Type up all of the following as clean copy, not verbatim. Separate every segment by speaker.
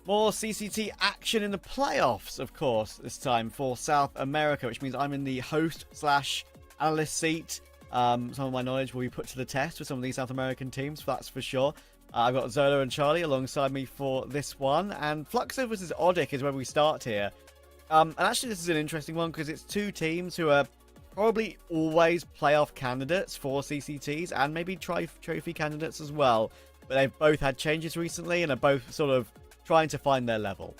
Speaker 1: More CCT action in the playoffs, of course, this time for South America, which means I'm in the host/analyst seat. Some of my knowledge will be put to the test with some of these South American teams, that's for sure. I've got Zola and Charlie alongside me for this one, and Fluxo versus Odic is where we start here. And actually, this is an interesting one because it's two teams who are probably always playoff candidates for CCTs and maybe trophy candidates as well. But they've both had changes recently and are both sort of trying to find their level.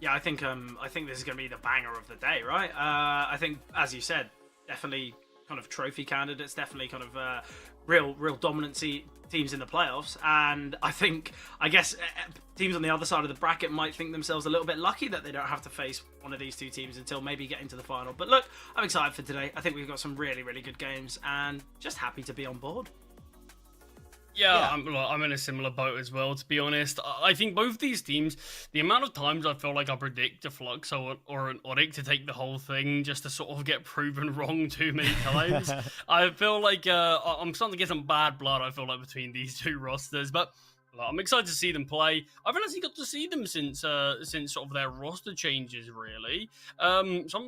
Speaker 2: Yeah, I think this is going to be the banger of the day, right? I think, as you said, definitely kind of trophy candidates, definitely kind of real dominancy teams in the playoffs. And I guess teams on the other side of the bracket might think themselves a little bit lucky that they don't have to face one of these two teams until maybe getting to the final. But look, I'm excited for today. I think we've got some really, really good games and just happy to be on board.
Speaker 3: Yeah, I'm in a similar boat as well, to be honest. I think both these teams, the amount of times I feel like I predict a Flux or an Odic to take the whole thing just to sort of get proven wrong too many times, I feel like I'm starting to get some bad blood, I feel like, between these two rosters. But I'm excited to see them play. I haven't actually got to see them since sort of their roster changes, really. So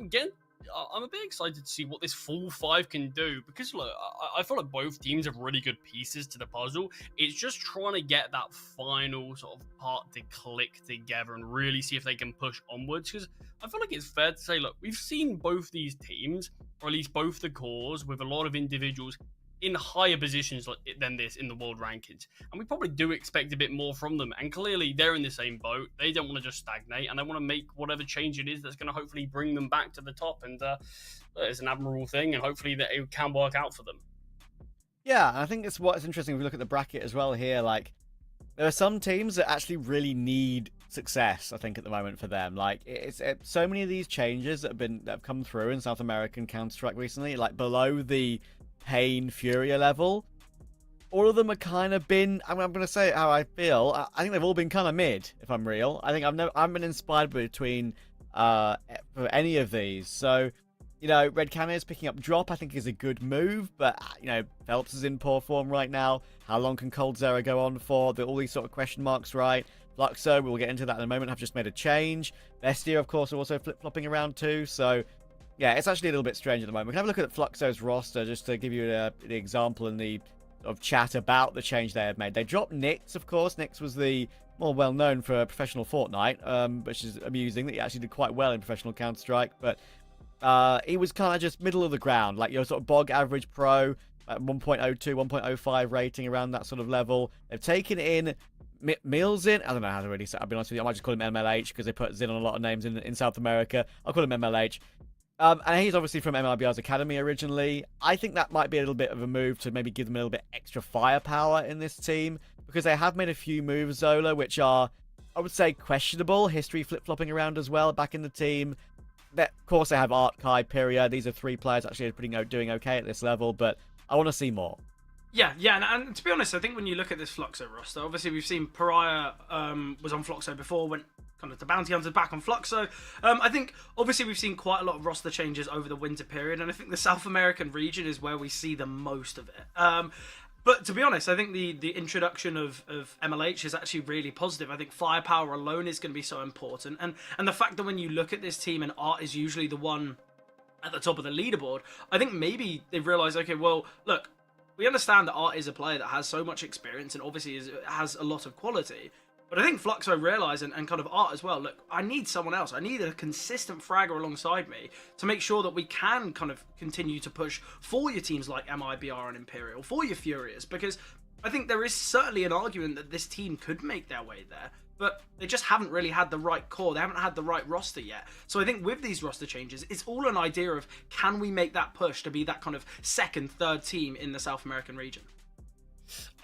Speaker 3: I'm a bit excited to see what this full five can do, because look, I feel like both teams have really good pieces to the puzzle. It's just trying to get that final sort of part to click together and really see if they can push onwards, because I feel like it's fair to say, look, we've seen both these teams, or at least both the cores, with a lot of individuals in higher positions than this in the world rankings, and we probably do expect a bit more from them. And clearly they're in the same boat. They don't want to just stagnate, and they want to make whatever change it is that's going to hopefully bring them back to the top. And it's an admirable thing, and hopefully that it can work out for them.
Speaker 1: Yeah, I think it's what's interesting if we look at the bracket as well here. Like, there are some teams that actually really need success, I think, at the moment for them. Like, it's so many of these changes that have come through in South American Counter-Strike recently, like below the Pain Furia level, all of them are kind of been, I'm going to say how I feel, I think they've all been kind of mid, if I'm real. I think I've been inspired between for any of these. So, you know, Red Cannon's picking up Drop, I think, is a good move, but, you know, Phelps is in poor form right now. How long can Cold Zero go on for? All these sort of question marks, right? Fluxo, we'll get into that in a moment, have just made a change. Bestia, of course, are also flip-flopping around too, so yeah, it's actually a little bit strange at the moment. We can have a look at Fluxo's roster just to give you the example in the of chat about the change they have made. They dropped Nyx, of course. Nyx was the more well-known for professional Fortnite, which is amusing that he actually did quite well in professional Counter-Strike, but he was kind of just middle of the ground, like your sort of bog average pro, at 1.02, 1.05 rating, around that sort of level. They've taken in Mealzin. I don't know how to really say it. I'll be honest with you. I might just call him MLH because they put Zin on a lot of names in South America. I'll call him MLH. And he's obviously from MLBR's Academy originally. I think that might be a little bit of a move to maybe give them a little bit extra firepower in this team, because they have made a few moves, Zola, which are, I would say, questionable. History flip-flopping around as well back in the team. Of course, they have Art, Kai, Pyria. These are three players actually doing okay at this level, but I want to see more.
Speaker 2: Yeah, and to be honest, I think when you look at this Fluxo roster, obviously we've seen Pariah was on Fluxo before, went kind of the Bounty Hunters back on Fluxo. I think obviously we've seen quite a lot of roster changes over the winter period, and I think the South American region is where we see the most of it. But to be honest, I think the introduction of MLH is actually really positive. I think firepower alone is going to be so important, and the fact that when you look at this team and Art is usually the one at the top of the leaderboard, I think maybe they've realised, okay, well, look, we understand that Art is a player that has so much experience and obviously has a lot of quality. But I think Fluxo realised, and kind of Art as well, look, I need someone else. I need a consistent fragger alongside me to make sure that we can kind of continue to push for your teams like MIBR and Imperial, for your Furious, because I think there is certainly an argument that this team could make their way there, but they just haven't really had the right core. They haven't had the right roster yet. So I think with these roster changes, it's all an idea of, can we make that push to be that kind of second, third team in the South American region?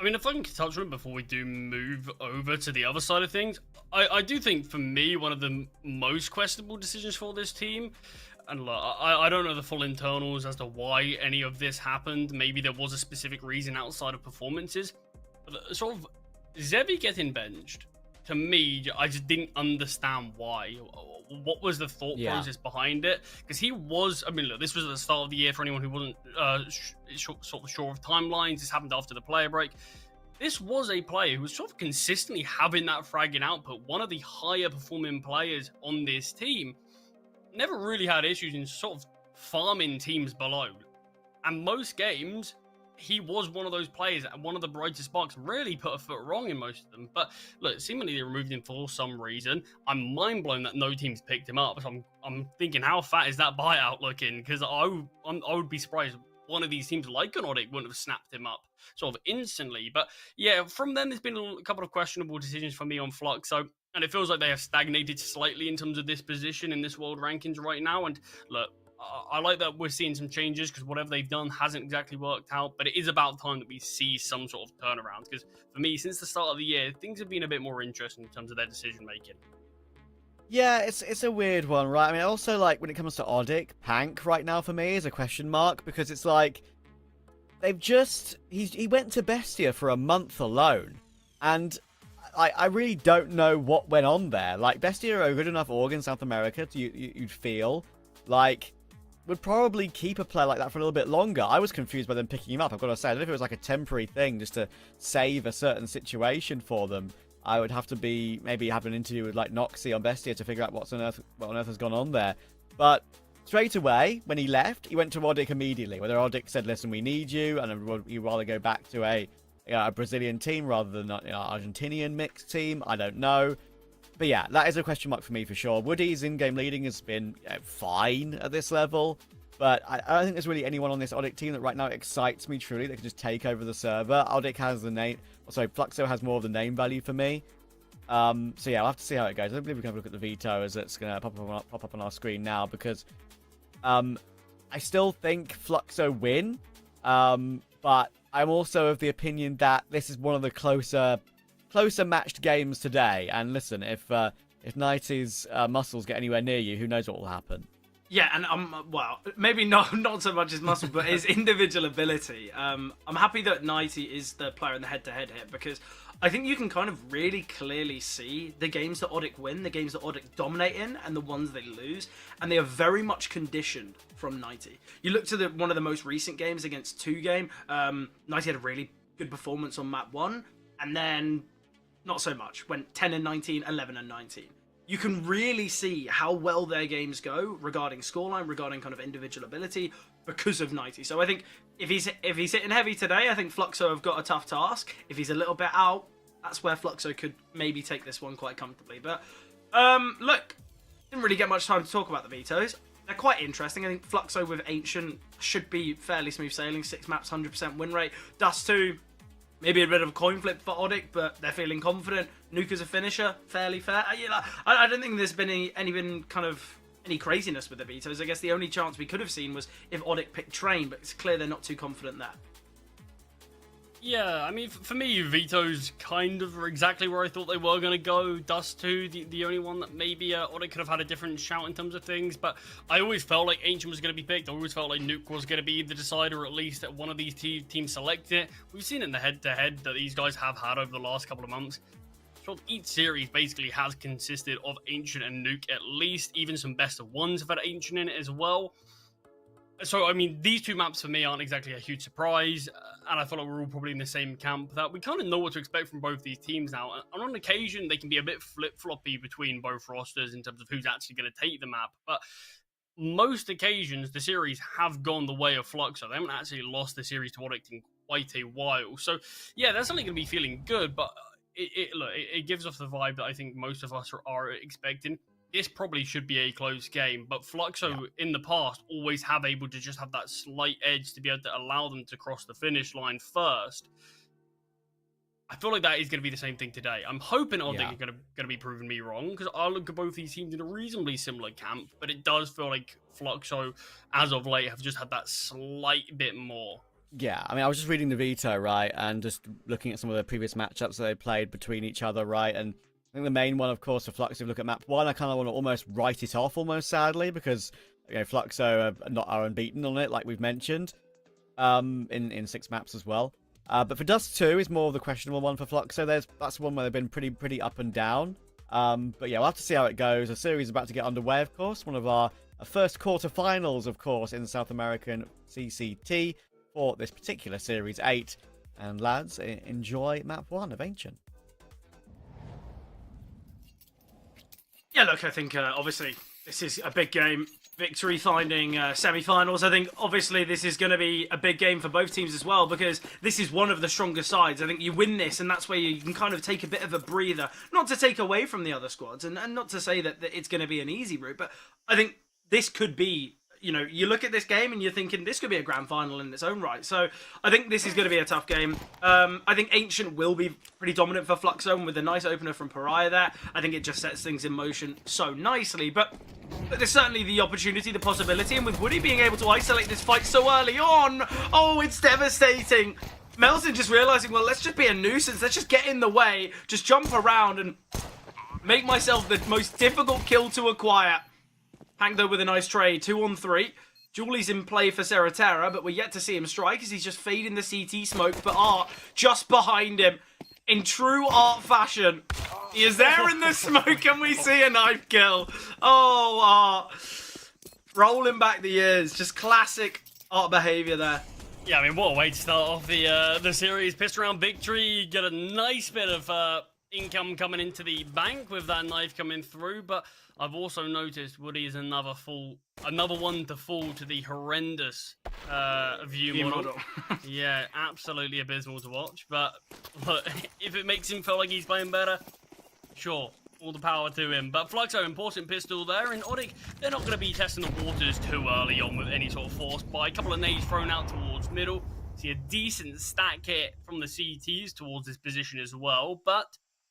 Speaker 3: I mean, if I can touch on it before we do move over to the other side of things, I do think, for me, one of the most questionable decisions for this team, and look, I don't know the full internals as to why any of this happened. Maybe there was a specific reason outside of performances. But sort of Zevi getting benched, to me, I just didn't understand why. What was the thought process behind it? Because he was, I mean, look, this was at the start of the year for anyone who wasn't sort of sure of timelines. This happened after the player break. this was a player who was sort of consistently having that fragging output, one of the higher performing players on this team. Never really had issues in sort of farming teams below. And most games, he was one of those players and one of the brightest sparks, really put a foot wrong in most of them. But look, seemingly they removed him for some reason. I'm mind blown that no teams picked him up. So I'm thinking, how fat is that buyout looking? Because I would be surprised one of these teams like an Odic wouldn't have snapped him up sort of instantly. But yeah, from then there's been a couple of questionable decisions for me on Fluxo. And it feels like they have stagnated slightly in terms of this position in this world rankings right now. And look, I like that we're seeing some changes because whatever they've done hasn't exactly worked out. But it is about time that we see some sort of turnaround. Because for me, since the start of the year, things have been a bit more interesting in terms of their decision making.
Speaker 1: Yeah, it's a weird one, right? I mean, also, like, when it comes to Odic, Pank right now for me is a question mark because it's like they've just... He went to Bestia for a month alone. And I really don't know what went on there. Like, Bestia are a good enough org in South America to you'd feel like would probably keep a player like that for a little bit longer. I was confused by them picking him up. I've got to say, I don't know if it was like a temporary thing just to save a certain situation for them. I would have to maybe have an interview with like Noxy on Bestia to figure out what on earth has gone on there. But straight away, when he left, he went to Odic immediately. Whether Odic said, listen, we need you, and you'd rather go back to a Brazilian team rather than an Argentinian mixed team, I don't know. But yeah, that is a question mark for me for sure. Woody's in-game leading has been fine at this level. But I don't think there's really anyone on this Odic team that right now excites me truly that can just take over the server. Odic has the name... Sorry, Fluxo has more of the name value for me. So yeah, I'll have to see how it goes. I believe we can have a look at the veto as it's going to pop up on our screen now because I still think Fluxo win. But I'm also of the opinion that this is one of the closer matched games today. And listen, if Nighty's muscles get anywhere near you, who knows what will happen.
Speaker 2: Yeah, and well, maybe not so much his muscle, but his individual ability. I'm happy that Nighty is the player in the head-to-head here because I think you can kind of really clearly see the games that Odic win, the games that Odic dominate in, and the ones they lose, and they are very much conditioned from Nighty. You look to one of the most recent games against 2Game, Nighty had a really good performance on map 1, and then not so much. Went 10 and 19, 11 and 19. You can really see how well their games go regarding scoreline, regarding kind of individual ability because of Nighty. So I think if he's hitting heavy today, I think Fluxo have got a tough task. If he's a little bit out, that's where Fluxo could maybe take this one quite comfortably. But look, didn't really get much time to talk about the vetoes. They're quite interesting. I think Fluxo with Ancient should be fairly smooth sailing. 6 maps, 100% win rate. Dust 2, maybe a bit of a coin flip for Odic, but they're feeling confident. Nuke as a finisher, fairly fair. I don't think there's been any craziness with the vetoes. I guess the only chance we could have seen was if Odic picked Train, but it's clear they're not too confident there.
Speaker 3: Yeah, I mean, for me, vetoes kind of are exactly where I thought they were going to go. Dust 2, the only one that maybe Odic could have had a different shout in terms of things, but I always felt like Ancient was going to be picked. I always felt like Nuke was going to be the decider, or at least that one of these teams select it. We've seen in the head-to-head that these guys have had over the last couple of months. So each series basically has consisted of Ancient and Nuke at least. Even some best of ones have had Ancient in it as well. So, I mean, these two maps for me aren't exactly a huge surprise, and I feel like we're all probably in the same camp, that we kind of know what to expect from both these teams now, and on occasion, they can be a bit flip-floppy between both rosters in terms of who's actually going to take the map, but most occasions, the series have gone the way of Fluxo. They haven't actually lost the series to Odic in quite a while, so yeah, they're certainly going to be feeling good, but it gives off the vibe that I think most of us are expecting. This probably should be a close game, but Fluxo in the past always have able to just have that slight edge to be able to allow them to cross the finish line first. I feel like that is going to be the same thing today. I'm hoping Odic are going to be proving me wrong, because I look at both these teams in a reasonably similar camp, but it does feel like Fluxo, as of late, have just had that slight bit more.
Speaker 1: Yeah, I mean, I was just reading the veto, right, and just looking at some of the previous matchups that they played between each other, right, and I think the main one, of course, for Fluxo, if you look at map 1, I kind of want to almost write it off, almost sadly, because Fluxo are unbeaten on it, like we've mentioned, in 6 maps as well. But for Dust 2 is more of the questionable one for Fluxo. That's one where they've been pretty up and down. But yeah, we'll have to see how it goes. The series is about to get underway, of course. One of our first quarterfinals, of course, in the South American CCT for this particular Series 8. And lads, enjoy map 1 of Ancient.
Speaker 2: Yeah, look, I think obviously this is a big game. Victory finding semi-finals. I think obviously this is going to be a big game for both teams as well, because this is one of the stronger sides. I think you win this and that's where you can kind of take a bit of a breather. Not to take away from the other squads and not to say that it's going to be an easy route, but I think this could be, you know, you look at this game and you're thinking this could be a grand final in its own right. So I think this is going to be a tough game. I think Ancient will be pretty dominant for Fluxo, with a nice opener from Pariah there. I think it just sets things in motion so nicely. But there's certainly the opportunity, the possibility, and with Woody being able to isolate this fight so early on, oh, it's devastating. Melson just realizing, well, let's just be a nuisance. Let's just get in the way, just jump around and make myself the most difficult kill to acquire. Hank, though, with a nice trade. 2-on-3. Julie's in play for Seratera, but we're yet to see him strike as he's just fading the CT smoke. But Art just behind him. In true Art fashion. He is there in the smoke and we see a knife kill. Oh, Art. Rolling back the years. Just classic Art behavior there.
Speaker 3: Yeah, I mean, what a way to start off the series. Pissed around victory. Get a nice bit of income coming into the bank with that knife coming through, but I've also noticed Woody is another one to fall to the horrendous view model. Yeah, absolutely abysmal to watch. But look, if it makes him feel like he's playing better, sure, all the power to him. But Fluxo, important pistol there, and Odic, they're not going to be testing the waters too early on with any sort of force buy. A couple of nades thrown out towards middle. See a decent stack hit from the CTs towards this position as well, but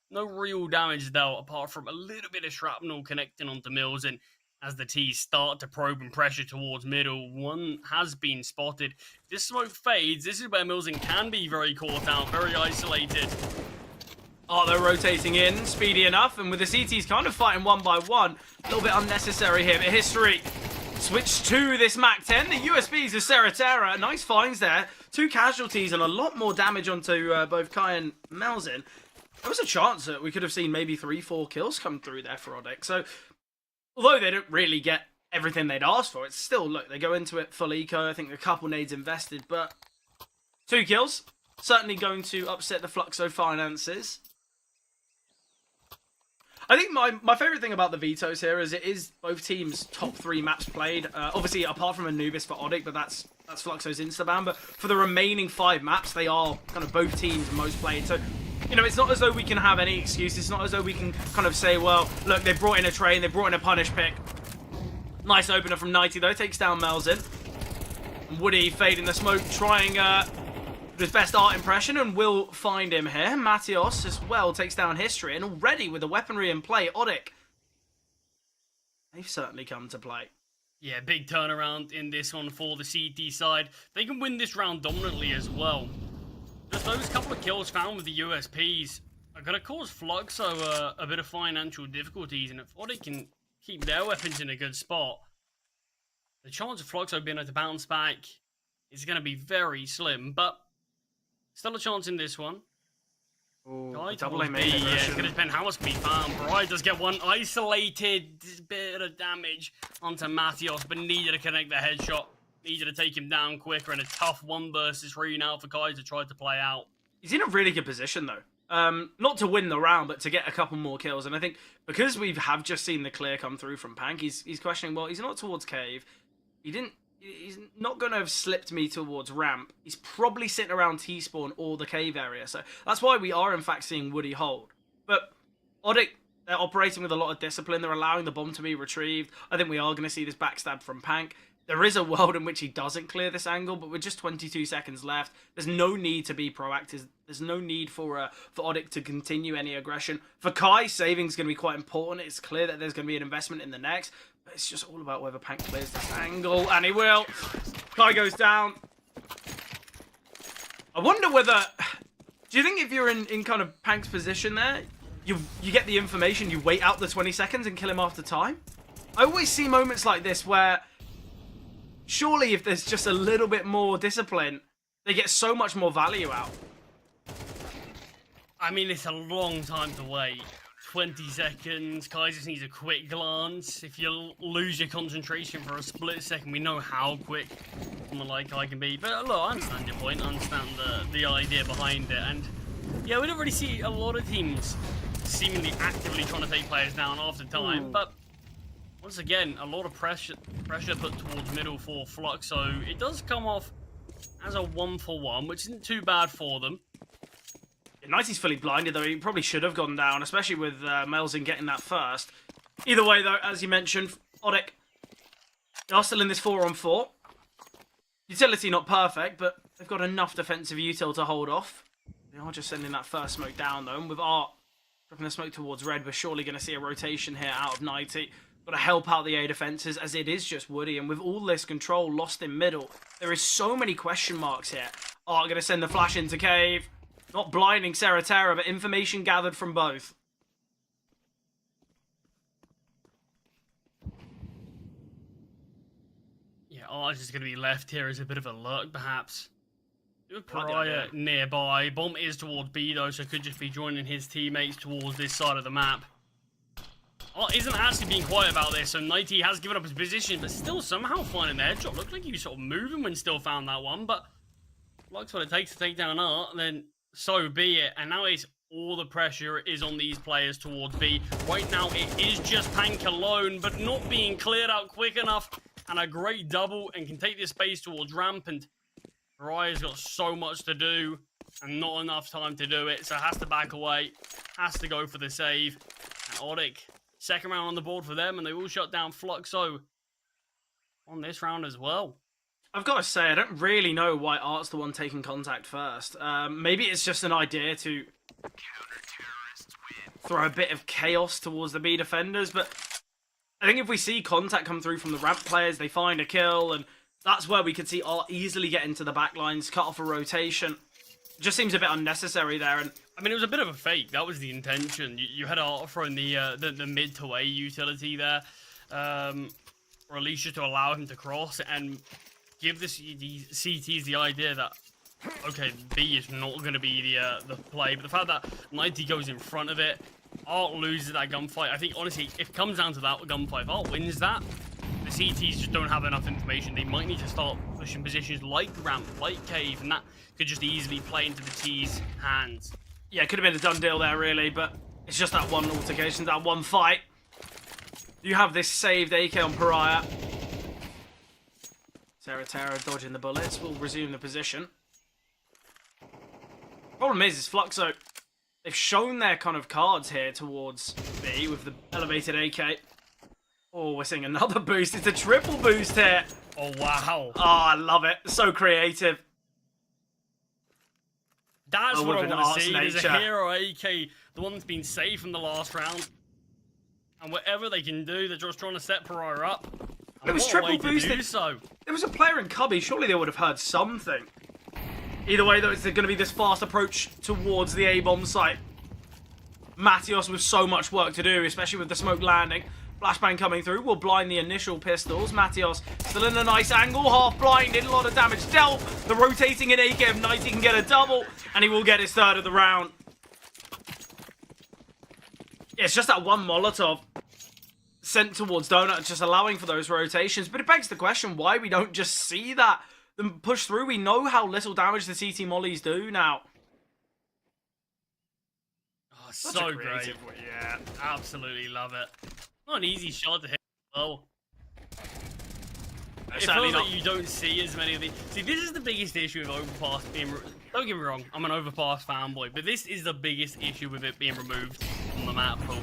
Speaker 3: no real damage dealt apart from a little bit of shrapnel connecting onto Mills. And as the T's start to probe and pressure towards middle, one has been spotted. This smoke fades. This is where Mills can be very caught out, very isolated.
Speaker 2: Oh, they're rotating in, speedy enough, and with the CTs kind of fighting one by one, a little bit unnecessary here, but history. Switch to this MAC-10, the USBs of Seratera, nice finds there, 2 casualties and a lot more damage onto both Kai and Melzin. There was a chance that we could have seen maybe 3-4 kills come through there for Odic. So, although they don't really get everything they'd asked for, it's still, look, they go into it full eco. I think a couple nades invested, but 2 kills. Certainly going to upset the Fluxo finances. I think my favourite thing about the vetoes here is it is both teams' top 3 maps played. Obviously, apart from Anubis for Odic, but that's Fluxo's Instaban. But for the remaining 5 maps, they are kind of both teams' most played. So, you know, it's not as though we can have any excuses. It's not as though we can kind of say, well, look, they brought in a train, they brought in a punish pick. Nice opener from 90, though. Takes down Melzin. And Woody fading the smoke, trying his best Art impression, and will find him here. Matios as well takes down History, and already with the weaponry in play, Odic, they've certainly come to play.
Speaker 3: Yeah, big turnaround in this one for the CT side. They can win this round dominantly as well. Just those couple of kills found with the USPs are going to cause Fluxo a bit of financial difficulties, and if Odic can keep their weapons in a good spot, the chance of Fluxo being able to bounce back is going to be very slim, but still a chance in this one.
Speaker 2: Ooh, double aim.
Speaker 3: Yeah, it's going to depend how much can be found. Bright does get one isolated bit of damage onto Matios, but needed to connect the headshot. Needed to take him down quicker, and a tough 1 versus 3 now for Kai to try to play out.
Speaker 2: He's in a really good position, though. Not to win the round, but to get a couple more kills. And I think because we have just seen the clear come through from Pank, he's questioning, well, he's not towards Cave. He's not going to have slipped me towards ramp. He's probably sitting around T-spawn or the cave area. So that's why we are, in fact, seeing Woody hold. But Odic, they're operating with a lot of discipline. They're allowing the bomb to be retrieved. I think we are going to see this backstab from Pank. There is a world in which he doesn't clear this angle, but with just 22 seconds left, there's no need to be proactive. There's no need for Odic to continue any aggression. For Kai, saving's going to be quite important. It's clear that there's going to be an investment in the next, but it's just all about whether Pank clears this angle, and he will. Kai goes down. I wonder whether... Do you think if you're in kind of Pank's position there, you get the information, you wait out the 20 seconds and kill him after time? I always see moments like this where... Surely if there's just a little bit more discipline, they get so much more value out.
Speaker 3: I mean, it's a long time to wait. 20 seconds. Kai just needs a quick glance. If you lose your concentration for a split second, we know how quick someone like Kai can be. But look, I understand your point. I understand the idea behind it. And yeah, we don't really see a lot of teams seemingly actively trying to take players down after time. But once again, a lot of pressure put towards middle for Flux. So it does come off as a 1-for-1, which isn't too bad for them.
Speaker 2: Nighty's fully blinded, though. He probably should have gone down, especially with Melzin getting that first. Either way, though, as you mentioned, Odic, they are still in this 4-on-4. Utility not perfect, but they've got enough defensive util to hold off. They are just sending that first smoke down, though. And with Art dropping the smoke towards red, we're surely going to see a rotation here out of Nighty. Got to help out the A defenses, as it is just Woody. And with all this control lost in middle, there is so many question marks here. Art going to send the flash into cave. Not blinding Seratera, but information gathered from both.
Speaker 3: Yeah, Arch is going to be left here as a bit of a lurk, perhaps. Pariah nearby. Bomb is towards B, though, so could just be joining his teammates towards this side of the map. Art isn't actually being quiet about this, so Nighty has given up his position, but still somehow finding the headshot. Looked like he was sort of moving when still found that one, but looks what it takes to take down Art, then so be it. And now it's all the pressure is on these players towards B. Right now it is just Pank alone, but not being cleared out quick enough. And a great double and can take this space towards ramp. And Pariah's got so much to do and not enough time to do it. So has to back away, has to go for the save. And Odic, second round on the board for them, and they will shut down Fluxo on this round as well.
Speaker 2: I've got to say, I don't really know why Art's the one taking contact first. Maybe it's just an idea to throw a bit of chaos towards the B defenders, but I think if we see contact come through from the ramp players, they find a kill, and that's where we could see Art easily get into the back lines, cut off a rotation. It just seems a bit unnecessary there. And
Speaker 3: I mean, it was a bit of a fake. That was the intention. You had Art throwing the mid to A utility there, or at least just to allow him to cross and give the CTs the idea that, okay, B is not going to be the play. But the fact that 90 goes in front of it, Art loses that gunfight. I think, honestly, if it comes down to that gunfight, if Art wins that, the CTs just don't have enough information. They might need to start pushing positions like ramp, like cave, and that could just easily play into the T's hands.
Speaker 2: Yeah, it could have been a done deal there, really, but it's just that one altercation, that one fight. You have this saved AK on Pariah. Seratera dodging the bullets, will resume the position. Problem is Fluxo, they've shown their kind of cards here towards B with the elevated AK. Oh, we're seeing another boost. It's a triple boost here.
Speaker 3: Oh, wow.
Speaker 2: Oh, I love it. So creative.
Speaker 3: That's what I want to see.
Speaker 2: Nature.
Speaker 3: There's a hero AK, the one that's been saved from the last round. And whatever they can do, they're just trying to set Pariah up.
Speaker 2: It was triple boosted.
Speaker 3: So.
Speaker 2: There was a player in Cubby. Surely they would have heard something. Either way, though, it's going to be this fast approach towards the A-bomb site. Matios with so much work to do, especially with the smoke landing. Flashbang coming through will blind the initial pistols. Matios still in a nice angle, half blinded, a lot of damage dealt. The rotating in AK of 90 can get a double, and he will get his third of the round. Yeah, it's just that one Molotov sent towards Donut, just allowing for those rotations. But it begs the question why we don't just see that, them push through. We know how little damage the CT mollies do now.
Speaker 3: Oh, so great.
Speaker 2: Yeah,
Speaker 3: absolutely love it. Not an easy shot to hit. Oh. It
Speaker 2: certainly
Speaker 3: feels
Speaker 2: not.
Speaker 3: like you don't see as many of these. See, this is the biggest issue with Overpass being... Don't get me wrong, I'm an Overpass fanboy, but this is the biggest issue with it being removed from the map pool.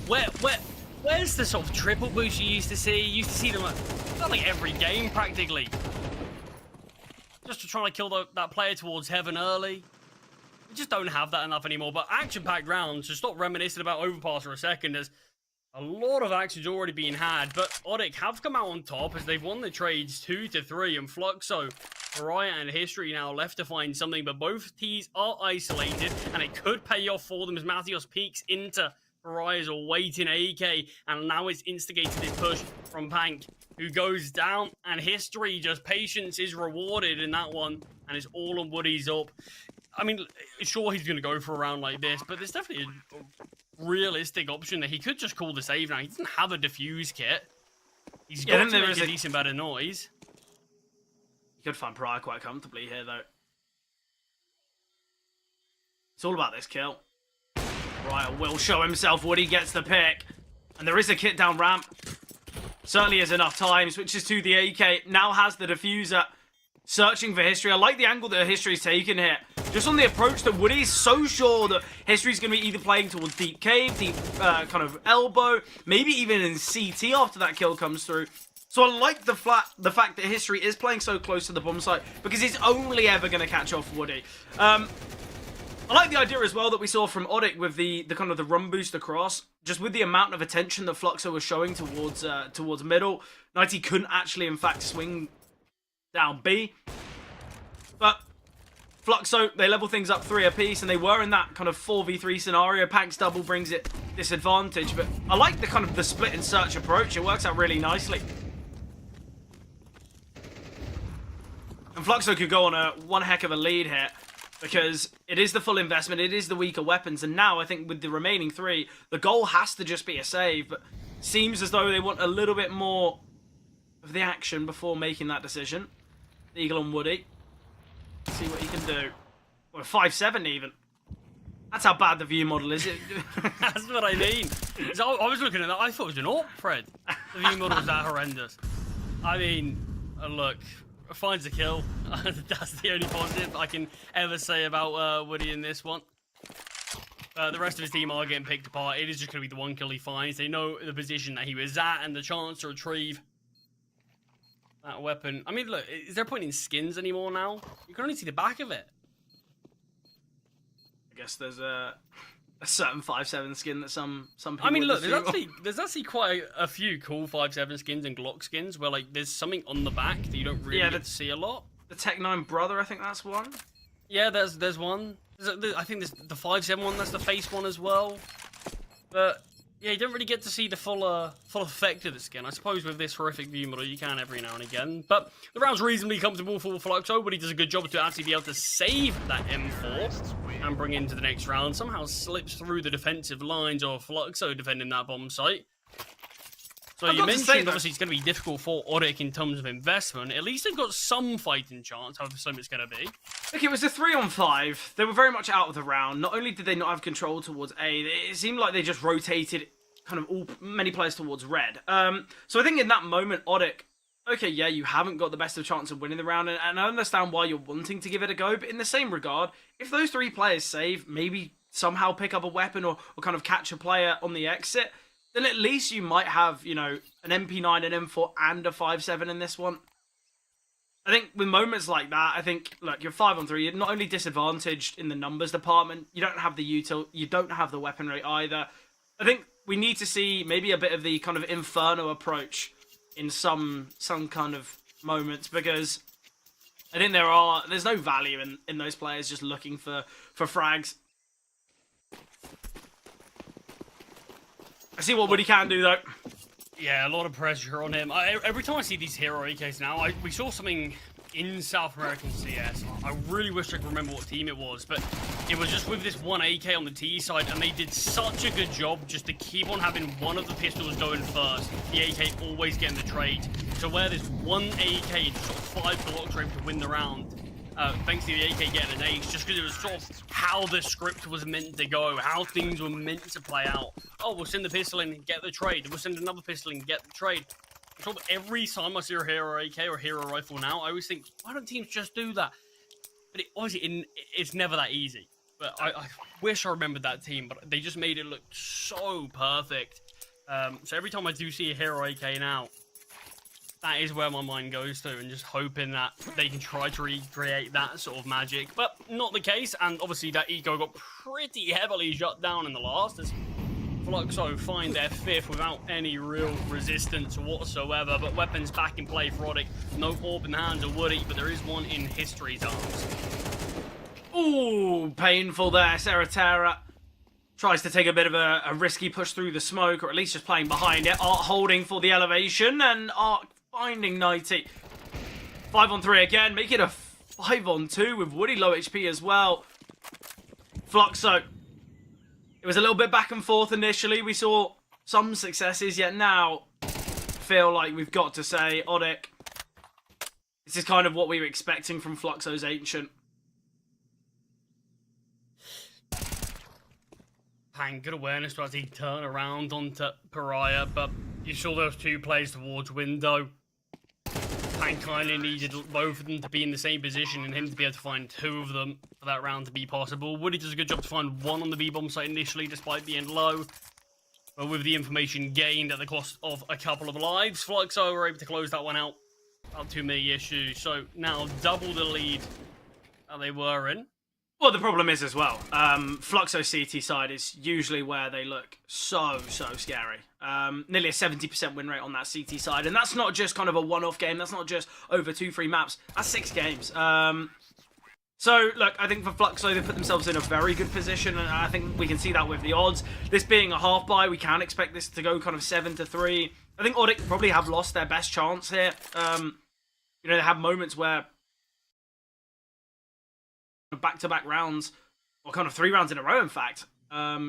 Speaker 3: Where's the sort of triple boost you used to see? You used to see them at like every game, practically. Just to try to kill that player towards heaven early. We just don't have that enough anymore. But action-packed rounds, to stop reminiscing about Overpass for a second, there's a lot of actions already being had, but Odic have come out on top as they've won the trades 2-3, and Fluxo, Pariah, and History now left to find something, but both T's are isolated, and it could pay off for them as Matios peeks into Pariah's awaiting AK, and now it's instigated this push from Pank, who goes down, and History, just patience is rewarded in that one, and it's all on Woody's up. I mean, sure, he's going to go for a round like this, but there's definitely realistic option that he could just call the save now. He doesn't have a defuse kit. He's
Speaker 2: Yeah,
Speaker 3: got
Speaker 2: then
Speaker 3: to
Speaker 2: there
Speaker 3: make
Speaker 2: is
Speaker 3: a decent bit of noise.
Speaker 2: You could find Pariah quite comfortably here, though. It's all about this kill. Pariah will show himself. Woody gets the pick. And there is a kit down ramp. Certainly is enough time. Switches to the AK. Now has the diffuser. Searching for History. I like the angle that History's taken here. Just on the approach that Woody's so sure that History's going to be either playing towards deep cave, deep kind of elbow, maybe even in CT after that kill comes through. So I like the fact that History is playing so close to the bomb site because he's only ever going to catch off Woody. I like the idea as well that we saw from Odic with the kind of the run boost across. Just with the amount of attention that Fluxo was showing towards middle, Nighty couldn't actually, in fact, swing down B. But Fluxo, they level things up 3 apiece, and they were in that kind of 4v3 scenario. Pax double brings it disadvantage, but I like the kind of the split and search approach. It works out really nicely. And Fluxo could go on one heck of a lead here, because it is the full investment, it is the weaker weapons, and now I think with the remaining 3, the goal has to just be a save, but seems as though they want a little bit more of the action before making that decision. Eagle and Woody. See what he can do. Or 5-7 even. That's how bad the view model is.
Speaker 3: That's what I mean. So I was looking at that, I thought it was an AWP, Fred. The view model was that horrendous. I mean, look, finds a kill. That's the only positive I can ever say about Woody in this one. The rest of his team are getting picked apart. It is just going to be the one kill he finds. They know the position that he was at and the chance to retrieve that weapon. I mean, look, is there a point in skins anymore now? You can only see the back of it.
Speaker 2: I guess there's a certain 5-7 skin that some people.
Speaker 3: I mean, look, there's actually quite a few cool 5-7 skins and Glock skins where like there's something on the back that you don't really get to see a lot.
Speaker 2: The Tech 9 brother, I think that's one.
Speaker 3: Yeah, there's one. I think there's the 5-7 one. That's the face one as well. But yeah, you don't really get to see the full effect of the skin. I suppose with this horrific view model, you can every now and again. But the round's reasonably comfortable for Fluxo, but he does a good job to actually be able to save that M4 and bring into the next round. Somehow slips through the defensive lines of Fluxo defending that bomb site. So you mentioned, obviously, it's going to be difficult for Odic in terms of investment. At least they've got some fighting chance, however slim it's going to be.
Speaker 2: Look, it was a 3-on-5. They were very much out of the round. Not only did they not have control towards A, it seemed like they just rotated kind of many players towards red. So I think in that moment, Odic, okay, yeah, you haven't got the best of chance of winning the round, and I understand why you're wanting to give it a go, but in the same regard, if those 3 players save, maybe somehow pick up a weapon or kind of catch a player on the exit, then at least you might have, you know, an MP9, an M4, and a 5-7 in this one. I think with moments like that, I think, look, you're 5-on-3, you're not only disadvantaged in the numbers department, you don't have the util, you don't have the weapon rate either. I think we need to see maybe a bit of the kind of Inferno approach in some kind of moments, because I think there's no value in those players just looking for frags. I see what Woody can do, though.
Speaker 3: Yeah, a lot of pressure on him. Every time I see these hero AKs now, we saw something in South American CS. I really wish I could remember what team it was, but it was just with this one AK on the T side, and they did such a good job just to keep on having one of the pistols going first, the AK always getting the trade. So where there's one AK and sort of 5 blocks able to win the round, thanks to the AK getting an ace, just because it was sort of how the script was meant to go, how things were meant to play out. Oh, we'll send the pistol in and get the trade. We'll send another pistol in and get the trade. Sort of every time I see a hero AK or a hero rifle now, I always think, why don't teams just do that? But obviously, it's never that easy. But I wish I remembered that team, but they just made it look so perfect. So every time I do see a hero AK now, that is where my mind goes to, and just hoping that they can try to recreate that sort of magic. But not the case, and obviously that eco got pretty heavily shut down in the last, as Fluxo find their 5th without any real resistance whatsoever. But weapons back in play for Odic. No AWP in the hands of Woody, but there is one in History's arms.
Speaker 2: Ooh, painful there. Seratera tries to take a bit of a risky push through the smoke, or at least just playing behind it. Art holding for the elevation, and Art finding 90. 5-on-3 again, make it a 5-on-2 with Woody low HP as well. Fluxo It was a little bit back and forth initially. We saw some successes, yet now feel like we've got to say, Odic, this is kind of what we were expecting from Fluxo's Ancient.
Speaker 3: Pang, good awareness to actually turn around onto Pariah, but you saw those two plays towards window. Pang kind of needed both of them to be in the same position and him to be able to find two of them for that round to be possible. Woody does a good job to find one on the B-bomb site initially, despite being low. But with the information gained at the cost of a couple of lives, Fluxo were able to close that one out without too many issues. So now double the lead that they were in.
Speaker 2: Well, the problem is as well, Fluxo CT side is usually where they look so scary. Nearly a 70% win rate on that CT side, and that's not just kind of a one-off game, that's not just over 2-3 maps, that's 6 games. So, look, I think for Fluxo, they put themselves in a very good position, and I think we can see that with the odds. This being a half buy, we can expect this to go kind of 7-3. I think Odic probably have lost their best chance here. You know, they have moments where back-to-back rounds, or kind of 3 rounds in a row, in fact,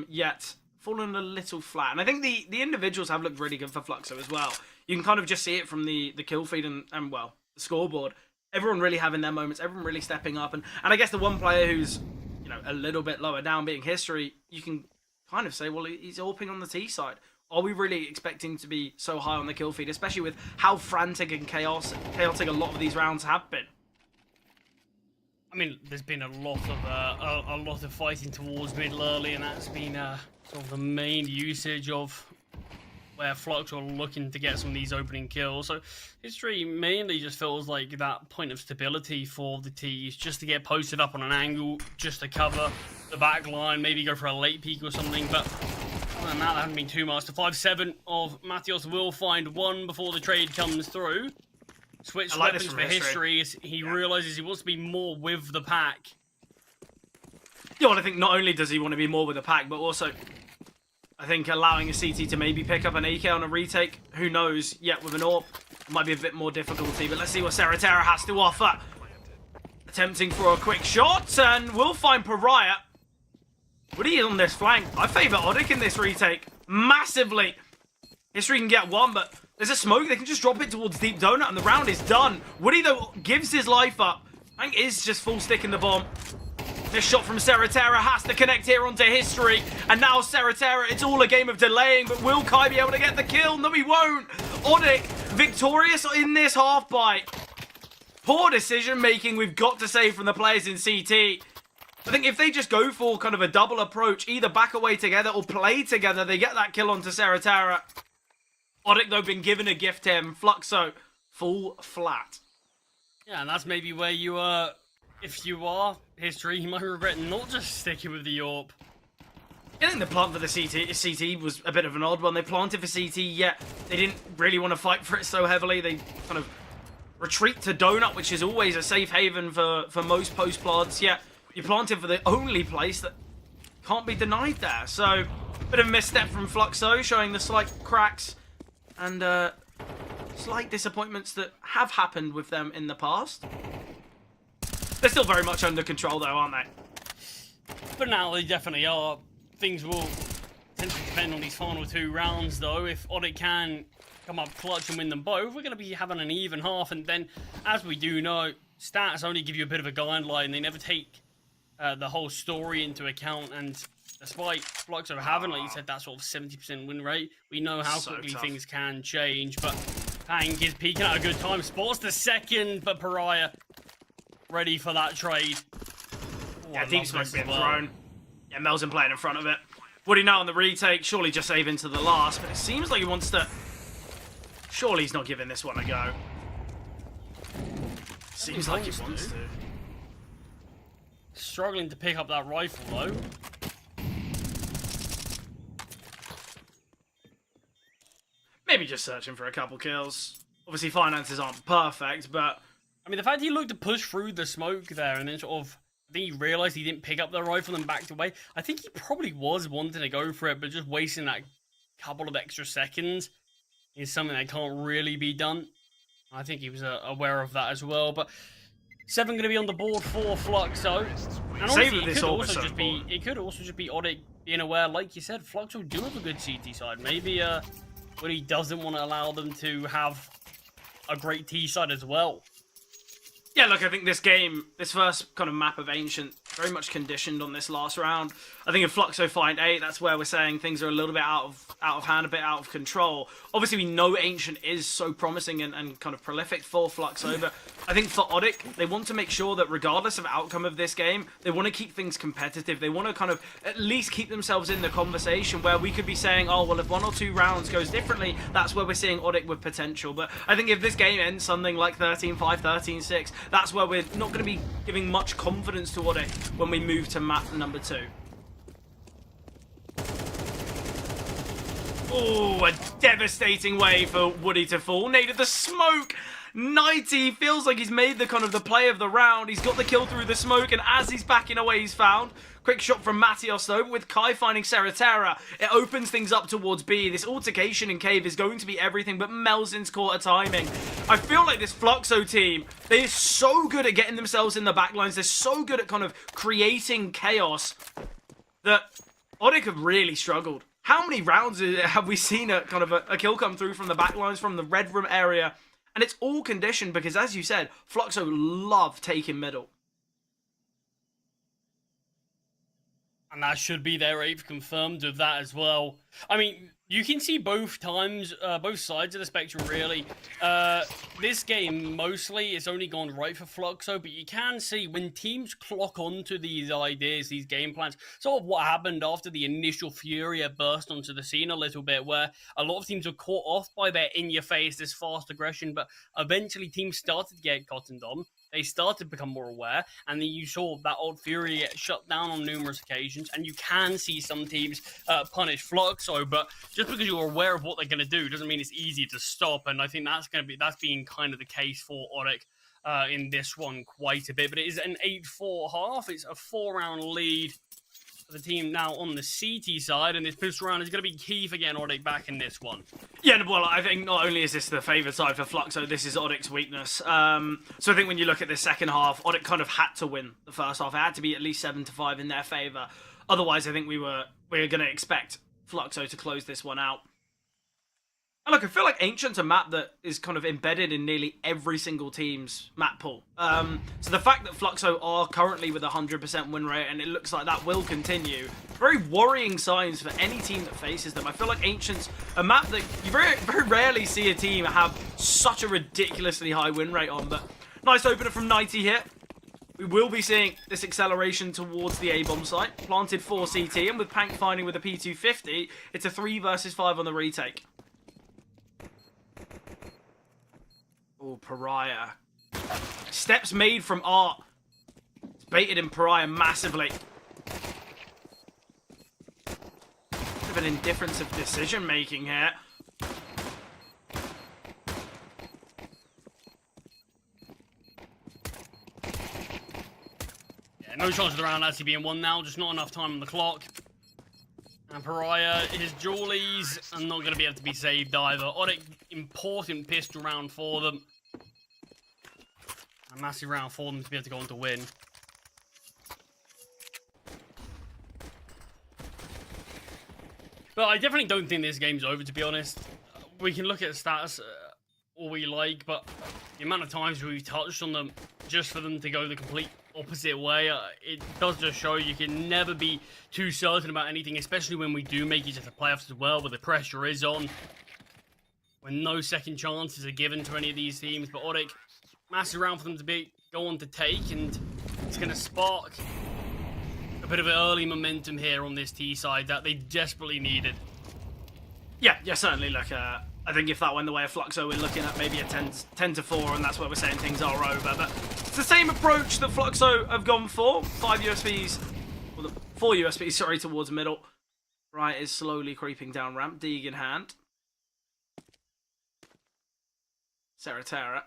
Speaker 2: yet fallen a little flat. And I think the individuals have looked really good for Fluxo as well. You can kind of just see it from the kill feed and well, the scoreboard. Everyone really having their moments, everyone really stepping up. And I guess the one player who's, you know, a little bit lower down, being History, you can kind of say, well, he's AWPing on the T side. Are we really expecting to be so high on the kill feed, especially with how frantic and chaotic a lot of these rounds have been?
Speaker 3: I mean, there's been a lot of fighting towards middle early, and that's been sort of the main usage of where Flux are looking to get some of these opening kills. So History mainly just feels like that point of stability for the T's, just to get posted up on an angle, just to cover the back line, maybe go for a late peek or something. But other than that, there hasn't been too much. The 5-7 of Mathios will find one before the trade comes through. Switch
Speaker 2: like
Speaker 3: weapons for History. He realizes he wants to be more with the pack.
Speaker 2: Yeah, well, I think not only does he want to be more with the pack, but also I think allowing a CT to maybe pick up an AK on a retake, who knows, yet with an AWP, it might be a bit more difficulty, but let's see what Seratera has to offer. Attempting for a quick shot, and we'll find Pariah. Woody is on this flank. I favour Odic in this retake, massively. History can get one, but there's a smoke, they can just drop it towards Deep Donut, and the round is done. Woody, though, gives his life up. I think is just full stick in the bomb. This shot from Seratera has to connect here onto History. And now Seratera, it's all a game of delaying, but will Kai be able to get the kill? No, he won't. Odic, victorious in this half bite. Poor decision making, we've got to say, from the players in CT. I think if they just go for kind of a double approach, either back away together or play together, they get that kill onto Seratera. Odic, though, been given a gift here, and Fluxo, full flat.
Speaker 3: Yeah, and that's maybe where you are. If you are History, you might regret not just sticking with the AWP.
Speaker 2: I think the plant for the CT was a bit of an odd one. They planted for CT, yet they didn't really want to fight for it so heavily. They kind of retreat to Donut, which is always a safe haven for most post-plants. Yet you planted for the only place that can't be denied there. So, bit of a misstep from Fluxo, showing the slight cracks and slight disappointments that have happened with them in the past. They're still very much under control, though, aren't they?
Speaker 3: But now they definitely are. Things will potentially depend on these final 2 rounds, though. If Odic can come up clutch and win them both, we're going to be having an even half. And then, as we do know, stats only give you a bit of a guideline. They never take the whole story into account. And despite Fluxo having, like you said, that sort of 70% win rate, we know how quickly things can change. But Pang is peeking at a good time. Spots the second, but Pariah ready for that trade. Oh,
Speaker 2: yeah, deep smoke being thrown. Yeah, Mel's playing in front of it. Woody now on the retake, surely just save into the last, but it seems like he wants to... Surely he's not giving this one a go. Seems like he wants to.
Speaker 3: Struggling to pick up that rifle, though.
Speaker 2: Maybe just searching for a couple kills. Obviously, finances aren't perfect, but...
Speaker 3: I mean, the fact he looked to push through the smoke there and then sort of, I think he realised he didn't pick up the rifle and backed away. I think he probably was wanting to go for it, but just wasting that couple of extra seconds is something that can't really be done. I think he was aware of that as well, but 7 going to be on the board for Fluxo. And honestly, it could also just be Odic being aware, like you said, Fluxo do have a good CT side. Maybe Woody doesn't want to allow them to have a great T side as well.
Speaker 2: Yeah, look, I think this game, this first kind of map of Ancient, very much conditioned on this last round. I think if Fluxo find 8, that's where we're saying things are a little bit out of hand, a bit out of control. Obviously, we know Ancient is so promising and kind of prolific for Fluxo, but I think for Odic, they want to make sure that regardless of outcome of this game, they want to keep things competitive. They want to kind of at least keep themselves in the conversation where we could be saying, oh, well, if 1 or 2 rounds goes differently, that's where we're seeing Odic with potential. But I think if this game ends something like 13-5, 13-6, that's where we're not going to be giving much confidence to Odic when we move to map number 2. Oh, a devastating way for Woody to fall. Naded the smoke. 90 feels like he's made the kind of the play of the round. He's got the kill through the smoke, and as he's backing away, he's found. Quick shot from Matios, though, with Kai finding Seratera. It opens things up towards B. This altercation in Cave is going to be everything but Melzin's quarter timing. I feel like this Fluxo team, they're so good at getting themselves in the backlines. They're so good at kind of creating chaos that Odic have really struggled. How many rounds have we seen a kind of a kill come through from the backlines, from the red room area? And it's all conditioned because, as you said, Fluxo love taking middle.
Speaker 3: And that should be their 8th confirmed of that as well. I mean, you can see both sides of the spectrum, really. This game, mostly, it's only gone right for Fluxo, but you can see when teams clock onto these ideas, these game plans, sort of what happened after the initial Furia burst onto the scene a little bit, where a lot of teams were caught off by their in-your-face, this fast aggression, but eventually teams started to get cottoned on. They started to become more aware, and then you saw that old Fury get shut down on numerous occasions, and you can see some teams punish Fluxo, but just because you're aware of what they're going to do doesn't mean it's easy to stop, and I think that's been kind of the case for Odic in this one quite a bit, but it is an 8-4 half. It's a 4-round lead for the team now on the CT side, and this pistol round is going to be key for getting Odic back in this one.
Speaker 2: Yeah, well, I think not only is this the favoured side for Fluxo, this is Odic's weakness. So I think when you look at this second half, Odic kind of had to win the first half. It had to be at least 7-5 in their favour. Otherwise, I think we were going to expect Fluxo to close this one out. And look, I feel like Ancient's a map that is kind of embedded in nearly every single team's map pool. So the fact that Fluxo are currently with a 100% win rate, and it looks like that will continue, very worrying signs for any team that faces them. I feel like Ancient's a map that you very, very rarely see a team have such a ridiculously high win rate on. But nice opener from 90 here. We will be seeing this acceleration towards the A-bomb site. Planted for CT, and with Pank finding with a P250, it's a 3 versus 5 on the retake. Oh, Pariah. Steps made from Art. It's baited in Pariah massively. Bit of an indifference of decision making here.
Speaker 3: Yeah, no chance of the round actually being won now, just not enough time on the clock. And Pariah, his jewelies are not going to be able to be saved either. Odic, important pistol round for them. A massive round for them to be able to go on to win. But I definitely don't think this game's over, to be honest. We can look at stats all we like, but the amount of times we've touched on them just for them to go the complete opposite way, it does just show you can never be too certain about anything, especially when we do make it to the playoffs as well, where the pressure is on, when no second chances are given to any of these teams. But Odic, massive round for them to go on to take, and it's going to spark a bit of an early momentum here on this T side that they desperately needed.
Speaker 2: Yeah, certainly. Look, I think if that went the way of Fluxo, we're looking at maybe a 10-4, and that's where we're saying things are over. But it's the same approach that Fluxo have gone for. 5 USBs, well, 4 USBs, sorry, towards middle. Right is slowly creeping down ramp, Deeg in hand. Seratera.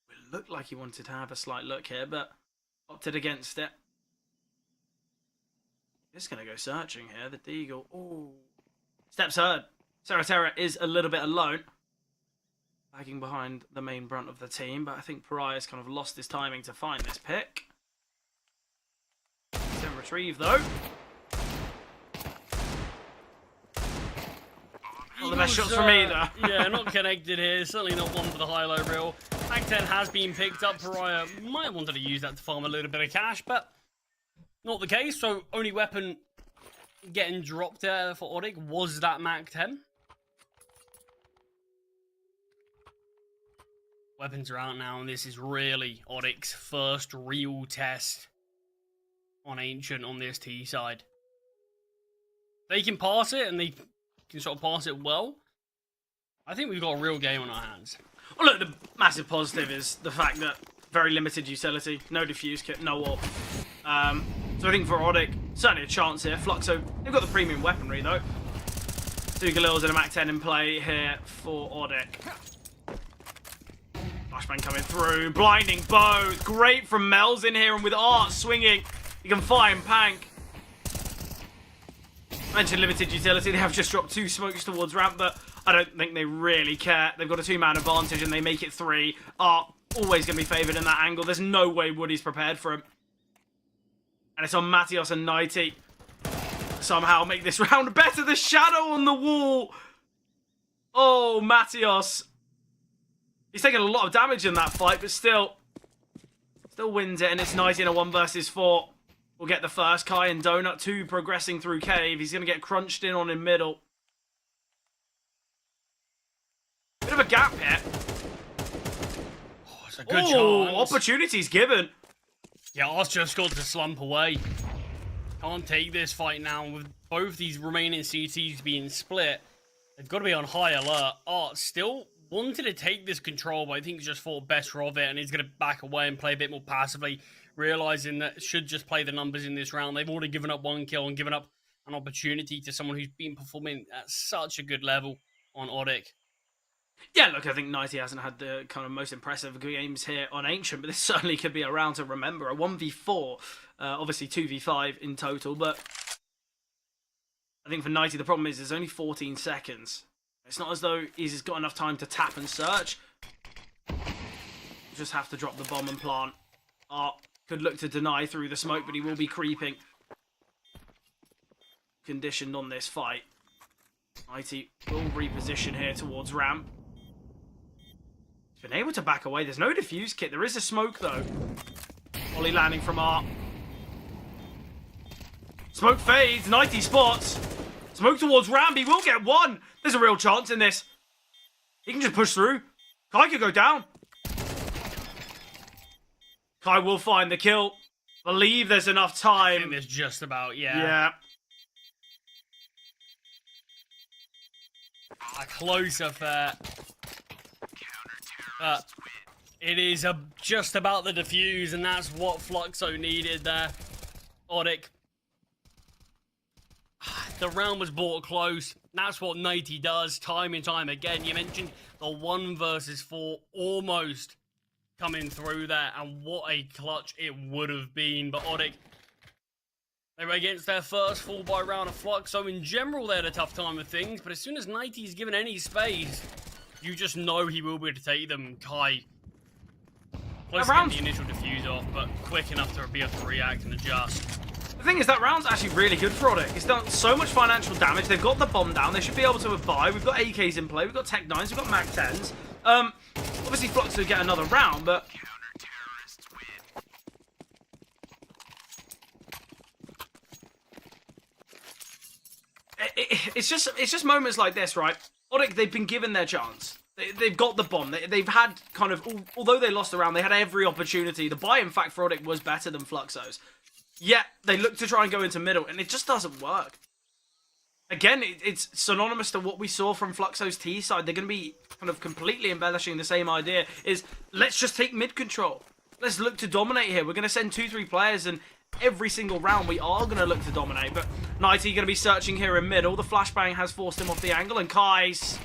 Speaker 2: It looked like he wanted to have a slight look here, but opted against it. Just going to go searching here. The Deagle. Ooh. Steps heard. Seratera is a little bit alone. Lagging behind the main brunt of the team, but I think Pariah's kind of lost his timing to find this pick. Didn't retrieve, though. the best shots from either.
Speaker 3: Yeah, not connected here. Certainly not one for the high-low reel. Mag 10 has been picked up. Pariah might have wanted to use that to farm a little bit of cash, but not the case. So only weapon getting dropped there for Odik was that Mag 10. Weapons are out now, and this is really Odik's first real test on Ancient on this T side. They can pass it, and they can sort of pass it well. I think we've got a real game on our hands.
Speaker 2: Well, look, the massive positive is the fact that very limited utility, no defuse kit, no AWP. So I think for Odik, certainly a chance here. Fluxo, they've got the premium weaponry though. Two Galils and a Mac 10 in play here for Odik. Flashbang coming through, blinding both. Great from Mel's in here, and with Art swinging, he can find Pank. Mentioned limited utility, they have just dropped 2 smokes towards ramp, but I don't think they really care. They've got a 2-man advantage and they make it 3. Art always going to be favoured in that angle. There's no way Woody's prepared for him. And it's on Matios and Nighty. Somehow make this round better. The shadow on the wall. Oh, Matios. He's taken a lot of damage in that fight, but still wins it. And it's Nighty in a 1 versus 4. We'll get the first. Kai and Donut 2 progressing through cave. He's going to get crunched in on in middle. Bit of a gap here.
Speaker 3: Oh, it's a good chance.
Speaker 2: Opportunities given.
Speaker 3: Yeah, Art's just got to slump away. Can't take this fight now. With both these remaining CTs being split, they've got to be on high alert. Art still wanted to take this control, but I think he's just thought better of it, and he's going to back away and play a bit more passively, realizing that should just play the numbers in this round. They've already given up 1 kill and given up an opportunity to someone who's been performing at such a good level on Odik.
Speaker 2: Yeah, look, I think Nighty hasn't had the kind of most impressive games here on Ancient, but this certainly could be a round to remember. A 1v4, obviously 2v5 in total, but I think for Nighty the problem is there's only 14 seconds. It's not as though he's got enough time to tap and search. Just have to drop the bomb and plant. Art could look to deny through the smoke, but he will be creeping. Conditioned on this fight. Nighty will reposition here towards ramp. He's been able to back away. There's no defuse kit. There is a smoke, though. Volley landing from Art. Smoke fades. Nighty spots. Smoke towards ramp. He will get 1. There's a real chance in this. He can just push through. Kai could go down. Kai will find the kill. Believe there's enough time.
Speaker 3: I think there's just about, yeah.
Speaker 2: Yeah.
Speaker 3: A close affair. It is just about the defuse, and that's what Fluxo needed there. Odik. The round was brought close. That's what Nighty does time and time again. You mentioned the 1 versus 4 almost coming through there, and what a clutch it would have been. But Odik, they were against their first full buy round of Flux, so in general they had a tough time with things, but as soon as Nighty's given any space, you just know he will be able to take them. Kai, close to get the initial defuse off, but quick enough to be able to react and adjust.
Speaker 2: The thing is, that round's actually really good for Odik. It's done so much financial damage. They've got the bomb down. They should be able to buy. We've got AKs in play. We've got Tech 9s. We've got Mac 10s. Obviously, Flux will get another round, but it's just moments like this, right? Odik, they've been given their chance. They've got the bomb. They've had kind of, although they lost the round, they had every opportunity. The buy, in fact, for Odik was better than Fluxo's. Yet, they look to try and go into middle, and it just doesn't work. Again, it's synonymous to what we saw from Fluxo's T side. They're going to be kind of completely embellishing the same idea, is let's just take mid control. Let's look to dominate here. We're going to send 2-3 players, and every single round we are going to look to dominate. But Nighty going to be searching here in middle. The flashbang has forced him off the angle, and Kai's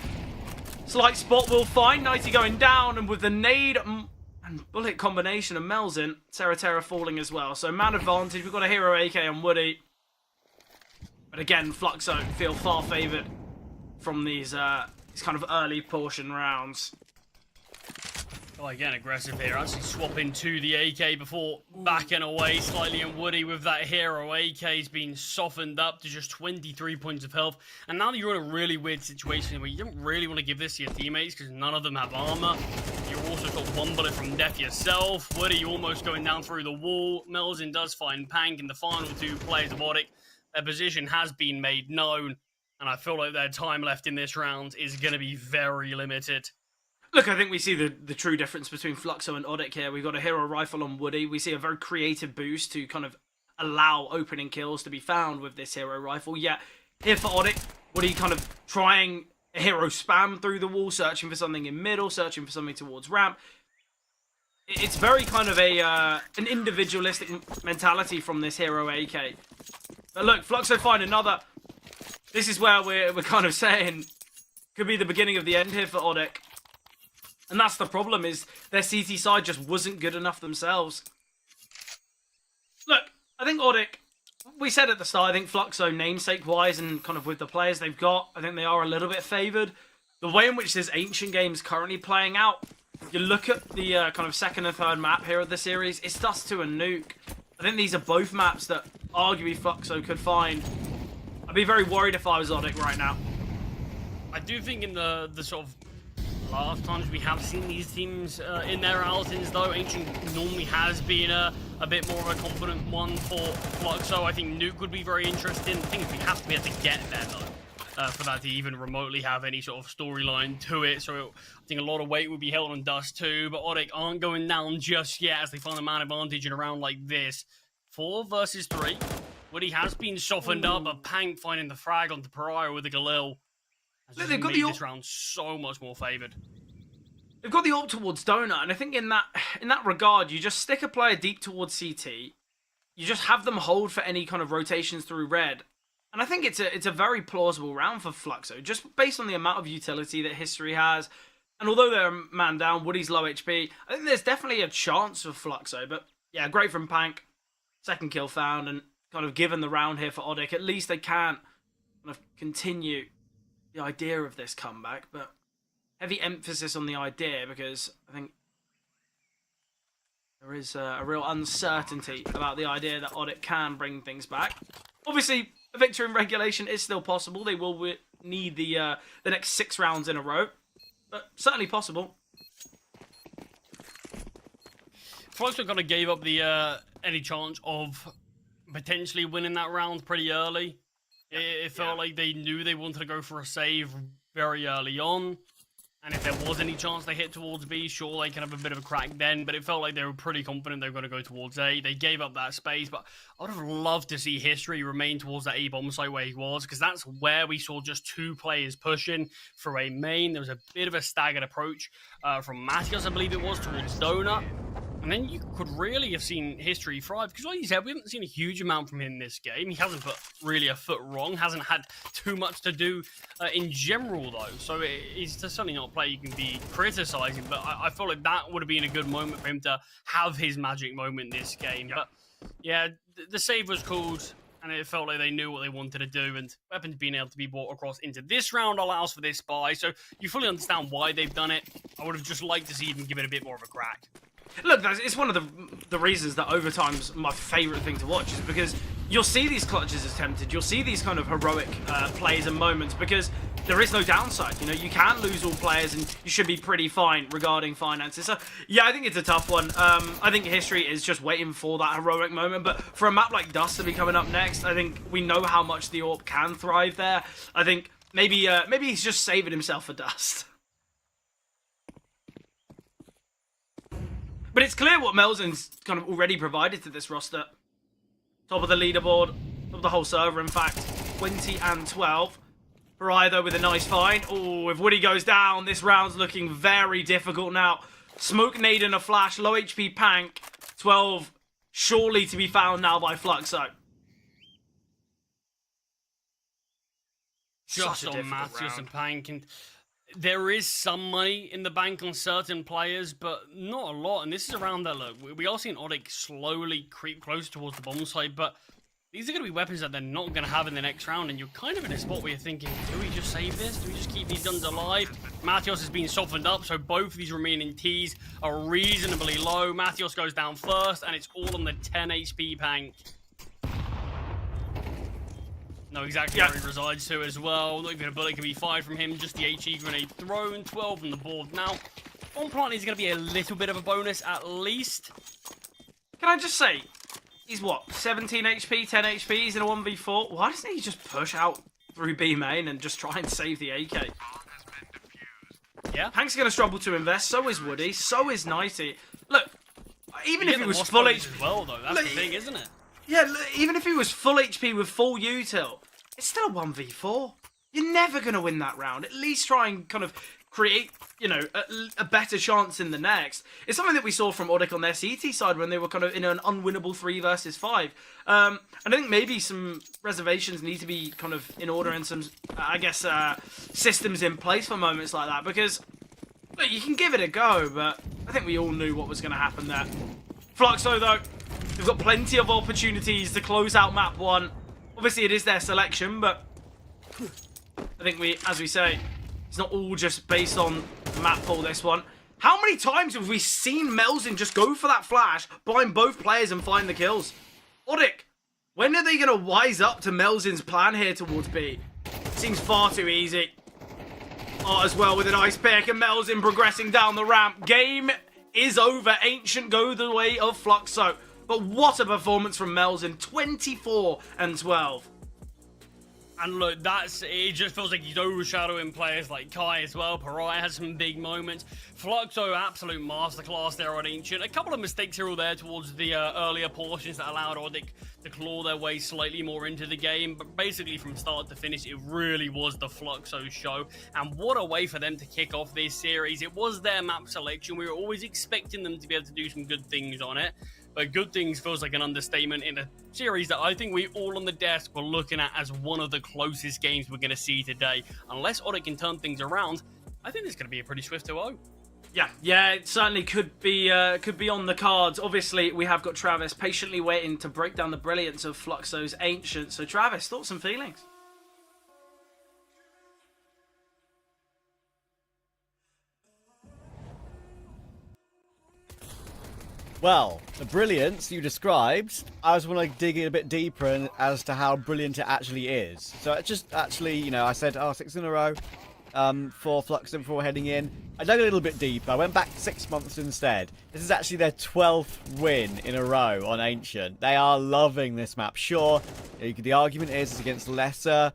Speaker 2: slight spot will find Nighty going down, and with the nade and bullet combination of Mel's in, Terra falling as well. So man advantage. We've got a hero AK on Woody. But again, Fluxo feel far favoured from these kind of early portion rounds.
Speaker 3: Oh, again, aggressive here. Actually swapping to the AK before backing away slightly. And Woody with that hero AK's been softened up to just 23 points of health. And now you're in a really weird situation where you don't really want to give this to your teammates because none of them have armor. You've also got one bullet from death yourself. Woody almost going down through the wall. Melzin does find Pank in the final two players of Odic. Their position has been made known. And I feel like their time left in this round is going to be very limited.
Speaker 2: Look, I think we see the true difference between Fluxo and Odic here. We've got a hero rifle on Woody. We see a very creative boost to kind of allow opening kills to be found with this hero rifle. Yet, here for Odic, Woody kind of trying a hero spam through the wall, searching for something in middle, searching for something towards ramp. It's very kind of an individualistic mentality from this hero AK. But look, Fluxo find another. This is where we're kind of saying could be the beginning of the end here for Odic. And that's the problem, is their CT side just wasn't good enough themselves. Look, I think Odic, we said at the start, I think Fluxo, namesake-wise and kind of with the players they've got, I think they are a little bit favoured. The way in which this Ancient game is currently playing out, you look at the kind of second and third map here of the series, it's Dust 2 and Nuke. I think these are both maps that arguably Fluxo could find. I'd be very worried if I was Odic right now.
Speaker 3: I do think in the sort of last times we have seen these teams in their outings, though, Ancient normally has been a bit more of a confident one for Fluxo. I think Nuke would be very interesting. The thing is, we have to be able to get there, though, for that to even remotely have any sort of storyline to it. So I think a lot of weight would be held on Dust too, but Odic aren't going down just yet as they find the man advantage in a round like this. 4 versus 3. Woody has been softened up, but Pank finding the frag onto Pariah with the Galil. They've got this round so much more favoured.
Speaker 2: They've got the AWP towards Donut, and I think in that regard, you just stick a player deep towards CT. You just have them hold for any kind of rotations through red. And I think it's a very plausible round for Fluxo, just based on the amount of utility that History has. And although they're a man down, Woody's low HP, I think there's definitely a chance for Fluxo. But yeah, great from Pank. Second kill found, and kind of given the round here for Odic, at least they can kind of continue the idea of this comeback, but heavy emphasis on the idea because I think there is a real uncertainty about the idea that Odic can bring things back. Obviously, a victory in regulation is still possible. They will need the next 6 rounds in a row, but certainly possible.
Speaker 3: Fluxo kind of gave up the any chance of potentially winning that round pretty early. It felt like they knew they wanted to go for a save very early on. And if there was any chance they hit towards B, sure, they can have a bit of a crack then. But it felt like they were pretty confident they were going to go towards A. They gave up that space. But I would have loved to see History remain towards that A bomb site where he was. Because that's where we saw just 2 players pushing for a main. There was a bit of a staggered approach from Matthias, I believe it was, towards Donut. And then you could really have seen History thrive. Because like you said, we haven't seen a huge amount from him in this game. He hasn't put really a foot wrong. Hasn't had too much to do in general, though. So he's certainly not a player you can be criticising. But I feel like that would have been a good moment for him to have his magic moment in this game. Yep. But yeah, the save was called. And it felt like they knew what they wanted to do. And weapons being able to be brought across into this round allows for this buy. So you fully understand why they've done it. I would have just liked to see them give it a bit more of a crack.
Speaker 2: Look, it's one of the reasons that overtime's my favourite thing to watch, is because you'll see these clutches attempted, you'll see these kind of heroic plays and moments, because there is no downside. You know, you can lose all players and you should be pretty fine regarding finances. So, yeah, I think it's a tough one. I think History is just waiting for that heroic moment, but for a map like Dust to be coming up next, I think we know how much the AWP can thrive there. I think maybe he's just saving himself for Dust. But it's clear what Melzin's kind of already provided to this roster. Top of the leaderboard, top of the whole server, in fact. 20 and 12. Pariah, though, with a nice find. Oh, if Woody goes down, this round's looking very difficult now. Smoke nade and a flash, low HP Pank. 12, surely to be found now by Fluxo.
Speaker 3: Just on Matthias and Pank. And there is some money in the bank on certain players, but not a lot. And this is around that, look, we are seeing Odic slowly creep closer towards the bomb site, but these are going to be weapons that they're not going to have in the next round, and you're kind of in a spot where you're thinking, do we just save this? Do we just keep these guns alive? Mathios has been softened up, so both of these remaining Ts are reasonably low. Mathios goes down first, and it's all on the 10 HP Pank. Know exactly where he resides to as well. Not even a bullet can be fired from him, just the HE grenade thrown. 12 from the board now. Bomb plant is going to be a little bit of a bonus at least.
Speaker 2: Can I just say, he's what, 17 HP, 10 HP, he's in a 1v4. Why doesn't he just push out through B main and just try and save the AK?
Speaker 3: Yeah.
Speaker 2: Hank's going to struggle to invest, so is Woody, so is Nighty. Look, even if he was full HP...
Speaker 3: as well, though, that's the thing, isn't it?
Speaker 2: Yeah, look, even if he was full HP with full util, it's still a 1v4. You're never going to win that round. At least try and kind of create, you know, a better chance in the next. It's something that we saw from Audic on their CT side when they were kind of in an unwinnable 3 versus 5. And I think maybe some reservations need to be kind of in order and some, I guess, systems in place for moments like that. Because, look, you can give it a go, but I think we all knew what was going to happen there. Fluxo, though, they've got plenty of opportunities to close out map 1. Obviously, it is their selection, but I think as we say, it's not all just based on map pool, this one. How many times have we seen Melzin just go for that flash, blind both players and find the kills? Audic, when are they going to wise up to Melzin's plan here towards B? Seems far too easy. Oh, as well with a nice pick, and Melzin progressing down the ramp. Game is over. Ancient go the way of Fluxo. But what a performance from Melzin. 24 and 12.
Speaker 3: And look, it just feels like he's overshadowing players like Kai as well. Pariah has some big moments. Fluxo, absolute masterclass there on Ancient. A couple of mistakes here or there towards the earlier portions that allowed Audic to claw their way slightly more into the game. But basically from start to finish, it really was the Fluxo show. And what a way for them to kick off this series. It was their map selection. We were always expecting them to be able to do some good things on it. But good things feels like an understatement in a series that I think we all on the desk were looking at as one of the closest games we're going to see today. Unless Audic can turn things around, I think this is going to be a pretty swift 2-0.
Speaker 2: Yeah, it certainly could be on the cards. Obviously, we have got Travis patiently waiting to break down the brilliance of Fluxo's Ancient. So, Travis, thoughts and feelings?
Speaker 1: Well, the brilliance you described, I just want to dig in a bit deeper as to how brilliant it actually is. So it just actually, you know, I said, 6 in a row for Fluxo before heading in. I dug a little bit deeper. I went back 6 months instead. This is actually their 12th win in a row on Ancient. They are loving this map. Sure, the argument is it's against lesser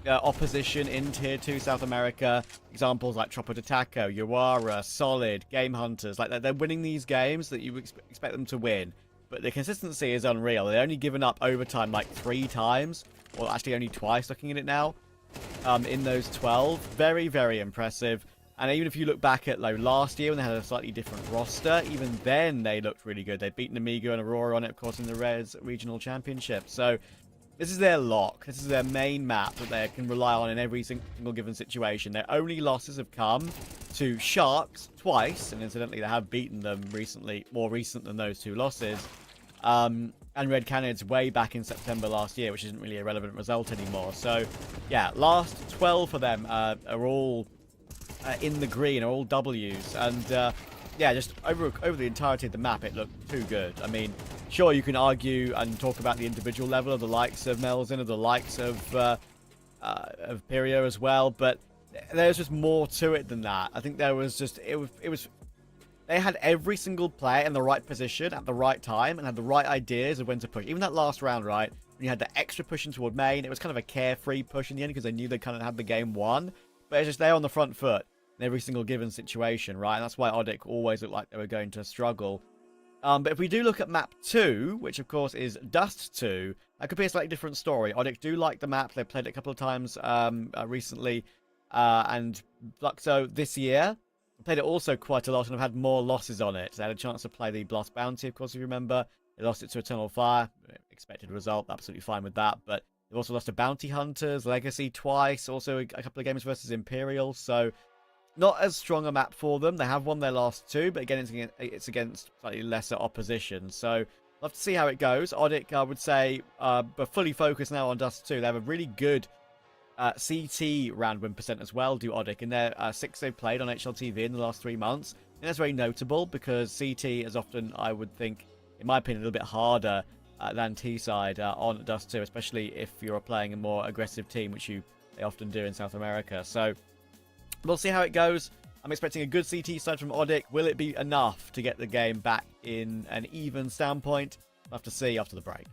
Speaker 1: opposition in Tier 2 South America. Examples like Tropa de Taco, Yuara, Solid, Game Hunters. Like, they're winning these games that you expect them to win. But the consistency is unreal. They've only given up overtime like 3 times. Or actually only twice, looking at it now. In those 12. Very, very impressive. And even if you look back at last year when they had a slightly different roster, even then they looked really good. They'd beaten Amigo and Aurora on it, of course, in the Reds Regional Championship. So this is their lock. This is their main map that they can rely on in every single given situation. Their only losses have come to Sharks twice, and incidentally they have beaten them recently, more recent than those 2 losses. And Red Canids way back in September last year, which isn't really a relevant result anymore. So, yeah, last 12 for them are all in the green, are all W's. And, yeah, just over the entirety of the map, it looked too good. I mean, sure, you can argue and talk about the individual level of the likes of Melzin, of the likes of Pirio as well, but there's just more to it than that. I think there was just, it was they had every single player in the right position at the right time and had the right ideas of when to push. Even that last round, right, when you had the extra pushing toward main, it was kind of a carefree push in the end because they knew they kind of had the game won, but it's just they're on the front foot in every single given situation, right? And that's why Audic always looked like they were going to struggle. But if we do look at map 2, which of course is Dust 2, that could be a slightly different story. Audic do like the map. They've played it a couple of times recently. And Fluxo this year played it also quite a lot and have had more losses on it. They had a chance to play the Blast Bounty, of course, if you remember. They lost it to Eternal Fire. Expected result. Absolutely fine with that. But they've also lost to Bounty Hunters, Legacy twice. Also a couple of games versus Imperial. So not as strong a map for them. They have won their last 2, but again, it's against slightly lesser opposition. So Love to see how it goes. Odic, I would say, are fully focused now on Dust 2. They have a really good CT round win percent as well, do Odic. In their 6 they've played on HLTV in the last 3 months. And that's very notable because CT is often, I would think, in my opinion, a little bit harder than T-side on Dust 2, especially if you're playing a more aggressive team, which they often do in South America. So we'll see how it goes. I'm expecting a good CT side from Odic. Will it be enough to get the game back in an even standpoint? We'll have to see after the break.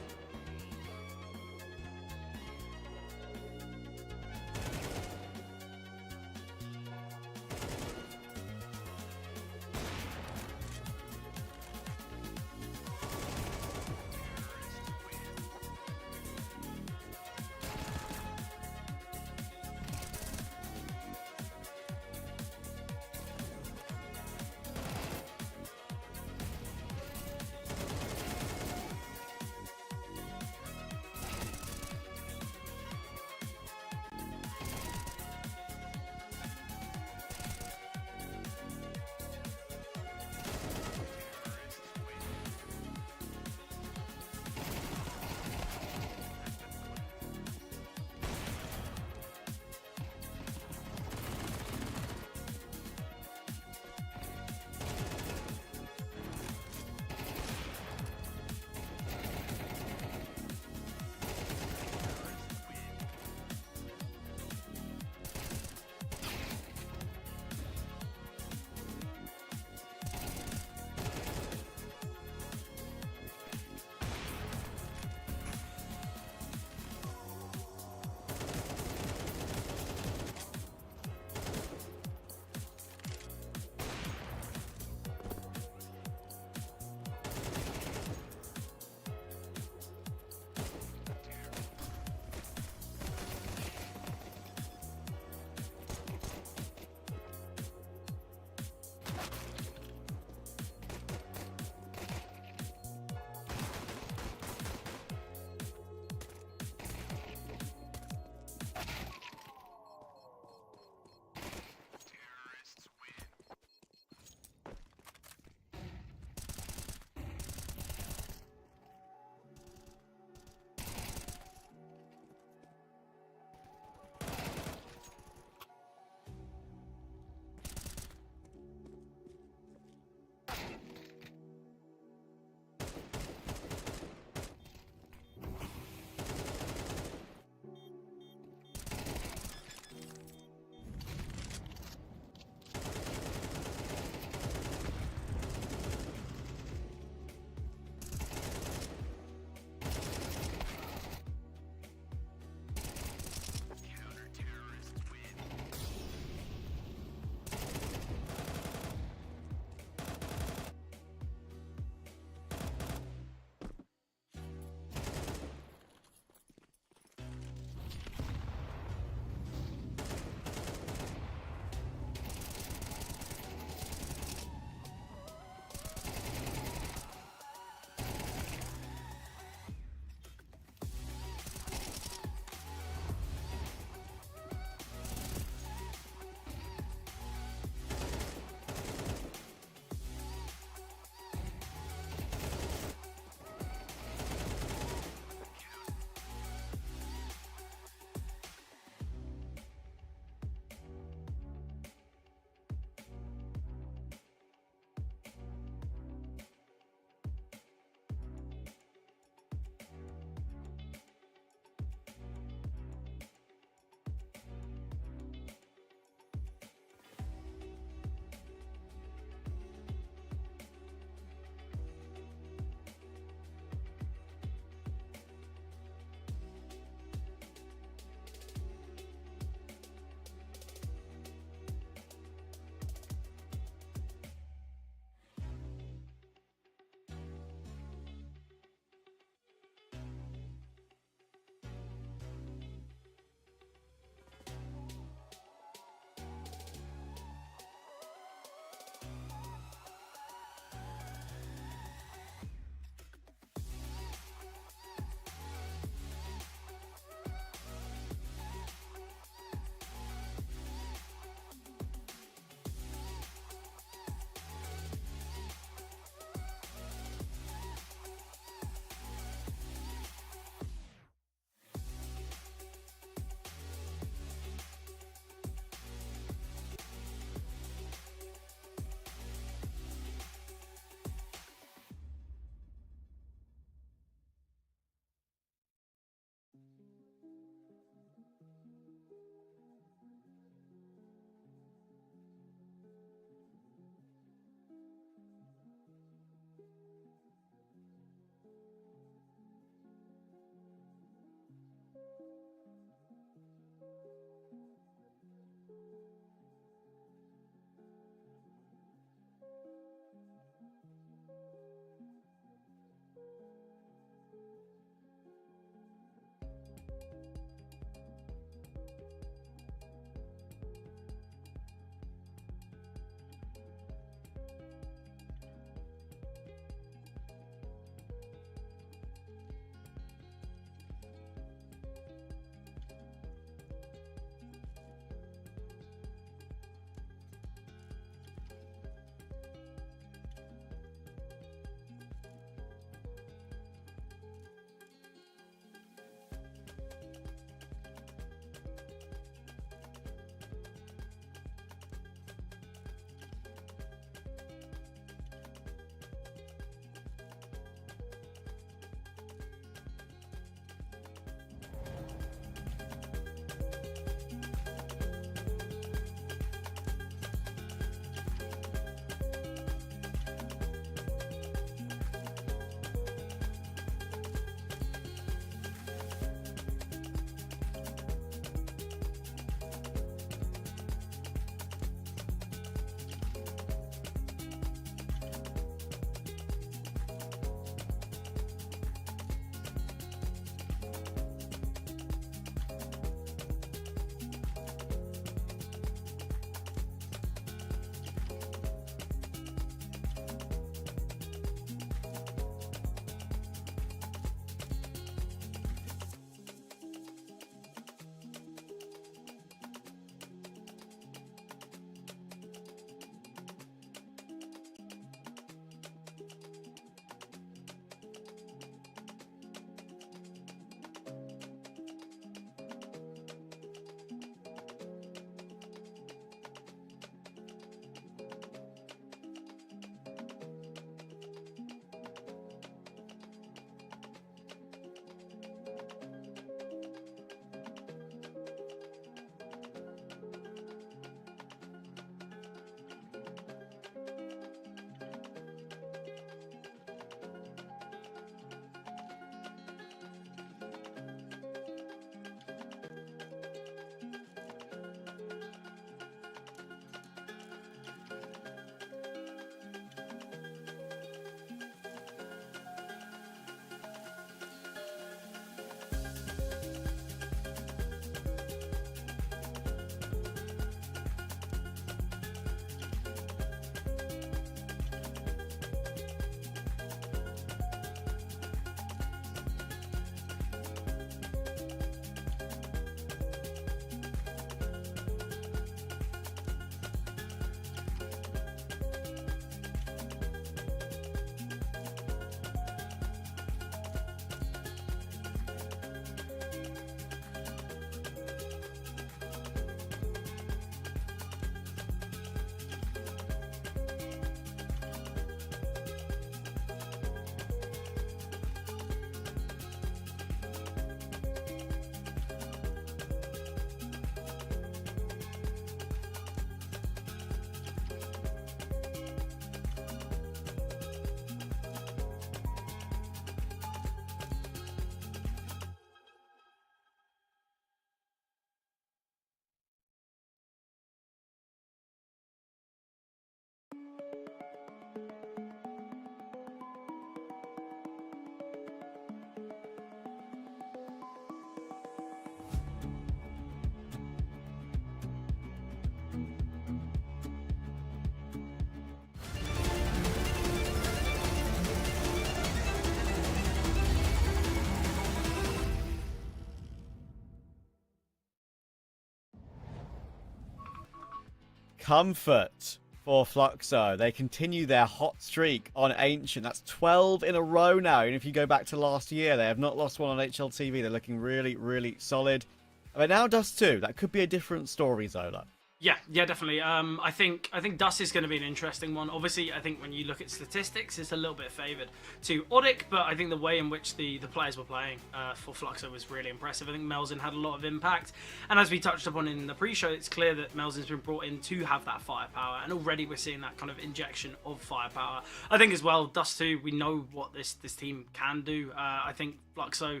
Speaker 1: comfort for Fluxo. They continue their hot streak on Ancient. That's 12 in a row now. And if you go back to last year, they have not lost one on HLTV. They're looking really, really solid. But now Dust 2. That could be a different story, Zola.
Speaker 2: Yeah, definitely. I think Dust is going to be an interesting one. Obviously, I think when you look at statistics, it's a little bit favoured to Odic, but I think the way in which the players were playing for Fluxo was really impressive. I think Melzin had a lot of impact, and as we touched upon in the pre-show, it's clear that Melzin's been brought in to have that firepower, and already we're seeing that kind of injection of firepower. I think as well, Dust 2, we know what this team can do. I think Fluxo,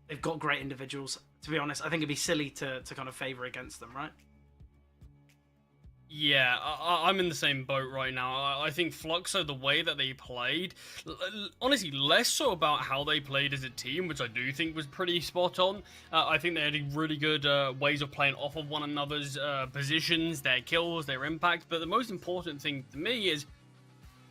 Speaker 2: they've got great individuals. To be honest, I think it'd be silly to kind of favour against them, right?
Speaker 3: Yeah, I'm in the same boat right now. I think Fluxo, the way that they played, honestly, less so about how they played as a team, which I do think was pretty spot on. I think they had really good ways of playing off of one another's positions, their kills, their impact. But the most important thing to me is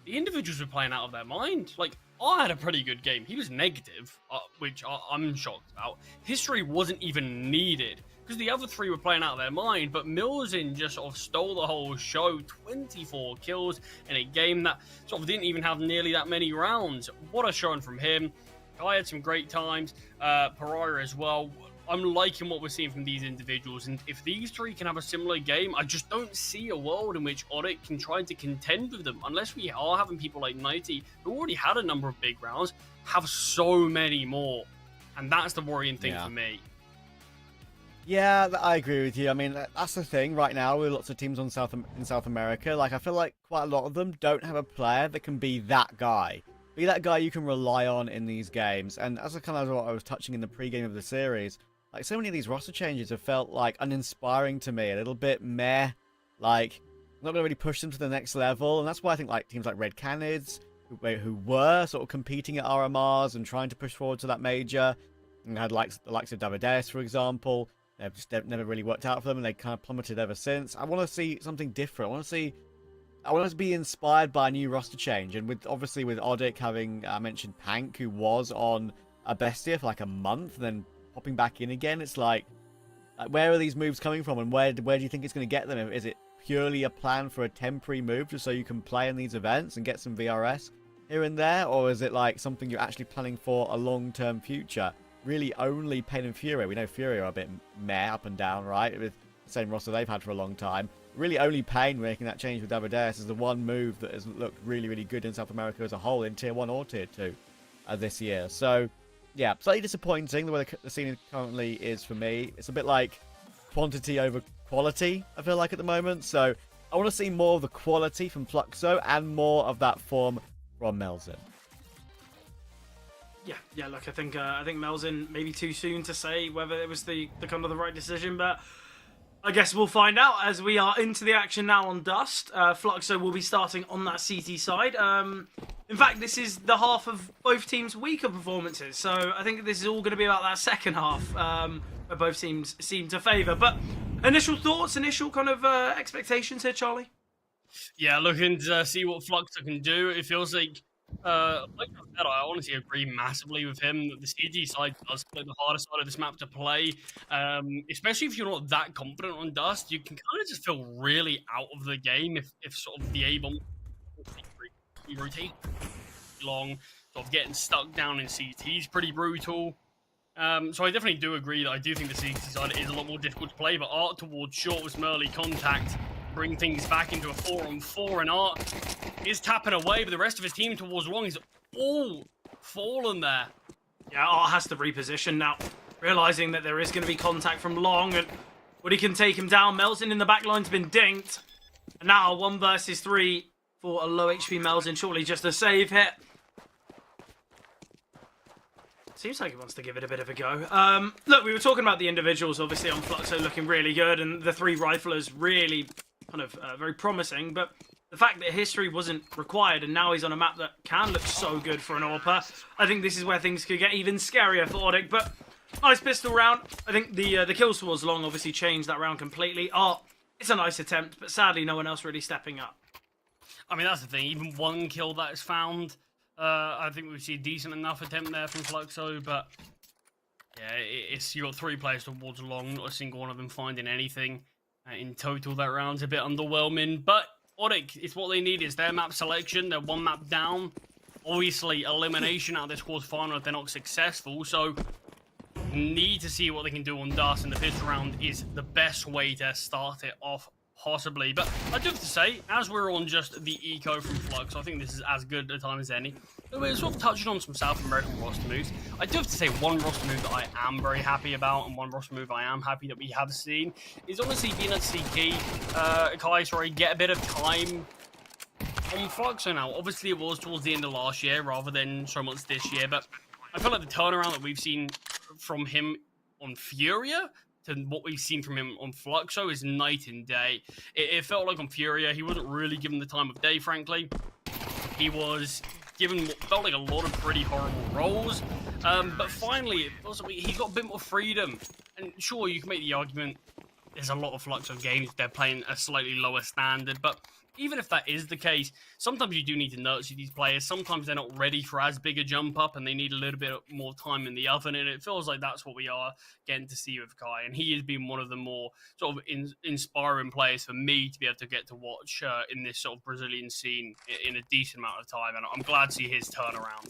Speaker 3: the individuals were playing out of their mind. Like, I had a pretty good game. He was negative, which I'm shocked about. History wasn't even needed, because the other three were playing out of their mind, but Milzin just sort of stole the whole show. 24 kills in a game that sort of didn't even have nearly that many rounds. What a showing from him. Guy had some great times. Pariah as well. I'm liking what we're seeing from these individuals, and if these three can have a similar game, I just don't see a world in which Odic can try to contend with them, unless we are having people like Nighty, who already had a number of big rounds, have so many more. And that's the worrying thing for me.
Speaker 1: Yeah, I agree with you. I mean, that's the thing right now with lots of teams in South America. Like, I feel like quite a lot of them don't have a player that can be that guy. Be that guy you can rely on in these games. And as what I was touching in the pre-game of the series, like, so many of these roster changes have felt, like, uninspiring to me. A little bit meh. Like, not going to really push them to the next level. And that's why I think, like, teams like Red Canids, who were sort of competing at RMRs and trying to push forward to that major, and had, like, the likes of Davides, for example, they've just never really worked out for them, and they kind of plummeted ever since. I want to see something different. I want to be inspired by a new roster change. And obviously with Odic having, I mentioned Pank, who was on a Bestia for like a month, and then popping back in again, it's like where are these moves coming from, and where do you think it's going to get them? Is it purely a plan for a temporary move just so you can play in these events and get some VRS here and there, or is it like something you're actually planning for a long-term future? Really only Pain and Fury. We know Fury are a bit meh up and down, right? With the same roster they've had for a long time. Really only Pain making that change with Davides is the one move that has looked really, really good in South America as a whole in Tier 1 or Tier 2 this year. So, yeah, slightly disappointing the way the scene currently is for me. It's a bit like quantity over quality, I feel like, at the moment. So, I want to see more of the quality from Fluxo and more of that form from Melzin.
Speaker 2: Yeah. Look, I think Melzin, maybe too soon to say whether it was the kind of the right decision, but I guess we'll find out as we are into the action now on Dust. Fluxo will be starting on that CT side. In fact, this is the half of both teams' weaker performances, so I think this is all going to be about that second half where both teams seem to favour. But initial thoughts, initial kind of expectations here, Charlie?
Speaker 3: Yeah, looking to see what Fluxo can do. It feels like I said, I honestly agree massively with him that the CG side does play the hardest side of this map to play. Especially if you're not that confident on Dust, you can kind of just feel really out of the game if sort of the A-bomb rotate long, sort of getting stuck down in CT is pretty brutal. So I definitely do agree that I do think the CT side is a lot more difficult to play, but Art towards short with some early contact bring things back into a 4-on-4, and Art is tapping away, but the rest of his team towards long is all fallen there.
Speaker 2: Yeah, Art has to reposition now, realising that there is going to be contact from long, and Woody can take him down. Melzin in the back line's been dinked, and now 1 versus 3 for a low HP Melzin, surely just a save hit. Seems like he wants to give it a bit of a go. Look, we were talking about the individuals, obviously, on Fluxo looking really good, and the 3 riflers really kind of very promising, but the fact that history wasn't required and now he's on a map that can look so good for an AWPer, I think this is where things could get even scarier for Odic. But nice pistol round. I think the kills towards long obviously changed that round completely. It's a nice attempt, but sadly no one else really stepping up.
Speaker 3: I mean, that's the thing. Even one kill that is found, I think we see a decent enough attempt there from Fluxo, but yeah, you got 3 players towards long, not a single one of them finding anything. In total, that round's a bit underwhelming, but Odic is what they need. Is their map selection. They're one map down. Obviously, elimination out of this quarterfinal if they're not successful, so need to see what they can do on Dust, and the fifth round is the best way to start it off, possibly. But I do have to say, as we're on just the eco from Flux, I think this is as good a time as any. We're sort of touching on some South American roster moves. I do have to say, one roster move that I am very happy about, and one roster move I am happy that we have seen, is honestly being at CT, get a bit of time on Fluxo now. Obviously, it was towards the end of last year rather than so much this year, but I feel like the turnaround that we've seen from him on Furia to what we've seen from him on Fluxo is night and day. It felt like on Furia, he wasn't really given the time of day, frankly. He was given what felt like a lot of pretty horrible roles, but finally, he got a bit more freedom. And sure, you can make the argument there's a lot of Fluxo games, they're playing a slightly lower standard, but even if that is the case, sometimes you do need to nurture these players. Sometimes they're not ready for as big a jump up and they need a little bit more time in the oven. And it feels like that's what we are getting to see with Kai. And he has been one of the more sort of inspiring players for me to be able to get to watch in this sort of Brazilian scene in a decent amount of time. And I'm glad to see his turnaround.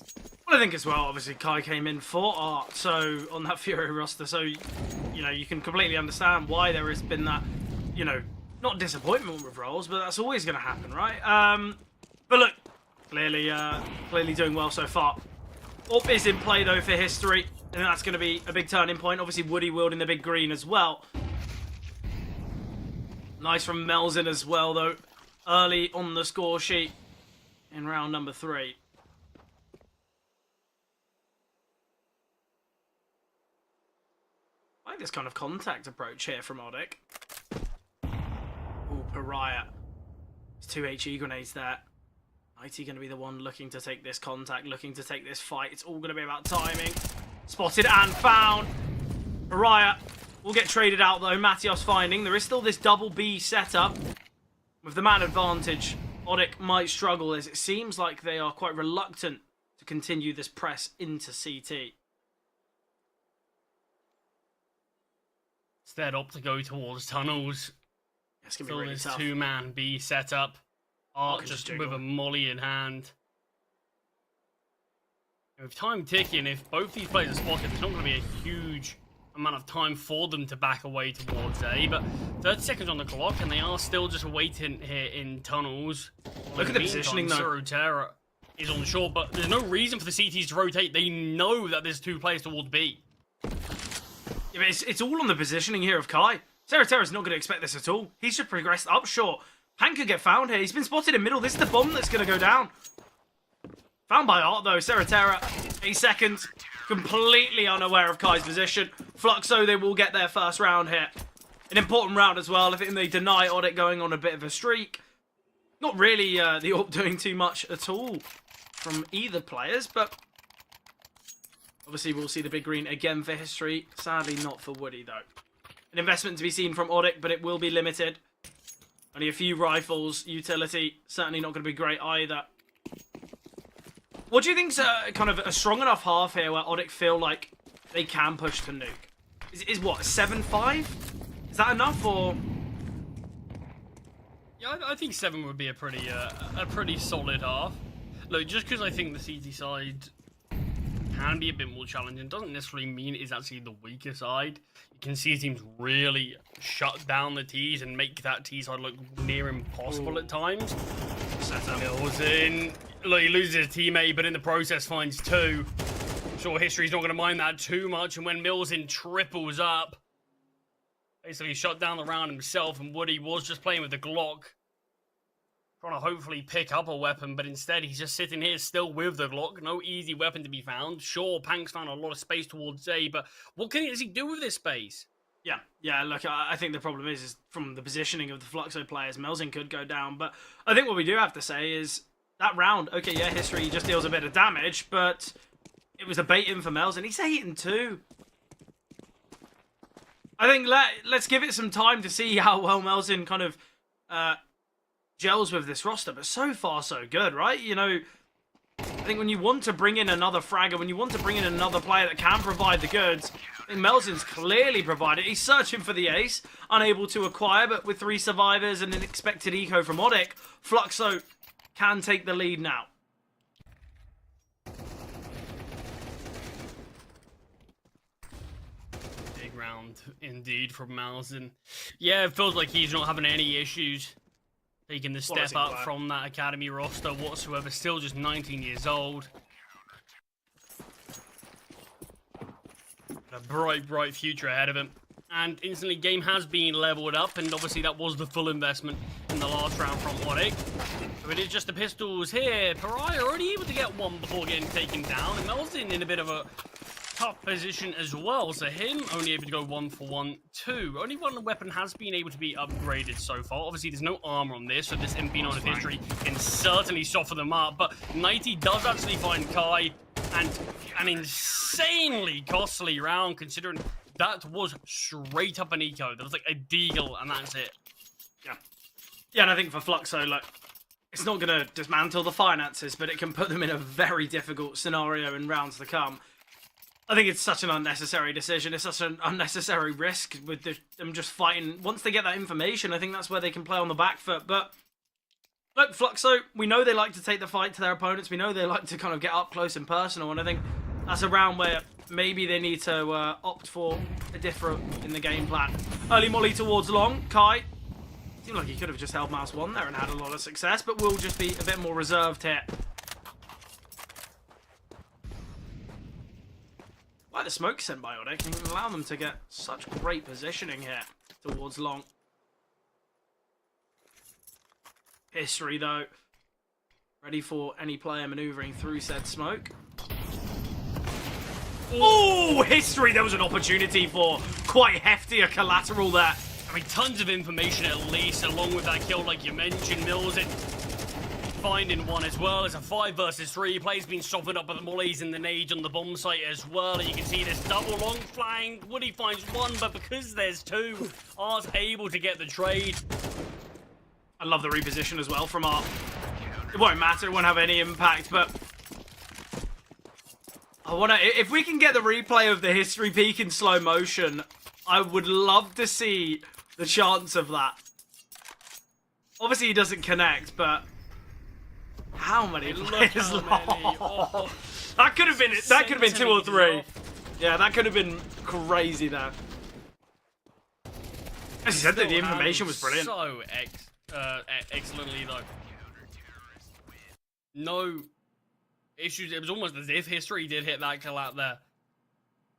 Speaker 2: Well, I think as well, obviously, Kai came in for art, so on that Fury roster. So, you know, you can completely understand why there has been that, you know, not disappointment with roles, but that's always going to happen, right? But look, clearly doing well so far. Up is in play, though, for history, and that's going to be a big turning point. Obviously, Woody wielding the big green as well. Nice from Melzin as well, though, early on the score sheet in round number 3. I like this kind of contact approach here from Odic. Ooh, Pariah. There's 2 HE grenades there. IT going to be the one looking to take this contact, looking to take this fight. It's all going to be about timing. Spotted and found. Pariah will get traded out, though. Matios finding. There is still this double B setup. With the man advantage, Odic might struggle, as it seems like they are quite reluctant to continue this press into CT.
Speaker 3: Instead, opt to go towards tunnels.
Speaker 2: It's going to be really tough.
Speaker 3: 2-man B setup. Art just with a molly in hand. And with time ticking, if both these players are spotted, there's not going to be a huge amount of time for them to back away towards A. But 30 seconds on the clock, and they are still just waiting here in tunnels.
Speaker 2: Look at the positioning, though.
Speaker 3: Sorotera is on short, but there's no reason for the CTs to rotate. They know that there's 2 players towards B.
Speaker 2: Yeah, but it's all on the positioning here of Kai. Sorotera's not going to expect this at all. He's just progressed up short. Hank could get found here. He's been spotted in middle. This is the bomb that's going to go down. Found by Art, though. Sorotera, 8 seconds. Completely unaware of Kai's position. Fluxo, they will get their first round here. An important round as well. I think they deny Odic going on a bit of a streak. Not really the AWP doing too much at all from either players, but obviously we'll see the big green again for history. Sadly, not for Woody, though. An investment to be seen from Odic, but it will be limited. Only a few rifles. Utility, certainly not going to be great either. What do you think's kind of a strong enough half here where Odic feel like they can push to Nuke? Is what, 7-5? Is that enough, or...?
Speaker 3: Yeah, I think 7 would be a pretty solid half. Look, just because I think the CT side can be a bit more challenging doesn't necessarily mean it's actually the weaker side. You can see teams really shut down the T's and make that T side look near impossible at times. Mills in. Look, he loses his teammate, but in the process finds 2. I'm sure history's not going to mind that too much, and when Mills in triples up, basically shut down the round himself, and Woody was just playing with the Glock, trying to hopefully pick up a weapon, but instead he's just sitting here still with the Glock. No easy weapon to be found. Sure, Pank's found a lot of space towards A, but what does he do with this space?
Speaker 2: Yeah, look, I think the problem is from the positioning of the Fluxo players, Melzin could go down, but I think what we do have to say is that round, okay, yeah, history just deals a bit of damage, but it was a bait-in for Melzin. He's 8-2. I think let's give it some time to see how well Melzin kind of gels with this roster, but so far so good, right? You know, I think when you want to bring in another fragger, when you want to bring in another player that can provide the goods, I think Melzin's clearly provided. He's searching for the ace, unable to acquire, but with 3 survivors and an expected eco from Odic, Fluxo can take the lead now.
Speaker 3: Big round indeed from Malzin. Yeah, it feels like he's not having any issues taking the step up from that academy roster whatsoever. Still just 19 years old. A bright, bright future ahead of him. And instantly, game has been leveled up, and obviously that was the full investment in the last round from Odic. So it is just the pistols here. Pariah already able to get one before getting taken down, and Melzin in a bit of a tough position as well. So him only able to go 1 for 1, 2. Only one weapon has been able to be upgraded so far. Obviously, there's no armor on this, so this MP9 of history can certainly soften them up. But 90 does actually find Kai, and an insanely costly round considering that was straight up an eco. That was like a deagle, and that's it.
Speaker 2: Yeah. Yeah, and I think for Fluxo, like, it's not going to dismantle the finances, but it can put them in a very difficult scenario in rounds to come. I think it's such an unnecessary decision. It's such an unnecessary risk with them just fighting. Once they get that information, I think that's where they can play on the back foot. But look, Fluxo, we know they like to take the fight to their opponents. We know they like to kind of get up close and personal, and I think that's a round where maybe they need to opt for a different in the game plan. Early molly towards long. Kai seemed like he could have just held mouse 1 there and had a lot of success, but will just be a bit more reserved here. Like the smoke sent by Odic, and allow them to get such great positioning here towards long. History, though, ready for any player maneuvering through said smoke. Oh, History! There was an opportunity for quite hefty a collateral there.
Speaker 3: I mean, tons of information at least, along with that kill, like you mentioned, Mills. Finding one as well. It's a 5 versus 3. Play's been softened up by the mollies and the nades on the bomb site as well. And you can see this double long flying. Woody finds one, but because there's 2, Art's able to get the trade.
Speaker 2: I love the reposition as well from Art. It won't matter. It won't have any impact, but I want to. If we can get the replay of the History peak in slow motion, I would love to see the chance of that. Obviously, he doesn't connect, but how many players lost? Oh. That could have been. That could have been 2 or 3. Yeah, that could have been crazy there. As you said, the information was brilliant.
Speaker 3: So excellently though. No issues. It was almost as if History did hit that kill out there.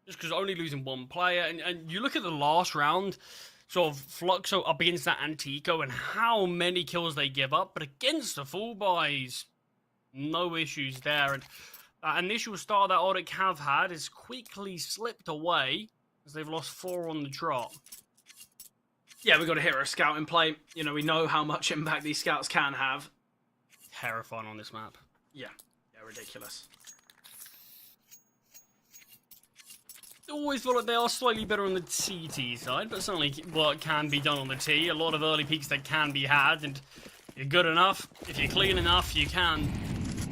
Speaker 3: Just because only losing 1 player. And you look at the last round, sort of Fluxo up against that Antico and how many kills they give up. But against the full buys, no issues there. And that initial star that Odic have had is quickly slipped away as they've lost 4 on the trot.
Speaker 2: Yeah, we've got a hero scout in play. You know, we know how much impact these scouts can have.
Speaker 3: Terrifying on this map.
Speaker 2: Yeah, ridiculous.
Speaker 3: Always feel like they are slightly better on the CT side, but certainly what can be done on the T. A lot of early peaks that can be had, and if you're good enough, if you're clean enough, you can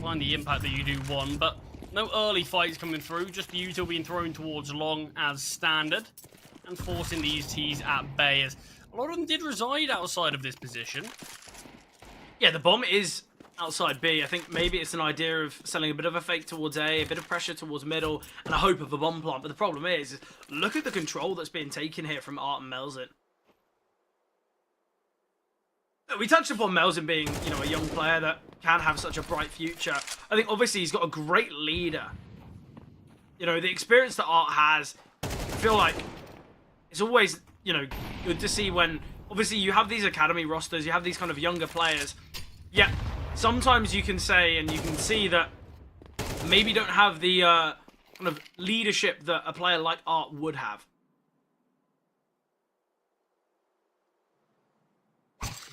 Speaker 3: find the impact that you do want. But no early fights coming through, just the util being thrown towards long as standard, and forcing these Ts at bay. As a lot of them did reside outside of this position.
Speaker 2: Yeah, the bomb is outside B. I think maybe it's an idea of selling a bit of a fake towards A, a bit of pressure towards middle, and a hope of a bomb plant. But the problem is look at the control that's being taken here from Art and Melzin. We touched upon Melzin being, you know, a young player that can have such a bright future. I think obviously he's got a great leader. You know, the experience that Art has, I feel like it's always, you know, good to see when obviously you have these academy rosters, you have these kind of younger players. Yeah, sometimes you can say and you can see that maybe don't have the kind of leadership that a player like Art would have.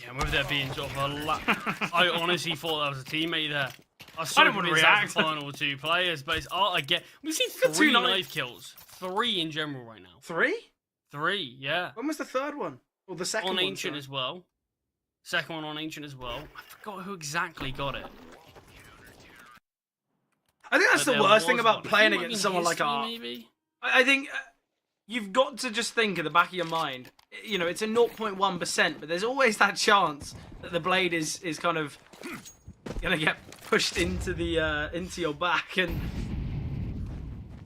Speaker 3: Yeah, with there being sort of a I honestly thought that was a teammate there.
Speaker 2: I don't want to react.
Speaker 3: The final 2 players, but it's Art again. We've seen 3 knife kills. 3 in general right now.
Speaker 2: 3?
Speaker 3: 3, yeah.
Speaker 2: When was the 3rd one? Or the 2nd one?
Speaker 3: On Ancient as well. 2nd one on Ancient as well. I forgot who exactly got it.
Speaker 2: I think that's the worst thing about playing against someone like Art.
Speaker 3: Maybe?
Speaker 2: I think you've got to just think in the back of your mind, you know, it's a 0.1%, but there's always that chance that the blade is kind of gonna get pushed into the into your back. And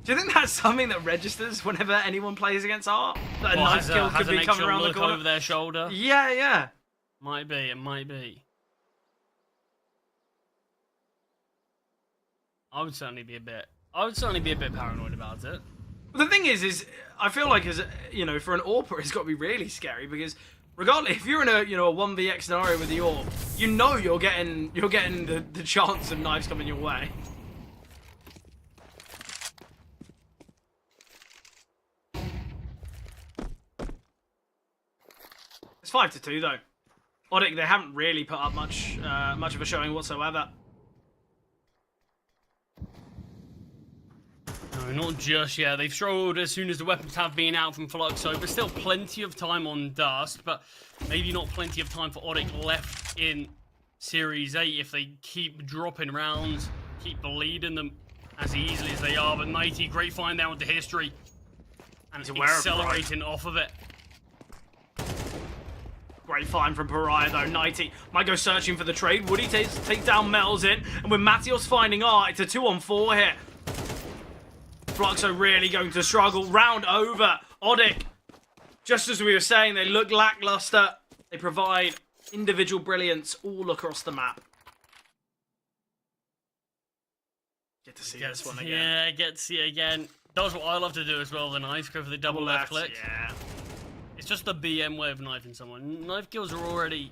Speaker 2: do you think that's something that registers whenever anyone plays against Art? That a knife kill could be coming around the corner
Speaker 3: over their shoulder.
Speaker 2: Yeah, yeah.
Speaker 3: Might be. It might be. I would certainly be a bit paranoid about it.
Speaker 2: The thing is I feel like, as you know, for an AWPer, it's got to be really scary, because regardless, if you're in a a 1vx scenario with the AWP, you know you're getting the chance of knives coming your way. It's 5-2 though. Odic, they haven't really put up much of a showing whatsoever.
Speaker 3: No, not just yet. They've struggled as soon as the weapons have been out from Fluxo, but still plenty of time on Dust, but maybe not plenty of time for Odic left in Series 8 if they keep dropping rounds, keep bleeding them as easily as they are. But Nighty, great find down with the history, and accelerating off of it.
Speaker 2: Great find from Pariah though. Nighty might go searching for the trade. Would he take down Melzin? And with Matios finding Art, it's a 2-on-4 here. Fluxo really going to struggle. Round over. Odic, just as we were saying, they look lackluster. They provide individual brilliance all across the map. Get to see this one again.
Speaker 3: Yeah, get to see it again. Does what I love to do as well, the knife. Go for the double left click.
Speaker 2: Yeah.
Speaker 3: It's just the BM way of knifing someone. Knife kills are already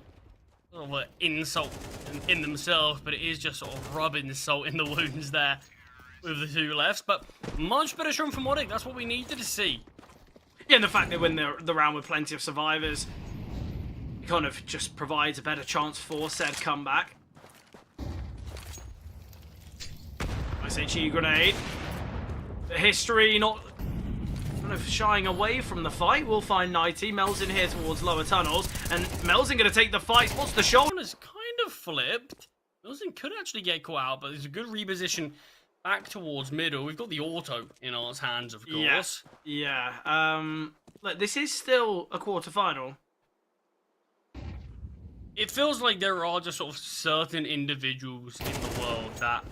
Speaker 3: sort of an insult in themselves, but it is just sort of rubbing salt in the wounds there with the two lefts. But much better shown from Odic. That's what we needed to see.
Speaker 2: Yeah, and the fact they win the round with plenty of survivors, it kind of just provides a better chance for said comeback. SHE grenade. The history not kind of shying away from the fight. We'll find Nighty. Mel's in here towards lower tunnels, and Mel's going to take the fight. Spots the shoulder.
Speaker 3: It's kind of flipped. Melzin could actually get caught out, but there's a good reposition back towards middle. We've got the auto in our hands, of course.
Speaker 2: Yeah. Look, this is still a quarterfinal.
Speaker 3: It feels like there are just sort of certain individuals in the world that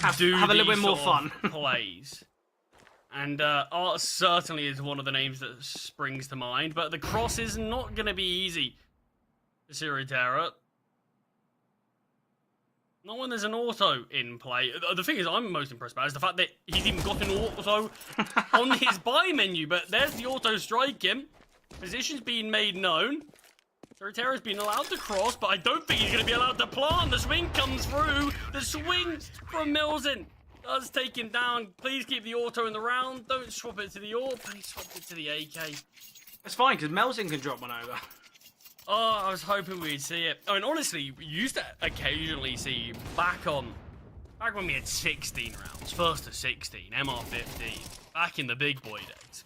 Speaker 2: have a little bit more fun
Speaker 3: plays. And Art certainly is one of the names that springs to mind, but the cross is not going to be easy for Sirotera. Not when there's an auto in play. The thing is I'm most impressed by is the fact that he's even got an auto on his buy menu, but there's the auto strike him. Position's being made known. Sirotera's been allowed to cross, but I don't think he's going to be allowed to plant. The swing comes through. The swing from Melzin does take him down. Please keep the auto in the round. Don't swap it to the AWP. Please swap it to the AK.
Speaker 2: That's fine, because Melzin can drop one over.
Speaker 3: Oh, I was hoping we'd see it. I mean, honestly, we used to occasionally see back when we had 16 rounds, first to 16, MR15, back in the big boy days.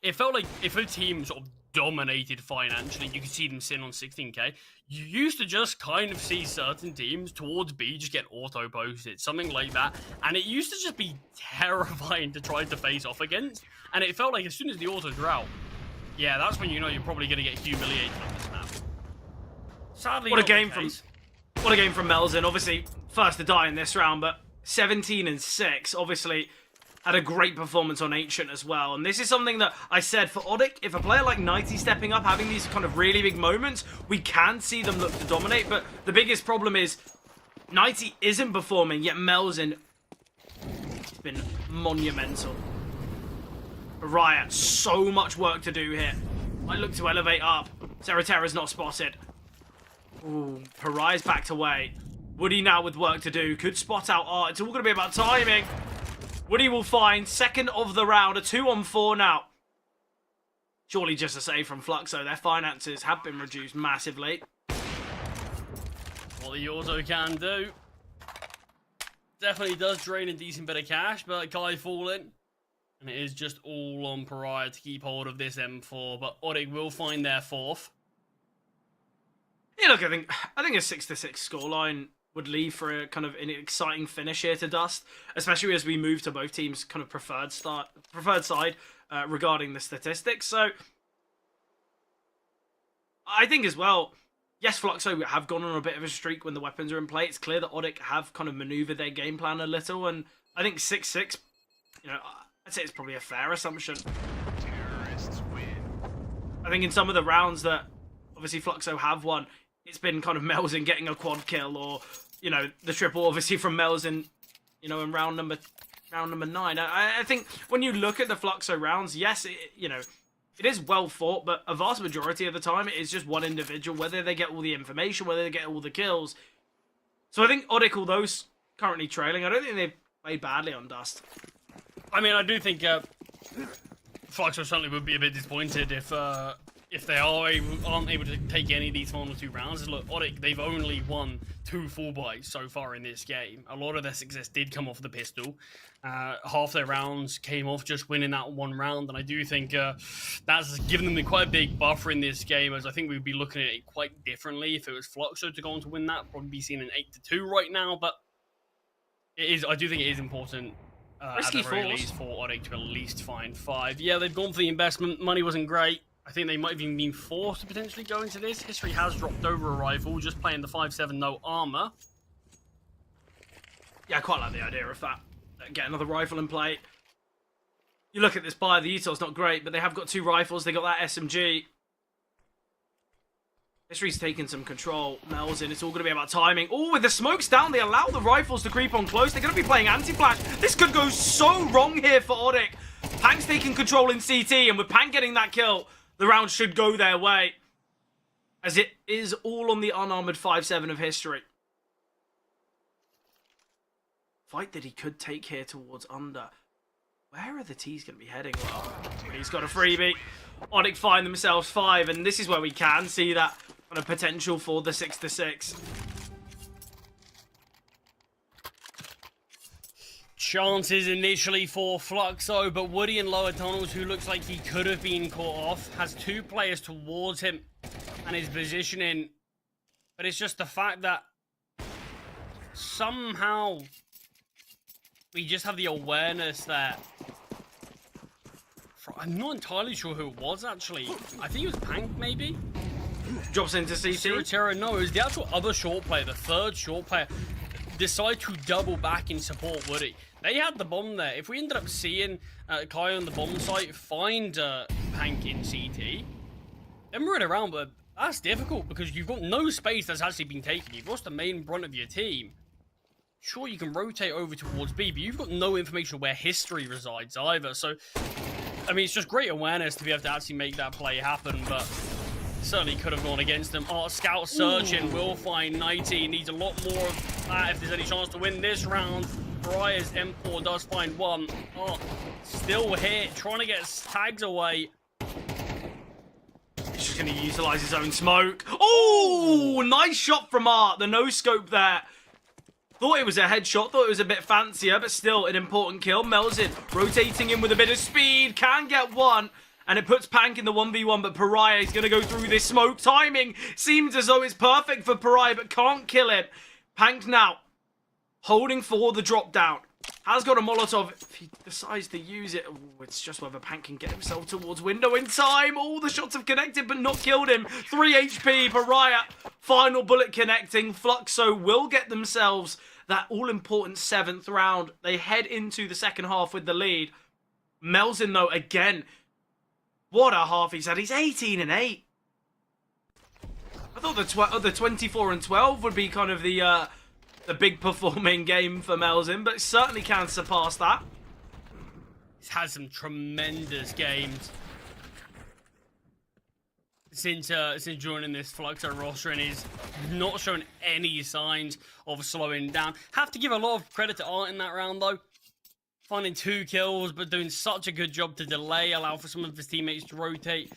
Speaker 3: It felt like if a team sort of dominated financially, you could see them sitting on 16k. You used to just kind of see certain teams towards B just get auto-posted, something like that. And it used to just be terrifying to try to face off against. And it felt like as soon as the autos were out, yeah, that's when you know you're probably going to get humiliated on this map. Sadly,
Speaker 2: what a game from Melzin. Obviously, first to die in this round, but 17-6. Obviously, had a great performance on Ancient as well. And this is something that I said for Odic, if a player like Nighty stepping up, having these kind of really big moments, we can see them look to dominate. But the biggest problem is Nighty isn't performing, yet Melzin has been monumental. Riot, so much work to do here. I look to elevate up. Sirotera's not spotted. Ooh, Pariah's backed away. Woody now with work to do. Could spot out Art. It's all going to be about timing. Woody will find second of the round. A 2-on-4 now. Surely just a save from Fluxo. Their finances have been reduced massively.
Speaker 3: What the auto can do. Definitely does drain a decent bit of cash, but Kai falling. And it is just all on Pariah to keep hold of this M4, but Odic will find their fourth.
Speaker 2: Yeah, look, I think a 6-6 scoreline would leave for a kind of an exciting finish here to Dust, especially as we move to both teams' kind of preferred side regarding the statistics. So I think as well, yes, Fluxo have gone on a bit of a streak when the weapons are in play. It's clear that ODDIC have kind of maneuvered their game plan a little, and I think 6-6, you know, I'd say it's probably a fair assumption.
Speaker 4: Terrorists win.
Speaker 2: I think in some of the rounds that obviously Fluxo have won, it's been kind of Melzin getting a quad kill, or, you know, the triple obviously from Melzin, you know, in round number 9. I think when you look at the Fluxo rounds, yes, you know, it is well fought, but a vast majority of the time it is just one individual, whether they get all the information, whether they get all the kills. So I think ODDIC, although currently trailing, I don't think they've played badly on Dust.
Speaker 3: I mean, I do think Fluxo certainly would be a bit disappointed if they aren't able to take any of these final 2 rounds. Look, ODDIC, they've only won 2 full buys so far in this game. A lot of their success did come off the pistol. Half their rounds came off just winning that 1 round, and I do think that's given them quite a big buffer in this game, as I think we'd be looking at it quite differently if it was Fluxo to go on to win that. Probably be seen an 8-2 right now, but it is. I do think it is important at the very least for ODDIC to at least find 5. Yeah, they've gone for the investment. Money wasn't great. I think they might have even been forced to potentially go into this. History has dropped over a rifle, just playing the 5.7 no armor.
Speaker 2: Yeah, I quite like the idea of that. Get another rifle in play. You look at this buy, the util's not great, but they have got 2 rifles. They got that SMG. History's taking some control. Melzin, it's all going to be about timing. Oh, with the smokes down, they allow the rifles to creep on close. They're going to be playing anti-flash. This could go so wrong here for ODDIC. Pank's taking control in CT, and with Pank getting that kill, the round should go their way, as it is all on the unarmored 5.7 of History. Fight that he could take here towards under. Where are the T's going to be heading? Well, he's got a freebie. ODDIC find themselves 5, and this is where we can see that kind of potential for the 6-6.
Speaker 3: Chances initially for Fluxo, but Woody in lower tunnels, who looks like he could have been caught off, has 2 players towards him and his positioning. But it's just the fact that somehow we just have the awareness that... I'm not entirely sure who it was, actually. I think it was Pank, maybe?
Speaker 2: Drops into CT.
Speaker 3: Sirotera, no, it was the actual other short player, the 3rd short player, decide to double back and support Woody. They had the bomb there. If we ended up seeing Kai on the bomb site find Pank in CT, then we're in a round, but that's difficult because you've got no space that's actually been taken. You've lost the main brunt of your team. Sure, you can rotate over towards B, but you've got no information where History resides either. So, I mean, it's just great awareness to be able to actually make that play happen, but certainly could have gone against them. Scout searching will find 90. Needs a lot more of that if there's any chance to win this round. Briar's M4 does find 1. Still hit, trying to get tags away.
Speaker 2: He's just going to utilize his own smoke. Oh, nice shot from Art. The no-scope there. Thought it was a headshot, thought it was a bit fancier, but still an important kill. Melzin rotating in with a bit of speed, can get 1, and it puts Pank in the 1v1, but Pariah is going to go through this smoke. Timing seems as though it's perfect for Pariah, but can't kill him. Pank now holding for the drop down. Has got a Molotov. If he decides to use it, it's just whether Pank can get himself towards window in time. All the shots have connected, but not killed him. 3 HP, Pariah. Final bullet connecting. Fluxo will get themselves that all-important 7th round. They head into the second half with the lead. Melzin, though, again, what a half he's had. He's 18-8. I thought the 24-12 would be kind of the big performing game for Melzin, but certainly can surpass that.
Speaker 3: He's had some tremendous games since joining this Fluxo roster, and he's not shown any signs of slowing down. Have to give a lot of credit to Art in that round, though. Finding 2 kills, but doing such a good job to delay, allow for some of his teammates to rotate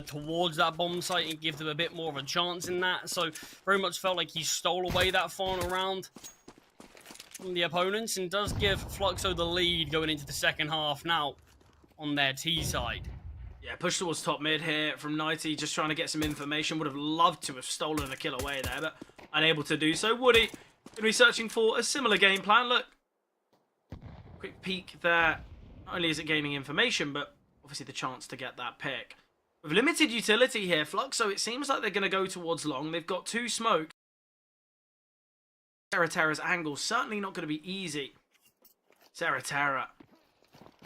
Speaker 3: towards that bomb site and give them a bit more of a chance in that. So very much felt like he stole away that final round from the opponents, and does give Fluxo the lead going into the second half now on their T side.
Speaker 2: Yeah, push towards top mid here from 90, just trying to get some information. Would have loved to have stolen a kill away there, but unable to do so. Woody to be searching for a similar game plan. Look, quick peek there. Not only is it gaining information, but obviously the chance to get that pick. With limited utility here, Fluxo, it seems like they're going to go towards long. They've got 2 smokes. Terra's angle certainly not going to be easy. Terra.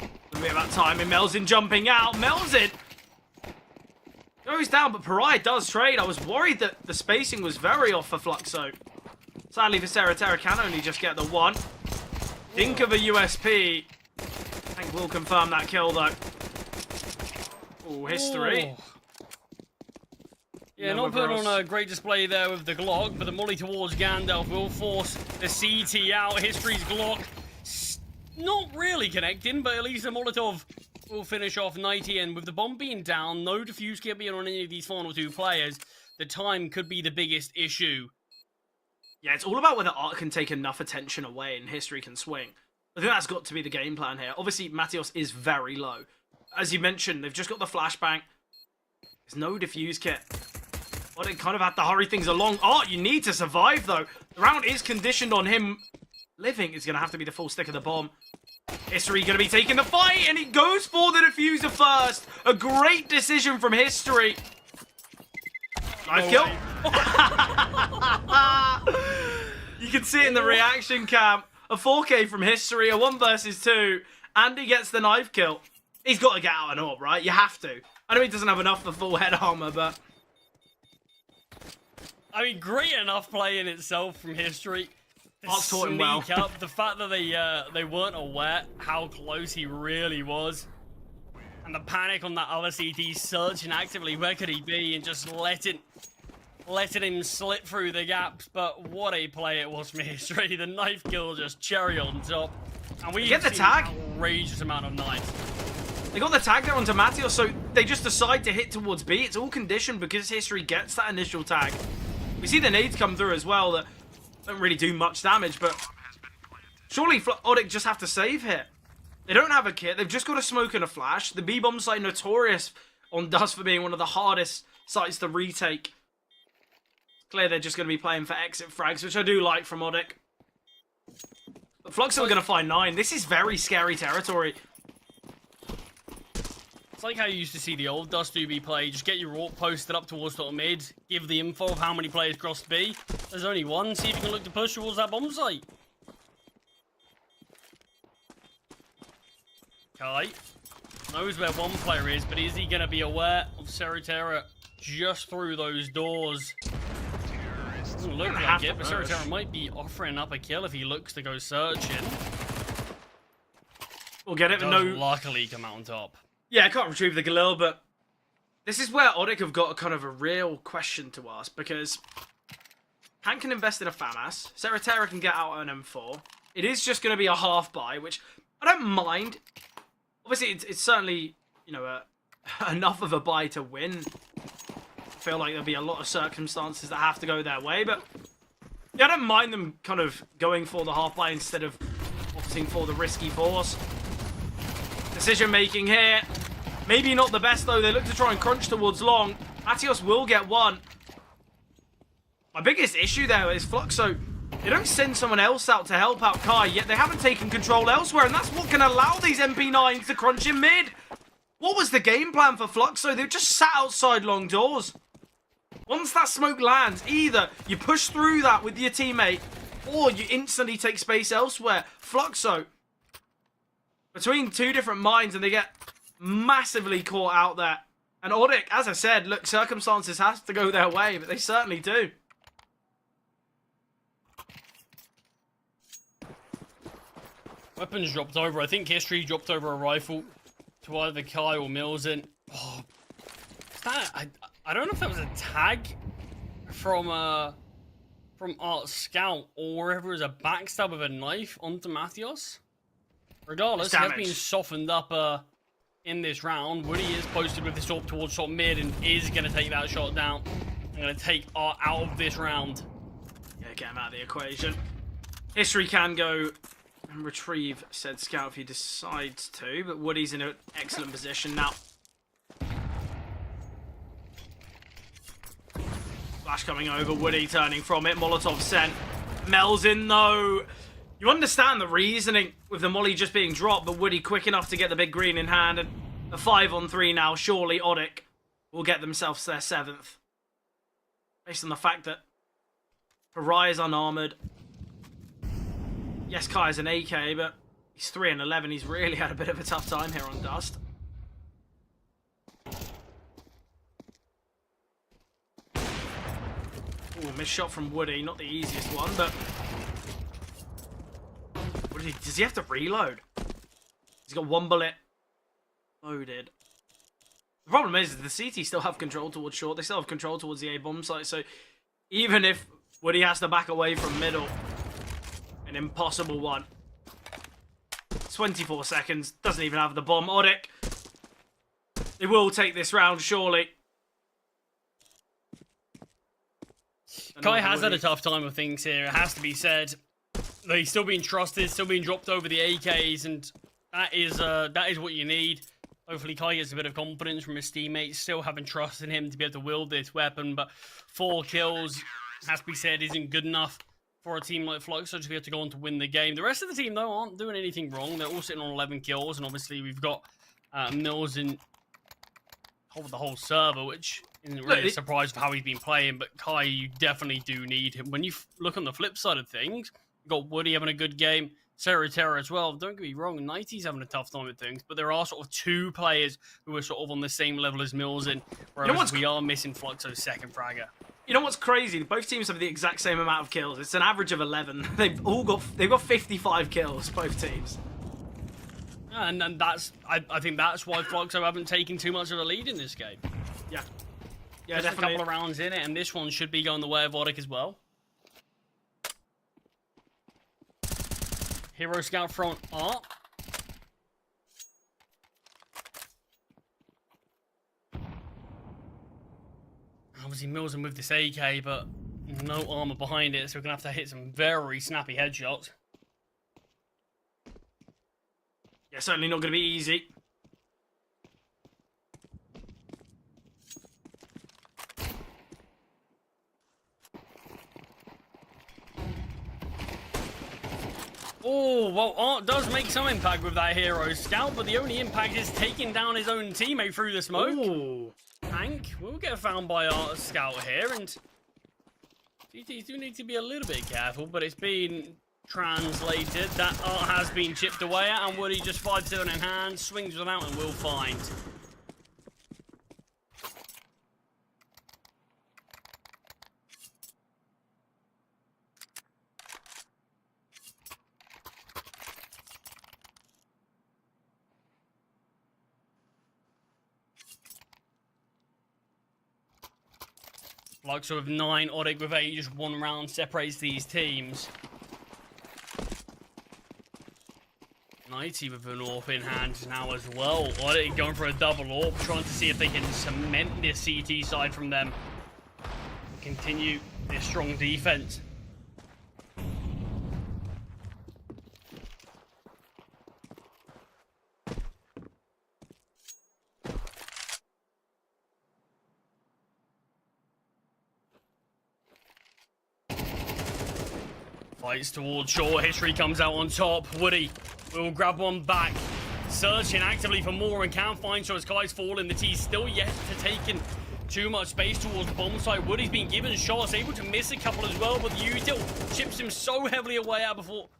Speaker 2: A bit about time, and Melzin jumping out. Melzin goes down, but Pariah does trade. I was worried that the spacing was very off for Fluxo. Sadly for Terra can only just get the 1. Think of a USP. I think we'll confirm that kill though. Oh, history.
Speaker 3: Oh. Yeah, not put on a great display there with the Glock, but the molly towards Gandalf will force the CT out. History's Glock not really connecting, but at least the Molotov will finish off 90, and with the bomb being down, no defuse kit being on any of these final 2 players, the time could be the biggest issue.
Speaker 2: Yeah, it's all about whether Art can take enough attention away and History can swing. I think that's got to be the game plan here. Obviously, Matios is very low. As you mentioned, they've just got the flashbang. There's no defuse kit. Well, they kind of had to hurry things along. Art, you need to survive, though. The round is conditioned on him living. It's going to have to be the full stick of the bomb. History going to be taking the fight, and he goes for the diffuser first. A great decision from History. Knife kill. You can see it in the reaction cam. A 4K from History, a 1 versus 2, and he gets the knife kill. He's got to get out and up, right? You have to. I know he doesn't have enough for full head armor, but...
Speaker 3: I mean, great enough play in itself from History.
Speaker 2: Art's taught him well.
Speaker 3: Up, the fact that they weren't aware how close he really was. And the panic on that other CT, searching actively, where could he be, and just letting him slip through the gaps. But what a play it was from History. The knife kill just cherry on top. And we
Speaker 2: get the tag.
Speaker 3: An outrageous amount of knives.
Speaker 2: They got the tag there onto Matios, so they just decide to hit towards B. It's all conditioned because History gets that initial tag. We see the nades come through as well that don't really do much damage, but surely Odic just have to save here. They don't have a kit. They've just got a smoke and a flash. The B-bomb site notorious on Dust for being one of the hardest sites to retake. It's clear they're just going to be playing for exit frags, which I do like from Odic. But Fluxo are going to find 9. This is very scary territory.
Speaker 3: It's like how you used to see the old Dust 2B play. Just get your AWP posted up towards top mid. Give the info of how many players crossed B. There's only 1. See if you can look to push towards that bomb site. Kai knows where 1 player is, but is he going to be aware of Terra just through those doors? Doesn't look like it, but Terra might be offering up a kill if he looks to go searching.
Speaker 2: We'll get it, but no...
Speaker 3: luckily come out on top.
Speaker 2: Yeah, I can't retrieve the Galil, but this is where Odic have got a kind of a real question to ask, because Han can invest in a FAMAS, Terra can get out an M4. It is just going to be a half buy, which I don't mind. Obviously, it's certainly, you know, enough of a buy to win. I feel like there'll be a lot of circumstances that have to go their way, but yeah, I don't mind them kind of going for the half buy instead of opting for the risky force. Decision making here. Maybe not the best, though. They look to try and crunch towards long. Matios will get 1. My biggest issue there is Fluxo. They don't send someone else out to help out Kai, yet they haven't taken control elsewhere, and that's what can allow these MP9s to crunch in mid. What was the game plan for Fluxo? They just sat outside long doors. Once that smoke lands, either you push through that with your teammate, or you instantly take space elsewhere. Fluxo, between 2 different mines, and they get massively caught out there. And Odic, as I said, look, circumstances have to go their way, but they certainly do.
Speaker 3: Weapons dropped over. I think History dropped over a rifle to either Kai or Mills. And oh, that, I don't know if that was a tag from Art Scout or if it was a backstab of a knife onto Matios. Regardless, he has been softened up in this round. Woody is posted with this AWP towards top mid and is going to take that shot down. I'm going to take Art out of this round.
Speaker 2: Yeah, get him out of the equation. History can go and retrieve said scout if he decides to, but Woody's in an excellent position now. Flash coming over, Woody turning from it, Molotov sent. Melzin, though, you understand the reasoning with the molly just being dropped, but Woody quick enough to get the big green in hand, and a 5-on-3 now. Surely Odic will get themselves their 7th. Based on the fact that Pariah's unarmored. Yes, Kai is an AK, but he's 3-11. He's really had a bit of a tough time here on Dust. Ooh, missed shot from Woody. Not the easiest one, but... Does he have to reload? He's got 1 bullet loaded. The problem is the CT still have control towards short. They still have control towards the A-bomb site. So even if Woody has to back away from middle, an impossible one. 24 seconds. Doesn't even have the bomb. Odic. They will take this round, surely.
Speaker 3: Kai has had a tough time with things here, it has to be said. He's still being trusted, still being dropped over the AKs, and that is what you need. Hopefully Kai gets a bit of confidence from his teammates, still having trust in him to be able to wield this weapon, but 4 kills, has to be said, isn't good enough for a team like Fluxo to be able to go on to win the game. The rest of the team, though, aren't doing anything wrong. They're all sitting on 11 kills, and obviously we've got Mills in the whole server, which isn't really a surprise for how he's been playing, but Kai, you definitely do need him. When you look on the flip side of things, you've got Woody having a good game, Sarah Terra as well. Don't get me wrong, Nighty's having a tough time with things, but there are sort of 2 players who are sort of on the same level as Mills in, whereas we are missing Fluxo's second fragger.
Speaker 2: You know what's crazy? Both teams have the exact same amount of kills. It's an average of 11. They've got 55 kills, both teams.
Speaker 3: And that's I think that's why Fluxo haven't taken too much of a lead in this game.
Speaker 2: Yeah.
Speaker 3: Yeah, just definitely. A couple of rounds in it, and this one should be going the way of Odic as well. Hero Scout front up. Obviously Mills with this AK, but no armor behind it, so we're going to have to hit some very snappy headshots.
Speaker 2: Yeah, certainly not going to be easy.
Speaker 3: Oh, well, Art does make some impact with that Hero Scout, but the only impact is taking down his own teammate through the smoke.
Speaker 2: Ooh.
Speaker 3: Hank will get found by Art Scout here, and GTs do need to be a little bit careful, but it's been translated. That Art has been chipped away at, and Woody just 5-2 in hand, swings without and will find. Fluxo with 9, Odic with 8, just 1 round separates these teams. Nighty with an AWP in hand now as well. Odic going for a double AWP, trying to see if they can cement this CT side from them. Continue their strong defense. Fights towards short, history comes out on top. Woody will grab one back. Searching actively for more and can't find, so as Kai's falling, the T's still yet to taken too much space towards the bomb site. Woody's been given shots, able to miss a couple as well, but the util chips him so heavily away out before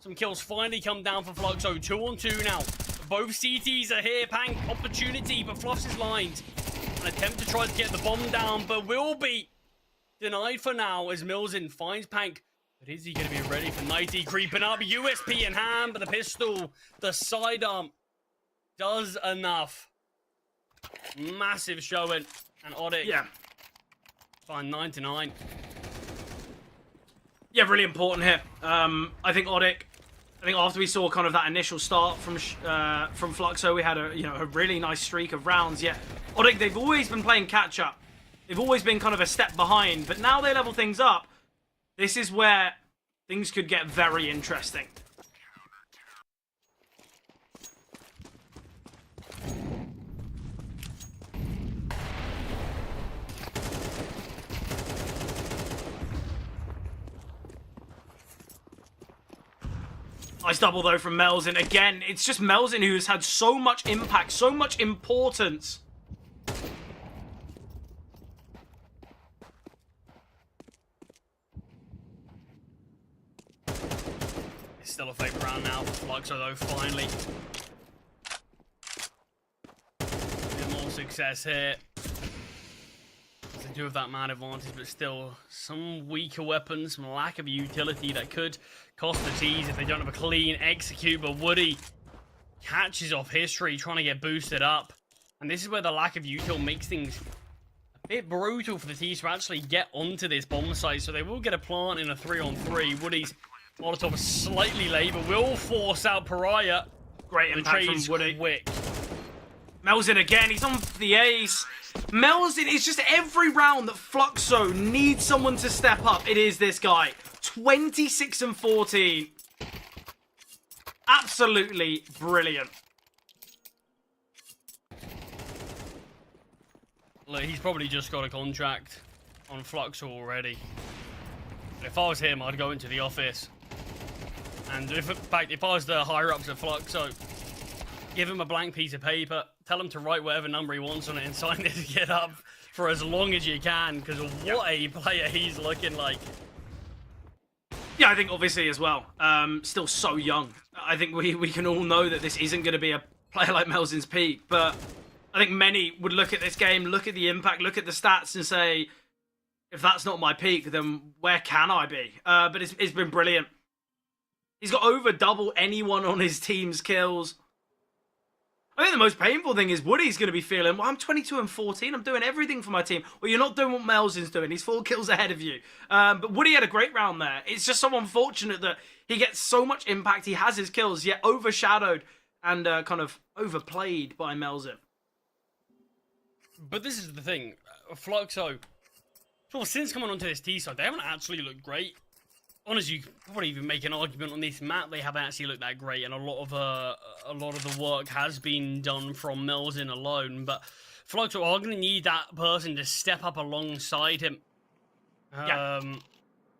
Speaker 3: some kills finally come down for Fluxo. 2-on-2 now. Both CTs are here. Pank, opportunity, but Fluffs is lined. An attempt to try to get the bomb down, but will be denied for now as Milzin finds Pank. But is he going to be ready for Nighty? Creeping up, USP in hand, but the pistol, the sidearm, does enough. Massive showing. And Odic,
Speaker 2: yeah,
Speaker 3: fine, 9-9.
Speaker 2: Yeah, really important here. I think Odic, after we saw kind of that initial start from Fluxo, we had a really nice streak of rounds. Yeah, Odic, they've always been playing catch up. They've always been kind of a step behind, but now they level things up. This is where things could get very interesting. Nice double, though, from Melzin. Again, it's just Melzin who has had so much impact, so much importance.
Speaker 3: It's still a favourite round now for Fluxo, though, finally. A bit more success here. They do have that man advantage, but still some weaker weapons, some lack of utility that could cost the T's if they don't have a clean execute. But Woody catches off history, trying to get boosted up. And this is where the lack of util makes things a bit brutal for the T's to actually get onto this bomb site. So they will get a plant in a 3-on-3. Woody's Molotov is slightly late, but will force out Pariah.
Speaker 2: Great
Speaker 3: The
Speaker 2: impact
Speaker 3: trade's
Speaker 2: from Woody.
Speaker 3: quick.
Speaker 2: Melzin again, he's on the ace. Melzin, it's just every round that Fluxo needs someone to step up. It is this guy. 26-14. Absolutely brilliant.
Speaker 3: Look, he's probably just got a contract on Fluxo already. But if I was him, I'd go into the office. And if, in fact, if I was the higher-ups at Fluxo, give him a blank piece of paper, tell him to write whatever number he wants on it and sign it to get up for as long as you can, because what a player he's looking like.
Speaker 2: Yeah, I think obviously as well, still so young. I think we can all know that this isn't going to be a player like Melzin's peak, but I think many would look at this game, look at the impact, look at the stats and say, if that's not my peak, then where can I be? But it's been brilliant. He's got over double anyone on his team's kills. I think the most painful thing is Woody's going to be feeling, well, I'm 22-14. I'm doing everything for my team. Well, you're not doing what Melzin's doing. He's 4 kills ahead of you. But Woody had a great round there. It's just so unfortunate that he gets so much impact. He has his kills, yet overshadowed and kind of overplayed by Melzin.
Speaker 3: But this is the thing. Fluxo, well, since coming onto this T side, they haven't actually looked great. Honestly, you could probably even make an argument on this map. They haven't actually looked that great, and a lot of the work has been done from Melzin alone. But Fluxo are going to need that person to step up alongside him.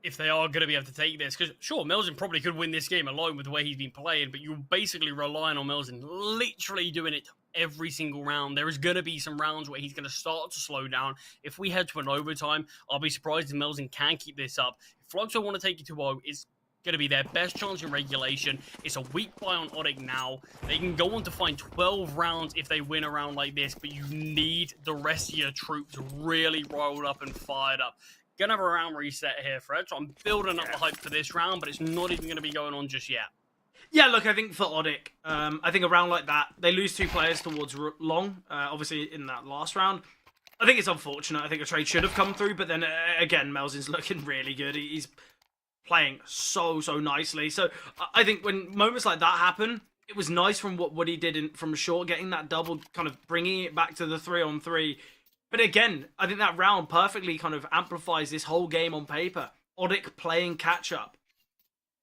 Speaker 3: If they are going to be able to take this. Because, sure, Melzin probably could win this game alone with the way he's been playing, but you're basically relying on Melzin literally doing it every single round. There is going to be some rounds where he's going to start to slow down. If we head to an overtime, I'll be surprised if Melzin can keep this up. If Fluxo want to take it to 0, it's going to be their best chance in regulation. It's a weak buy on Odic now. They can go on to find 12 rounds if they win a round like this, but you need the rest of your troops really rolled up and fired up. Gonna have a round reset here, Fred, so I'm building up the hype for this round, but it's not even going to be going on just yet.
Speaker 2: Yeah, look, I think for Odic, I think a round like that, they lose 2 players towards long, obviously in that last round. I think it's unfortunate. I think a trade should have come through, but then again, Melzin's looking really good. He's playing so nicely. So I think when moments like that happen, it was nice from what he did from short, getting that double, kind of bringing it back to the 3-on-3. But again, I think that round perfectly kind of amplifies this whole game on paper. Odic playing catch-up.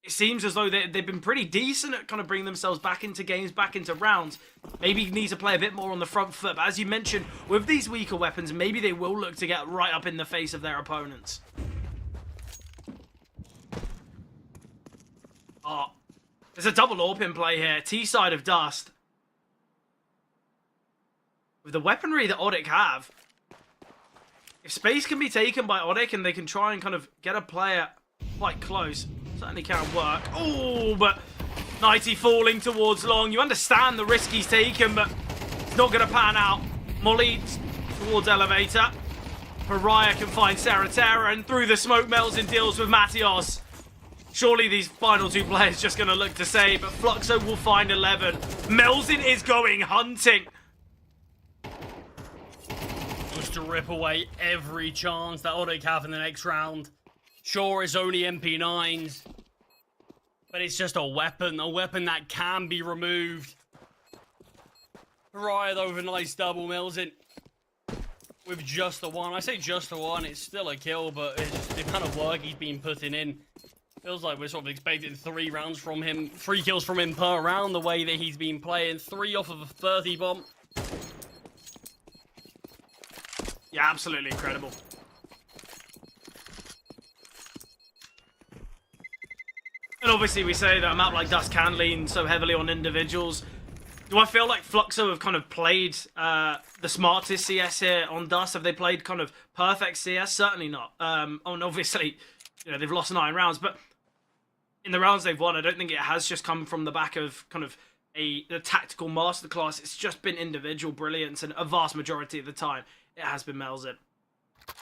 Speaker 2: It seems as though they've been pretty decent at kind of bringing themselves back into games, back into rounds. Maybe need to play a bit more on the front foot. But as you mentioned, with these weaker weapons, maybe they will look to get right up in the face of their opponents. Oh, there's a double AWP in play here. T-side of Dust. With the weaponry that Odic have, if space can be taken by Odic and they can try and kind of get a player quite close, certainly can work. Oh, but Nighty falling towards long. You understand the risk he's taken, but it's not going to pan out. Molly towards elevator. Pariah can find Sarah, and through the smoke, Melzin deals with Matios. Surely these final 2 players just going to look to save, but Fluxo will find 11. Melzin is going hunting.
Speaker 3: Just to rip away every chance that Odic have in the next round. Sure, it's only MP9s, but it's just a weapon that can be removed. Pariah, though, with a nice double. Melzin with just the 1. I say just the 1, it's still a kill, but it's just the amount of work he's been putting in. Feels like we're sort of expecting 3 rounds from him, 3 kills from him per round, the way that he's been playing. 3 off of a 30 bomb.
Speaker 2: Yeah, absolutely incredible. And obviously we say that a map like Dust can lean so heavily on individuals. Do I feel like Fluxo have kind of played the smartest CS here on Dust? Have they played kind of perfect CS? Certainly not. And obviously, you know, they've lost 9 rounds, but in the rounds they've won, I don't think it has just come from the back of kind of a tactical masterclass. It's just been individual brilliance, and a vast majority of the time, it has been Melzin.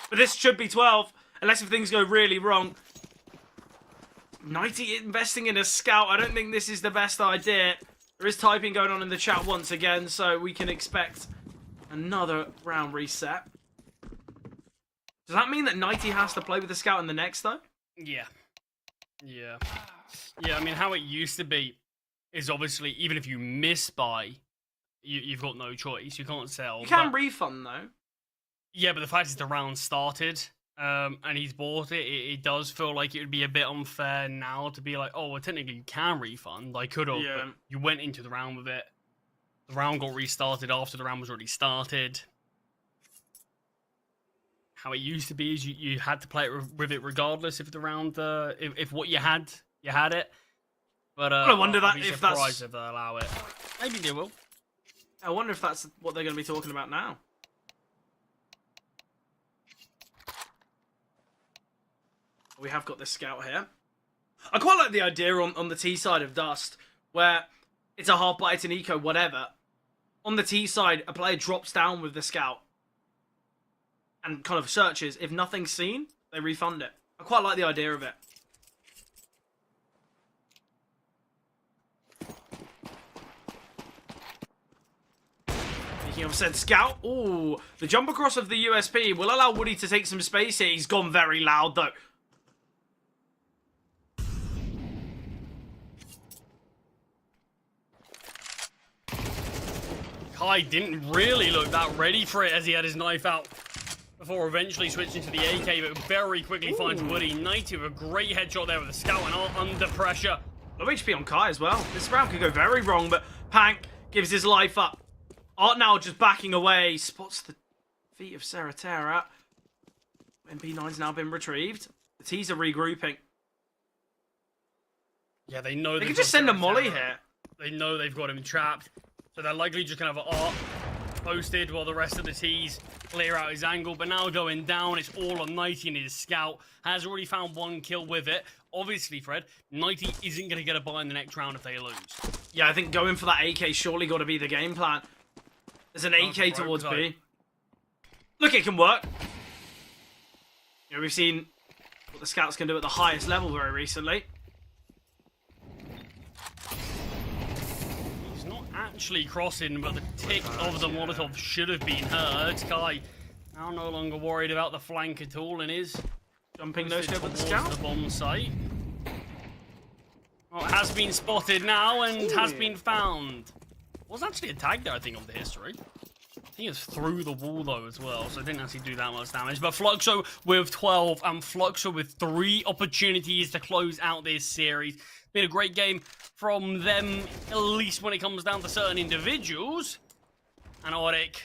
Speaker 2: But this should be 12, unless if things go really wrong. 90 investing in a scout. I don't think this is the best idea. There is typing going on in the chat once again, so we can expect another round reset. Does that mean that 90 has to play with the scout in the next, though?
Speaker 3: Yeah. Yeah. Yeah, I mean, how it used to be is obviously, even if you miss by, you've got no choice. You can't sell.
Speaker 2: You can refund, though.
Speaker 3: Yeah, but the fact is the round started, and he's bought it, it does feel like it would be a bit unfair now to be like, oh, well, technically you can refund. I could have, but you went into the round with it. The round got restarted after the round was already started. How it used to be is you had to play it with it regardless if the round, if what you had it. But
Speaker 2: I wonder
Speaker 3: I'll be
Speaker 2: if
Speaker 3: surprised
Speaker 2: that's...
Speaker 3: if they allow it. Maybe they will.
Speaker 2: I wonder if that's what they're going to be talking about now. We have got this scout here. I quite like the idea on the T side of Dust, where it's a hard bite, an eco, whatever. On the T side, a player drops down with the scout and kind of searches. If nothing's seen, they refund it. I quite like the idea of it. Speaking of said scout, ooh, the jump across of the USP will allow Woody to take some space here. He's gone very loud though.
Speaker 3: Kai didn't really look that ready for it as he had his knife out before eventually switching to the AK, but very quickly finds Woody. 90 with a great headshot there with the scout and all under pressure.
Speaker 2: Low HP on Kai as well. This round could go very wrong, but Pank gives his life up. Art now just backing away, spots the feet of Seratera. MP9's now been retrieved. The T's are regrouping.
Speaker 3: Yeah, they know
Speaker 2: they could just send a molly here.
Speaker 3: They know they've got him trapped. So they're likely just going to have Art posted while the rest of the T's clear out his angle. But now going down, it's all on 90 and his scout. Has already found 1 kill with it. Obviously, Fred, 90 isn't going to get a buy in the next round if they lose.
Speaker 2: Yeah, I think going for that AK surely got to be the game plan. There's an AK towards B. Look, it can work. You know, we've seen what the scouts can do at the highest level very recently.
Speaker 3: Actually crossing, but the tick of the Molotov should have been heard. Kai now no longer worried about the flank at all and is
Speaker 2: jumping no scope at the scout.
Speaker 3: The bomb site. Well, it has been spotted now and has been found. Was actually a tag there, I think, of the history. I think it's through the wall though as well, so it didn't actually do that much damage. But Fluxo with 12 and Fluxo with 3 opportunities to close out this series. Been a great game from them, at least when it comes down to certain individuals. And Auric,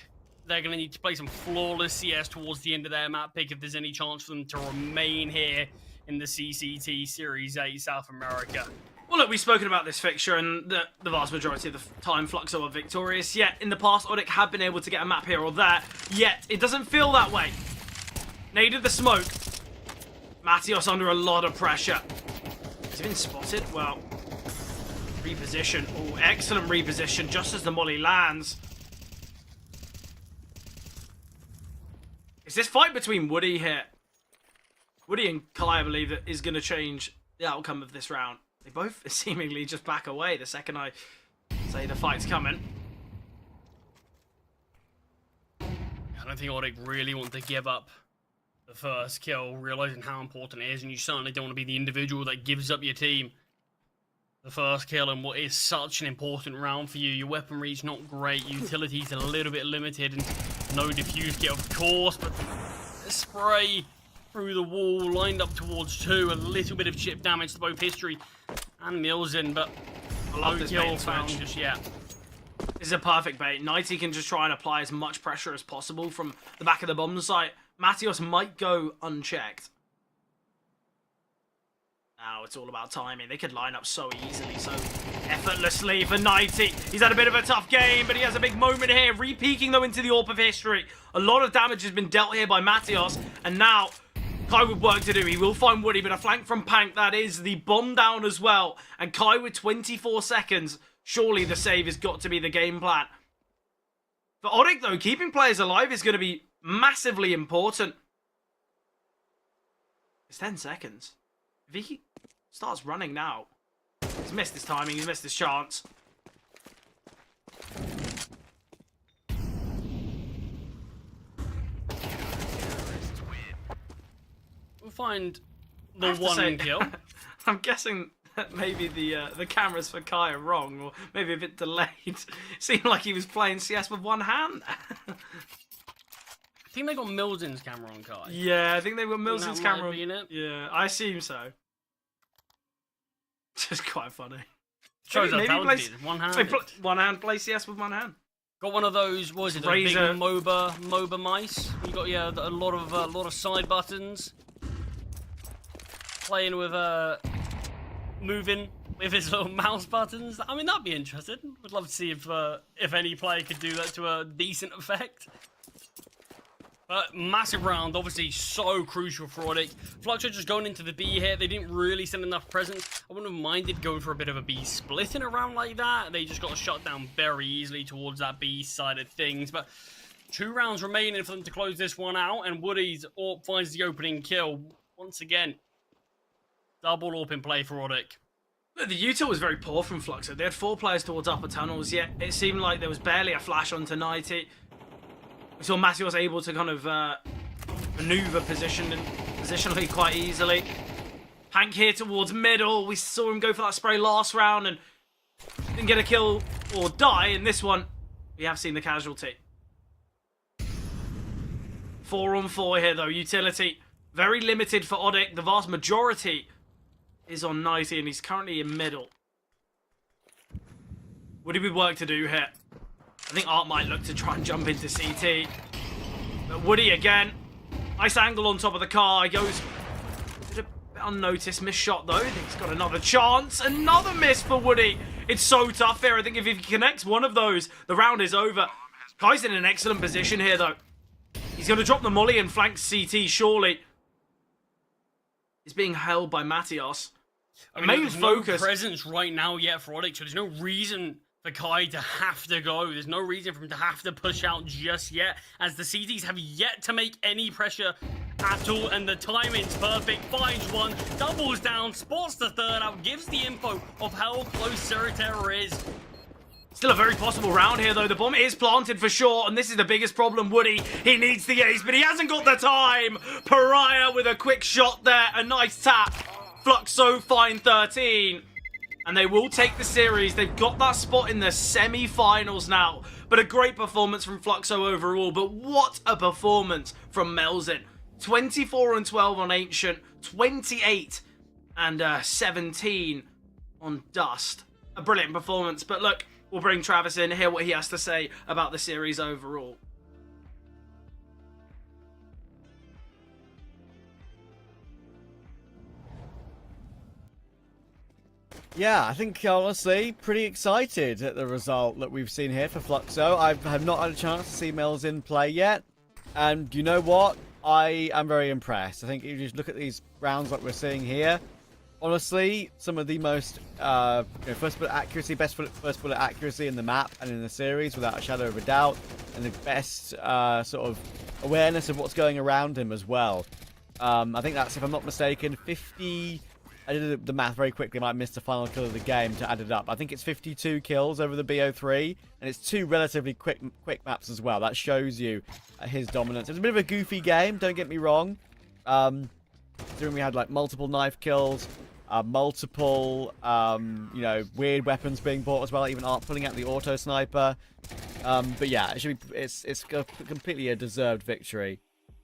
Speaker 3: they're going to need to play some flawless CS towards the end of their map pick if there's any chance for them to remain here in the CCT Series 8 South America.
Speaker 2: Well, look, we've spoken about this fixture, and the vast majority of the time Fluxo are victorious. Yet, in the past, Auric have been able to get a map here or there. Yet, it doesn't feel that way. Naded the smoke. Matios under a lot of pressure. Has he been spotted? Well, reposition. Oh, excellent reposition just as the molly lands. Is this fight between Woody here? Woody and Kai, I believe, that is going to change the outcome of this round. They both seemingly just back away the second I say the fight's coming.
Speaker 3: I don't think Auric really want to give up the first kill, realizing how important it is, and you certainly don't want to be the individual that gives up your team the first kill in what is such an important round for you. Your weaponry's not great, utility's a little bit limited, and no diffuse kit, of course, but the spray through the wall, lined up towards 2, a little bit of chip damage to both History and Milzen, but no kill found just yet.
Speaker 2: This is a perfect bait. 90 can just try and apply as much pressure as possible from the back of the bomb site. Matios might go unchecked. Now it's all about timing. They could line up so easily, so effortlessly for 90. He's had a bit of a tough game, but he has a big moment here. Re-peeking, though, into the AWP of history. A lot of damage has been dealt here by Matios, and now Kai with work to do. He will find Woody, but a flank from Pank. That is the bomb down as well. And Kai with 24 seconds. Surely the save has got to be the game plan. For Odik, though, keeping players alive is going to be massively important. It's 10 seconds. If he starts running now, he's missed his timing, he's missed his chance.
Speaker 3: We'll find the one kill.
Speaker 2: I'm guessing that maybe the cameras for Kai are wrong, or maybe a bit delayed. It seemed like he was playing CS with one hand.
Speaker 3: I think they got Milden's camera on Kai.
Speaker 2: Yeah, I think they got Milton's camera on.
Speaker 3: It?
Speaker 2: Yeah, I assume so. Just quite funny.
Speaker 3: Shows
Speaker 2: maybe
Speaker 3: how talented he is.
Speaker 2: One hand play CS with one hand.
Speaker 3: Got one of those. What was it? Those big MOBA mice. You got a lot of side buttons. Playing with moving with his little mouse buttons. I mean, that'd be interesting. Would love to see if any player could do that to a decent effect. But massive round, obviously so crucial for Odik. Fluxo just going into the B here. They didn't really send enough presence. I wouldn't have minded going for a bit of a B split in a round like that. They just got shut down very easily towards that B side of things. But 2 rounds remaining for them to close this one out. And Woody's AWP finds the opening kill. Once again, double AWP in play for Odik.
Speaker 2: The util was very poor from Fluxo. They had 4 players towards upper tunnels, yet it seemed like there was barely a flash onto 90. We saw Matthew was able to kind of maneuver positionally quite easily. Hank here towards middle. We saw him go for that spray last round and didn't get a kill or die. In this one, we have seen the casualty. 4 on 4 here though. Utility very limited for Odik. The vast majority is on 90 and he's currently in middle. Would he be work to do here? I think Art might look to try and jump into CT. But Woody again. Nice angle on top of the car. He goes a bit unnoticed. Missed shot though. I think he's got another chance. Another miss for Woody. It's so tough here. I think if he connects one of those, the round is over. Kai's in an excellent position here though. He's going to drop the molly and flank CT surely. He's being held by Matios.
Speaker 3: I mean, there's no presence right now yet for Odik, so there's no reason for Kai to have to go. There's no reason for him to have to push out just yet, as the CTs have yet to make any pressure at all, and the timing's perfect. Finds one, doubles down, spots the third out, gives the info of how close Serraterra is.
Speaker 2: Still a very possible round here, though. The bomb is planted for sure, and this is the biggest problem. Woody, he needs the ace, but he hasn't got the time. Pariah with a quick shot there, a nice tap. Fluxo fine 13. And they will take the series. They've got that spot in the semi-finals now. But a great performance from Fluxo overall. But what a performance from Melzin. 24 and 12 on Ancient. 28 and 17 on Dust. A brilliant performance. But look, we'll bring Travis in, hear what he has to say about the series overall.
Speaker 1: Yeah, I think honestly pretty excited at the result that we've seen here for Fluxo. I have not had a chance to see Melzin play yet, and you know what? I am very impressed. I think if you just look at these rounds like we're seeing here, honestly, some of the most first bullet accuracy, best first bullet accuracy in the map and in the series, without a shadow of a doubt, and the best sort of awareness of what's going around him as well. I think that's, if I'm not mistaken, 50. I did the math very quickly. I might have missed the final kill of the game to add it up. I think it's 52 kills over the BO3, and it's 2 relatively quick maps as well. That shows you his dominance. It was a bit of a goofy game, don't get me wrong. Considering we had like multiple knife kills, multiple weird weapons being bought as well, even Art pulling out the auto sniper. But yeah, it should be, it's completely a deserved victory.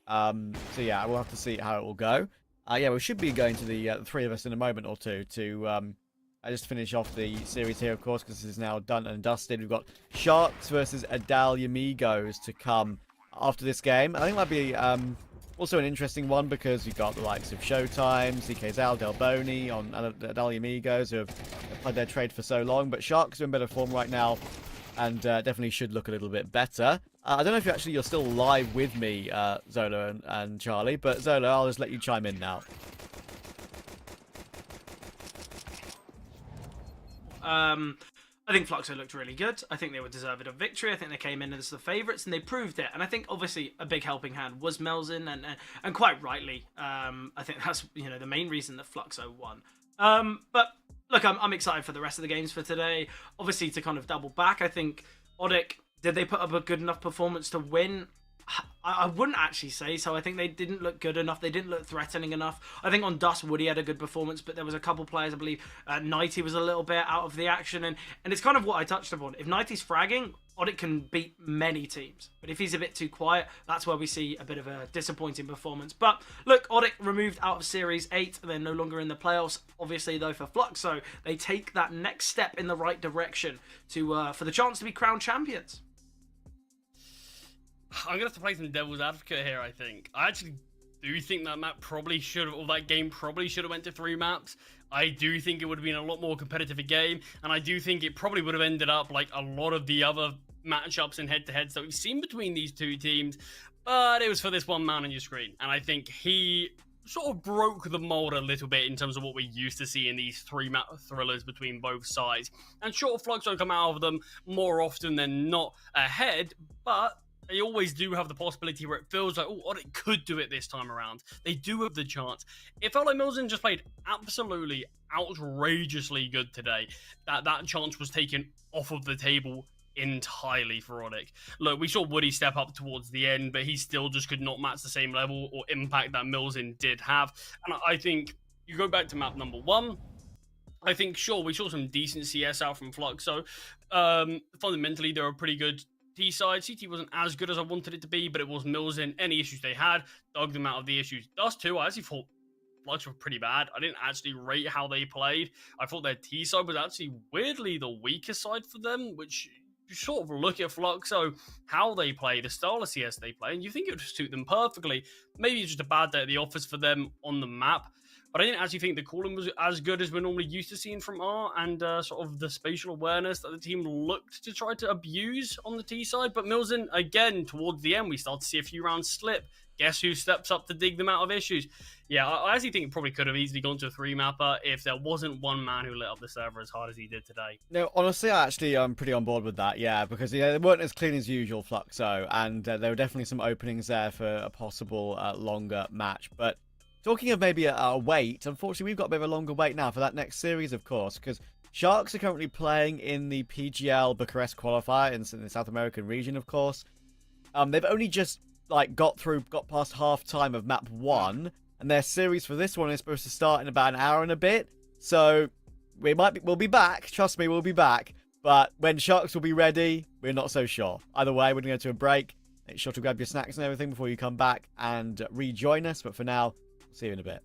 Speaker 1: So yeah, we'll have to see how it will go. Yeah, we should be going to the 3 of us in a moment or two to just finish off the series here, of course, because this is now done and dusted. We've got Sharks versus Adal Yamigos to come after this game. I think that'd be Also an interesting one because you've got the likes of Showtime, CK Zal, Delboni, on Adalia Amigos who have played their trade for so long. But Sharks are in better form right now and definitely should look a little bit better. I don't know if you're still live with me, Zola and Charlie, but Zola, I'll just let you chime in now.
Speaker 2: I think Fluxo looked really good. I think they were deserved of victory. I think they came in as the favourites and they proved it. And I think obviously a big helping hand was Melzin, and quite rightly. I think that's the main reason that Fluxo won. But look, I'm excited for the rest of the games for today. Obviously, to kind of double back, I think Odic, did they put up a good enough performance to win? I wouldn't actually say so. I think they didn't look good enough. They didn't look threatening enough. I think on Dust, Woody had a good performance, but there was a couple players, I believe, Nighty was a little bit out of the action. And it's kind of what I touched upon. If Nighty's fragging, Odic can beat many teams. But if he's a bit too quiet, that's where we see a bit of a disappointing performance. But look, Odic removed out of Series 8. They're no longer in the playoffs. Obviously, though, for Fluxo, they take that next step in the right direction to for the chance to be crowned champions.
Speaker 3: I'm gonna have to play some devil's advocate here. I think I actually do think that map probably should have, or that game probably should have went to 3 maps. I do think it would have been a lot more competitive a game, and I do think it probably would have ended up like a lot of the other matchups and head-to-heads that we've seen between these two teams. But it was for this one man on your screen, and I think he sort of broke the mold a little bit in terms of what we used to see in these 3-map thrillers between both sides. And sure, Fluxo come out of them more often than not ahead, but they always do have the possibility where it feels like, oh, Odic could do it this time around. They do have the chance. It felt like Milzen just played absolutely outrageously good today. That chance was taken off of the table entirely for Odic. Look, we saw Woody step up towards the end, but he still just could not match the same level or impact that Milzen did have. And I think you go back to map number 1, I think, sure, we saw some decent CS out from Fluxo. Fundamentally, they were pretty good T-side. CT wasn't as good as I wanted it to be, but it was Milzen. Any issues they had, dug them out of the issues. Dust too, I actually thought Flux were pretty bad. I didn't actually rate how they played. I thought their T-side was actually weirdly the weaker side for them, which you sort of look at Fluxo, how they play, the style of CS they play, and you think it would suit them perfectly. Maybe it's just a bad day at the office for them on the map. But I didn't actually think the calling was as good as we're normally used to seeing from R, and sort of the spatial awareness that the team looked to try to abuse on the T side. But Milzen, again, towards the end, we start to see a few rounds slip. Guess who steps up to dig them out of issues? Yeah, I actually think it probably could have easily gone to a 3-mapper if there wasn't one man who lit up the server as hard as he did today.
Speaker 1: No, honestly, I'm pretty on board with that, yeah, because they weren't as clean as usual, Fluxo, and there were definitely some openings there for a possible longer match. But talking of maybe a wait, unfortunately, we've got a bit of a longer wait now for that next series, of course, because Sharks are currently playing in the PGL Bucharest qualifier in the South American region, of course. They've only just got past half time of map 1, and their series for this one is supposed to start in about an hour and a bit. So we'll be back. Trust me, we'll be back. But when Sharks will be ready, we're not so sure. Either way, we're going to go to a break. Make sure to grab your snacks and everything before you come back and rejoin us. But for now, see you in a bit.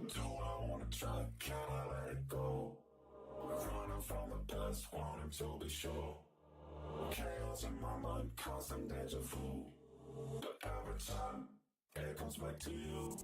Speaker 5: Do I wanna try? Can I let it go? We're running from the past, wanting to be sure. Chaos in my mind, constant deja vu. But every time, it comes back to you.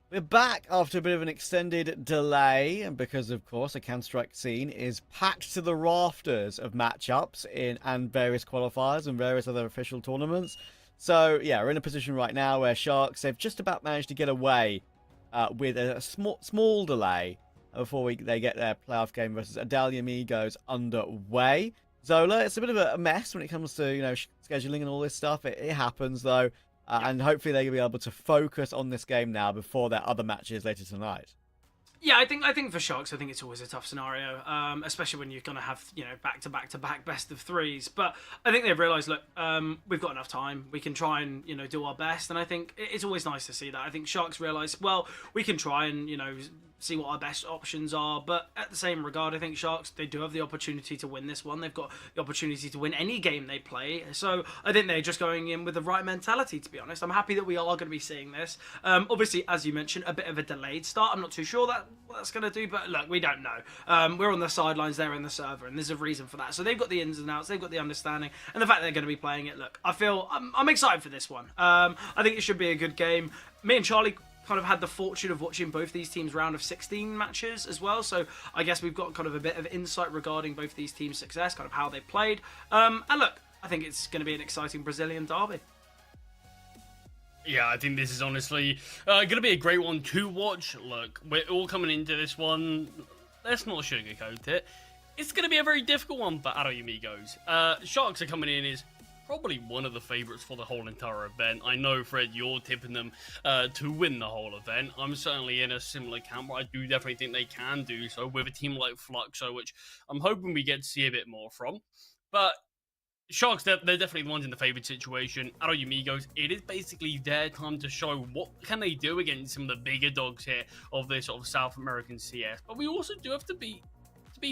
Speaker 1: We're back after a bit of an extended delay, and because, of course, the Counter-Strike scene is packed to the rafters of matchups and various qualifiers and various other official tournaments. So, yeah, we're in a position right now where Sharks have just about managed to get away with a small delay before they get their playoff game versus Adalia Amigos underway. Zola, it's a bit of a mess when it comes to, scheduling and all this stuff. It happens, though. And hopefully they'll be able to focus on this game now before their other matches later tonight.
Speaker 2: Yeah, I think for Sharks, I think it's always a tough scenario, especially when you're going to have, back-to-back best of threes. But I think they've realised, look, we've got enough time. We can try and, do our best. And I think it's always nice to see that. I think Sharks realise, well, we can try and, see what our best options are. But at the same regard, I think Sharks, they do have the opportunity to win this one. They've got the opportunity to win any game they play. So I think they're just going in with the right mentality, to be honest. I'm happy that we are going to be seeing this. Obviously, as you mentioned, a bit of a delayed start. I'm not too sure what that's going to do, but look, we don't know. We're on the sidelines, they're in the server, and there's a reason for that. So they've got the ins and outs, they've got the understanding, and the fact that they're going to be playing it. Look, I'm excited for this one. I think it should be a good game. Me and Charlie kind of had the fortune of watching both these teams' round of 16 matches as well, so I guess we've got kind of a bit of insight regarding both these teams' success, kind of how they played. And look, I think it's going to be an exciting Brazilian derby.
Speaker 3: Yeah, I think this is honestly going to be a great one to watch. Look, we're all coming into this one. Let's not sugarcoat it. It's going to be a very difficult one for Ado Amigos. Sharks are coming in as probably one of the favourites for the whole entire event. I know, Fred, you're tipping them to win the whole event. I'm certainly in a similar camp where I do definitely think they can do so with a team like Fluxo, which I'm hoping we get to see a bit more from. But Sharks, they're definitely the ones in the favoured situation. Ado Amigos, it is basically their time to show what can they do against some of the bigger dogs here of this sort of South American CS. But we also do have to be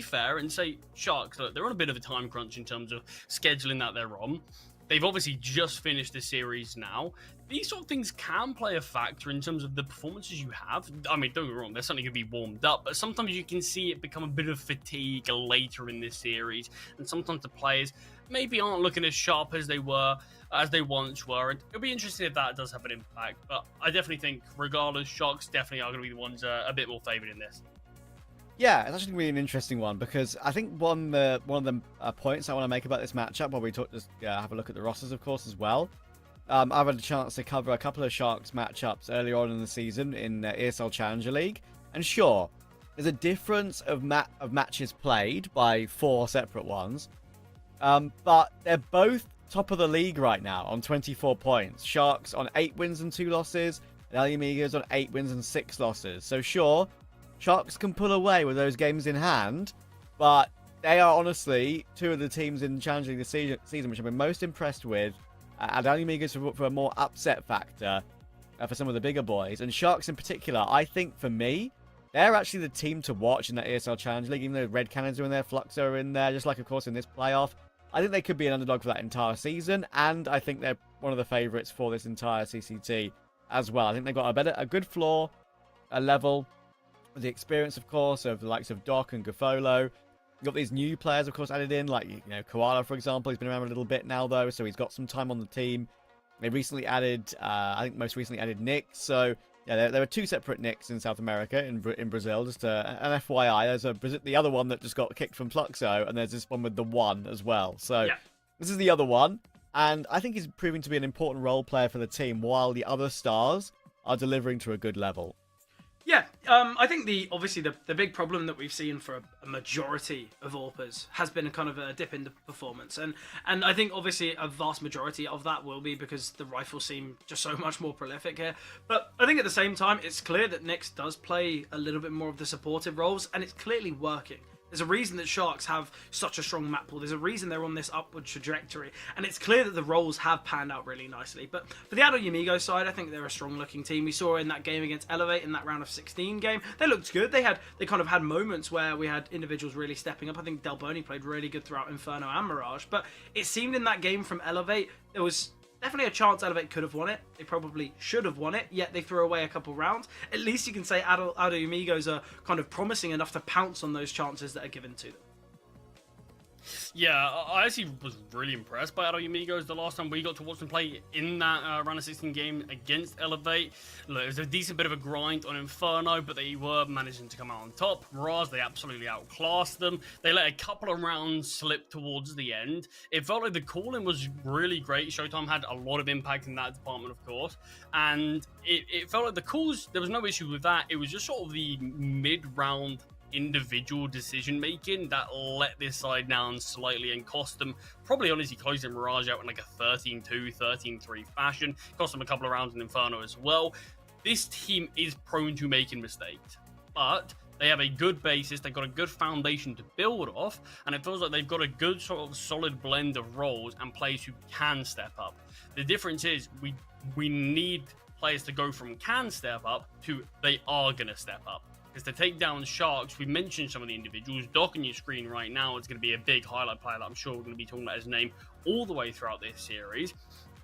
Speaker 3: fair and say, Sharks, look, they're on a bit of a time crunch in terms of scheduling that they're on. They've obviously just finished the series now. These sort of things can play a factor in terms of the performances you have. I mean, don't get me wrong, they're certainly going to be warmed up, but sometimes you can see it become a bit of fatigue later in this series, and sometimes the players maybe aren't looking as sharp as they once were, and it'll be interesting if that does have an impact. But I definitely think, regardless, Sharks definitely are going to be the ones a bit more favoured in this.
Speaker 1: Yeah, it's actually really an interesting one because I think one of the points I want to make about this matchup, while we have a look at the rosters, of course, as well. I've had a chance to cover a couple of Sharks matchups earlier on in the season in ESL Challenger League, and sure, there's a difference of matches played by 4 separate ones, but they're both top of the league right now on 24 points. Sharks on 8 wins and 2 losses, and Ali Amigos on 8 wins and 6 losses. So sure, Sharks can pull away with those games in hand, but they are honestly 2 of the teams in Challenger League this season which I've been most impressed with. And Ali Amigos for a more upset factor for some of the bigger boys. And Sharks in particular, I think for me, they're actually the team to watch in that ESL Challenge League, even though Red Cannons are in there, Fluxo are in there, just like, of course, in this playoff. I think they could be an underdog for that entire season, and I think they're one of the favourites for this entire CCT as well. I think they've got a good floor, a level, with the experience, of course, of the likes of Doc and Gafolo. You've got these new players, of course, added in, like, Koala, for example. He's been around a little bit now, though, so he's got some time on the team. They recently added, I think most recently added Nick. So, yeah, there are 2 separate Nicks in South America, in Brazil. Just an FYI, there's the other one that just got kicked from Fluxo, and there's this one with the 1 as well. So, yeah. This is the other one, and I think he's proving to be an important role player for the team, while the other stars are delivering to a good level.
Speaker 2: Yeah, I think obviously the big problem that we've seen for a majority of AWPers has been a kind of a dip in the performance, and I think obviously a vast majority of that will be because the rifles seem just so much more prolific here. But I think at the same time, it's clear that Nyx does play a little bit more of the supportive roles, and it's clearly working. There's a reason that Sharks have such a strong map pool. There's a reason they're on this upward trajectory. And it's clear that the roles have panned out really nicely. But for the Ado Yamigo side, I think they're a strong-looking team. We saw in that game against Elevate in that round of 16 game. They looked good. They kind of had moments where we had individuals really stepping up. I think Del Boni played really good throughout Inferno and Mirage. But it seemed in that game from Elevate, there was definitely a chance Elevate could have won it. They probably should have won it, yet they threw away a couple rounds. At least you can say Ado Amigos are kind of promising enough to pounce on those chances that are given to them.
Speaker 3: Yeah, I actually was really impressed by Adol Amigos the last time we got to watch them play in that round of 16 game against Elevate. Look, it was a decent bit of a grind on Inferno, but they were managing to come out on top. Mirage, they absolutely outclassed them. They let a couple of rounds slip towards the end. It felt like the call-in was really great. Showtime had a lot of impact in that department, of course. And it felt like the calls, there was no issue with that. It was just sort of the mid-round individual decision making that let this side down slightly and cost them probably honestly closing Mirage out in like a 13-2, 13-3 fashion. Cost them a couple of rounds in Inferno as well. This team is prone to making mistakes, but they have a good basis, they've got a good foundation to build off, and it feels like they've got a good sort of solid blend of roles and players who can step up. The difference is we need players to go from can step up to they are going to step up. Because to take down Sharks, we mentioned some of the individuals. Doc on your screen right now is going to be a big highlight player that I'm sure we're going to be talking about his name all the way throughout this series.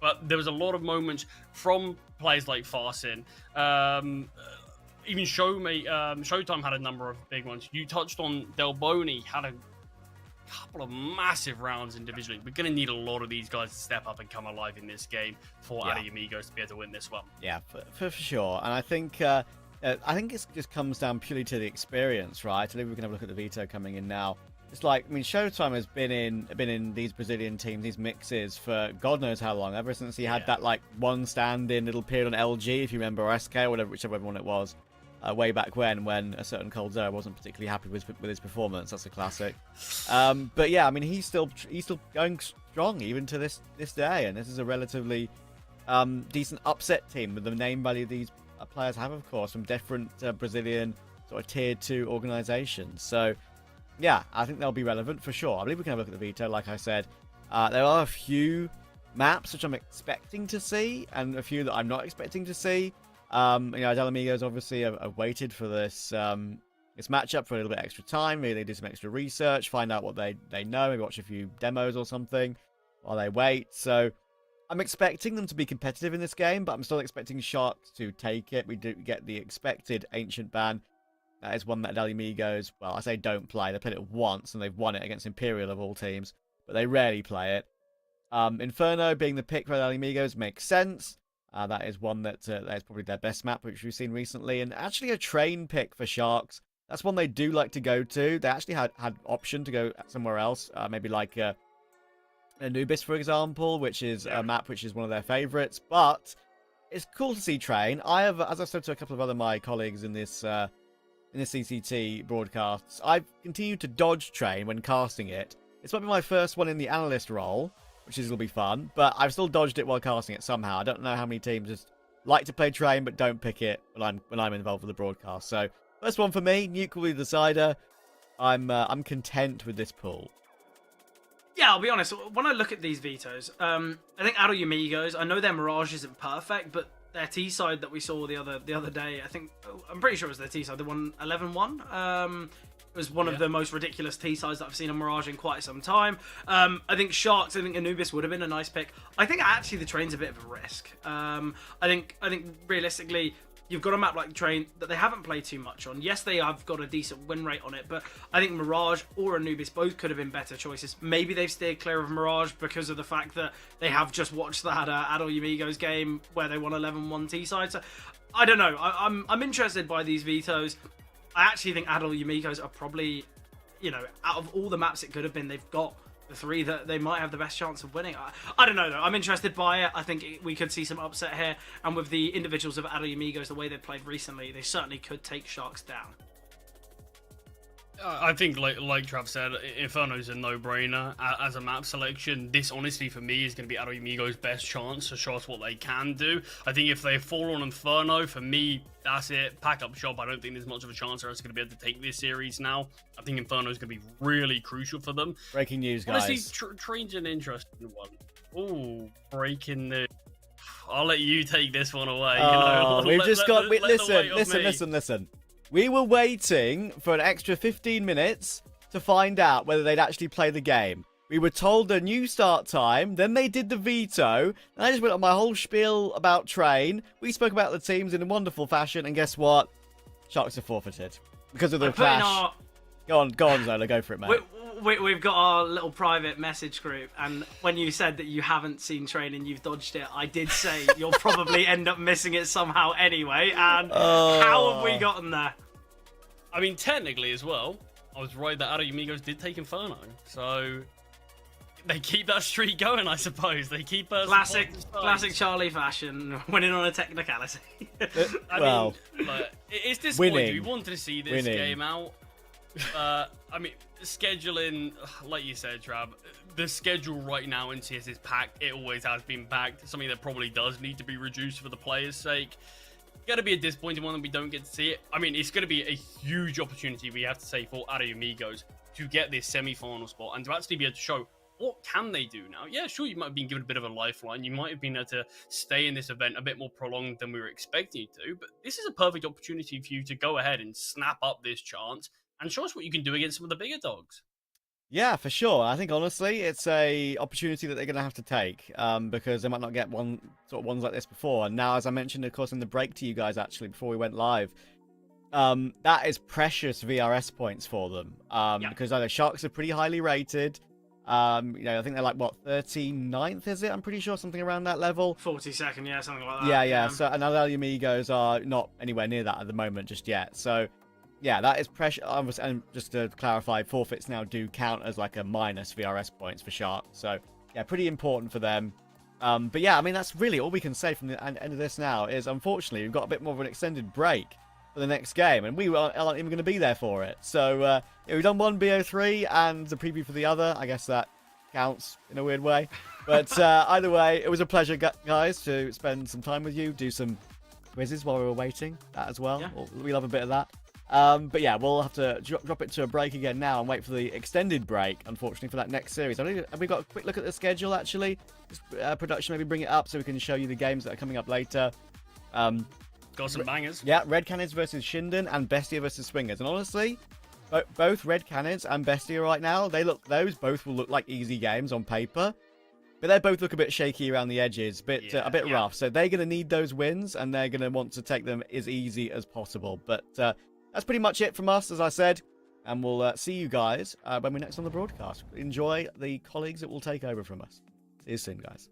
Speaker 3: But there was a lot of moments from players like Farsin. Even Showtime had a number of big ones. You touched on Delboni, had a couple of massive rounds individually. We're going to need a lot of these guys to step up and come alive in this game for Adol Amigos to be able to win this one.
Speaker 1: Yeah, for sure. And I think it just comes down purely to the experience, right? I think we can have a look at the veto coming in now. It's like, I mean, Showtime has been in these Brazilian teams, these mixes for God knows how long. Ever since he had that like one stand-in little period on LG, if you remember, or SK, or whatever, whichever one it was, way back when a certain Cold Zero wasn't particularly happy with his performance. That's a classic. But yeah, I mean, he's still going strong even to this day, and this is a relatively decent upset team with the name value these players have, of course, from different Brazilian sort of tier 2 organizations. So yeah, I think they'll be relevant for sure. I believe we can have a look at the veto. Like I said, there are a few maps which I'm expecting to see and a few that I'm not expecting to see. Adol Amigos obviously have waited for this matchup for a little bit extra time. Maybe they do some extra research, find out what they know, maybe watch a few demos or something while they wait. So I'm expecting them to be competitive in this game, but I'm still expecting Sharks to take it. We do get the expected Ancient ban. That is one that Adol Amigos, well, I say don't play. They played it once, and they've won it against Imperial of all teams, but they rarely play it. Inferno being the pick for Adol Amigos makes sense. That is one that is probably their best map, which we've seen recently. And actually a train pick for Sharks. That's one they do like to go to. They actually had option to go somewhere else, maybe like Anubis, for example, which is a map which is one of their favorites. But it's cool to see train. I have, as I've said to a couple of other my colleagues in this CCT broadcasts, I've continued to dodge train when casting it. It's might be my first one in the analyst role, which is going to be fun, but I've still dodged it while casting it somehow. I don't know how many teams just like to play train but don't pick it when I'm involved with the broadcast. So first one for me, Nuke will be the decider. I'm content with this pool.
Speaker 2: Yeah, I'll be honest. When I look at these vetoes, I think Adol Amigos, I know their Mirage isn't perfect, but their T side that we saw the other day, I'm pretty sure it was their T side. They won 11-1. It was one of the most ridiculous T sides that I've seen on Mirage in quite some time. I think Sharks, I think Anubis would have been a nice pick. I think actually the Train's a bit of a risk. I think realistically, you've got a map like Train that they haven't played too much on. Yes, they have got a decent win rate on it, but I think Mirage or Anubis both could have been better choices. Maybe they've steered clear of Mirage because of the fact that they have just watched that Adol Amigos game where they won 11-1 T side. So I don't know. I'm interested by these vetoes. I actually think Adol Amigos are probably, out of all the maps it could have been, they've got the three that they might have the best chance of winning. I don't know, though. I'm interested by it. I think we could see some upset here. And with the individuals of Adol Amigos, the way they've played recently, they certainly could take Sharks down.
Speaker 3: I think, like Trav said, Inferno's a no-brainer as a map selection. This, honestly, for me, is going to be Adol Amigos' best chance to show us what they can do. I think if they fall on Inferno, for me, that's it. Pack up shop. I don't think there's much of a chance they're going to be able to take this series now. I think Inferno is going to be really crucial for them.
Speaker 1: Breaking news, guys.
Speaker 3: Honestly, Train's an interesting one. Ooh, breaking news. I'll let you take this one away.
Speaker 1: We've just got... Listen. We were waiting for an extra 15 minutes to find out whether they'd actually play the game. We were told a new start time, then they did the veto, and I just went on my whole spiel about Train. We spoke about the teams in a wonderful fashion, and guess what? Sharks are forfeited. Because of the clash. Go on, Zola, go for it, mate.
Speaker 2: we've got our little private message group, and when you said that you haven't seen training, you've dodged it, I did say you'll probably end up missing it somehow anyway, and how have we gotten there?
Speaker 3: I mean, technically as well, I was right that Ado Amigos did take Inferno, so they keep that streak going, I suppose. They keep
Speaker 2: classic Charlie fashion, winning on a technicality.
Speaker 3: I mean, it's disappointing.
Speaker 1: Winning.
Speaker 3: We wanted to see this game out. I mean, scheduling, like you said, Trav, the schedule right now in CS is packed. It always has been packed. Something that probably does need to be reduced for the players' sake. Gotta be a disappointing one that we don't get to see it. I mean, it's gonna be a huge opportunity, we have to say, for Ado Amigos to get this semi-final spot and to actually be able to show what can they do now. Yeah, sure, you might have been given a bit of a lifeline. You might have been able to stay in this event a bit more prolonged than we were expecting you to, but this is a perfect opportunity for you to go ahead and snap up this chance and show us what you can do against some of the bigger dogs.
Speaker 1: Yeah, for sure. I think honestly, it's a opportunity that they're going to have to take because they might not get ones like this before. And now, as I mentioned, of course, in the break to you guys actually before we went live, that is precious VRS points for them because the Sharks are pretty highly rated. I think they're like 39th, is it? I'm pretty sure something around that level.
Speaker 2: 42nd, yeah, something like that.
Speaker 1: Yeah. So and the Amigos are not anywhere near that at the moment just yet. So. Yeah, that is pressure. And just to clarify, forfeits now do count as like a minus VRS points for Shark. So, yeah, pretty important for them. But yeah, I mean, that's really all we can say from the end of this now is, unfortunately, we've got a bit more of an extended break for the next game. And we aren't even going to be there for it. So, we've done one BO3 and the preview for the other. I guess that counts in a weird way. But either way, it was a pleasure, guys, to spend some time with you, do some quizzes while we were waiting. That as well.
Speaker 2: Yeah.
Speaker 1: We love a bit of that. But yeah, we'll have to drop it to a break again now and wait for the extended break, unfortunately, for that next series. Have we got a quick look at the schedule, actually? Just, production, maybe bring it up so we can show you the games that are coming up later.
Speaker 3: Got some bangers.
Speaker 1: Yeah, Red Canids versus Shinden and Bestia versus Swingers. And honestly, both Red Canids and Bestia right now, those both will look like easy games on paper. But they both look a bit shaky around the edges, a bit rough. So they're going to need those wins, and they're going to want to take them as easy as possible. But that's pretty much it from us, as I said. And we'll see you guys when we're next on the broadcast. Enjoy the colleagues that will take over from us. See you soon, guys.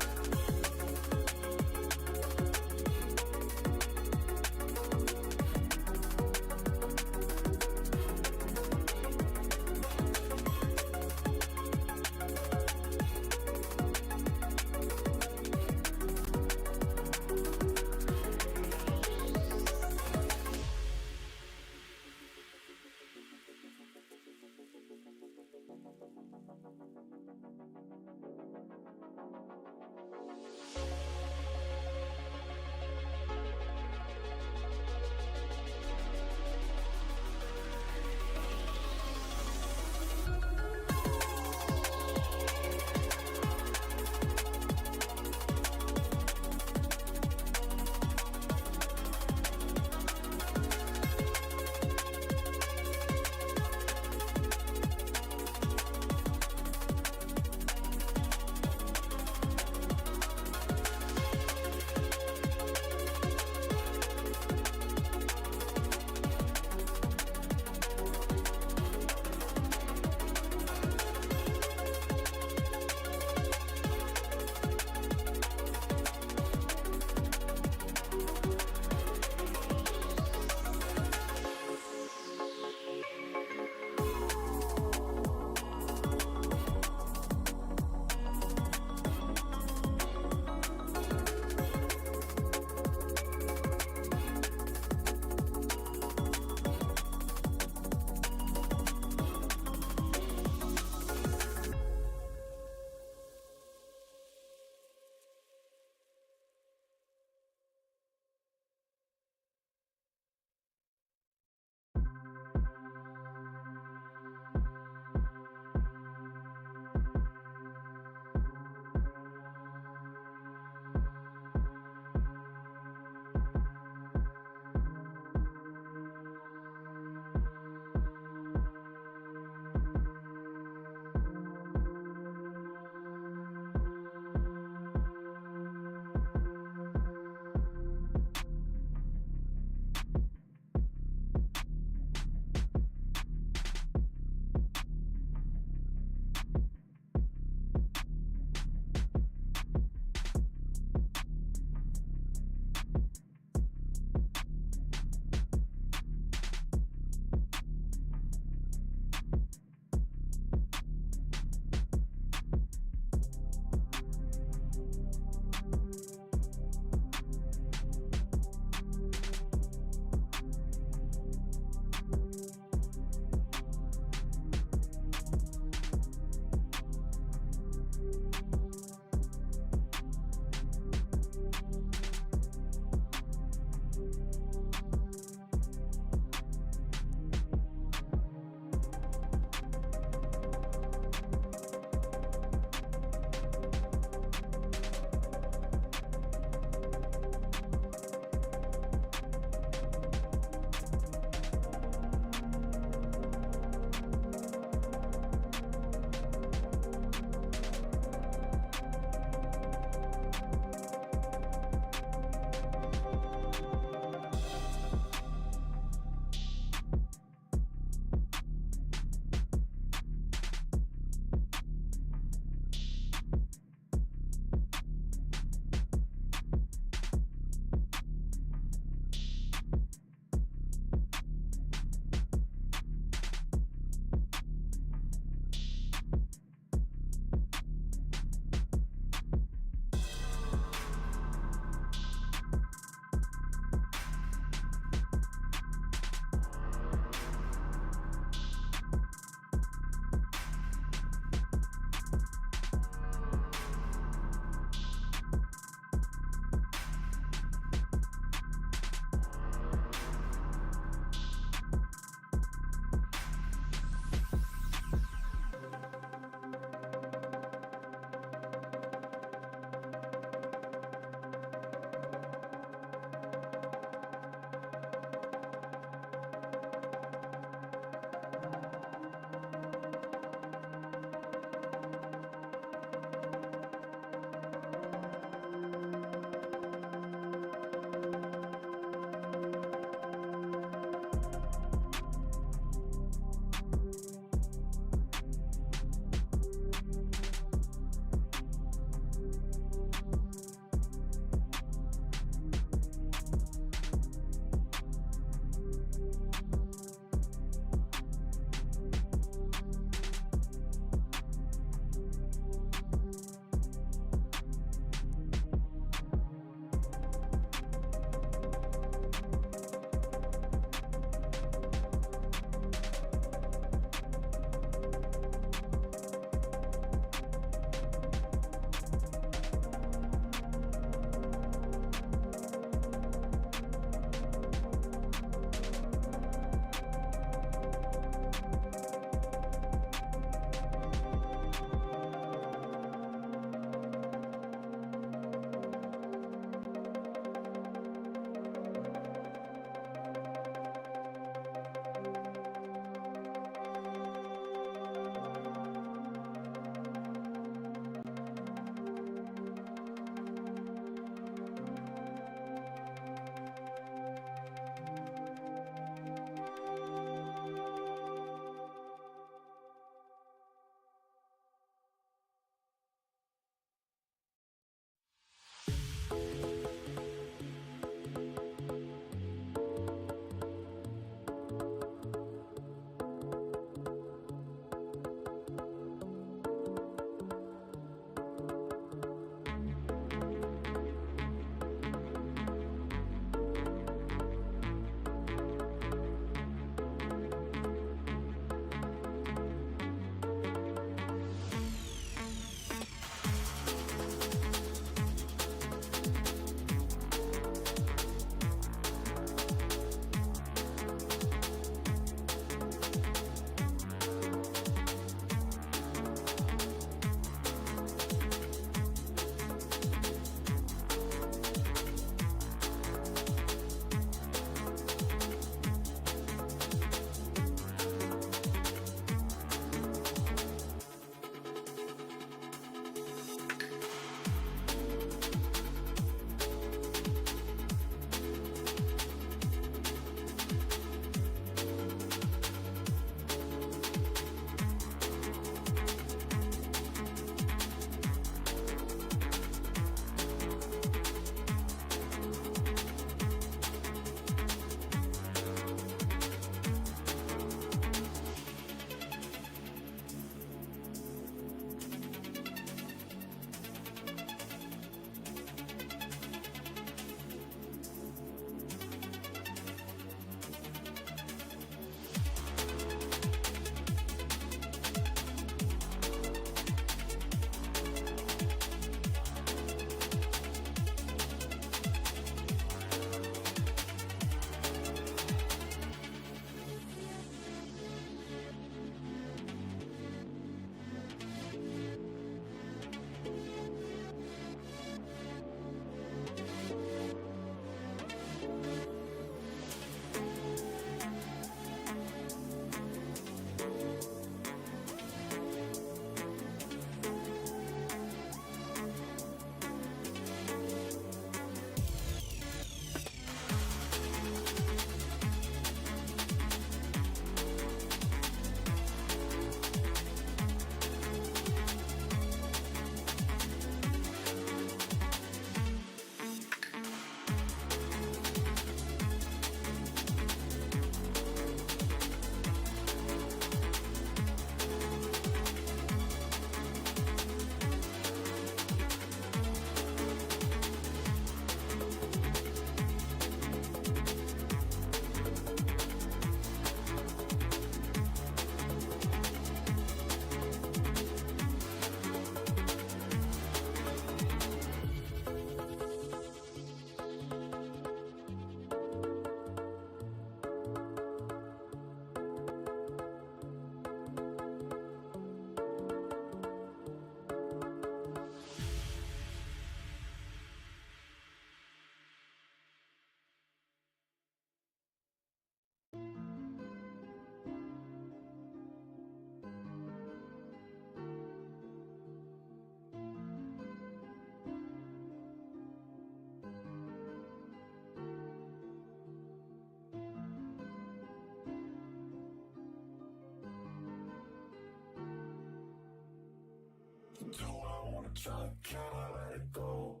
Speaker 5: can I let it go?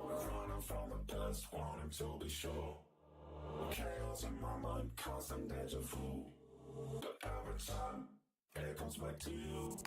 Speaker 5: We're running from the past, wanting to be sure. Chaos in my mind, constant deja vu. But every time, it comes back to you.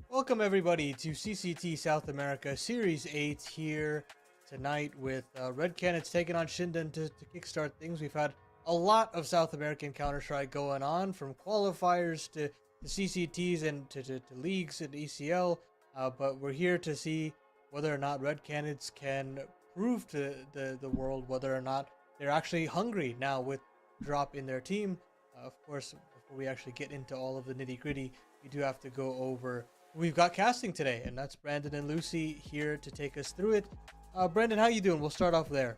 Speaker 6: Welcome everybody to CCT South America Series 8 here tonight with Red Canids taking on Shinden to kickstart things. We've had a lot of South American Counter-Strike going on, from qualifiers to CCTs and to leagues and ECL, but we're here to see whether or not Red Canids can prove to the world whether or not they're actually hungry now with drop in their team. Of course, before we actually get into all of the nitty-gritty, we do have to go over we've got casting today, and that's Brandon and Lucy here to take us through it. Brandon, how you doing? We'll start off there.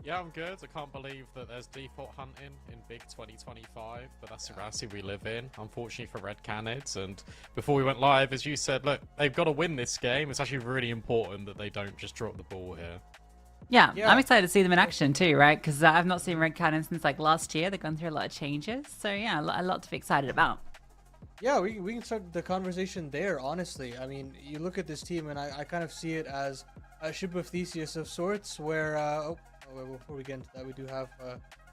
Speaker 7: Yeah, I'm good. I can't believe that there's default hunting in Big 2025, but that's the reality we live in, unfortunately for Red Canids. And before we went live, as you said, look, they've got to win this game. It's actually really important that they don't just drop the ball here.
Speaker 8: Yeah, I'm excited to see them in action too, right? Because I've not seen Red Cannon since like last year. They've gone through a lot of changes. So yeah, a lot to be excited about.
Speaker 6: Yeah, we can start the conversation there, honestly. I mean, you look at this team, and I kind of see it as a ship of Theseus of sorts, where, before we get into that, we do have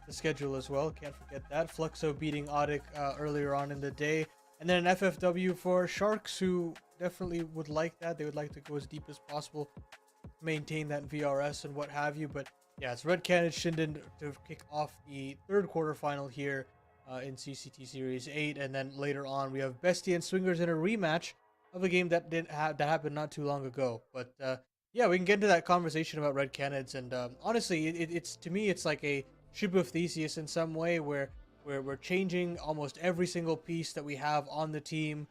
Speaker 6: the schedule as well. Can't forget that. Fluxo beating Audic earlier on in the day. And then an FFW for Sharks, who definitely would like that. They would like to go as deep as possible, maintain that VRS and what have you. But yeah, it's Red Cannon Shinden to kick off the third quarterfinal here in CCT Series 8, and then later on we have Bestie and Swingers in a rematch of a game that that happened not too long ago. But yeah, we can get into that conversation about Red Canids, and honestly, it's to me it's like a ship of Theseus in some way, where we're changing almost every single piece that we have on the team.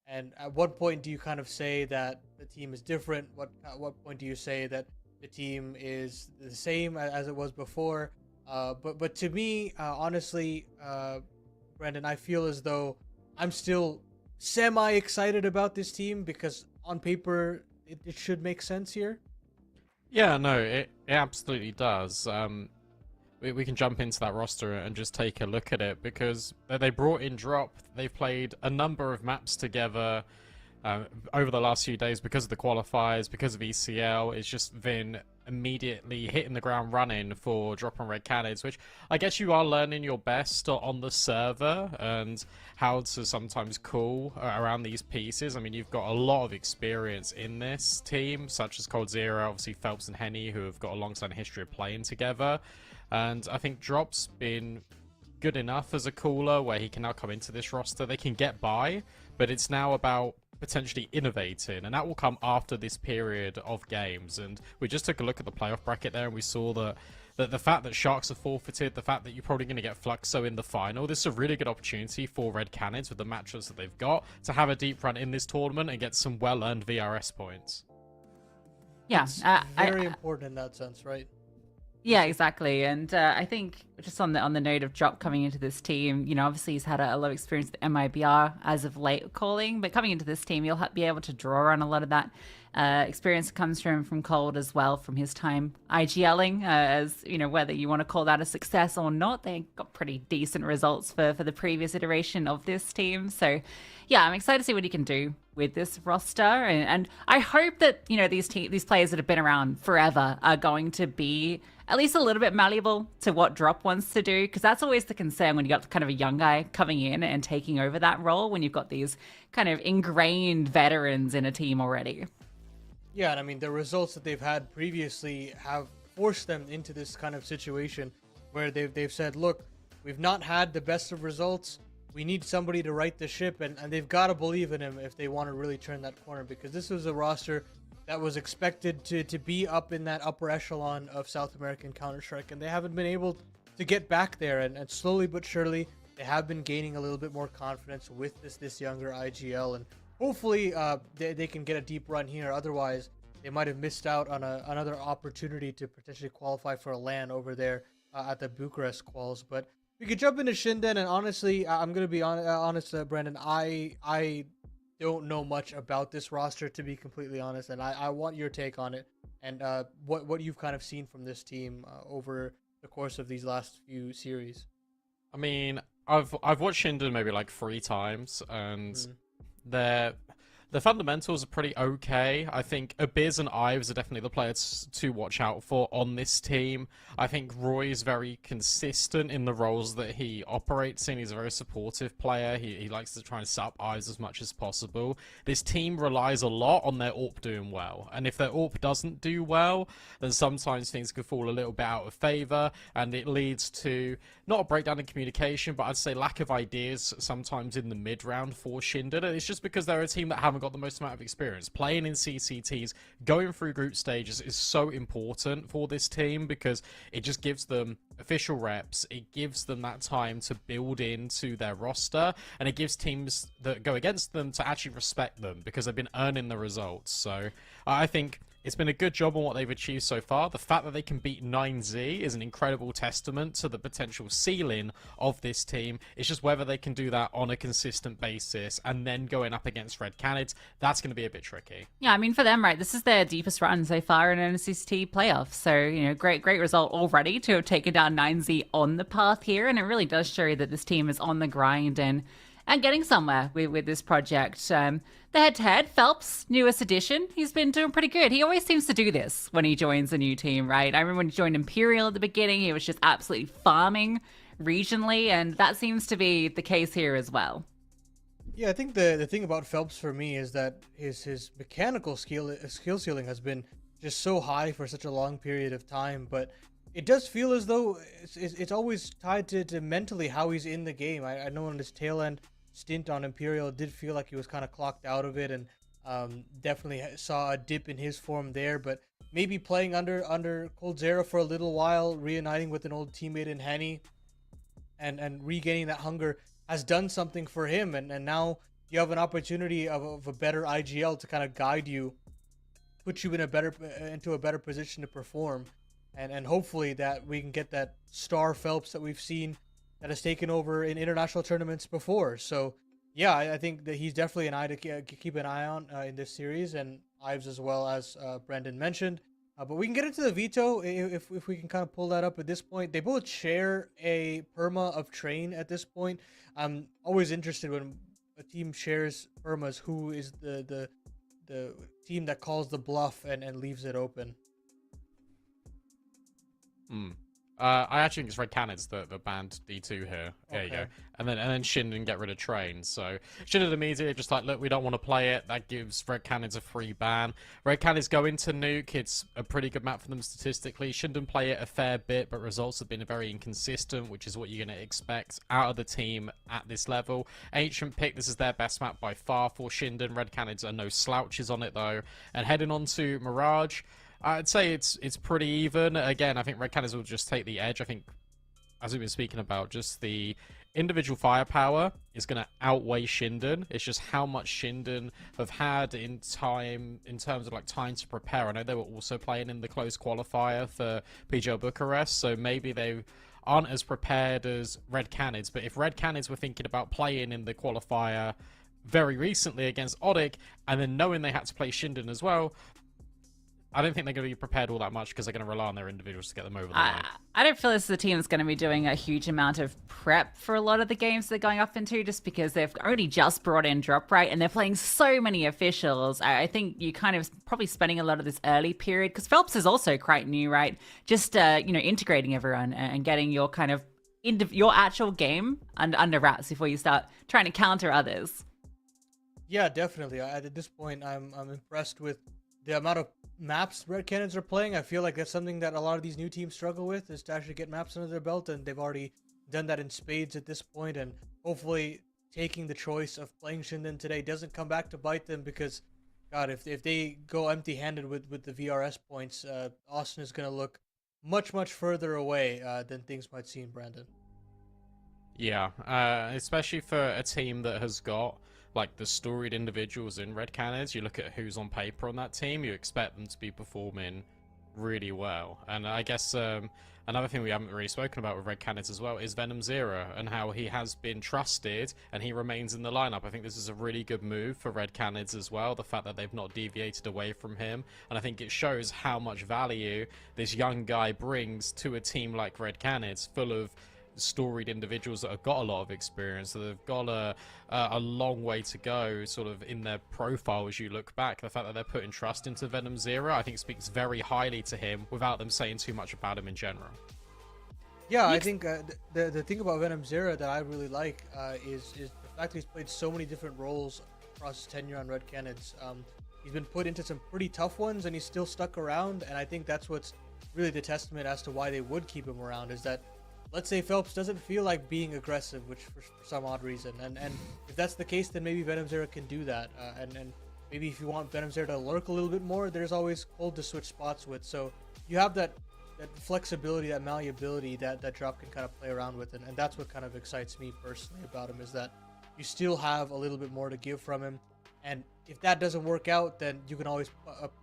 Speaker 6: And at what point do you kind of say that the team is different? At what point do you say that the team is the same as it was before? But to me, honestly, Brandon, I feel as though I'm still semi-excited about this team, because on paper, it should make sense here.
Speaker 7: Yeah, no, it absolutely does. We can jump into that roster and just take a look at it, because they brought in Drop. They've played a number of maps together over the last few days because of the qualifiers, because of ECL. It's just been immediately hitting the ground running for Drop and Red Canids, which I guess you are learning your best on the server and how to sometimes call around these pieces. I mean, you've got a lot of experience in this team, such as Cold Zero, obviously Phelps and Henny, who have got a long-standing history of playing together. And I think Drop's been good enough as a caller where he can now come into this roster. They can get by, but it's now about potentially innovating, and that will come after this period of games. And we just took a look at the playoff bracket there, and we saw that the fact that Sharks have forfeited, the fact that you're probably going to get Fluxo in the final, this is a really good opportunity for Red Canids with the matchups that they've got to have a deep run in this tournament and get some well-earned VRS points.
Speaker 8: Yeah,
Speaker 6: It's very important in that sense, right?
Speaker 8: Yeah, exactly. And I think just on the note of Drop coming into this team, you know, obviously he's had a lot of experience with MIBR as of late calling, but coming into this team, you'll be able to draw on a lot of that experience that comes from Cold as well, from his time IGLing, as, you know, whether you want to call that a success or not, they got pretty decent results for the previous iteration of this team. So yeah, I'm excited to see what he can do with this roster, and I hope that, you know, these players that have been around forever are going to be at least a little bit malleable to what Drop wants to do, because that's always the concern when you got kind of a young guy coming in and taking over that role, when you've got these kind of ingrained veterans in a team already.
Speaker 6: Yeah, and I mean, the results that they've had previously have forced them into this kind of situation where they've said, look, we've not had the best of results. We need somebody to right the ship, and they've got to believe in him if they want to really turn that corner, because this was a roster that was expected to be up in that upper echelon of South American Counter-Strike, and they haven't been able to get back there, and slowly but surely they have been gaining a little bit more confidence with this younger IGL, and hopefully they can get a deep run here. Otherwise, they might have missed out on another opportunity to potentially qualify for a LAN over there at the Bucharest quals. But we could jump into Shinden, and honestly, I'm going to be honest, Brandon, I don't know much about this roster, to be completely honest, and I want your take on it, and what you've kind of seen from this team over the course of these last few series.
Speaker 7: I mean, I've watched Shinden maybe like 3 times, and they're The fundamentals are pretty okay. I think Abiz and Ives are definitely the players to watch out for on this team. I think Roy is very consistent in the roles that he operates in. He's a very supportive player. He likes to try and set up Ives as much as possible. This team relies a lot on their AWP doing well. And if their AWP doesn't do well, then sometimes things could fall a little bit out of favour. And it leads to not a breakdown in communication, but I'd say lack of ideas sometimes in the mid-round for Shinden. And it's just because they're a team that haven't got the most amount of experience. Playing in CCTs, going through group stages is so important for this team because it just gives them official reps, it gives them that time to build into their roster, and it gives teams that go against them to actually respect them because they've been earning the results. So I think it's been a good job on what they've achieved so far. The fact that they can beat 9Z is an incredible testament to the potential ceiling of this team. It's just whether they can do that on a consistent basis and then going up against Red Canids, that's going to be a bit tricky.
Speaker 8: Yeah, I mean, for them, right, this is their deepest run so far in an NCT playoff. So, you know, great result already to have taken down 9Z on the path here. And it really does show you that this team is on the grind and getting somewhere with this project. The head-to-head, Phelps, newest addition, he's been doing pretty good. He always seems to do this when he joins a new team, right? I remember when he joined Imperial at the beginning, he was just absolutely farming regionally, and that seems to be the case here as well.
Speaker 6: Yeah, I think the thing about Phelps for me is that his mechanical skill ceiling has been just so high for such a long period of time, but it does feel as though it's always tied to mentally how he's in the game. I know on his tail end stint on Imperial, it did feel like he was kind of clocked out of it, and definitely saw a dip in his form there. But maybe playing under Coldzera for a little while, reuniting with an old teammate in Henny, and regaining that hunger has done something for him. And now you have an opportunity of a better IGL to kind of guide you, put you in into a better position to perform, and hopefully that we can get that star Phelps that we've seen that has taken over in international tournaments before. So yeah, I think that he's definitely an eye to keep an eye on in this series, and Ives as well, as Brendan mentioned. But we can get into the veto if we can kind of pull that up at this point. They both share a perma of train at this point. I'm always interested when a team shares permas, who is the team that calls the bluff and leaves it open.
Speaker 7: I actually think it's Red Canids that banned D2 here. There you go. And then Shinden get rid of Train. So Shinden immediately just like, look, we don't want to play it. That gives Red Canids a free ban. Red Canids go into Nuke. It's a pretty good map for them statistically. Shinden play it a fair bit, but results have been very inconsistent, which is what you're going to expect out of the team at this level. Ancient pick, this is their best map by far for Shinden. Red Canids are no slouches on it though. And heading on to Mirage, I'd say it's pretty even. Again, I think Red Canids will just take the edge. I think, as we've been speaking about, just the individual firepower is going to outweigh Shinden. It's just how much Shinden have had in terms of like time to prepare. I know they were also playing in the close qualifier for PGL Bucharest, so maybe they aren't as prepared as Red Canids. But if Red Canids were thinking about playing in the qualifier very recently against Odic, and then knowing they had to play Shinden as well, I don't think they're going to be prepared all that much because they're going to rely on their individuals to get them over the line.
Speaker 8: I don't feel this is a team that's going to be doing a huge amount of prep for a lot of the games they're going up into, just because they've only just brought in Drop Right and they're playing so many officials. I think you kind of probably spending a lot of this early period, because Phelps is also quite new, right? Just integrating everyone and getting your kind of your actual game under wraps before you start trying to counter others.
Speaker 6: Yeah, definitely. At this point, I'm impressed with the amount of maps Red Canids are playing. I feel like that's something that a lot of these new teams struggle with, is to actually get maps under their belt, and they've already done that in spades at this point. And hopefully taking the choice of playing Shinden today doesn't come back to bite them, because God, if they go empty-handed with the VRS points, Austin is going to look much further away than things might seem, Brandon.
Speaker 7: Yeah, especially for a team that has got like the storied individuals in Red Canids. You look at who's on paper on that team, you expect them to be performing really well. And I guess another thing we haven't really spoken about with Red Canids as well is Venom Zero, and how he has been trusted and he remains in the lineup. I think this is a really good move for Red Canids as well, the fact that they've not deviated away from him. And I think it shows how much value this young guy brings to a team like Red Canids, full of storied individuals that have got a lot of experience, that have got a long way to go sort of in their profile as you look back. The fact that they're putting trust into Venom Zero, I think speaks very highly to him without them saying too much about him in general.
Speaker 6: Yeah, I think the thing about Venom Zero that I really like is the fact that he's played so many different roles across his tenure on Red Canids. He's been put into some pretty tough ones, and he's still stuck around. And I think that's what's really the testament as to why they would keep him around, is that, let's say Phelps doesn't feel like being aggressive, which for some odd reason, and if that's the case, then maybe Venom Zero can do that. And maybe if you want Venom Zero to lurk a little bit more, there's always Cold to switch spots with. So you have that flexibility, that malleability that Drop can kind of play around with, and that's what kind of excites me personally about him, is that you still have a little bit more to give from him. And if that doesn't work out, then you can always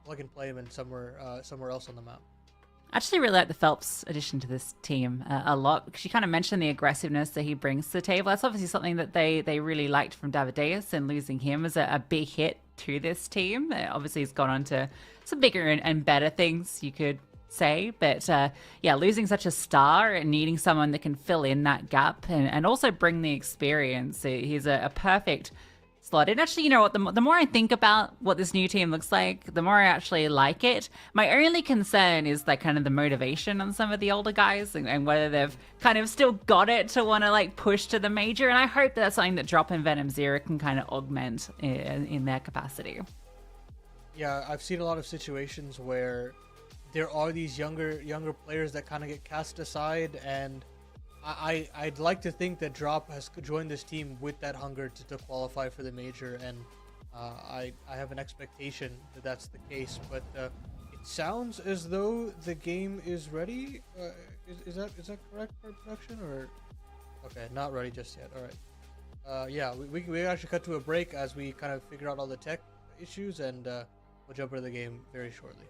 Speaker 6: plug and play him in somewhere else on the map.
Speaker 8: I actually really like the Phelps addition to this team a lot, because you kind of mentioned the aggressiveness that he brings to the table. That's obviously something that they really liked from Davideus, and losing him was a big hit to this team. Obviously, he's gone on to some bigger and better things, you could say, but yeah, losing such a star and needing someone that can fill in that gap and also bring the experience. He's a perfect slot. And actually, you know what, the more I think about what this new team looks like, the more I actually like it. My only concern is like kind of the motivation on some of the older guys, and whether they've kind of still got it to want to like push to the major. And I hope that's something that Drop and Venom Zero can kind of augment in their capacity.
Speaker 6: Yeah, I've seen a lot of situations where there are these younger players that kind of get cast aside, and I'd like to think that Drop has joined this team with that hunger to qualify for the major, and I have an expectation that that's the case. But it sounds as though the game is ready. Is that correct for production, or okay, not ready just yet? All right. Yeah, we actually cut to a break as we kind of figure out all the tech issues, and we'll jump into the game very shortly.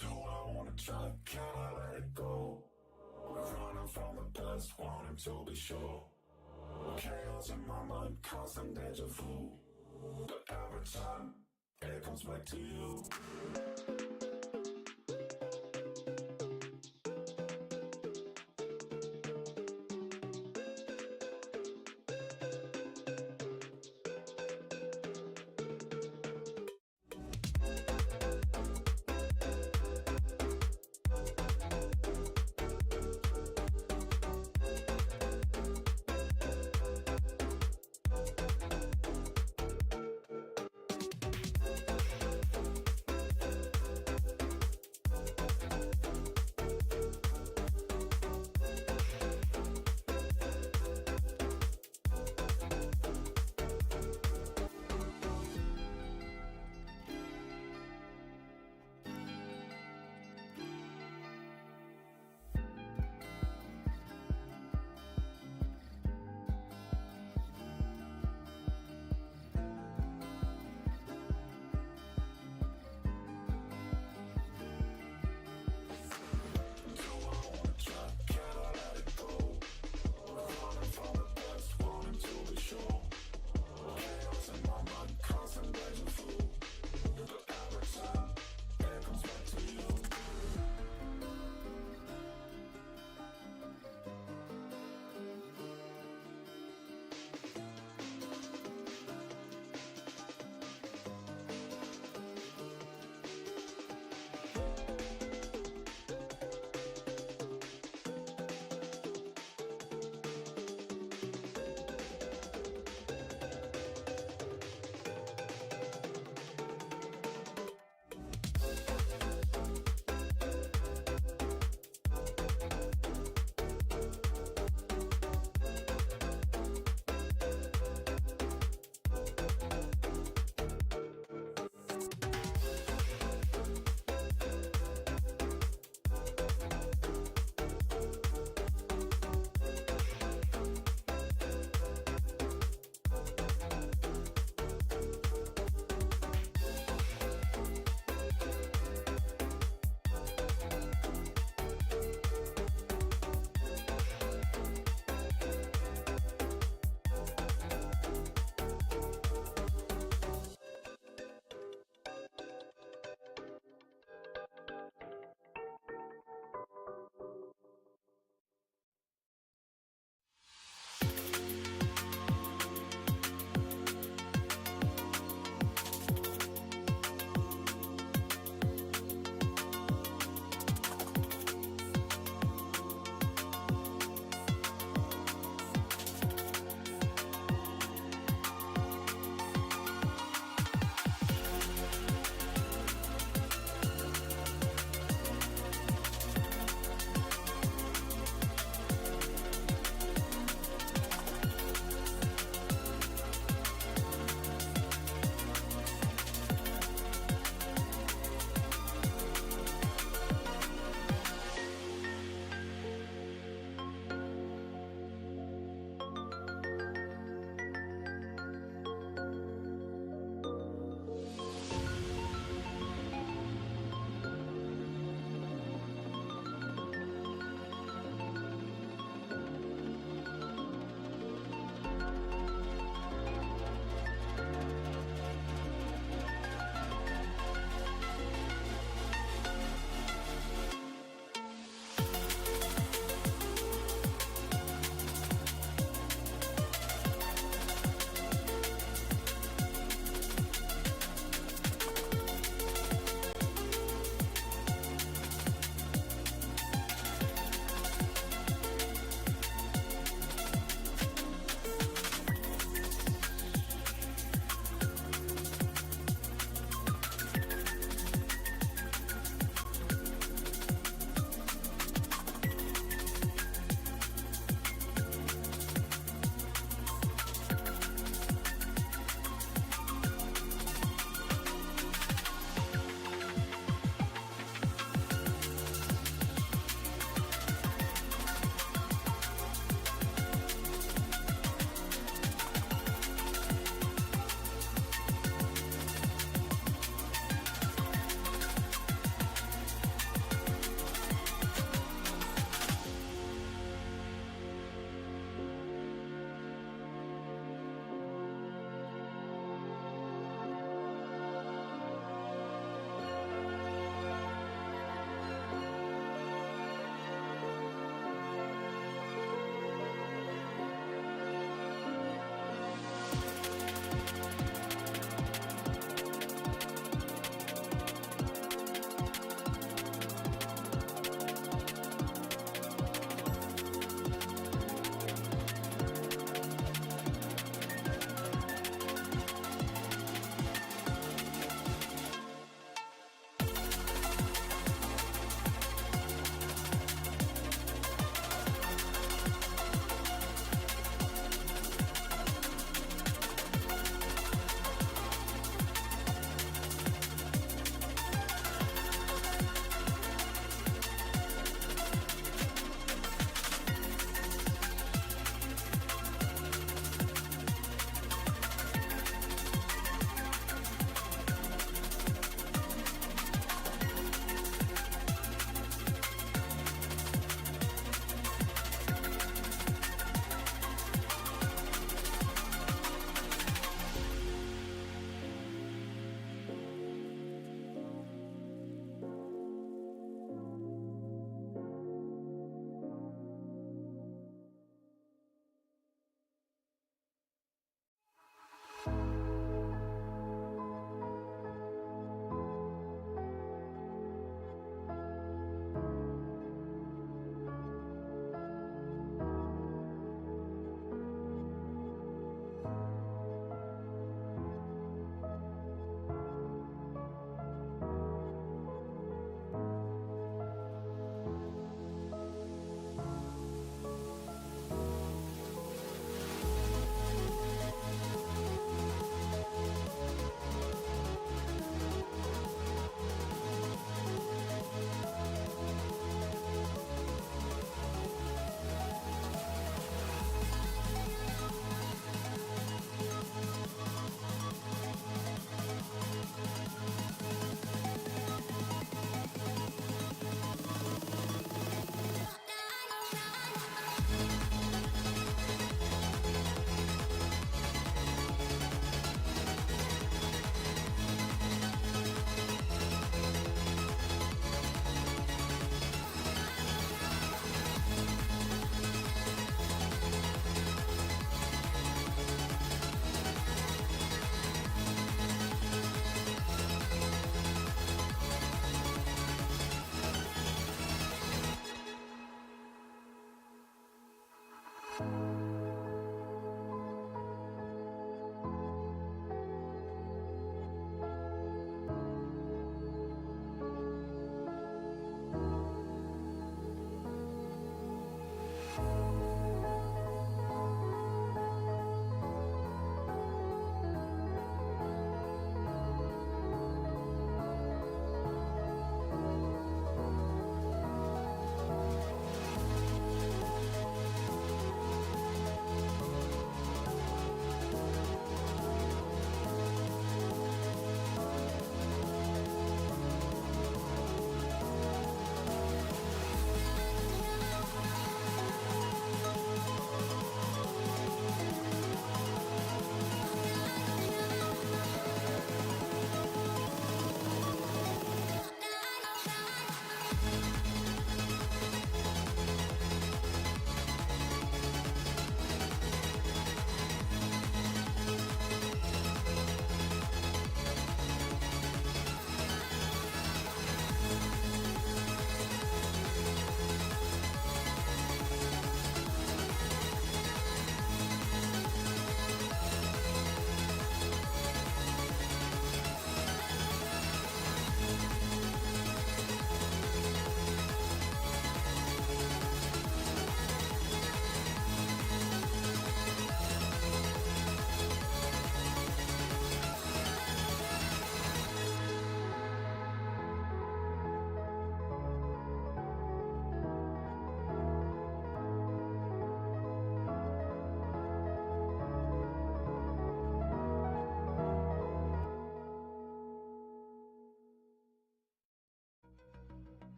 Speaker 5: Do I wanna try? Can I let it go? We're running from the past, wanting to be sure. Chaos in my mind, constant deja vu. But every time, it comes back to you.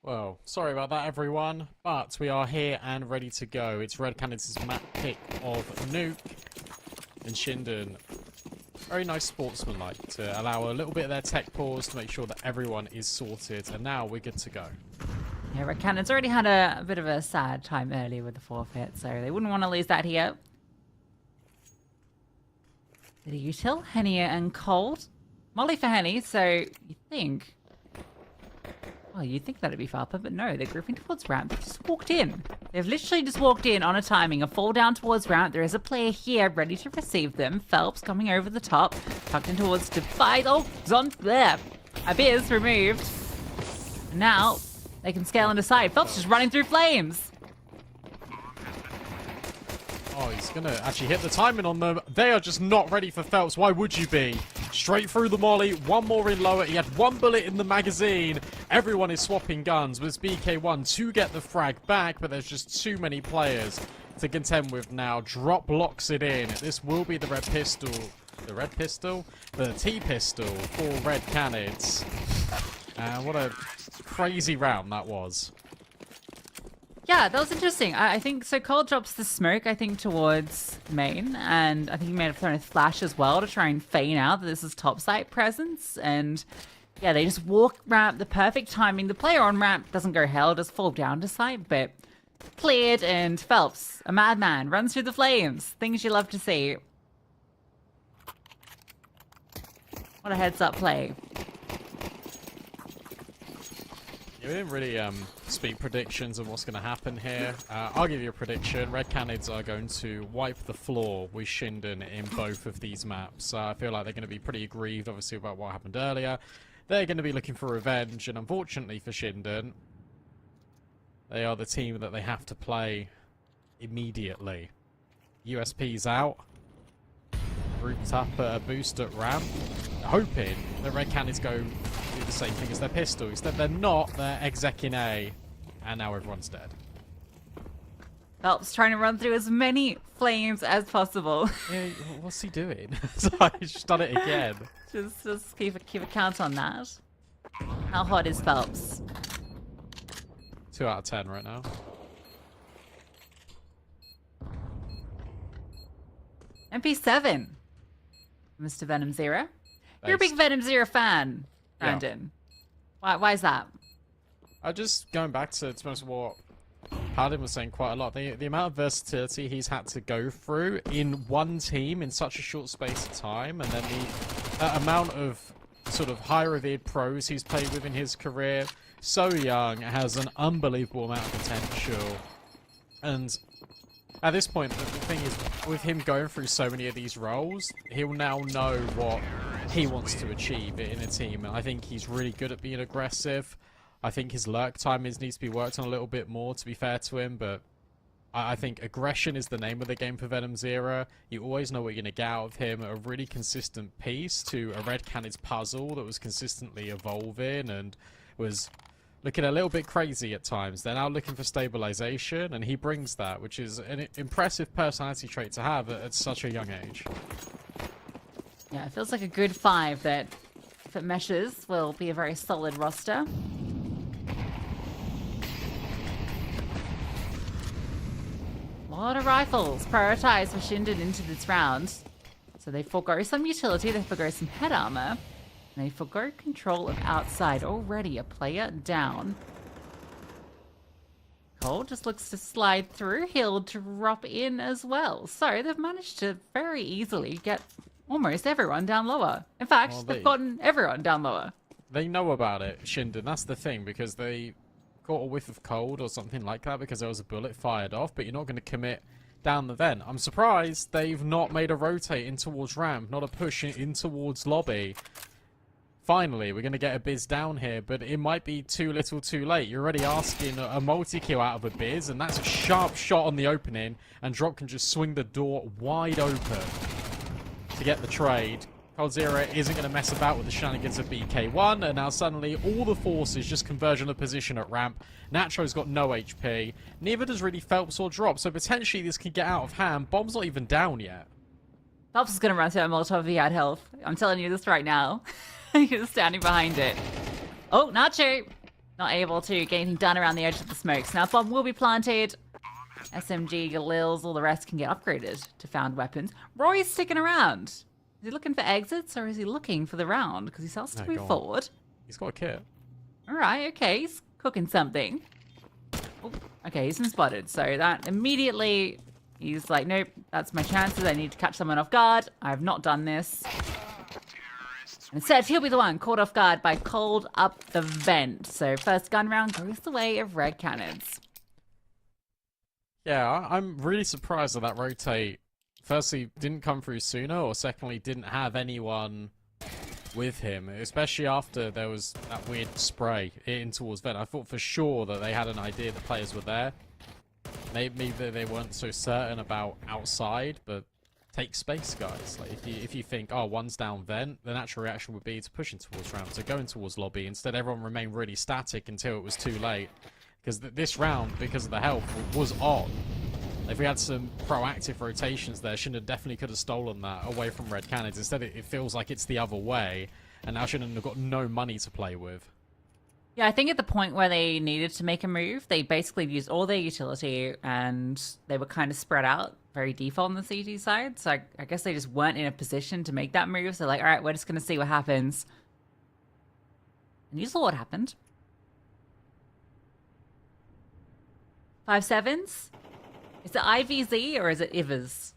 Speaker 7: Well, sorry about that, everyone, but we are here and ready to go. It's Red Canids' map pick of Nuke and Shinden. Very nice sportsmanlike to allow a little bit of their tech pause to make sure that everyone is sorted, and now we're good to go.
Speaker 8: Yeah, Red Cannon's already had a bit of a sad time earlier with the forfeit, so they wouldn't want to lose that here. Bit of util, Henny and Cold. Molly for Henny, so you think... Oh, you'd think that'd be Farper, but no, they're grouping towards ramp. They've just walked in. They've literally just walked in on a timing, a fall down towards ramp. There is a player here ready to receive them. Phelps coming over the top, tucked in towards Divide. Oh, Zon there. Abiz removed. And now they can scale on the side. Phelps just running through flames.
Speaker 7: Oh, he's going to actually hit the timing on them. They are just not ready for Phelps. Why would you be? Straight through the molly. One more in lower. He had one bullet in the magazine. Everyone is swapping guns. But it's BK1 to get the frag back. But there's just too many players to contend with now. Drop locks it in. This will be the red pistol. The red pistol? The T-pistol for Red Canids. And what a crazy round that was.
Speaker 8: Yeah, that was interesting. I think so. Cole drops the smoke, I think, towards main, and I think he may have thrown a flash as well to try and feign out that this is top site presence. And yeah, they just walk ramp, the perfect timing. The player on ramp doesn't go hell, just fall down to site, but cleared. And Phelps, a madman, runs through the flames. Things you love to see. What a heads up play.
Speaker 7: We didn't really speak predictions of what's going to happen here. I'll give you a prediction. Red Canids are going to wipe the floor with Shinden in both of these maps. I feel like they're going to be pretty aggrieved, obviously, about what happened earlier. They're going to be looking for revenge, and unfortunately for Shinden, they are the team that they have to play immediately. USP's out. Grouped up at a boost at ramp, hoping that Red Canids go do the same thing as their pistols. That they're not, they're execing A, and now everyone's dead.
Speaker 8: Phelps trying to run through as many flames as possible.
Speaker 7: Yeah, what's he doing? So he's just done it again.
Speaker 8: just keep a count on that. How hot is Phelps?
Speaker 7: 2 out of 10 right now.
Speaker 8: MP7. Mr. Venom Zero. You're a big Venom Zero fan, Brandon. Yeah. Why is that?
Speaker 7: Just going back to be honest, what Paladin was saying quite a lot. The amount of versatility he's had to go through in one team in such a short space of time, and then the amount of sort of high revered pros he's played with in his career. So young, has an unbelievable amount of potential, and at this point, the thing is, with him going through so many of these roles, he'll now know what he wants to achieve in a team. And I think he's really good at being aggressive. I think his lurk time needs to be worked on a little bit more, to be fair to him. But I think aggression is the name of the game for Venom Zero. You always know what you're going to get out of him. A really consistent piece to a Red Canids puzzle that was consistently evolving and was looking a little bit crazy at times. They're now looking for stabilization, and he brings that, which is an impressive personality trait to have at such a young age.
Speaker 8: Yeah, it feels like a good 5 that, if it meshes, will be a very solid roster. A lot of rifles prioritized for Shinden into this round. So they forego some utility, they forego some head armor. They forgo control of outside. Already a player down. Cole just looks to slide through. He'll drop in as well. So they've managed to very easily get almost everyone down lower. In fact,
Speaker 7: Well,
Speaker 8: they've gotten everyone down lower.
Speaker 7: They know about it, Shinden. That's the thing, because they got a whiff of cold or something like that because there was a bullet fired off, but you're not going to commit down the vent. I'm surprised they've not made a rotate in towards ramp, not a push in towards lobby. finally, we're going to get a Biz down here, but it might be too little too late. You're already asking a multi-kill out of a Biz, and that's a sharp shot on the opening, and Drop can just swing the door wide open to get the trade. coldzera isn't going to mess about with the shenanigans of BK1, and now suddenly all the forces just converge on the position at ramp. Nacho's got no HP, neither does really Phelps or Drop, so potentially this could get out of hand. Bomb's not even down yet.
Speaker 8: Phelps is going to run through a Molotov if he had health. I'm telling you this right now. He's standing behind it. Oh, Nacho! Not able to get anything done around the edge of the smokes. Now, bomb will be planted. SMG, Galils, all the rest can get upgraded to found weapons. Roy's sticking around. Is he looking for exits or is he looking for the round? Because he starts to move forward.
Speaker 7: He's got a kit.
Speaker 8: Alright, okay. He's cooking something. Oh, okay, he's been spotted. So that immediately... He's like, nope, that's my chances. I need to catch someone off guard. I have not done this. Instead, he'll be the one caught off guard by cold up the vent. So first gun round goes the way of red cannons.
Speaker 7: Yeah, I'm really surprised that rotate, firstly, didn't come through sooner, or secondly, didn't have anyone with him, especially after there was that weird spray in towards vent. I thought for sure that they had an idea the players were there. Maybe they weren't so certain about outside, but take space, guys. Like if you think, oh, one's down vent, the natural reaction would be to pushing towards round, so going towards lobby. Instead, everyone remained really static until it was too late. Because this round, because of the health, was on. If we had some proactive rotations there, Shinden definitely could have stolen that away from red cannons. Instead, it feels like it's the other way, and now Shinden have got no money to play with.
Speaker 8: Yeah, I think at the point where they needed to make a move, they basically used all their utility and they were kind of spread out, very default on the CT side. So I guess they just weren't in a position to make that move. So like, all right, we're just going to see what happens. And you saw what happened. 5-7s? Is it IVZ or is it Ivers?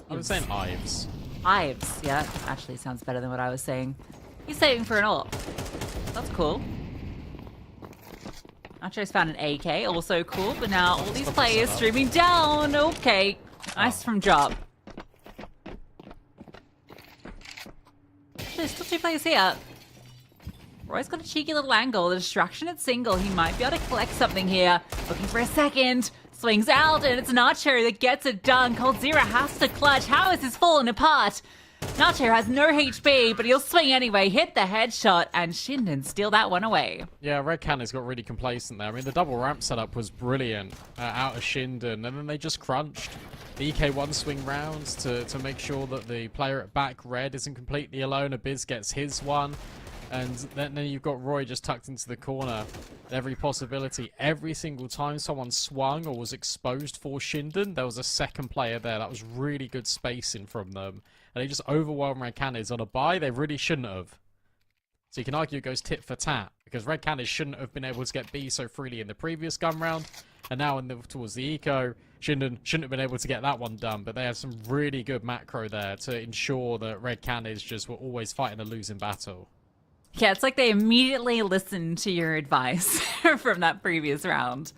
Speaker 7: I was saying Ives.
Speaker 8: Ives, yeah. Actually sounds better than what I was saying. He's saving for an AWP. That's cool. Nacho's found an AK, also cool, but now all these players streaming down. Okay, nice from Job. There's still 2 players here. Roy's got a cheeky little angle. The distraction at single. He might be able to collect something here. Looking for a second. Swings out, and it's Nacho that gets it done. coldzera has to clutch. How is this falling apart? Nacho has no HP, but he'll swing anyway, hit the headshot, and Shinden steal that one away.
Speaker 7: Yeah, Red Cannons got really complacent there. I mean, the double ramp setup was brilliant out of Shinden, and then they just crunched the EK1 swing rounds to make sure that the player at back red isn't completely alone. Abiz gets his one, and then you've got Roy just tucked into the corner. Every possibility, every single time someone swung or was exposed for Shinden, there was a second player there. That was really good spacing from them. And they just overwhelmed Red Cannons on a buy they really shouldn't have. So you can argue it goes tit for tat, because Red Cannons shouldn't have been able to get B so freely in the previous gun round, and now towards the eco, Shinden shouldn't have been able to get that one done, but they had some really good macro there to ensure that Red Cannons just were always fighting a losing battle.
Speaker 8: Yeah, it's like they immediately listened to your advice from that previous round.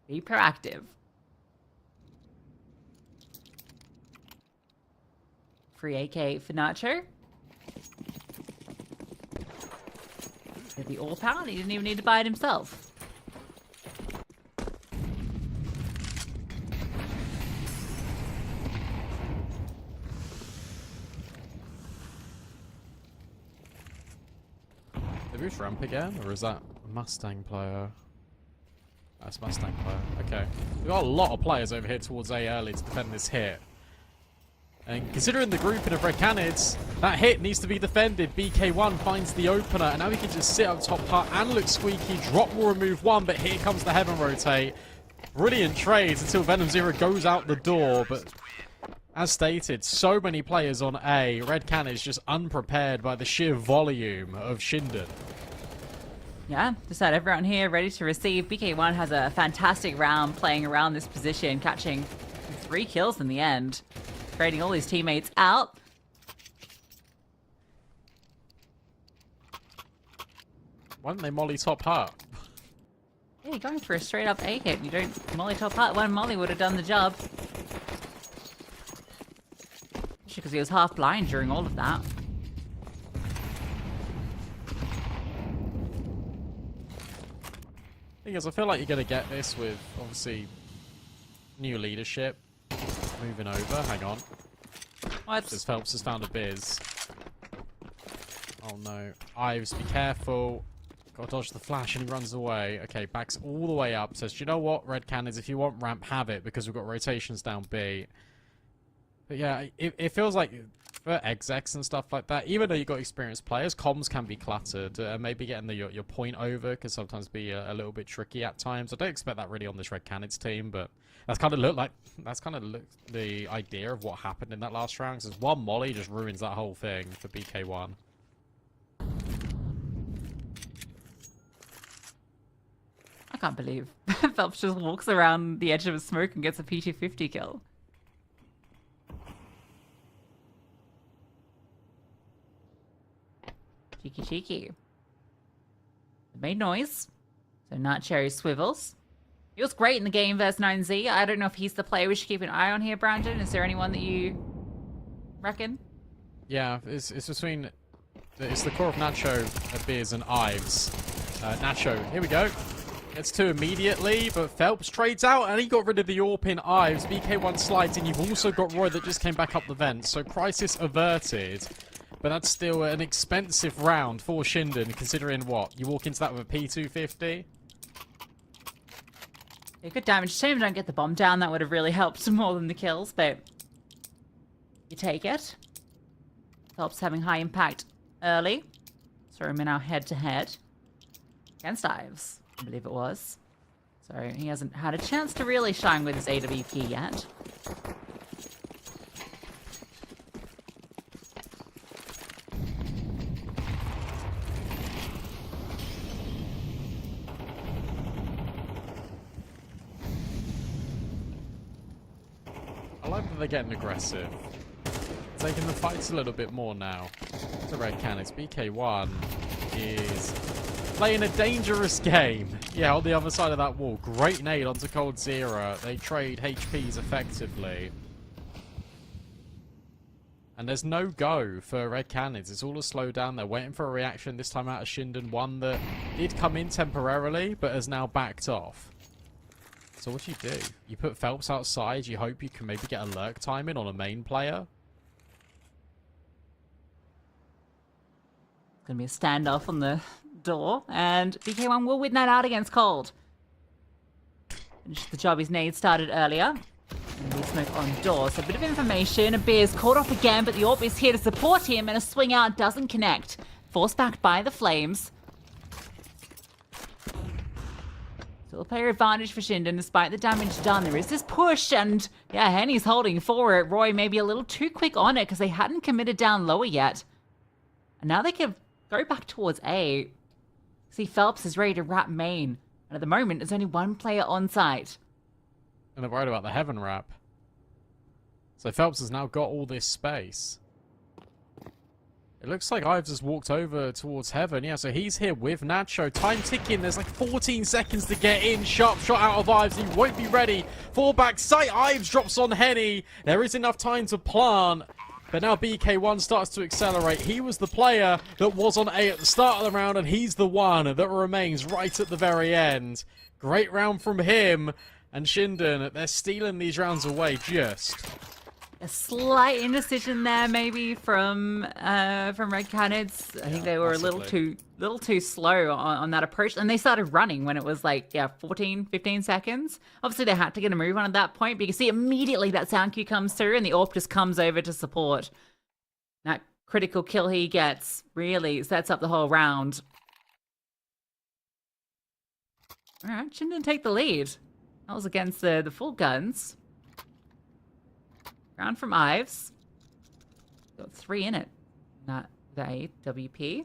Speaker 8: Be proactive. Free AK for Nacho. With the all power, he didn't even need to buy it himself.
Speaker 7: They moved ramp again, or is that a Mustang player? That's Mustang player. Okay. We've got a lot of players over here towards A early to defend this hit. And considering the grouping of Red Cannons, that hit needs to be defended. BK1 finds the opener, and now he can just sit up top part and look squeaky. Drop will remove one, but here comes the heaven rotate. Brilliant trades until Venom Zero goes out the door, but as stated, so many players on A. Red Cannons just unprepared by the sheer volume of Shinden.
Speaker 8: Yeah, just had everyone here ready to receive. BK1 has a fantastic round playing around this position, catching 3 kills in the end. Trading all his teammates out.
Speaker 7: Why didn't they molly top heart?
Speaker 8: Yeah, you're going for a straight up A hit. You don't molly top heart. One molly would have done the job. Because he was half blind during all of that.
Speaker 7: Thing is, I feel like you're going to get this with, obviously, new leadership. Moving over, hang on.
Speaker 8: What?
Speaker 7: This Phelps has found a biz. Oh no. Ives, be careful. Gotta dodge the flash and he runs away. Okay, backs all the way up. Says, you know what, Red Cannons, if you want ramp, have it, because we've got rotations down B. But yeah, it feels like for execs and stuff like that, even though you've got experienced players, comms can be cluttered. Maybe getting your point over can sometimes be a little bit tricky at times. I don't expect that really on this Red Cannons team, but that's kind of the idea of what happened in that last round. Because one molly just ruins that whole thing for BK1.
Speaker 8: I can't believe Phelps just walks around the edge of a smoke and gets a P250 kill. Cheeky cheeky. It made noise. So not Cherry swivels. He was great in the game versus 9Z. I don't know if he's the player we should keep an eye on here, Brandon. Is there anyone that you reckon?
Speaker 7: Yeah, it's between... It's the core of Nacho, Beers, and Ives. Nacho, here we go. Gets two immediately, but Phelps trades out, and he got rid of the AWP in Ives. BK1 slides in. You've also got Roy that just came back up the vent, so crisis averted. But that's still an expensive round for Shinden, considering what? You walk into that with a P250?
Speaker 8: Yeah, good damage. Shame don't get the bomb down. That would have really helped more than the kills, but you take it. Phelps having high impact early. So we're now head-to-head against Ives, I believe it was. So he hasn't had a chance to really shine with his AWP yet.
Speaker 7: I like that they're getting aggressive. Taking the fights a little bit more now. The Red Cannons. BK1 is playing a dangerous game. Yeah, on the other side of that wall. Great nade onto Cold Zero. They trade HPs effectively. And there's no go for Red Cannons. It's all a slowdown. They're waiting for a reaction this time out of Shinden. One that did come in temporarily, but has now backed off. So what do? You put Phelps outside. You hope you can maybe get a lurk time in on a main player.
Speaker 8: Gonna be a standoff on the door, and BK1 will win that out against Cold. Finished the job his nade started earlier. And we smoke on door, so a bit of information. A Beer's caught off again, but the AWP is here to support him, and a swing out doesn't connect. Forced back by the Flames. Still a player advantage for Shinden despite the damage done. There is this push, and yeah, Henny's holding for it. Roy maybe a little too quick on it because they hadn't committed down lower yet. And now they can go back towards A. See, Phelps is ready to wrap main. And at the moment, there's only one player on site.
Speaker 7: And they're worried about the Heaven wrap. So Phelps has now got all this space. It looks like Ives has walked over towards Heaven. Yeah, so he's here with Nacho. Time ticking. There's like 14 seconds to get in. Sharp shot out of Ives. He won't be ready. Fall back sight. Ives drops on Henny. There is enough time to plant. But now BK1 starts to accelerate. He was the player that was on A at the start of the round, and he's the one that remains right at the very end. Great round from him. And Shinden, they're stealing these rounds away just.
Speaker 8: A slight indecision there, maybe from Red Cannons. I think they were
Speaker 7: possibly.
Speaker 8: a little too slow on that approach, and they started running when it was like 14, 15 seconds. Obviously, they had to get a move on at that point, but you can see immediately that sound cue comes through, and the AWP just comes over to support. That critical kill he gets really sets up the whole round. All right, Shinden take the lead. That was against the full guns. Round from Ives. Got 3 in it. Not the WP.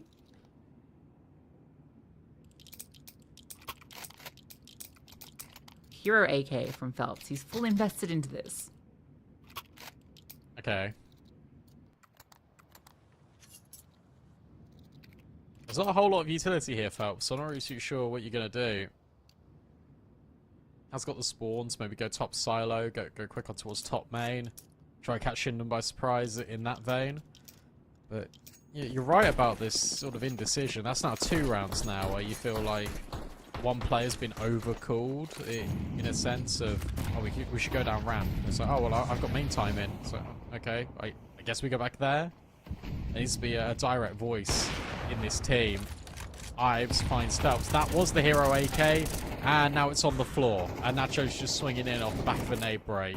Speaker 8: Hero AK from Phelps. He's full invested into this.
Speaker 7: Okay. There's not a whole lot of utility here, Phelps, so I'm not really too sure what you're going to do. Has got the spawns, maybe go top silo, go quick on towards top main. Try to catch Shinden by surprise in that vein. But yeah, you're right about this sort of indecision. That's now 2 rounds now where you feel like one player's been overcalled in a sense of, oh, we should go down ramp. It's like, oh, well, I've got main time in. So, okay, I guess we go back there. There needs to be a direct voice in this team. Ives finds Phelps. That was the hero AK, and now it's on the floor. And Nacho's just swinging in off the back of a nade break.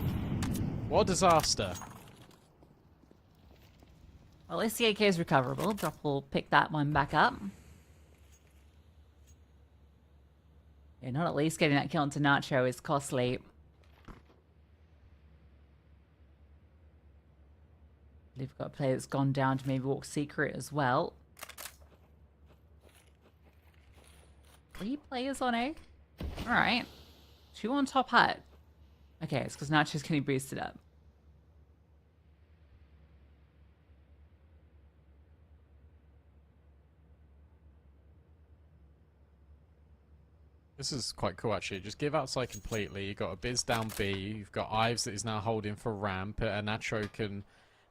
Speaker 7: What a disaster.
Speaker 8: Well, at least the AK is recoverable. Drop will pick that one back up. Yeah, not at least getting that kill into Nacho is costly. We've got a player that's gone down to maybe walk secret as well. 3 players on A. Alright. 2 on top hut. Okay, it's because Nacho's getting boosted up.
Speaker 7: This is quite cool, actually. Just give outside completely. You've got a Biz down B. You've got Ives that is now holding for ramp. And Nacho can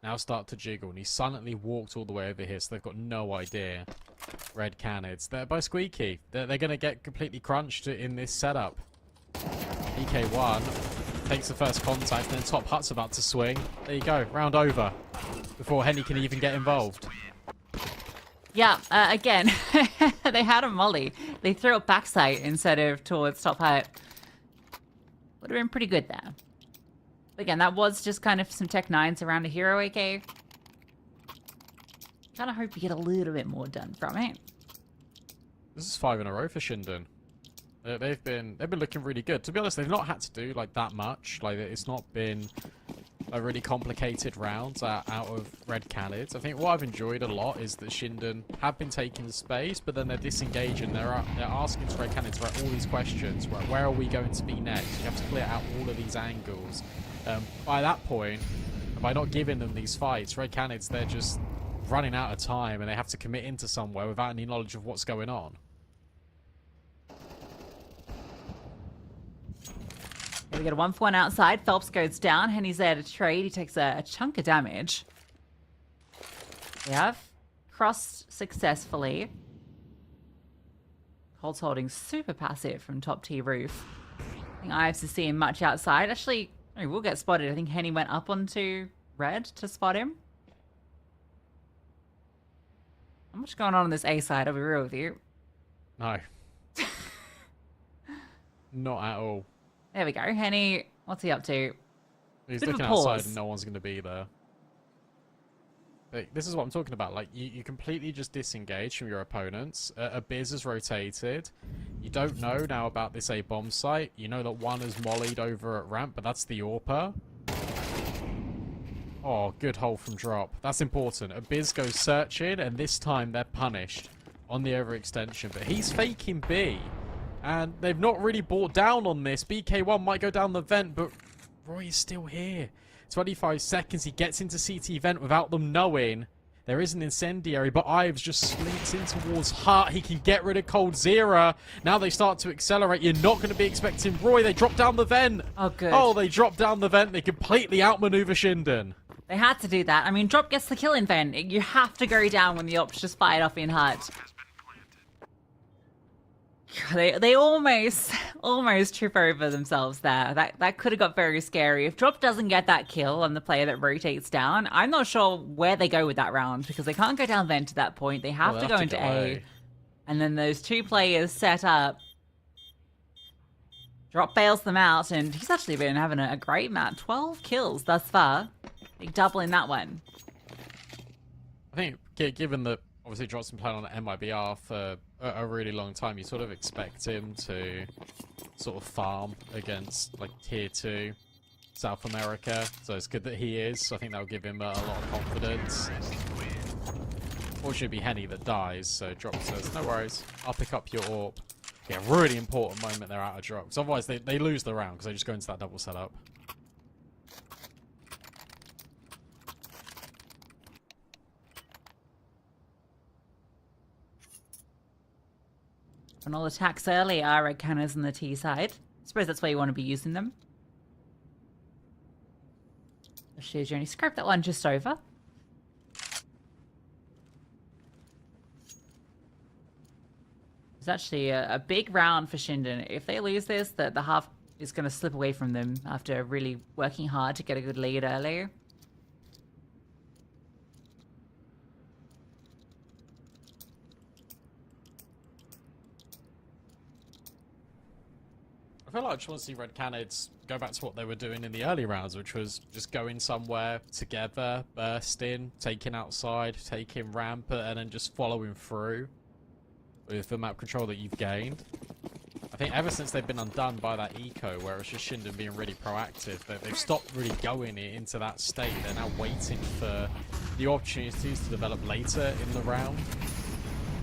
Speaker 7: now start to jiggle. And he silently walked all the way over here, so they've got no idea. Red Canids. They're by Squeaky. They're going to get completely crunched in this setup. EK1 takes the first contact, and then top hut's about to swing. There you go. Round over. Before Henny can even get involved.
Speaker 8: Yeah, again, they had a molly. They threw it backside instead of towards top hut. Would have been pretty good there. But again, that was just kind of some Tech 9s around a hero AK. Kind of hope you get a little bit more done from it.
Speaker 7: This is 5 in a row for Shinden. They've been looking really good. To be honest, they've not had to do like that much. Like it's not been a really complicated rounds out of Red Canids. I think what I've enjoyed a lot is that Shinden have been taking the space, but then they're disengaging. They're asking to Red Canids all these questions. Where are we going to be next? You have to clear out all of these angles. By that point, by not giving them these fights, Red Canids, they're just running out of time and they have to commit into somewhere without any knowledge of what's going on.
Speaker 8: Here we get a 1-for-1 outside. Phelps goes down. Henny's there to trade. He takes a chunk of damage. We have crossed successfully. Colt's holding super passive from top T roof. I think Ives is seeing much outside. Actually, he will get spotted. I think Henny went up onto red to spot him. Not much going on this A side, I'll be real with you.
Speaker 7: No. Not at all.
Speaker 8: There we go. Henny, what's he up to?
Speaker 7: He's
Speaker 8: Bit of
Speaker 7: looking
Speaker 8: a pause.
Speaker 7: outside and no one's going to be there. Like, this is what I'm talking about. Like, you completely just disengage from your opponents. A Biz is rotated. You don't know now about this A bomb site. You know that one is mollied over at ramp, but that's the AWPer. Oh, good hold from drop. That's important. A Biz goes searching, and this time they're punished on the overextension. But he's faking B. And they've not really bought down on this. BK1 might go down the vent, but Roy is still here. 25 seconds, he gets into CT vent without them knowing. There is an incendiary, but Ives just slinks in towards Hut. He can get rid of Cold Zera. Now they start to accelerate. You're not going to be expecting Roy. They drop down the vent.
Speaker 8: Oh, good.
Speaker 7: Oh, they drop down the vent. They completely outmaneuver Shinden.
Speaker 8: They had to do that. I mean, drop gets the kill in vent. You have to go down when the op's just fired off in Hut. They almost trip over themselves there. That could have got very scary. If Drop doesn't get that kill on the player that rotates down, I'm not sure where they go with that round because they can't go down vent at that point. They have to go into A. And then those 2 players set up. Drop bails them out, and he's actually been having a great map. 12 kills thus far. Big double in that one.
Speaker 7: I think, given that obviously Drop's been playing on MIBR for a really long time, you sort of expect him to sort of farm against like tier 2 South America, so it's good that he is. I think that'll give him a lot of confidence. Fortunately, it'll be Henny that dies, so Drop says, no worries, I'll pick up your AWP. Yeah, really important moment they're out of Drop, because otherwise they lose the round because they just go into that double setup.
Speaker 8: And all attacks early are Red Cannons on the T side. I suppose that's where you want to be using them. The sheer journey. Scrape that one just over. It's actually a big round for Shinden. If they lose this, the half is going to slip away from them after really working hard to get a good lead early.
Speaker 7: I feel like I just want to see Red Canids go back to what they were doing in the early rounds, which was just going somewhere together, bursting, taking outside, taking ramp, and then just following through with the map control that you've gained. I think ever since they've been undone by that eco, where it's just Shinden being really proactive, they've stopped really going into that state. They're now waiting for the opportunities to develop later in the round.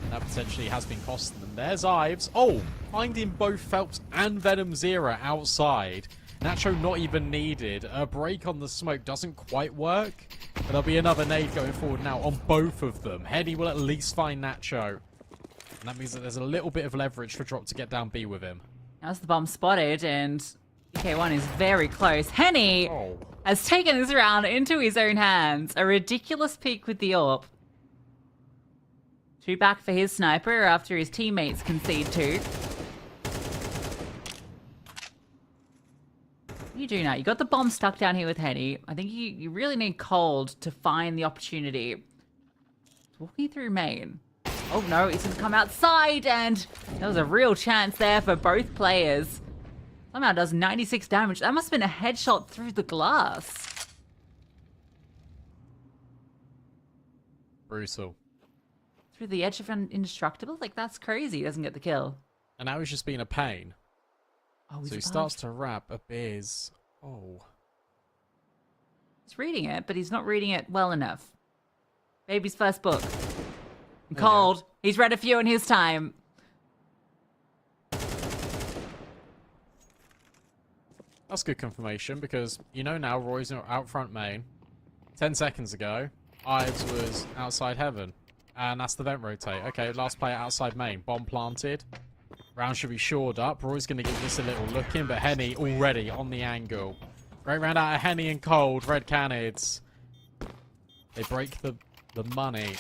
Speaker 7: And that potentially has been costing them. There's Ives. Oh, finding both Phelps and Venom Zero outside. Nacho not even needed. A break on the smoke doesn't quite work. But there'll be another nade going forward now on both of them. Henny will at least find Nacho. And that means that there's a little bit of leverage for Drop to get down B with him.
Speaker 8: Now's the bomb spotted, and DK1 is very close. Henny has taken this round into his own hands. A ridiculous peek with the AWP. 2 back for his sniper after his teammates concede 2. What do you do now? You got the bomb stuck down here with Henny. I think you really need Cold to find the opportunity. He's walking through main. Oh no, he's going to come outside, and there was a real chance there for both players. Somehow does 96 damage. That must have been a headshot through the glass.
Speaker 7: Brutal.
Speaker 8: Through the edge of an indestructible? Like, that's crazy. He doesn't get the kill.
Speaker 7: And now he's just being a pain.
Speaker 8: Oh,
Speaker 7: So he starts to wrap a biz. Oh.
Speaker 8: He's reading it, but he's not reading it well enough. Baby's first book. And
Speaker 7: There you
Speaker 8: Cold. He's read a few in his time.
Speaker 7: That's good confirmation, because you know now Roy's out front main. 10 seconds ago, Ives was outside heaven. And that's the vent rotate. Okay, last player outside main. Bomb planted. Round should be shored up. Roy's going to give this a little look in, but Henny already on the angle. Great round out of Henny and Cold. Red Canids. They break the money.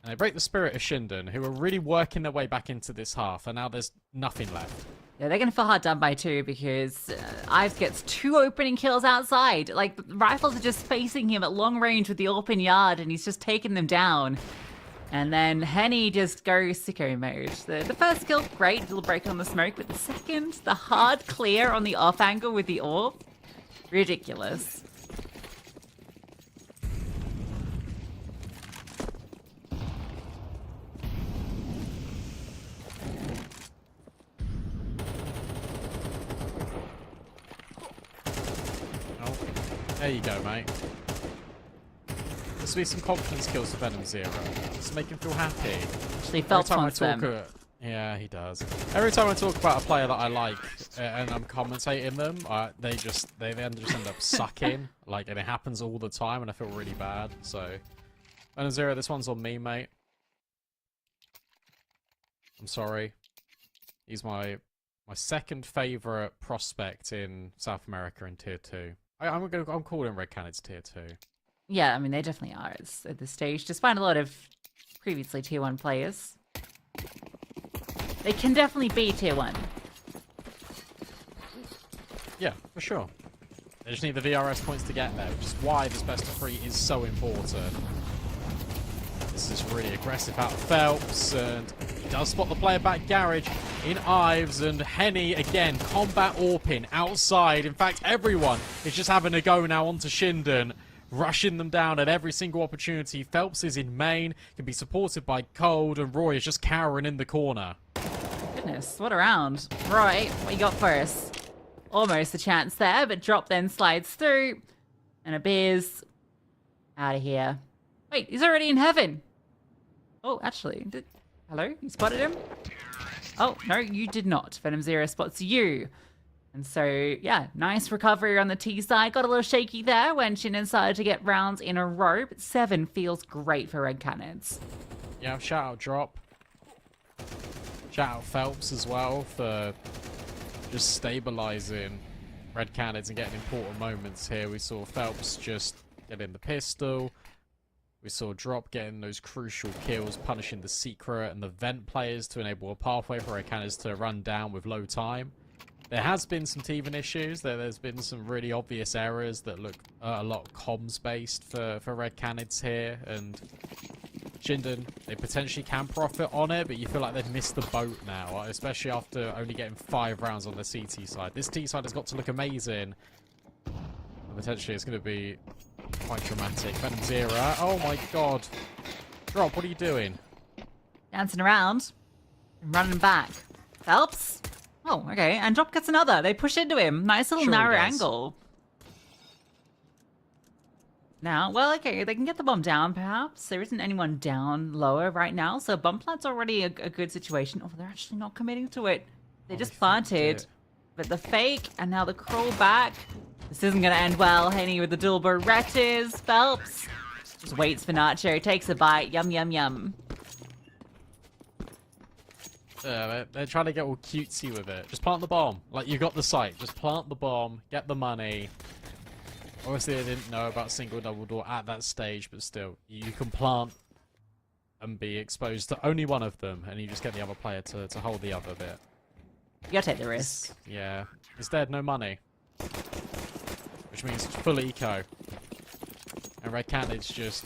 Speaker 7: And they break the spirit of Shinden, who are really working their way back into this half. And now there's nothing left.
Speaker 8: Yeah, they're going to feel hard done by too, because Ives gets 2 opening kills outside. Like, the rifles are just facing him at long range with the open yard, and he's just taking them down. And then Henny just goes sicko mode. The first kill, great, little break on the smoke, but the second, the hard clear on the off angle with the AWP, ridiculous.
Speaker 7: Oh, there you go, mate. This will be some confidence kills for Venom Zero. Just make him feel happy.
Speaker 8: Actually, Phelps wants them.
Speaker 7: Yeah, he does. Every time I talk about a player that I like and I'm commentating them, they then just end up sucking. Like, and it happens all the time, and I feel really bad. So, Venom Zero, this one's on me, mate. I'm sorry. He's my second favorite prospect in South America in Tier 2. I'm calling Red Canids Tier 2.
Speaker 8: Yeah, I mean, they definitely are at this stage. Despite a lot of previously Tier 1 players. They can definitely be Tier 1.
Speaker 7: Yeah, for sure. They just need the VRS points to get there, which is why this best of 3 is so important. This is really aggressive out of Phelps, and he does spot the player back garage in Ives, and Henny again, combat AWPing outside. In fact, everyone is just having a go now onto Shinden, rushing them down at every single opportunity. Phelps is in main, can be supported by Cold, and Roy is just cowering in the corner.
Speaker 8: Goodness, what a round. Roy, what you got for us? Almost a chance there, but Drop then slides through. And a Beers out of here. Wait, he's already in heaven. Oh, actually. Hello? You spotted him? Oh, no, you did not. Venom Zero spots you. And so, yeah, nice recovery on the T side. Got a little shaky there when Shinden started to get rounds in a row, but 7 feels great for Red Canids.
Speaker 7: Yeah, shout out Drop. Shout out Phelps as well for just stabilizing Red Canids and getting important moments here. We saw Phelps just get in the pistol, We saw Drop getting those crucial kills, punishing the Secret and the Vent players to enable a pathway for Red Cannons to run down with low time. There has been some teething issues. There's been some really obvious errors that look a lot comms-based for Red Cannons here. And Shinden, they potentially can profit on it, but you feel like they've missed the boat now, especially after only getting 5 rounds on the CT side. This T side has got to look amazing. And potentially it's going to be quite dramatic. Venom Zera. Oh my god. Drop, what are you doing?
Speaker 8: Dancing around. And running back. Phelps. Oh, okay. And Drop gets another. They push into him. Nice little
Speaker 7: Sure he
Speaker 8: narrow
Speaker 7: does.
Speaker 8: angle. Now, well, okay, they can get the bomb down, perhaps. There isn't anyone down lower right now, so bomb plant's already a good situation. Oh, they're actually not committing to it. They just
Speaker 7: they faked
Speaker 8: planted.
Speaker 7: it.
Speaker 8: But the fake, and now the crawl back. This isn't going to end well. Henny with the dual Berettas. Phelps just waits for Nacho. Takes a bite. Yum, yum, yum.
Speaker 7: Yeah, they're trying to get all cutesy with it. Just plant the bomb. Like, you got the site. Just plant the bomb, get the money. Obviously, they didn't know about single double door at that stage, but still, you can plant and be exposed to only one of them, and you just get the other player to hold the other bit.
Speaker 8: You gotta take the risk.
Speaker 7: Yeah. Instead, no money. Which means full eco. And Red Cannon's just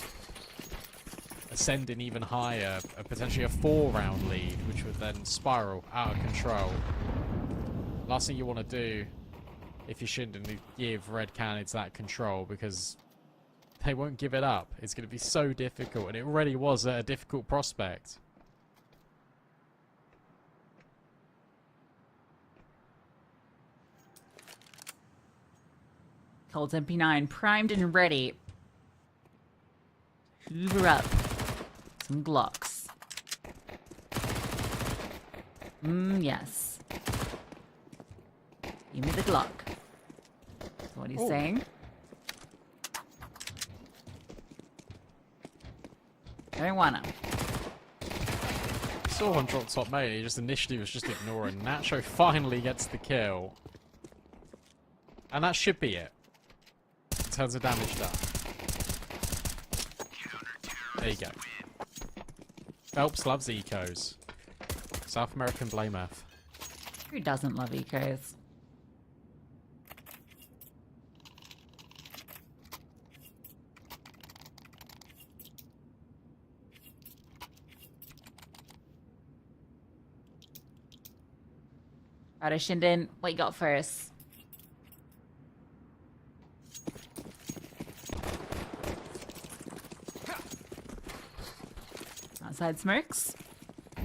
Speaker 7: ascending even higher, potentially a 4-round lead, which would then spiral out of control. Last thing you want to do, if you're Shinden, is give Red Cannons that control, because they won't give it up. It's going to be so difficult, and it already was a difficult prospect.
Speaker 8: Cold's MP9 primed and ready. Hoover up some Glocks. Yes. Give me the Glock. That's what he's saying. Don't wanna.
Speaker 7: Saw one drop top main, he just initially was just ignoring. Nacho finally gets the kill. And that should be it. In terms of damage done. There you go. Phelps loves ecos. South American blame F.
Speaker 8: Who doesn't love ecos? Alright, Shinden, what you got first? Outside smokes. A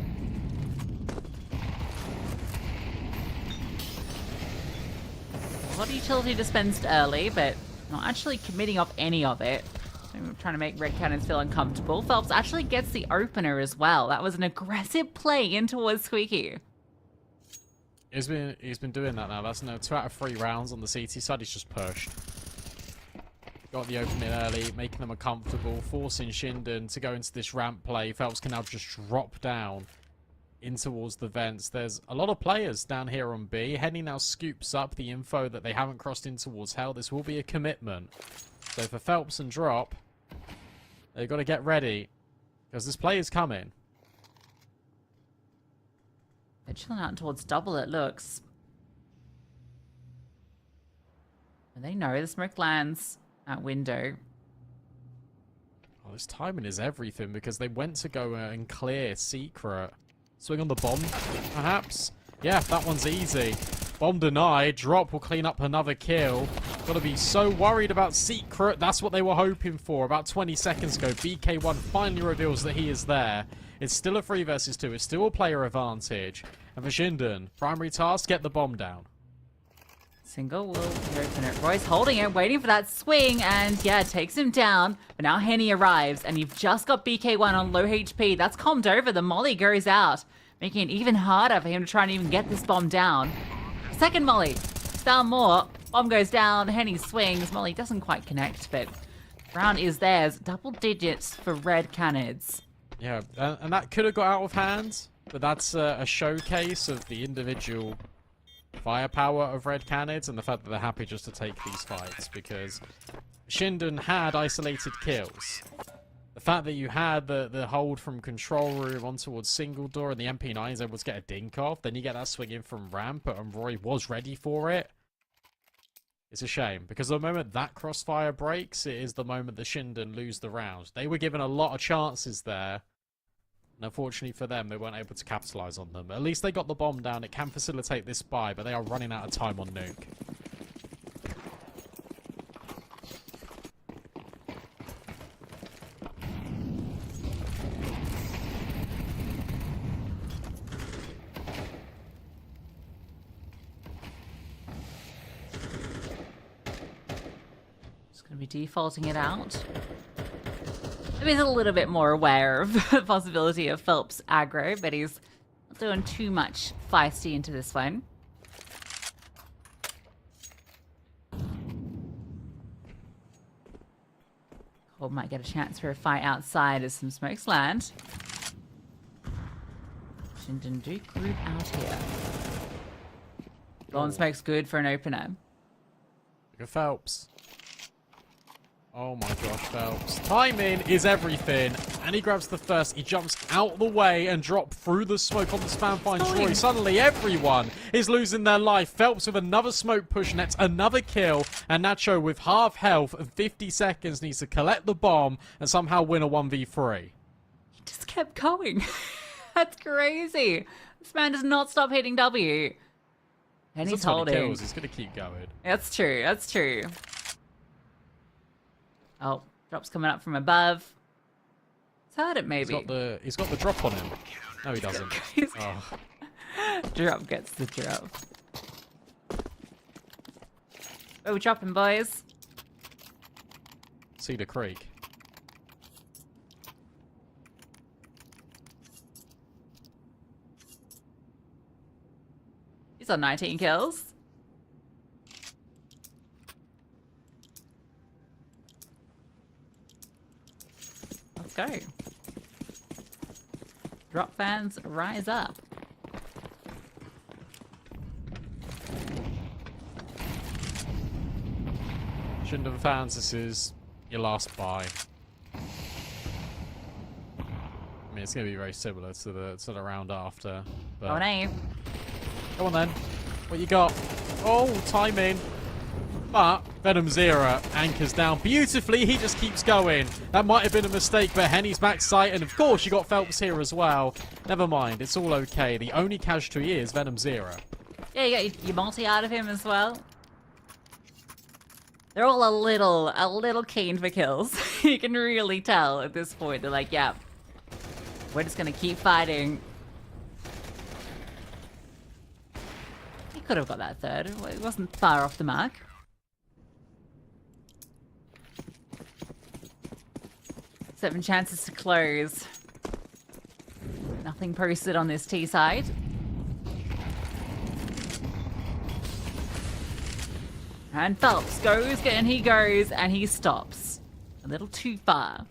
Speaker 8: lot of utility dispensed early, but not actually committing off any of it. So we're trying to make Red Cannons feel uncomfortable. Phelps actually gets the opener as well. That was an aggressive play in towards Squeaky.
Speaker 7: He's been doing that now. That's now 2 out of 3 rounds on the CT side. He's just pushed. Got the opening early, making them uncomfortable, forcing Shinden to go into this ramp play. Phelps can now just drop down in towards the vents. There's a lot of players down here on B. Henny now scoops up the info that they haven't crossed in towards Hell. This will be a commitment. So for Phelps and Drop, they've got to get ready, because this play is coming.
Speaker 8: They're chilling out towards double, it looks. And they know the smoke lands at window.
Speaker 7: Oh, this timing is everything, because they went to go and clear Secret. Swing on the bomb, perhaps? Yeah, that one's easy. Bomb denied. Drop will clean up another kill. Got to be so worried about Secret. That's what they were hoping for. About 20 seconds ago, BK1 finally reveals that he is there. It's still a 3 versus 2. It's still a player advantage. And for Shinden, primary task, get the bomb down.
Speaker 8: Single will open it. Roy's holding it, waiting for that swing, and yeah, takes him down. But now Henny arrives, and you've just got BK1 on low HP. That's calmed over. The molly goes out, making it even harder for him to try and even get this bomb down. Second molly. Down more. Bomb goes down. Henny swings. Molly doesn't quite connect, but round is theirs. Double digits for Red Cannons.
Speaker 7: Yeah, and that could have got out of hand, but that's a showcase of the individual firepower of Red Cannons and the fact that they're happy just to take these fights, because Shinden had isolated kills. The fact that you had the hold from control room on towards single door and the MP9 is able to get a dink off, then you get that swing in from ramp, and Roy was ready for it. It's a shame, because the moment that crossfire breaks, it is the moment that Shinden lose the round. They were given a lot of chances there, and unfortunately for them, they weren't able to capitalize on them. At least they got the bomb down. It can facilitate this buy, but they are running out of time on Nuke.
Speaker 8: Be defaulting it out. Maybe he's a little bit more aware of the possibility of Phelps aggro, but he's not doing too much feisty into this one. Cole might get a chance for a fight outside as some smokes land. Shinden do group out here. Blonde smoke's good for an opener.
Speaker 7: Look at Phelps. Oh my gosh, Phelps. Timing is everything. And he grabs the first. He jumps out the way and drops through the smoke on the spam finds Roy. Suddenly everyone is losing their life. Phelps with another smoke push nets another kill. And Nacho with half health and 50 seconds needs to collect the bomb and somehow win a 1v3.
Speaker 8: He just kept going. That's crazy. This man does not stop hitting W. And he's holding.
Speaker 7: Kills. He's going to keep going.
Speaker 8: That's true. That's true. Oh, drop's coming up from above. He's heard it, maybe.
Speaker 7: He's got the drop on him. No, he doesn't. Oh.
Speaker 8: Drop gets the drop. Oh, we're dropping, boys.
Speaker 7: Cedar Creek.
Speaker 8: He's on 19 kills. Let's go. Drop fans, rise up.
Speaker 7: Shinden fans, this is your last buy. I mean, it's going to be very similar to the round after. But...
Speaker 8: Oh, no.
Speaker 7: Come on then. What you got? Oh, timing. But Venom Zero anchors down beautifully. He just keeps going. That might have been a mistake, but Henny's max sight. And of course, you got Phelps here as well. Never mind. It's all okay. The only casualty is Venom Zero.
Speaker 8: Yeah, you got your multi out of him as well. They're all a little keen for kills. You can really tell at this point. They're like, yeah, we're just going to keep fighting. He could have got that third. It wasn't far off the mark. Seven chances to close. Nothing posted on this T side. And Phelps goes, and he goes, and he stops. A little too far.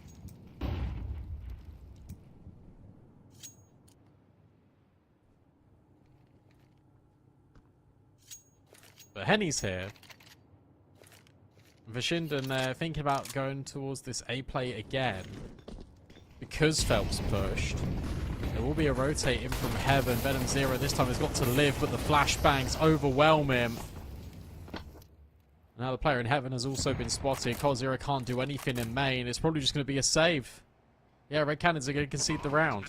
Speaker 7: But Henny's here. Vishinden, they're thinking about going towards this A play again. Because Phelps pushed. There will be a rotate in from Heaven. Venom Zero this time has got to live, but the flashbangs overwhelm him. Now the player in Heaven has also been spotted. Cold Zero can't do anything in main. It's probably just going to be a save. Yeah, Red Cannons are going to concede the round.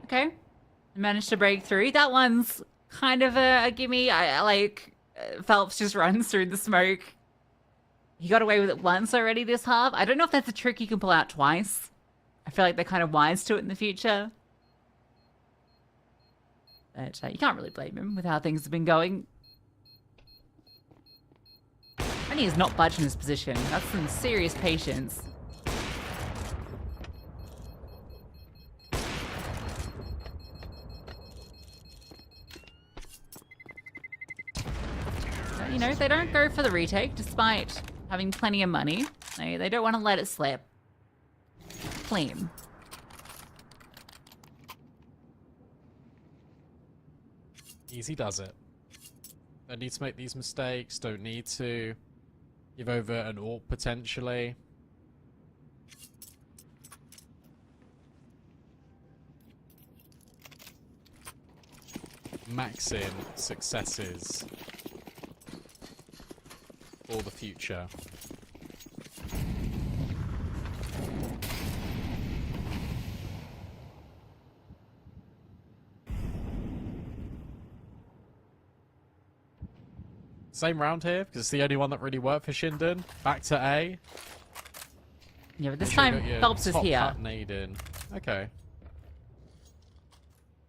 Speaker 8: Okay. Managed to break through. That one's kind of a gimme. I like Phelps just runs through the smoke. He got away with it once already this half. I don't know if that's a trick you can pull out twice. I feel like they're kind of wise to it in the future. But you can't really blame him with how things have been going. And he is not budging his position. That's some serious patience. You know, they don't go for the retake despite having plenty of money. They don't want to let it slip. Clean.
Speaker 7: Easy does it. Don't need to make these mistakes. Don't need to. Give over an AWP potentially. Max in successes for the future. Same round here, because it's the only one that really worked for Shinden. Back to A.
Speaker 8: Yeah, but this
Speaker 7: Make sure you
Speaker 8: time
Speaker 7: got your
Speaker 8: Phelps is
Speaker 7: top
Speaker 8: here.
Speaker 7: cut nade in. Okay.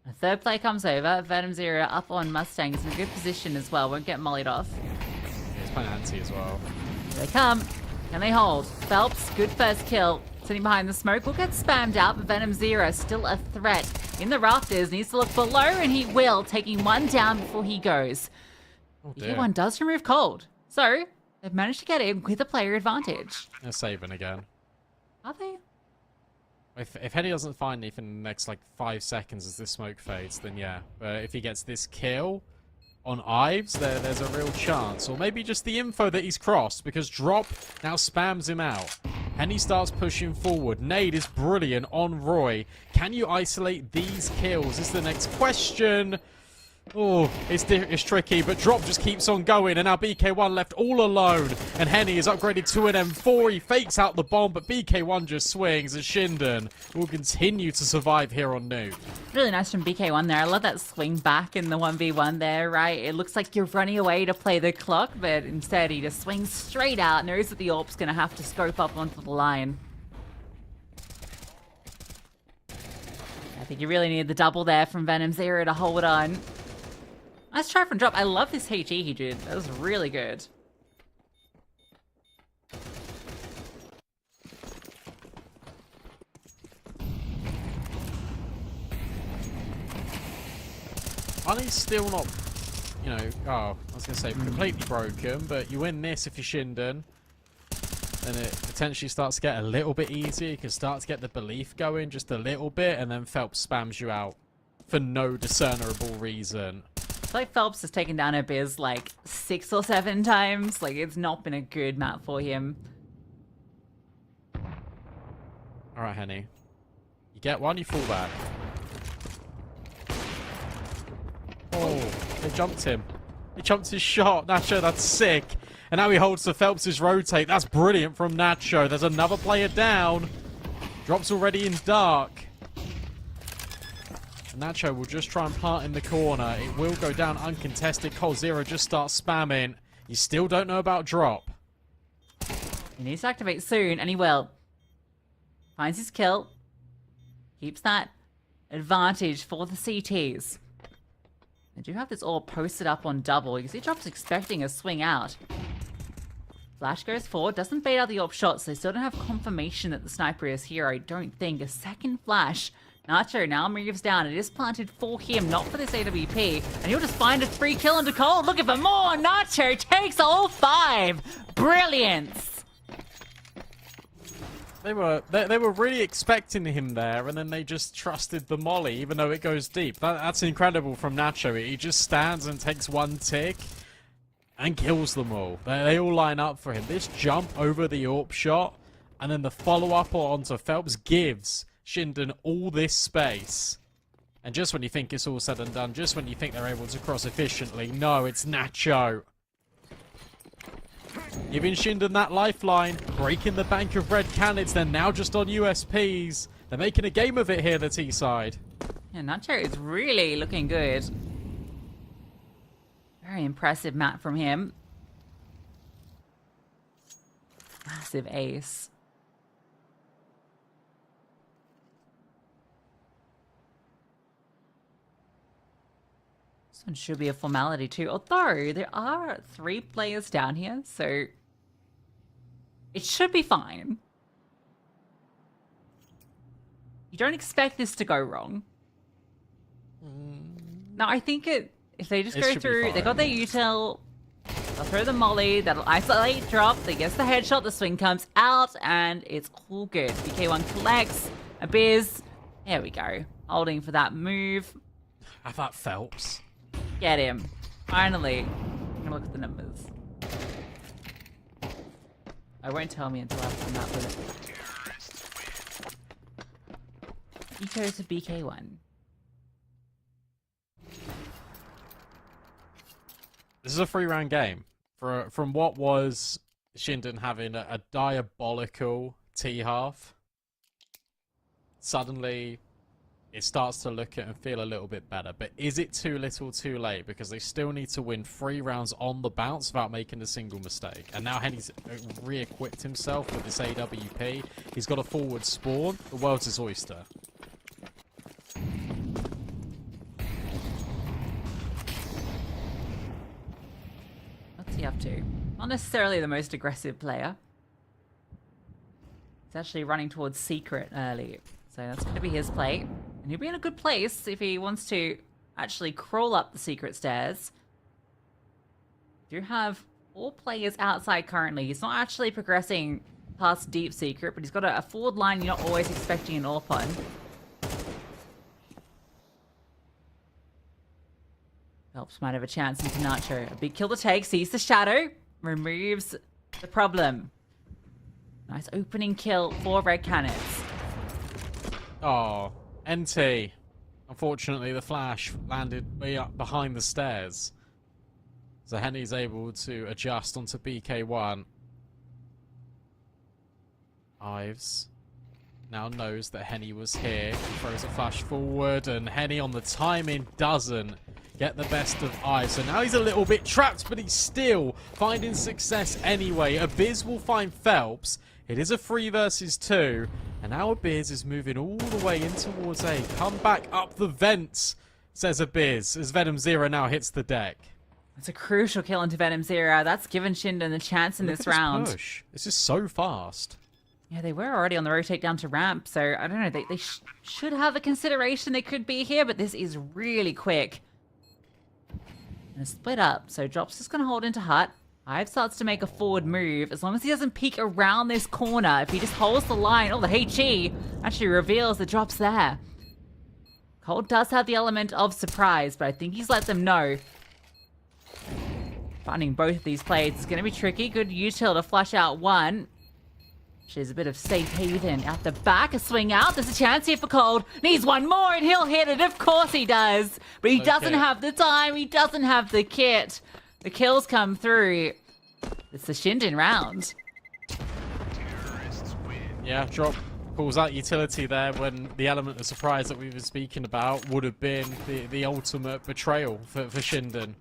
Speaker 8: A third play comes over. Venom Zero up on Mustang. Is in a good position as well. Won't get mollied off.
Speaker 7: Yeah, he's playing anti as well.
Speaker 8: Here they come. Can they hold? Phelps, good first kill. Sitting behind the smoke. Will get spammed out, but Venom Zero still a threat. In the rafters, needs to look below, and he will. Taking one down before he goes.
Speaker 7: Oh dear.
Speaker 8: BK1 does remove cold. So, they've managed to get in with a player advantage.
Speaker 7: They're saving again.
Speaker 8: Are they?
Speaker 7: If Henny doesn't find anything in the next like 5 seconds as this smoke fades, then yeah. But if he gets this kill on Ives, there's a real chance. Or maybe just the info that he's crossed, because Drop now spams him out. Henny starts pushing forward. Nade is brilliant on Roy. Can you isolate these kills? Is the next question. Oh, it's tricky, but Drop just keeps on going, and now BK1 left all alone, and Henny is upgraded to an M4. He fakes out the bomb, but BK1 just swings, and Shinden will continue to survive here on Nuke.
Speaker 8: Really nice from BK1 there. I love that swing back in the 1v1 there, right? It looks like you're running away to play the clock, but instead he just swings straight out, knows that the AWP's going to have to scope up onto the line. I think you really need the double there from Venom Zero to hold on. Nice try from Drop. I love this HE he did. That was really good.
Speaker 7: Honey's still not, you know, oh, I was going to say completely broken, but you win this if you're Shinden. Then it potentially starts to get a little bit easier. You can start to get the belief going just a little bit, and then Phelps spams you out for no discernible reason.
Speaker 8: It's like Phelps has taken down a Biz like 6 or 7 times. Like, it's not been a good map for him.
Speaker 7: Alright, Henny. You get one, you fall back. Oh, they jumped him. They jumped his shot. Nacho, that's sick. And now he holds the Phelps' rotate. That's brilliant from Nacho. There's another player down. Drop's already in dark. Nacho will just try and plant in the corner. It will go down uncontested. Cold Zero just starts spamming. You still don't know about Drop.
Speaker 8: He needs to activate soon, and he will. Finds his kill. Keeps that advantage for the CTs. They do have this all posted up on double. You can see Drop's expecting a swing out. Flash goes forward. Doesn't bait out the AWP shot, so they still don't have confirmation that the sniper is here. I don't think. A second flash. Nacho now moves down. It is planted for him, not for this AWP. And he'll just find a free kill into Cold. Looking for more. Nacho takes all 5. Brilliance.
Speaker 7: They were really expecting him there, and then they just trusted the molly, even though it goes deep. That's incredible from Nacho. He just stands and takes one tick and kills them all. They all line up for him. This jump over the AWP shot, and then the follow-up onto Phelps gives Shinden all this space. And just when you think it's all said and done, just when you think they're able to cross efficiently, no, it's Nacho. Giving Shinden that lifeline, breaking the bank of red cannons. They're now just on USPs. They're making a game of it here, the T-side.
Speaker 8: Yeah, Nacho is really looking good. Very impressive map from him. Massive ace. This one should be a formality too, although there are 3 players down here, so it should be fine. You don't expect this to go wrong. No, I think if they just go through, they got their util, they'll throw the molly, that'll isolate Drop, they get the headshot, the swing comes out, and it's all good. BK1 collects a Biz. There we go. Holding for that move.
Speaker 7: I thought Phelps.
Speaker 8: Get him. Finally. I'm gonna look at the numbers. I won't tell me until I've come up with it. Eco to BK1.
Speaker 7: This is a 3-round game. From what was Shinden having a diabolical T-half, suddenly it starts to look at and feel a little bit better. But is it too little too late? Because they still need to win 3 rounds on the bounce without making a single mistake. And now Henny's re-equipped himself with this AWP. He's got a forward spawn. The world's his oyster.
Speaker 8: What's he up to? Not necessarily the most aggressive player. He's actually running towards Secret early. So that's going to be his play. And he'll be in a good place if he wants to actually crawl up the Secret stairs. Do have 4 players outside currently. He's not actually progressing past Deep Secret, but he's got a forward line you're not always expecting an AWP on. Phelps might have a chance into Nacho. A big kill to take. Sees the shadow. Removes the problem. Nice opening kill for Red Cannons.
Speaker 7: Oh, NT. Unfortunately, the flash landed way up behind the stairs. So Henny's able to adjust onto BK1. Ives now knows that Henny was here. He throws a flash forward, and Henny on the timing doesn't get the best of Ives. So now he's a little bit trapped, but he's still finding success anyway. Abiz will find Phelps. It is a 3 versus 2. And now Abiz is moving all the way in towards A. Come back up the vents, says Abiz, as Venom Zero now hits the deck.
Speaker 8: That's a crucial kill into Venom Zero. That's given Shinden the chance in this round.
Speaker 7: Push. This is so fast.
Speaker 8: Yeah, they were already on the rotate down to ramp, so I don't know. They should have a consideration they could be here, but this is really quick. And a split up, so Drops is going to hold into Hut. Ive starts to make a forward move. As long as he doesn't peek around this corner, if he just holds the line, oh, the HE actually reveals the Drops there. Cold does have the element of surprise, but I think he's let them know. Finding both of these plays is going to be tricky. Good util to flush out one. She's a bit of safe haven at the back. A swing out. There's a chance here for Cold. Needs one more and he'll hit it. Of course he does. But he doesn't have the time. He doesn't have the kit. The kills come through. It's the Shinden round.
Speaker 7: Yeah, Drop pulls out utility there when the element of surprise that we were speaking about would have been the ultimate betrayal for Shinden.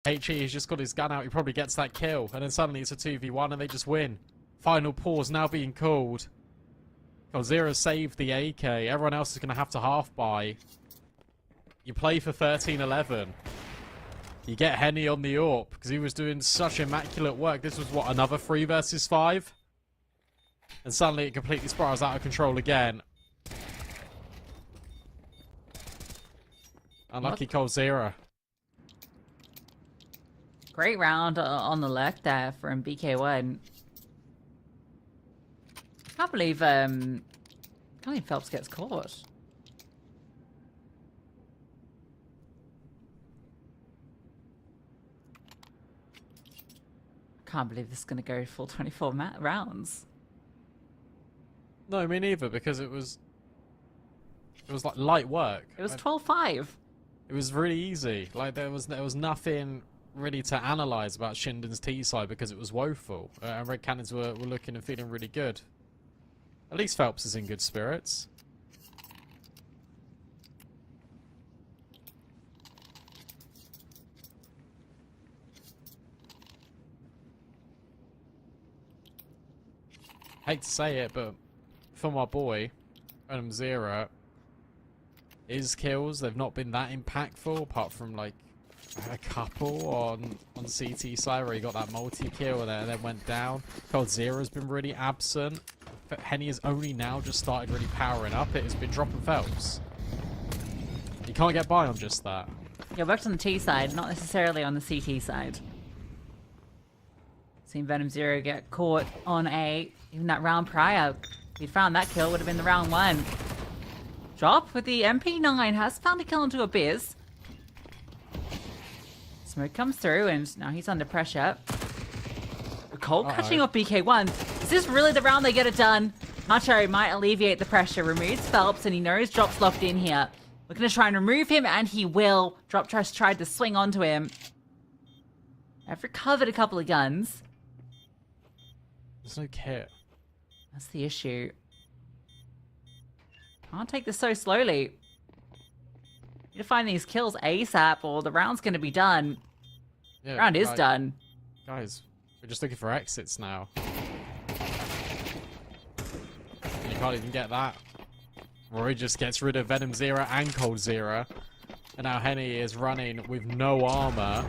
Speaker 7: HE has just got his gun out, he probably gets that kill, and then suddenly it's a 2v1 and they just win. Final pause now being called. Zero saved the AK, everyone else is going to have to half-buy. You play for 13-11. You get Henny on the AWP, because he was doing such immaculate work. This was, what, another 3 versus 5? And suddenly it completely spirals out of control again. Unlucky Cold Zero.
Speaker 8: Great round on the left there from BK1. Can't believe Phelps gets caught. Can't believe this is going to go full 24 rounds.
Speaker 7: No, me neither, because it was like light work.
Speaker 8: It was 12-5.
Speaker 7: It was really easy. Like there was nothing really to analyze about Shinden's T side because it was woeful. And Red Cannons were looking and feeling really good. At least Phelps is in good spirits. Hate to say it, but for my boy, Venom Zero, his kills, they've not been that impactful, apart from like a couple on CT side where he got that multi-kill and then went down. Cold Zero's been really absent. Henny has only now just started really powering up. It has been dropping Phelps. You can't get by on just that.
Speaker 8: Yeah, worked on the T side, not necessarily on the CT side. Seen Venom Zero get caught on A. Even that round prior, if he'd found that kill, would have been the round 1. Drop with the MP9 has found a kill into Abiz. Smoke comes through and now he's under pressure. Cold catching off BK1. Is this really the round they get it done? Nacho might alleviate the pressure, removes Phelps, and he knows Drop's locked in here. We're going to try and remove him, and he will. Drop just tried to swing onto him. I've recovered a couple of guns.
Speaker 7: There's no kit.
Speaker 8: That's the issue. Can't take this so slowly. Need to find these kills ASAP, or the round's going to be done.
Speaker 7: Yeah,
Speaker 8: Round is done.
Speaker 7: Guys, we're just looking for exits now. You can't even get that. Rory just gets rid of Venom Zero and Cold Zero. And now Henny is running with no armor.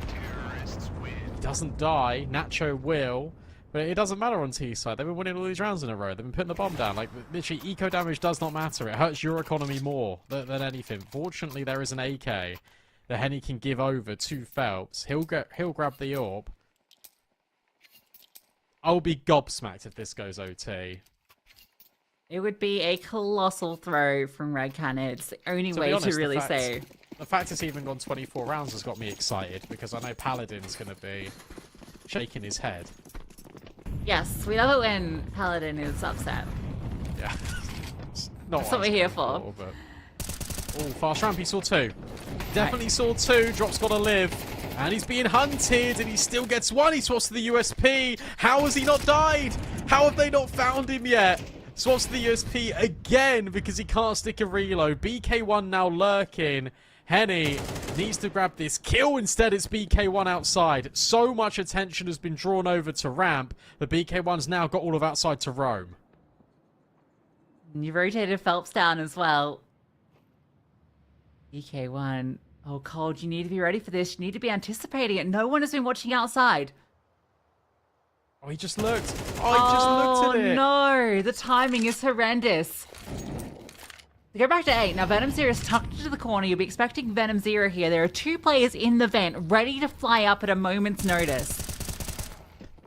Speaker 7: He doesn't die. Nacho will. But it doesn't matter on T side. They've been winning all these rounds in a row. They've been putting the bomb down. Like, literally, eco damage does not matter. It hurts your economy more than anything. Fortunately, there is an AK that Henny can give over to Phelps. He'll grab the orb. I'll be gobsmacked if this goes OT.
Speaker 8: It would be a colossal throw from Red Cannon. It's the only way
Speaker 7: honest,
Speaker 8: to really say.
Speaker 7: The fact it's even gone 24 rounds has got me excited because I know Paladin's going to be shaking his head.
Speaker 8: Yes, we love it when Paladin is upset.
Speaker 7: Yeah. Not
Speaker 8: That's what we're here for.
Speaker 7: But... Oh, fast ramp, he saw two. Definitely saw two. Drop's got to live. And he's being hunted, and he still gets one. He swaps to the USP. How has he not died? How have they not found him yet? Swaps to the USP again because he can't stick a reload. BK1 now lurking. Henny needs to grab this kill. Instead, it's BK1 outside. So much attention has been drawn over to ramp that BK1's now got all of outside to roam.
Speaker 8: And you rotated Phelps down as well. BK1. Oh, Cold, you need to be ready for this. You need to be anticipating it. No one has been watching outside.
Speaker 7: Oh, he just looked. Oh, he just looked at it.
Speaker 8: Oh, no. The timing is horrendous. To go back to 8. Now, Venom Zero is tucked into the corner. You'll be expecting Venom Zero here. There are 2 players in the vent ready to fly up at a moment's notice.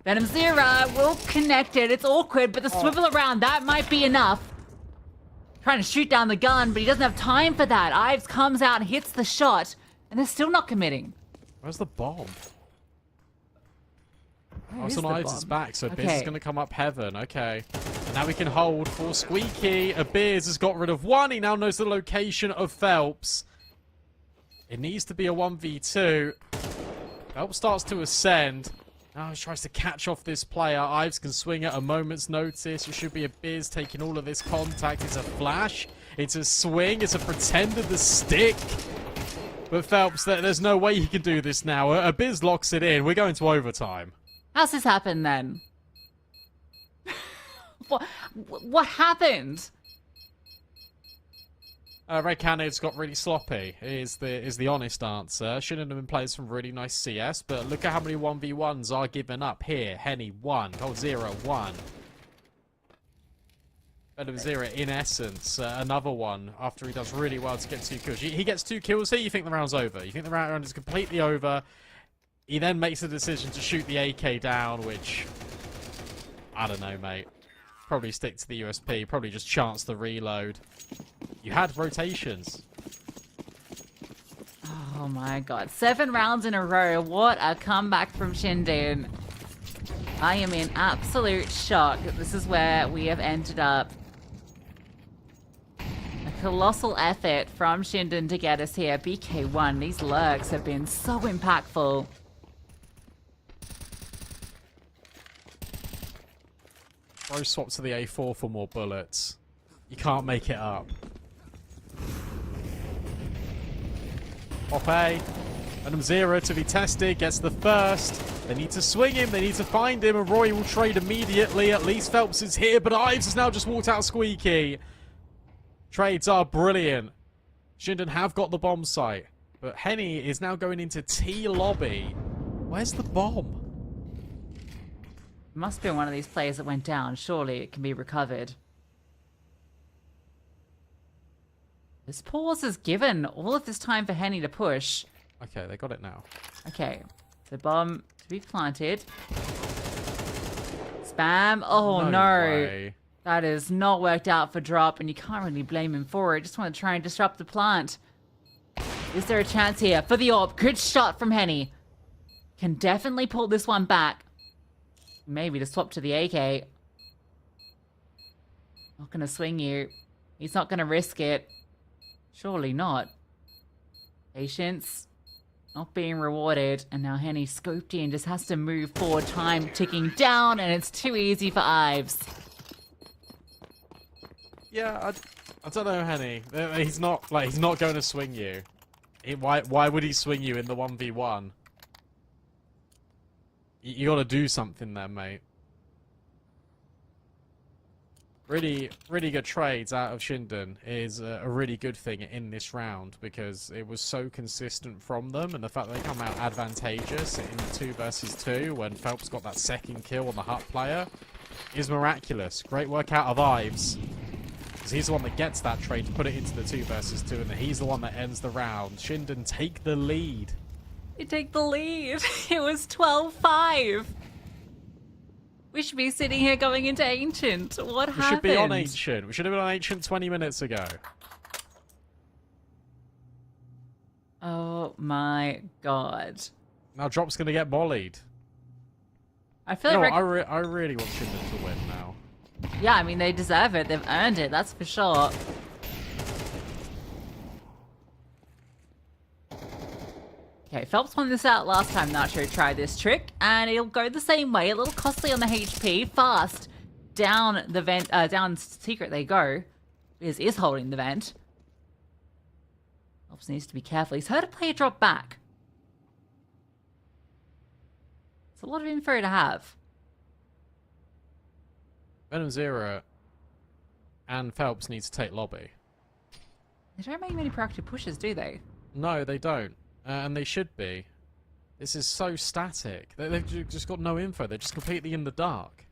Speaker 8: Venom Zero will connect it. It's awkward, but the swivel around, that might be enough. Trying to shoot down the gun, but he doesn't have time for that. Ives comes out and hits the shot, and they're still not committing.
Speaker 7: Where's the bomb?
Speaker 8: Where is
Speaker 7: on
Speaker 8: the
Speaker 7: Ives'
Speaker 8: bomb?
Speaker 7: back, so Biz
Speaker 8: Okay.
Speaker 7: is going to come up heaven. Okay. And now we can hold for Squeaky. Biz has got rid of one. He now knows the location of Phelps. It needs to be a 1v2. Phelps starts to ascend. Now he tries to catch off this player. Ives can swing at a moment's notice. It should be a Biz taking all of this contact. It's a flash. It's a swing. It's a pretend of the stick. But Phelps, there's no way he can do this now. A Biz locks it in. We're going to overtime.
Speaker 8: How's this happen then? What happened?
Speaker 7: Red Cannon's got really sloppy, is the honest answer. Shouldn't have been playing some really nice CS, but look at how many 1v1s are given up here. Henny, 1. Cold Zero, 1. Venom Zero, in essence, another one after he does really well to get 2 kills. He gets 2 kills here, you think the round's over. You think the round is completely over. He then makes the decision to shoot the AK down, which... I don't know, mate. Probably stick to the USP. Probably just chance the reload. You had rotations.
Speaker 8: Oh my god. 7 rounds in a row. What a comeback from Shinden. I am in absolute shock that this is where we have ended up. A colossal effort from Shinden to get us here. BK1, these lurks have been so impactful.
Speaker 7: Bro swap to the A4 for more bullets. You can't make it up. Pop A. Venom Zero to be tested. Gets the first. They need to swing him. They need to find him. And Roy will trade immediately. At least Phelps is here. But Ives has now just walked out Squeaky. Trades are brilliant. Shinden have got the bomb site. But Henny is now going into T lobby. Where's the bomb?
Speaker 8: Must be one of these players that went down. Surely it can be recovered. This pause is given all of this time for Henny to push.
Speaker 7: Okay, they got it now.
Speaker 8: Okay, the bomb to be planted. Spam. Oh no.
Speaker 7: way.
Speaker 8: That has not worked out for Drop, and you can't really blame him for it. Just want to try and disrupt the plant. Is there a chance here for the orb? Good shot from Henny. Can definitely pull this one back. maybe to swap to the AK. Not gonna swing you. He's not gonna risk it. Surely not. Patience. Not being rewarded. And now Henny scooped in. Just has to move forward. Time ticking down. And it's too easy for Ives.
Speaker 7: Yeah, I don't know, Henny. He's not going to swing you. Why would he swing you in the 1v1? You gotta do something there, mate. Really, really good trades out of Shinden is a really good thing in this round because it was so consistent from them, and the fact that they come out advantageous in 2 versus 2 when Phelps got that second kill on the Hut player is miraculous. Great work out of Ives. Because he's the one that gets that trade to put it into the 2 versus 2, and he's the one that ends the round. Shinden take the lead.
Speaker 8: You take the lead. It was 12-5. We should be sitting here going into Ancient. What happened?
Speaker 7: We should be on Ancient. We should have been on Ancient 20 minutes ago.
Speaker 8: Oh my god.
Speaker 7: Now Drop's going to get mollied.
Speaker 8: I feel
Speaker 7: No,
Speaker 8: like...
Speaker 7: I really want Shinden to win now.
Speaker 8: Yeah, I mean, they deserve it. They've earned it, that's for sure. Okay, Phelps won this out last time Nacho tried this trick, and it'll go the same way. A little costly on the HP. Fast. Down the vent, down secret they go. Biz is holding the vent. Phelps needs to be careful. He's heard a player drop back. It's a lot of info to have.
Speaker 7: Venom Zero and Phelps need to take lobby.
Speaker 8: They don't make many proactive pushes, do they?
Speaker 7: No, they don't. And they should be. This is so static. They've just got no info. They're just completely in the dark.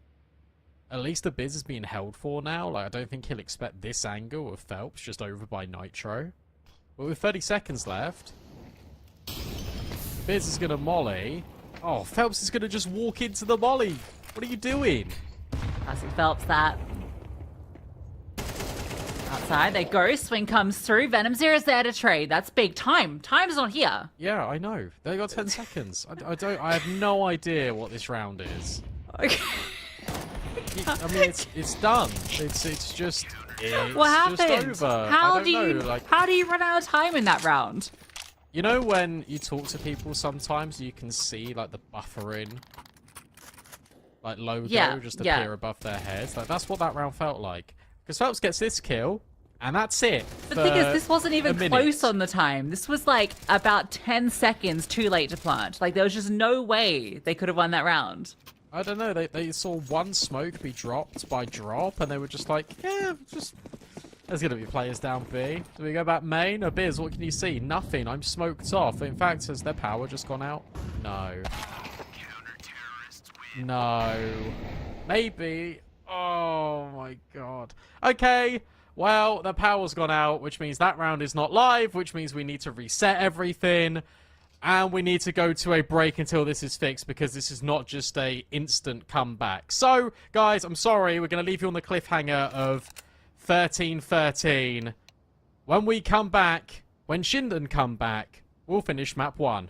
Speaker 7: At least the Biz is being held for now. Like, I don't think he'll expect this angle of Phelps just over by Nitro. But with 30 seconds left, Biz is going to molly. Oh, Phelps is going to just walk into the molly. What are you doing?
Speaker 8: Classic Phelps, that. Outside they go. Swing comes through. Venom Zero's there to trade. That's big. Time's not here.
Speaker 7: Yeah, I know. They got 10 seconds. I have no idea what this round is.
Speaker 8: Okay.
Speaker 7: I mean, it's done. It's just
Speaker 8: What happened?
Speaker 7: Just over.
Speaker 8: How
Speaker 7: I
Speaker 8: do
Speaker 7: don't
Speaker 8: you
Speaker 7: know, like,
Speaker 8: how do you run out of time in that round?
Speaker 7: you know when you talk to people sometimes you can see like the buffering like logo just appear above their heads. Like that's what that round felt like. Because Phelps gets this kill, and that's it.
Speaker 8: The thing is, this wasn't even close on the time. This was like about 10 seconds too late to plant. Like there was just no way they could have won that round.
Speaker 7: I don't know. They saw one smoke be dropped by drop, and they were just like, yeah, just. There's gonna be players down B. Do we go back main? Or Biz, what can you see? Nothing. I'm smoked off. In fact, has their power just gone out? No. No. Maybe. Oh my god. Okay. Well, the power's gone out, which means that round is not live, which means we need to reset everything. And we need to go to a break until this is fixed, because this is not just a instant comeback. So, guys, I'm sorry. We're going to leave you on the cliffhanger of 13-13. When we come back, when Shinden come back, we'll finish map 1.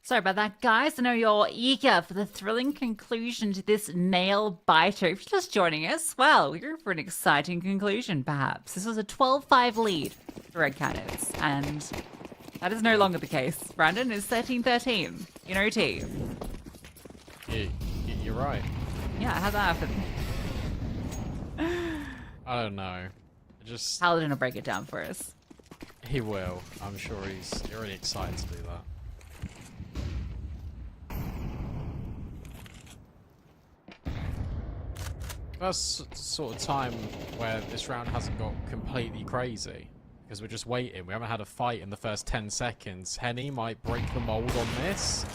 Speaker 8: Sorry about that, guys. I know you're eager for the thrilling conclusion to this nail biter. If you're just joining us, well, you're in for an exciting conclusion, perhaps. This was a 12-5 lead for Red Canids, and that is no longer the case. Brandon is 13-13 in OT.
Speaker 7: You're right.
Speaker 8: Yeah, how'd that happen?
Speaker 7: I don't know.
Speaker 8: Paladin will break it down for us.
Speaker 7: He will. I'm sure he's really excited to do that. First sort of time where this round hasn't got completely crazy. Because we're just waiting. We haven't had a fight in the first 10 seconds. Henny might break the mold on this.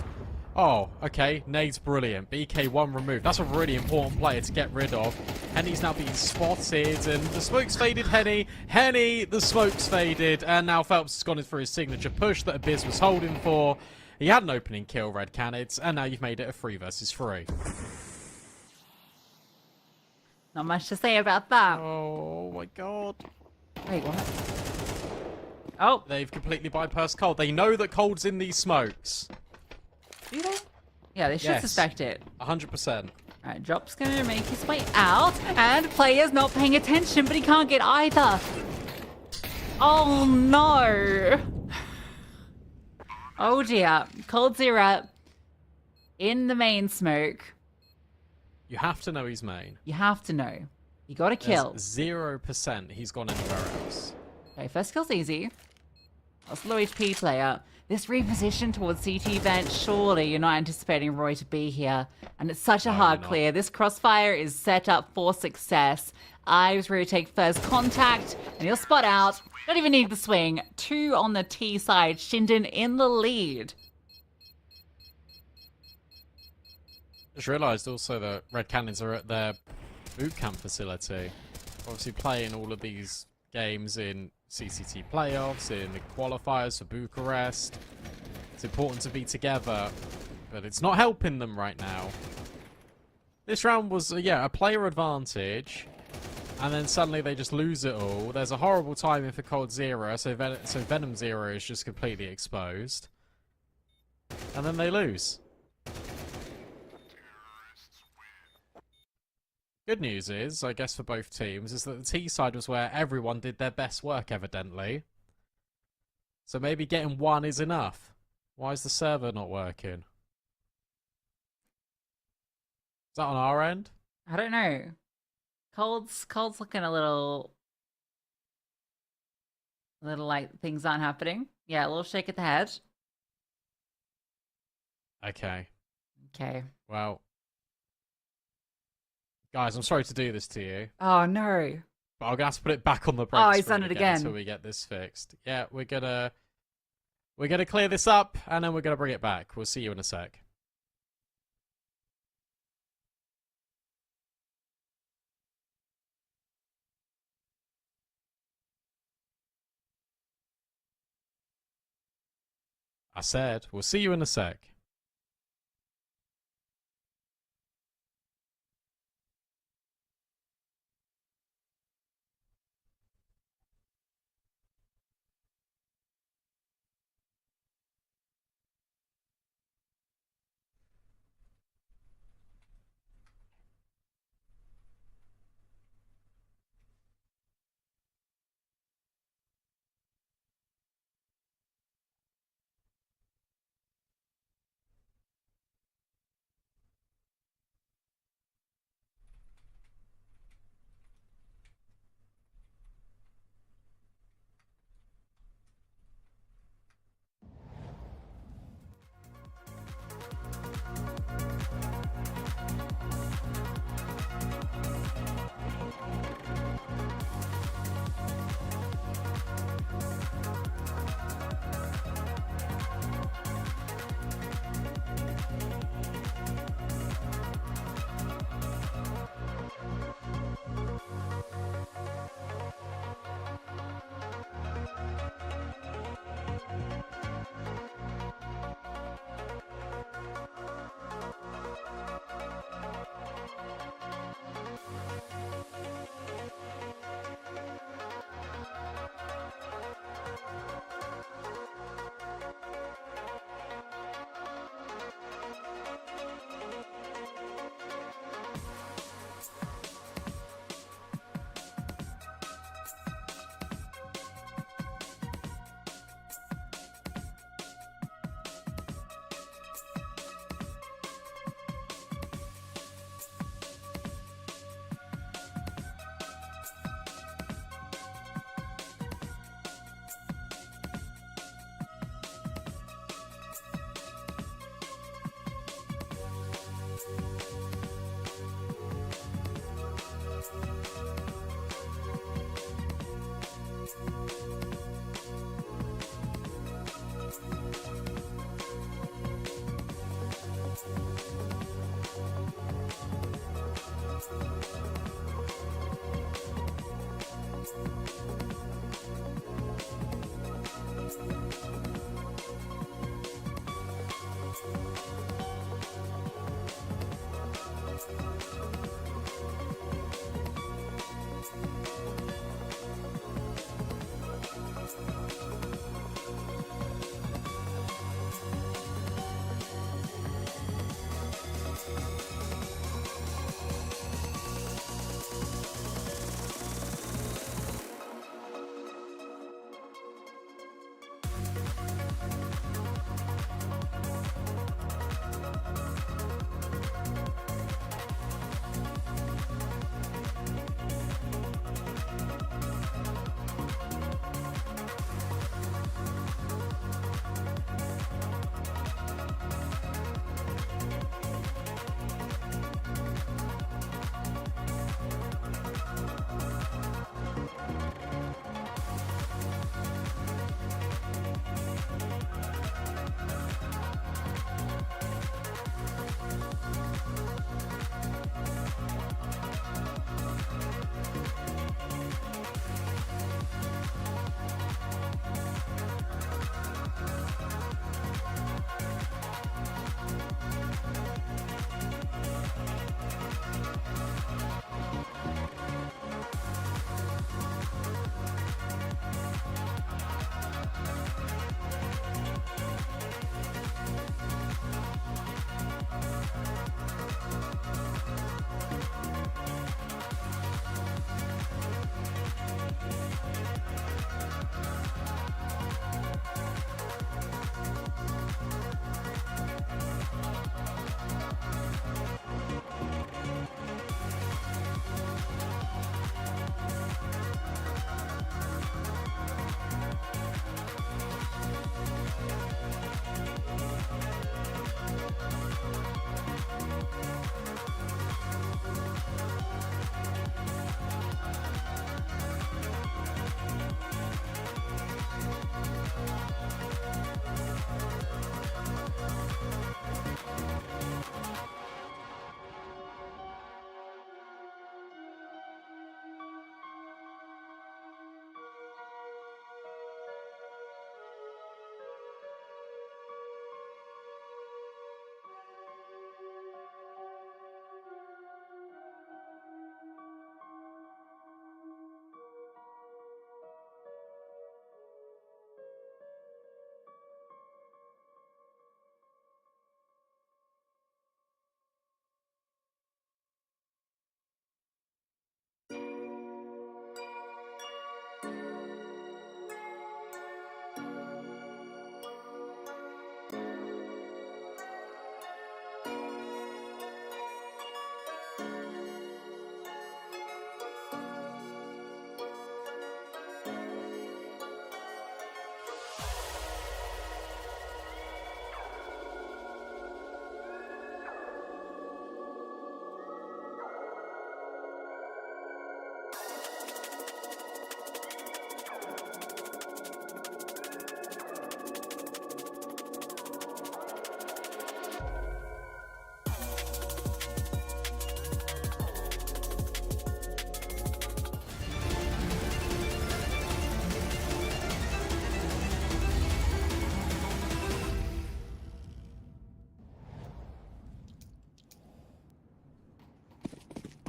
Speaker 7: Oh, okay. Nade's brilliant. BK1 removed. That's a really important player to get rid of. Henny's now being spotted, and the smoke's faded Henny. Henny, the smoke's faded, and now Phelps has gone in for his signature push that Abyss was holding for. He had an opening kill, Red Canids, and now you've made it a 3 versus 3.
Speaker 8: Not much to say about that.
Speaker 7: Oh my god.
Speaker 8: Wait, what? Oh.
Speaker 7: They've completely bypassed Cold. They know that Cold's in these smokes.
Speaker 8: Do they? Yeah, they should suspect it.
Speaker 7: 100%.
Speaker 8: Alright, Drop's gonna make his way out, and player's not paying attention, but he can't get either. Oh no! Oh dear. Cold Zero in the main smoke.
Speaker 7: You have to know he's main.
Speaker 8: You have to know. You got to kill.
Speaker 7: 0% he's gone anywhere else.
Speaker 8: Okay, first kill's easy. That's low HP player. This reposition towards CT vent, surely you're not anticipating Roy to be here. And it's such a hard clear. This crossfire is set up for success. Ives ready to take first contact, and he'll spot out. Don't even need the swing. 2 on the T side. Shinden in the lead.
Speaker 7: Just realised also that Red Cannons are at their boot camp facility. Obviously playing all of these games in CCT playoffs, in the qualifiers for Bucharest. It's important to be together, but it's not helping them right now. This round was, a player advantage, and then suddenly they just lose it all. There's a horrible timing for Cold Zero, so Venom Zero is just completely exposed. And then they lose. Good news is, I guess for both teams, is that the T side was where everyone did their best work, evidently. So maybe getting 1 is enough. Why is the server not working? Is that on our end?
Speaker 8: I don't know. Cold's looking a little like things aren't happening. Yeah, a little shake at the head.
Speaker 7: Okay.
Speaker 8: Okay.
Speaker 7: Well, guys, I'm sorry to do this to you,
Speaker 8: Oh no.
Speaker 7: but I'm gonna have to put it back on the break
Speaker 8: Oh, he's
Speaker 7: screen
Speaker 8: done it again.
Speaker 7: until we get this fixed. Yeah, we're gonna clear this up, and then we're gonna bring it back. We'll see you in a sec. I said, we'll see you in a sec.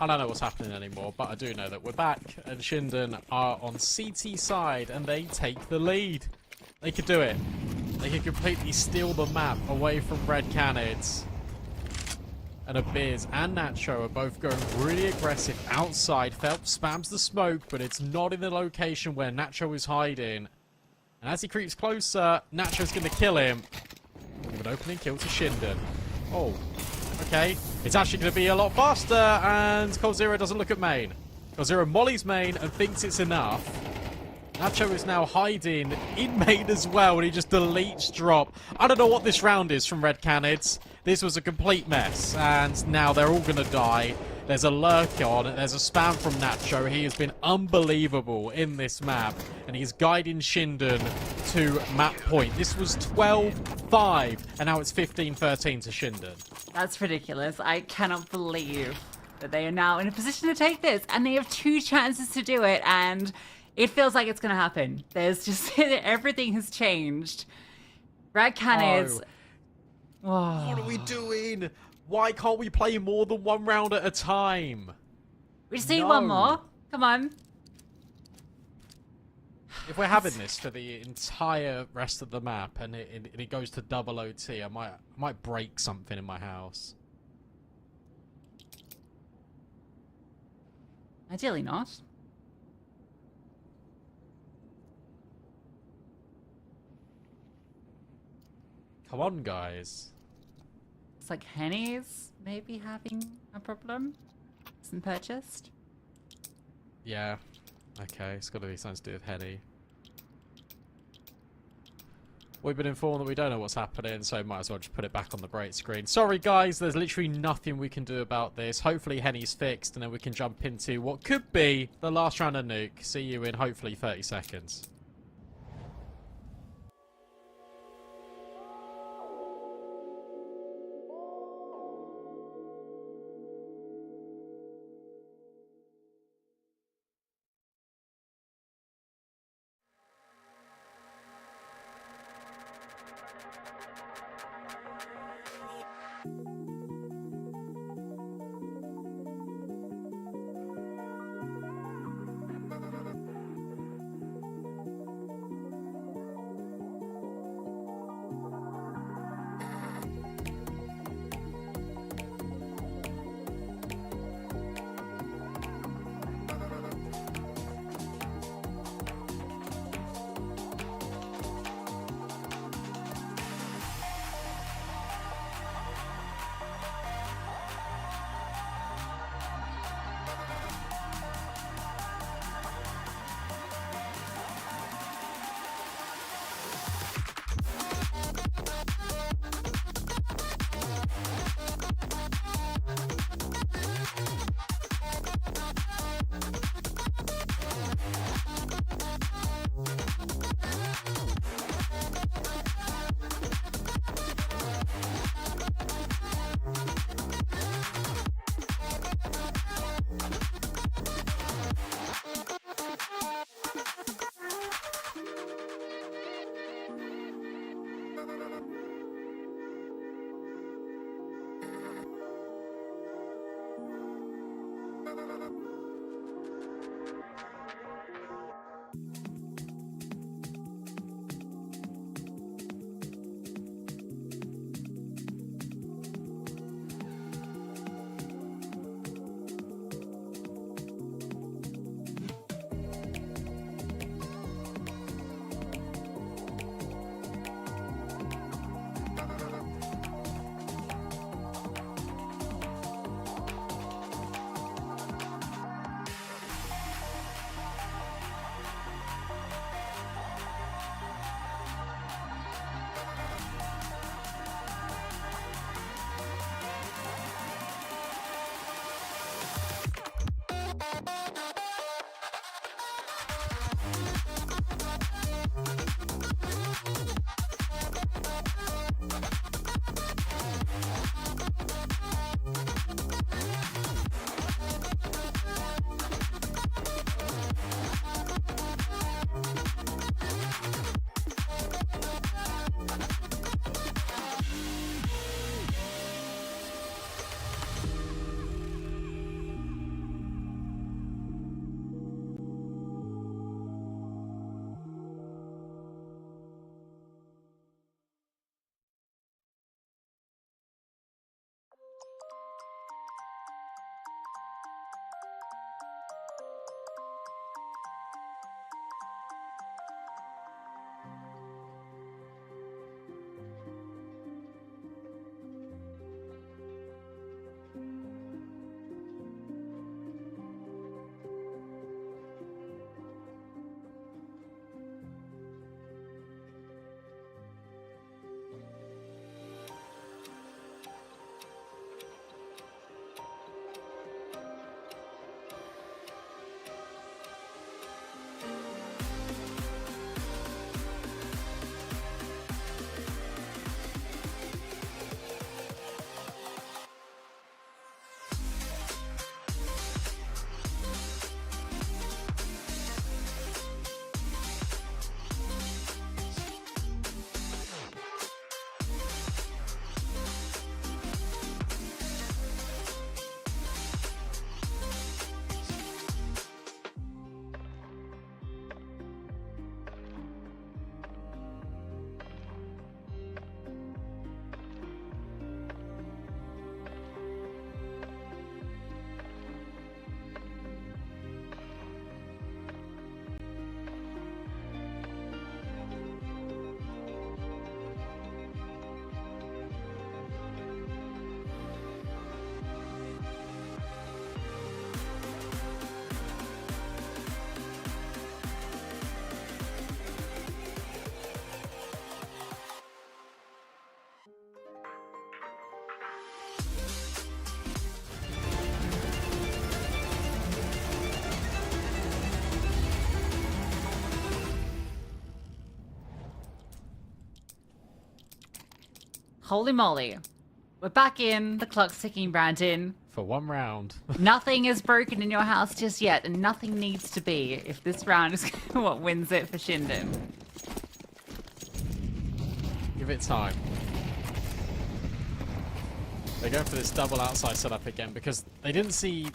Speaker 7: I don't know what's happening anymore, but I do know that we're back, and Shinden are on CT side, and they take the lead. They could do it. They could completely steal the map away from Red Canids. And Abiz and Nacho are both going really aggressive outside. Phelps spams the smoke, but it's not in the location where Nacho is hiding. And as he creeps closer, Nacho's going to kill him. With an opening kill to Shinden. Oh, okay. It's actually going to be a lot faster, and Cold Zero doesn't look at main. Cold Zero mollies main and thinks it's enough. Nacho is now hiding in main as well, and he just deletes drop. I don't know what this round is from Red Canids. This was a complete mess, and now they're all going to die. There's a lurk on, there's a spam from Nacho. He has been unbelievable in this map, and he's guiding Shinden to map point. This was 12-5, and now it's 15-13 to Shinden.
Speaker 8: That's ridiculous. I cannot believe that they are now in a position to take this, and they have 2 chances to do it, and it feels like it's going to happen. There's just everything has changed. Red Canids.
Speaker 7: Oh. What are we doing? Why can't we play more than 1 round at a time?
Speaker 8: We just need one more. Come on.
Speaker 7: If we're having this for the entire rest of the map and it goes to double OT, I might break something in my house.
Speaker 8: Ideally not.
Speaker 7: Come on, guys.
Speaker 8: It's like Henny's maybe having a problem. Isn't purchased.
Speaker 7: Yeah. Okay, it's got to be something to do with Henny. We've been informed that we don't know what's happening, so might as well just put it back on the break screen. Sorry, guys, there's literally nothing we can do about this. Hopefully Henny's fixed, and then we can jump into what could be the last round of Nuke. See you in hopefully 30 seconds.
Speaker 8: Holy moly. We're back in. The clock's ticking, Brandon.
Speaker 7: For one round.
Speaker 8: Nothing is broken in your house just yet, and nothing needs to be if this round is what wins it for Shinden.
Speaker 7: Give it time. They're going for this double outside setup again because they didn't see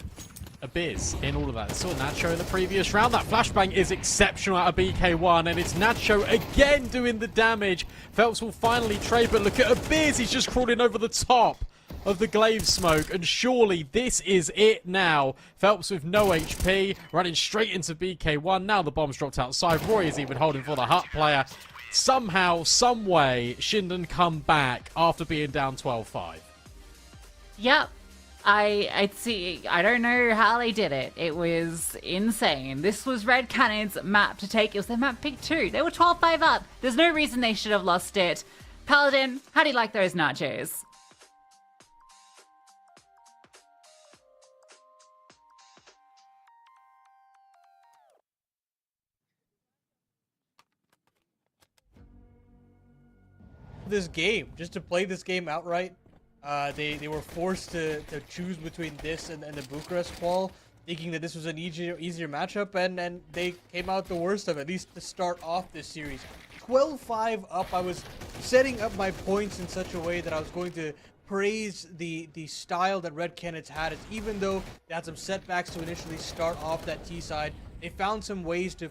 Speaker 7: a Biz in all of that. They saw Nacho in the previous round. That flashbang is exceptional out of BK1, and it's Nacho again doing the damage. Phelps will finally trade, but look at a Biz. He's just crawling over the top of the glaive smoke, and surely this is it now. Phelps with no HP, running straight into BK1. Now the bomb's dropped outside. Roy is even holding for the Hut player. Somehow, some way, Shinden come back after being down 12-5.
Speaker 8: Yep. I see. I don't know how they did it. It was insane. This was Red Cannon's map to take. It was their map pick 2. They were 12-5 up. There's no reason they should have lost it. Paladin, how do you like those nachos?
Speaker 6: This game, just to play this game outright, they were forced to choose between this and the Bucharest qual, thinking that this was an easier matchup, and they came out the worst of it, at least to start off this series. 12-5 up. I was setting up my points in such a way that I was going to praise the style that Red Canids had. It's even though they had some setbacks to initially start off that T side, they found some ways to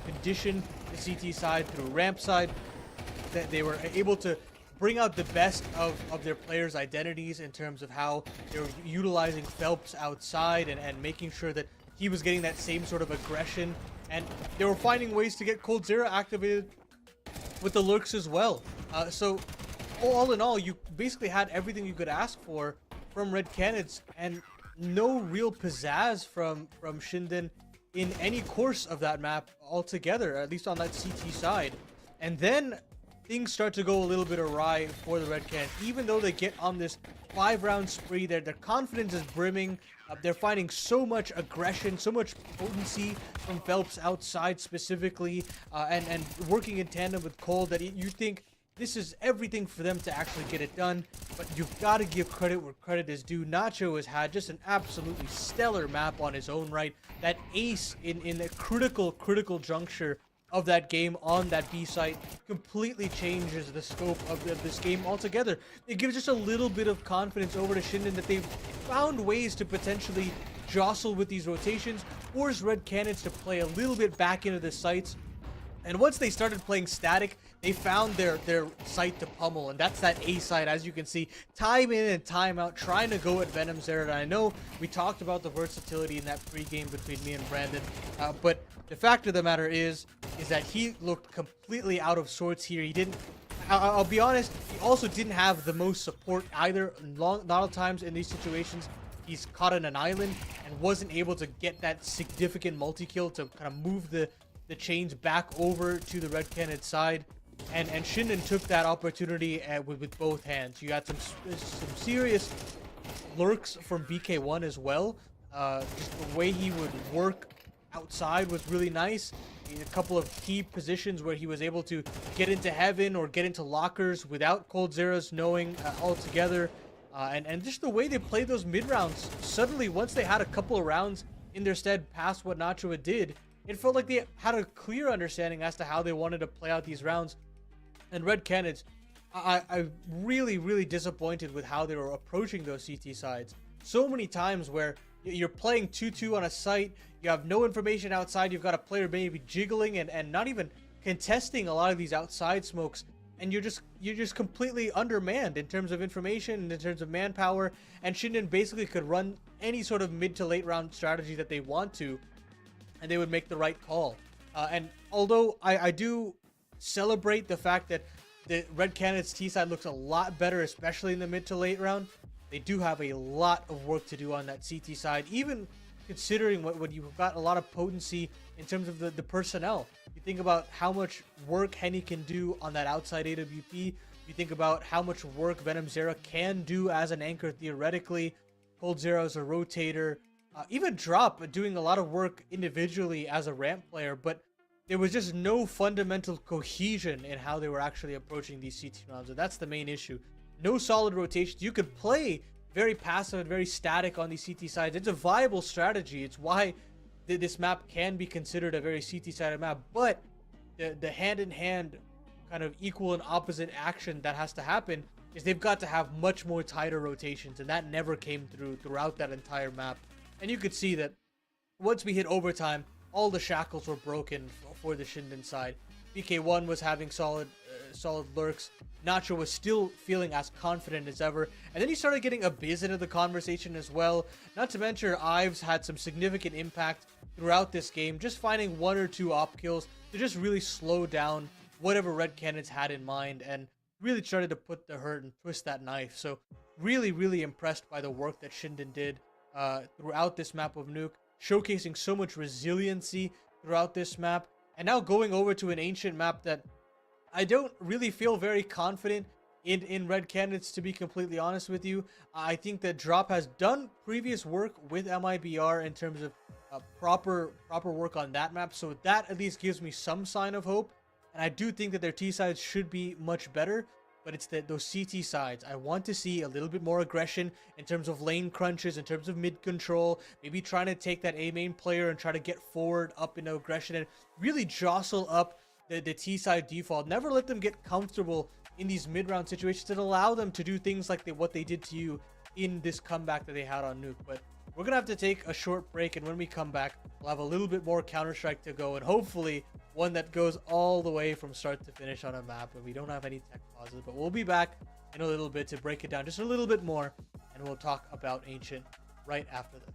Speaker 6: condition the CT side through ramp side. That they were able to bring out the best of their players' identities in terms of how they were utilizing Phelps outside and making sure that he was getting that same sort of aggression. And they were finding ways to get Coldzera activated with the lurks as well. So all in all, you basically had everything you could ask for from Red Canids, and no real pizzazz from Shinden in any course of that map altogether, at least on that CT side. And then things start to go a little bit awry for the Red Canids. Even though they get on this 5-round spree, their confidence is brimming. They're finding so much aggression, so much potency from Phelps outside specifically, and working in tandem with Cole, that you think this is everything for them to actually get it done. But you've got to give credit where credit is due. Nacho has had just an absolutely stellar map on his own right. That ace in a critical juncture of that game on that B site completely changes the scope of this game altogether. It gives just a little bit of confidence over to Shinden that they've found ways to potentially jostle with these rotations, force Red Canids to play a little bit back into the sites. And once they started playing static, they found their site to pummel, and that's that A side, as you can see, time in and time out, trying to go at Venom's there. And I know we talked about the versatility in that pregame between me and Brandon, but the fact of the matter is that he looked completely out of sorts here. He didn't, I'll be honest, he also didn't have the most support either. Not all times in these situations, he's caught on an island and wasn't able to get that significant multi-kill to kind of move the chains back over to the Red Canid side. And Shinden took that opportunity with both hands. You had some serious lurks from BK1 as well. Just the way he would work outside was really nice. A couple of key positions where he was able to get into heaven or get into lockers without Coldzera's knowing altogether. And just the way they played those mid rounds, suddenly once they had a couple of rounds in their stead past what Nacho did, it felt like they had a clear understanding as to how they wanted to play out these rounds. And Red Canids, I'm really disappointed with how they were approaching those CT sides. So many times where you're playing 2-2 on a site, you have no information outside, you've got a player maybe jiggling and not even contesting a lot of these outside smokes, and you're just completely undermanned in terms of information and in terms of manpower, and Shinden basically could run any sort of mid to late round strategy that they want to, and they would make the right call. And although I do celebrate the fact that the Red Canids T side looks a lot better, especially in the mid to late round, they do have a lot of work to do on that CT side, even considering what you've got a lot of potency in terms of the personnel. You think about how much work Henny can do on that outside AWP You think about how much work Venom Zera can do as an anchor theoretically, Cold Zera as a rotator, even Drop doing a lot of work individually as a ramp player, but there was just no fundamental cohesion in how they were actually approaching these CT rounds, and that's the main issue. No solid rotations. You could play very passive and very static on these CT sides. It's a viable strategy. It's why this map can be considered a very CT-sided map, but the hand-in-hand kind of equal and opposite action that has to happen is they've got to have much more tighter rotations, and that never came throughout that entire map. And you could see that once we hit overtime, all the shackles were broken for the Shinden side. BK1 was having solid lurks. Nacho was still feeling as confident as ever. And then you started getting Abyss into the conversation as well. Not to mention Ives had some significant impact throughout this game, just finding 1 or 2 op kills to just really slow down whatever Red Canids had in mind and really started to put the hurt and twist that knife. So really, really impressed by the work that Shinden did throughout this map of Nuke, showcasing so much resiliency throughout this map. And now going over to an ancient map that I don't really feel very confident in Red Canids, to be completely honest with you. I think that Drop has done previous work with MIBR in terms of proper work on that map, so that at least gives me some sign of hope. And I do think that their T sides should be much better, but it's those CT sides. I want to see a little bit more aggression in terms of lane crunches, in terms of mid control, maybe trying to take that A main player and try to get forward up into aggression and really jostle up the T side default. Never let them get comfortable in these mid round situations and allow them to do things like what they did to you in this comeback that they had on Nuke. But we're gonna have to take a short break, and when we come back, we'll have a little bit more Counter-Strike to go, and hopefully one that goes all the way from start to finish on a map, and we don't have any tech pauses. But we'll be back in a little bit to break it down just a little bit more, and we'll talk about Ancient right after this.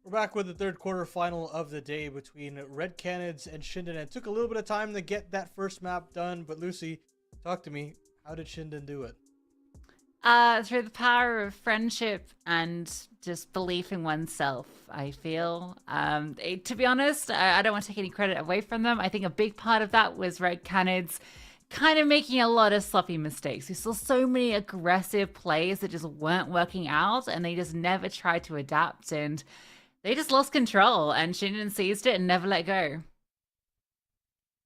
Speaker 6: We're back with the third quarterfinal of the day between Red Canids and Shinden. It took a little bit of time to get that first map done, but Lucy, talk to me. How did Shinden do it?
Speaker 8: Through the power of friendship and just belief in oneself, I feel. To be honest, I don't want to take any credit away from them. I think a big part of that was Red Canids kind of making a lot of sloppy mistakes. We saw so many aggressive plays that just weren't working out, and they just never tried to adapt, and they just lost control, and Shinden seized it and never let go.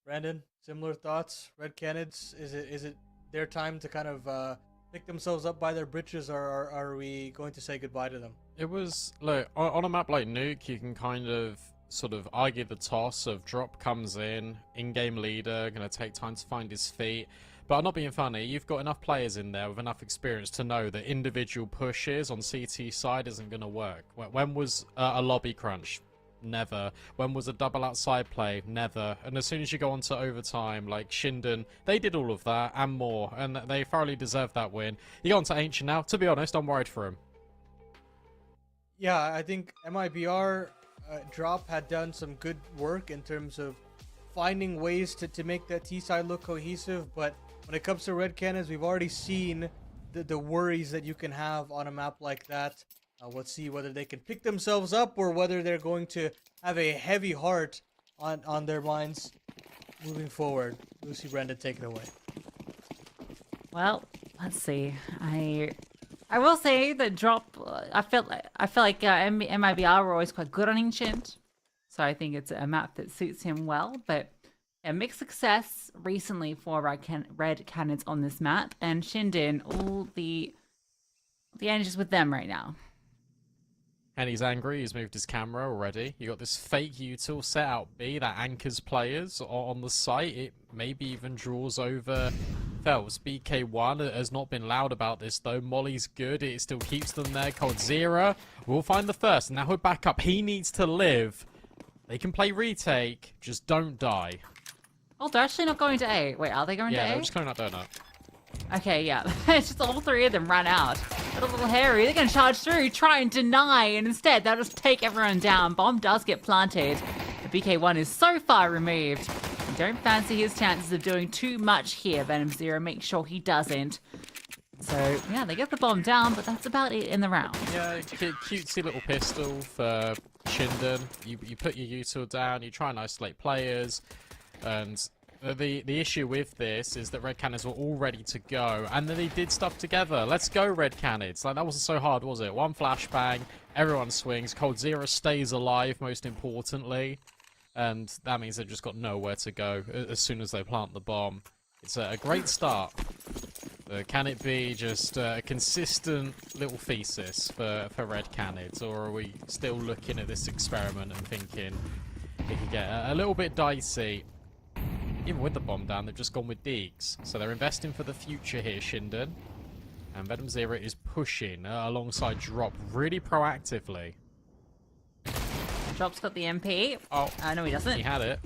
Speaker 6: Brandon, similar thoughts? Red Canids, is it their time to kind of pick themselves up by their britches, or are we going to say goodbye to them?
Speaker 7: It was, look, on a map like Nuke, you can kind of sort of argue the toss of Drop comes in-game leader, going to take time to find his feet. But I'm not being funny, you've got enough players in there with enough experience to know that individual pushes on CT side isn't going to work. When was a lobby crunch? Never. When was a double outside play? Never. And as soon as you go on to overtime, like Shinden, they did all of that and more, and they thoroughly deserve that win. You go on to Ancient now. To be honest, I'm worried for him.
Speaker 6: Yeah, I think MIBR Drop had done some good work in terms of finding ways to make that T-side look cohesive, but when it comes to Red Cannons, we've already seen the worries that you can have on a map like that. Let's see whether they can pick themselves up or whether they're going to have a heavy heart on their minds moving forward. Lucy, Brandon, take it away.
Speaker 8: Well, let's see. I will say that Drop. I felt like MIBR were always quite good on Ancient, so I think it's a map that suits him well. But yeah, mixed success recently for Red Cannons on this map, and Shinden, all the energies with them right now.
Speaker 7: And he's angry, he's moved his camera already. You got this fake util set out B that anchors players on the site. It maybe even draws over Phelps. BK1 has not been loud about this though. Molly's good, it still keeps them there. Coldzera will find the first. Now he'll back up, he needs to live. They can play retake, just don't die.
Speaker 8: Oh, they're actually not going to A. Wait, are they going to A?
Speaker 7: Yeah, they're just going up donut.
Speaker 8: Okay, yeah. It's just all three of them ran out. Got a little hairy. They're going to charge through, try and deny, and instead they'll just take everyone down. Bomb does get planted. The BK1 is so far removed. I don't fancy his chances of doing too much here. Venom Zero makes sure he doesn't. So, yeah, they get the bomb down, but that's about it in the round.
Speaker 7: Yeah, cutesy little pistol for Shinden. You put your util down, you try and isolate players, and the issue with this is that Red Cannons were all ready to go, and then they did stuff together. Let's go, Red Cannons. Like, that wasn't so hard, was it? One flashbang, everyone swings, Coldzera stays alive, most importantly, and that means they've just got nowhere to go as soon as they plant the bomb. It's a great start. Can it be just a consistent little thesis for Red Cannons, or are we still looking at this experiment and thinking it could get a little bit dicey? Even with the bomb down, they've just gone with Deeks. So they're investing for the future here, Shinden. And Venom Zero is pushing alongside Drop really proactively.
Speaker 8: Drop's got the MP.
Speaker 7: Oh,
Speaker 8: no, he doesn't.
Speaker 7: he had it.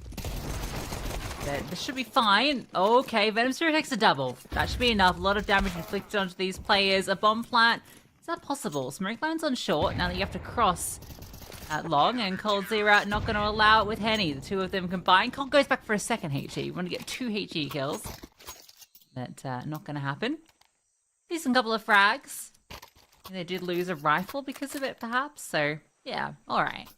Speaker 8: This should be fine. Okay, Venom Zero takes a double. That should be enough. A lot of damage inflicted onto these players. A bomb plant. Is that possible? Smoke line's on short. Now that you have to cross at long, and Coldzera not going to allow it with Henny. The two of them combined. Cold goes back for a second HE. You want to get 2 HE kills. But not going to happen. Decent couple of frags. They did lose a rifle because of it, perhaps. So, yeah, alright.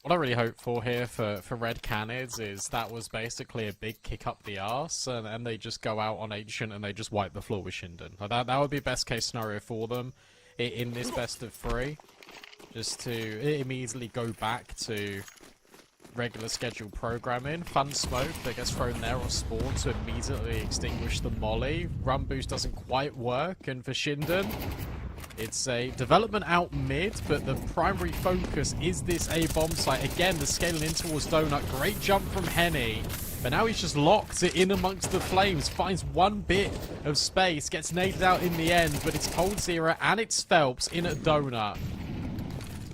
Speaker 7: What I really hope for here for Red Cannons is that was basically a big kick up the arse, and they just go out on Ancient and they just wipe the floor with Shinden. Like that would be best case scenario for them in this best of 3. Just to immediately go back to regular scheduled programming. Fun smoke that gets thrown there or spawn to immediately extinguish the molly. Run boost doesn't quite work, and for Shinden, it's a development out mid, but the primary focus is this A bomb site. Again, the scaling in towards Donut. Great jump from Henny. But now he's just locked in amongst the flames. Finds one bit of space. Gets naded out in the end, but it's Coldzera and it's Phelps in at Donut.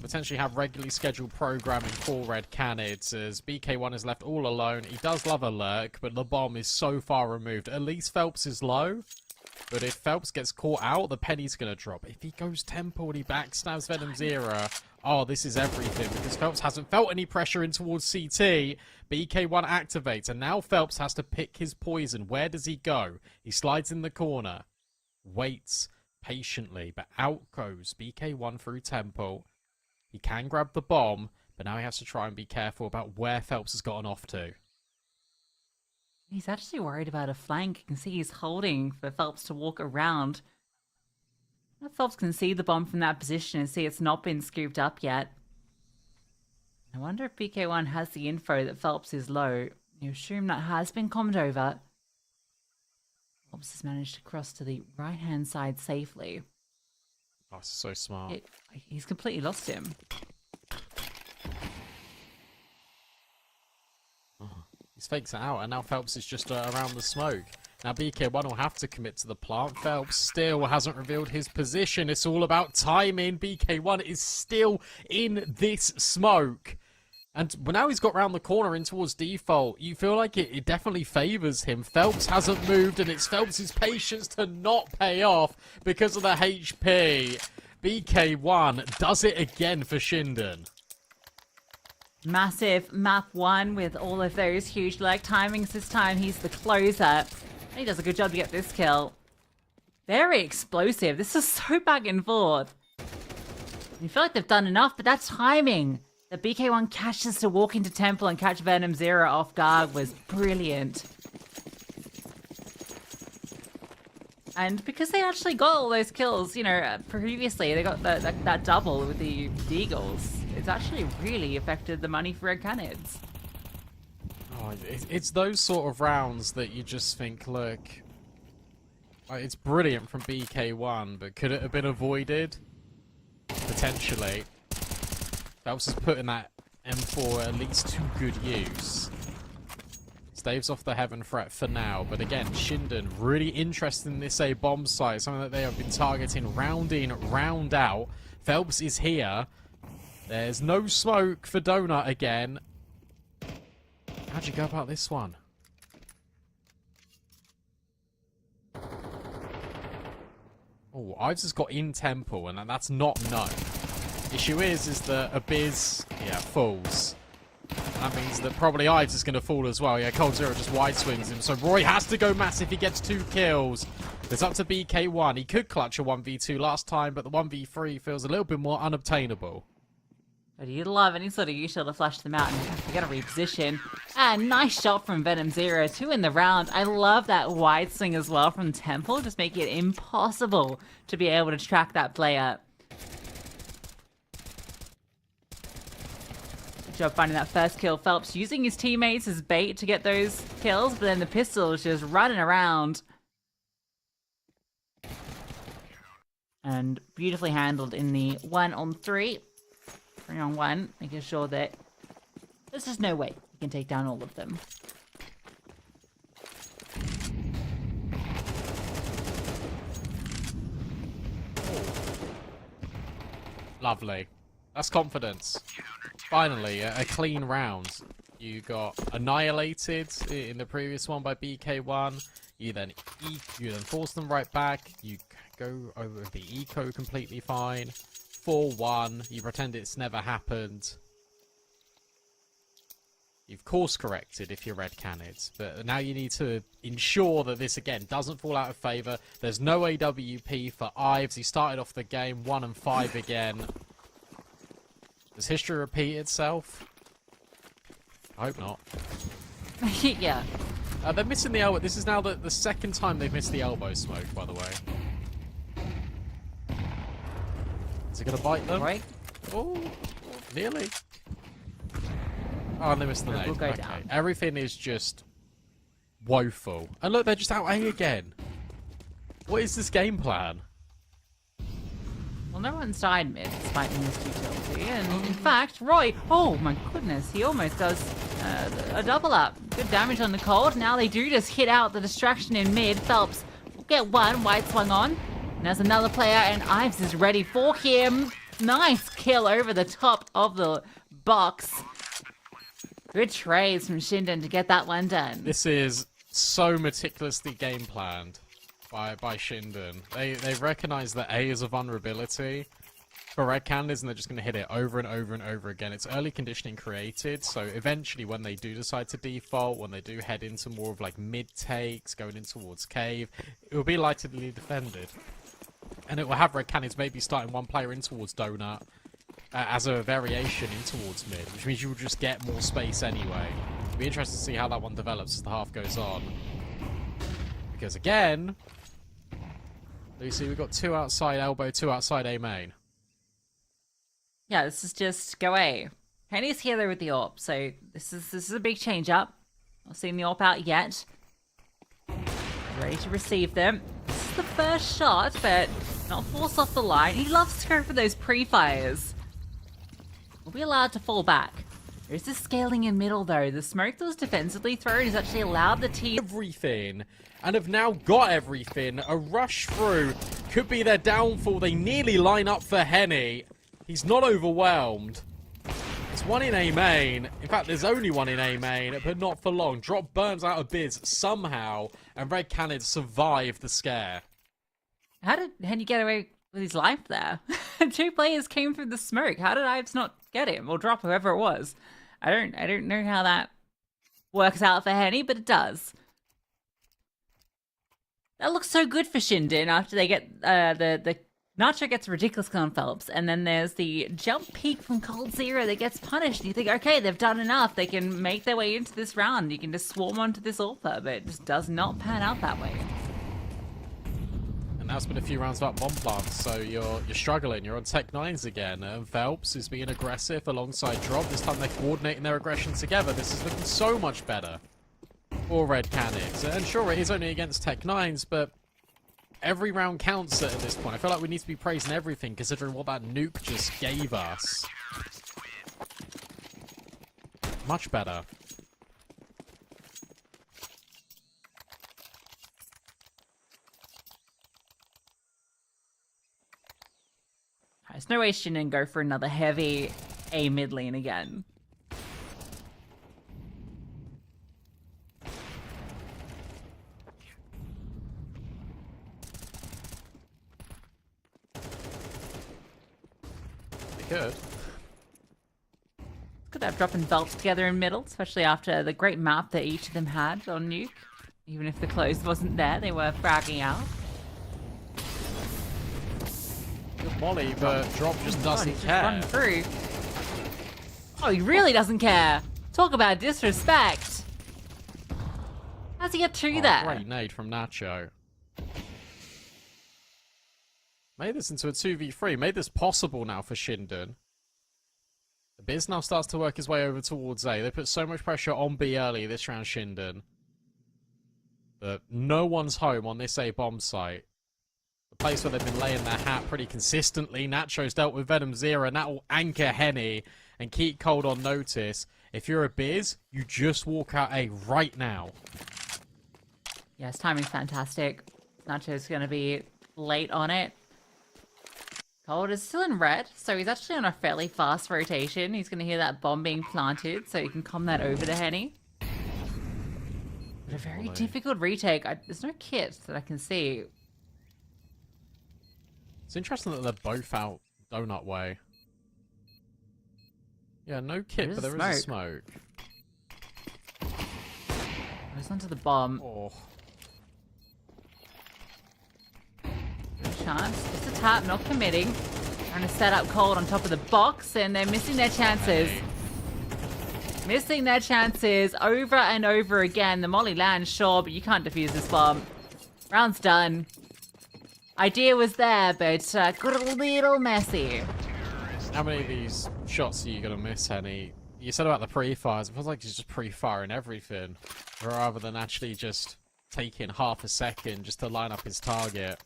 Speaker 7: Potentially have regularly scheduled programming for Red Cannons as BK1 is left all alone. He does love a lurk, but the bomb is so far removed. At least Phelps is low. But if Phelps gets caught out, the penny's going to drop. If he goes temple and he backstabs Venom Zero, oh, this is everything. Because Phelps hasn't felt any pressure in towards CT. BK1 activates, and now Phelps has to pick his poison. Where does he go? He slides in the corner. Waits patiently, but out goes BK1 through Temple. He can grab the bomb, but now he has to try and be careful about where Phelps has gotten off to.
Speaker 8: He's actually worried about a flank. You can see he's holding for Phelps to walk around. Now Phelps can see the bomb from that position and see it's not been scooped up yet. I wonder if BK1 has the info that Phelps is low. You assume that has been commed over. Phelps has managed to cross to the right-hand side safely.
Speaker 7: Oh, this is so smart.
Speaker 8: He's completely lost him.
Speaker 7: He's fakes it out, and now Phelps is just around the smoke. Now BK1 will have to commit to the plant. Phelps still hasn't revealed his position. It's all about timing. BK1 is still in this smoke. And now he's got round the corner in towards default. You feel like it definitely favours him. Phelps hasn't moved, and it's Phelps' patience to not pay off because of the HP. BK1 does it again for Shinden.
Speaker 8: Massive map 1 with all of those huge leg timings. This time he's the closer. And he does a good job to get this kill. Very explosive. This is so back and forth. You feel like they've done enough, but that timing. The BK1 catches to walk into Temple and catch Venom Zero off guard was brilliant. And because they actually got all those kills, you know, previously, they got that double with the Deagles. It's actually really affected the money for Red Canids.
Speaker 7: Oh, it's those sort of rounds that you just think, look, it's brilliant from BK1, but could it have been avoided? Potentially. Phelps is putting that M4 at least to good use. Staves off the heaven threat for now, but again, Shinden really interested in this A bomb site, something that they have been targeting round in, round out. Phelps is here. There's no smoke for Donut again. How'd you go about this one? Oh, Ives has got in Temple, and that's not known. Issue is that Abiz, falls. That means that probably Ives is going to fall as well. Yeah, Cold Zero just wide swings him. So Roy has to go massive. He gets 2 kills. It's up to BK1. He could clutch a 1v2 last time, but the 1v3 feels a little bit more unobtainable.
Speaker 8: But you'd love any sort of usual to flash them out and you gotta reposition. And nice shot from Venom Zero. 2 in the round. I love that wide swing as well from Temple. Just making it impossible to be able to track that player. Good job finding that first kill. Phelps using his teammates as bait to get those kills, but then the pistol is just running around. And beautifully handled in the 1-on-3. 3-on-1, making sure that there's just no way you can take down all of them.
Speaker 7: Lovely. That's confidence. Finally, a clean round. You got annihilated in the previous one by BK1. You then force them right back. You go over the eco completely fine. 4-1. You pretend it's never happened. You've course corrected if you're Red Canids, but now you need to ensure that this again doesn't fall out of favour. There's no AWP for Ives. He started off the game 1-5 again. Does history repeat itself? I hope not.
Speaker 8: Yeah.
Speaker 7: They're missing the elbow. This is now the second time they've missed the elbow smoke, by the way. Is it going to bite them?
Speaker 8: Right.
Speaker 7: Oh, nearly. Oh, and they missed the nade.
Speaker 8: We'll go
Speaker 7: Okay.
Speaker 8: down.
Speaker 7: Everything is just woeful. And look, they're just out A again. What is this game plan?
Speaker 8: Well, no one's died mid, despite these utility. And in fact, Roy, oh my goodness, he almost does a double up. Good damage on the cold. Now they do just hit out the distraction in mid. Phelps will get one, wide swung on. And there's another player, and Ives is ready for him. Nice kill over the top of the box. Good trades from Shinden to get that one done.
Speaker 7: This is so meticulously game planned by Shinden. They recognize that A is a vulnerability for Red Canids, and they're just going to hit it over and over and over again. It's early conditioning created, so eventually when they do decide to default, when they do head into more of like mid takes, going in towards cave, it will be lightly defended. And it will have Red Canids maybe starting one player in towards Donut as a variation in towards mid, which means you will just get more space anyway. It'll be interesting to see how that one develops as the half goes on. Because again, Lucy, we've got 2 outside elbow, 2 outside A main.
Speaker 8: Yeah, this is just go A. Henny's here though with the AWP, so this is a big change up. Not seeing the AWP out yet. Ready to receive them. This is the first shot, but not forced off the line. He loves to go for those pre-fires. Will be allowed to fall back. There's this scaling in middle though. The smoke that was defensively thrown has actually allowed the team
Speaker 7: Everything, and have now got everything. A rush through could be their downfall. They nearly line up for Henny. He's not overwhelmed. There's one in A main. In fact, there's only one in A main, but not for long. Drop burns out of Biz somehow, and Red Canids survive the scare.
Speaker 8: How did Henny get away with his life there? 2 players came through the smoke. How did Ives not get him or drop whoever it was? I don't know how that works out for Henny, but it does. That looks so good for Shinden after they get the Nacho gets ridiculous on Phelps, and then there's the jump peak from Cold Zero that gets punished. And you think, okay, they've done enough. They can make their way into this round. You can just swarm onto this AWP, but it just does not pan out that way.
Speaker 7: And now it's been a few rounds about bomb plants, so you're struggling. You're on Tech 9s again. And Phelps is being aggressive alongside Drop. This time they're coordinating their aggression together. This is looking so much better for Red Canids. And sure, it is only against Tech 9s, but every round counts at this point. I feel like we need to be praising everything, considering what that nuke just gave us. Much better.
Speaker 8: There's no way Shinden go for another heavy A mid lane again.
Speaker 7: Good.
Speaker 8: Could have dropping belts together in middle, especially after the great map that each of them had on Nuke. Even if the close wasn't there, they were fragging out.
Speaker 7: Good Molly, but Drop just doesn't
Speaker 8: He's just
Speaker 7: care.
Speaker 8: running through. Oh, he really doesn't care. Talk about disrespect. How's he get 2 there?
Speaker 7: Great nade from Nacho. Made this into a 2v3. Made this possible now for Shinden. The Biz now starts to work his way over towards A. They put so much pressure on B early this round, Shinden. But no one's home on this A bomb site. The place where they've been laying their hat pretty consistently. Nacho's dealt with Venom Zero, and that will anchor Henny and keep Cold on notice. If you're a Biz, you just walk out A right now.
Speaker 8: Yes, timing's fantastic. Nacho's going to be late on it. Cold is still in red, so he's actually on a fairly fast rotation. He's going to hear that bomb being planted, so he can come that over to Henny. But a very difficult retake. There's no kit that I can see.
Speaker 7: It's interesting that they're both out Donut way. Yeah, no kit, but there is a smoke.
Speaker 8: Goes onto the bomb.
Speaker 7: Oh.
Speaker 8: Good chance. Just a tap, not committing. Trying to set up Cold on top of the box, and they're missing their chances. Missing their chances over and over again. The molly lands, sure, but you can't defuse this bomb. Round's done. Idea was there, but got a little messy.
Speaker 7: How many of these shots are you going to miss, Henny? You said about the pre-fires. It feels like he's just pre-firing everything, rather than actually just taking half a second just to line up his target.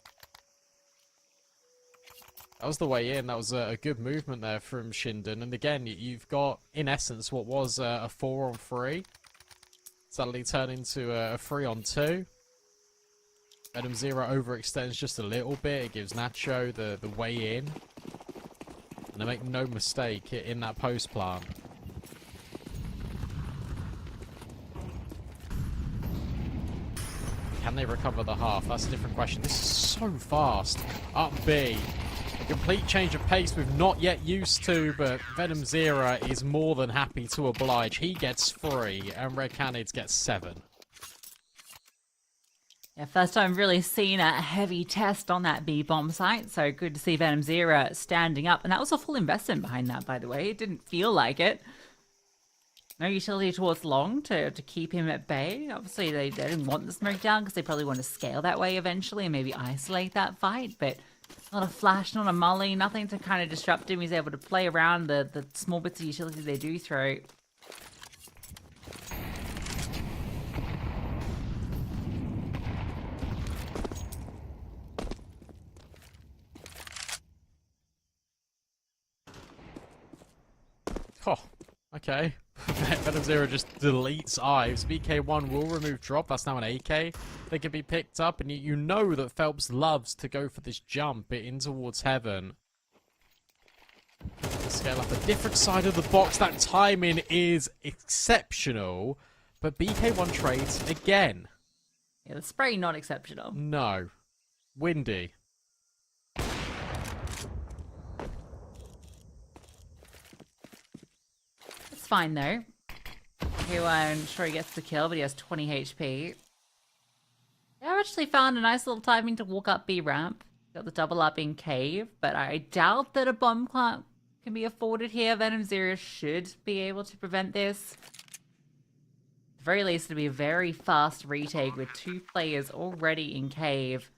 Speaker 7: That was the way in. That was a good movement there from Shinden. And again, you've got, in essence, what was a 4-on-3. Suddenly turned into a 3-on-2. Venom Zero overextends just a little bit. It gives Nacho the way in. And they make no mistake in that post plant. Can they recover the half? That's a different question. This is so fast. Up B. A complete change of pace we've not yet used to, but Venom Zero is more than happy to oblige. He gets 3, and Red Canids gets 7.
Speaker 8: Yeah, first time really seen a heavy test on that B bomb site, so good to see Venom Zero standing up. And that was a full investment behind that, by the way. It didn't feel like it. No utility towards Long to keep him at bay. Obviously, they didn't want the smoke down because they probably want to scale that way eventually and maybe isolate that fight. But not a flash, not a molly, nothing to kind of disrupt him. He's able to play around the small bits of utility they do throw.
Speaker 7: Oh, okay. Venom Zero just deletes Ives. BK1 will remove drop. That's now an AK. They can be picked up, and you know that Phelps loves to go for this jump in towards heaven. Scale up a different side of the box. That timing is exceptional, but BK1 trades again.
Speaker 8: Yeah, the spray not exceptional.
Speaker 7: No. Windy.
Speaker 8: It's fine though. I'm sure he gets the kill, but he has 20 HP. Yeah, I've actually found a nice little timing to walk up B ramp. Got the double up in cave, but I doubt that a bomb plant can be afforded here. Venom Zero should be able to prevent this. At the very least, it'll be a very fast retake with 2 players already in cave.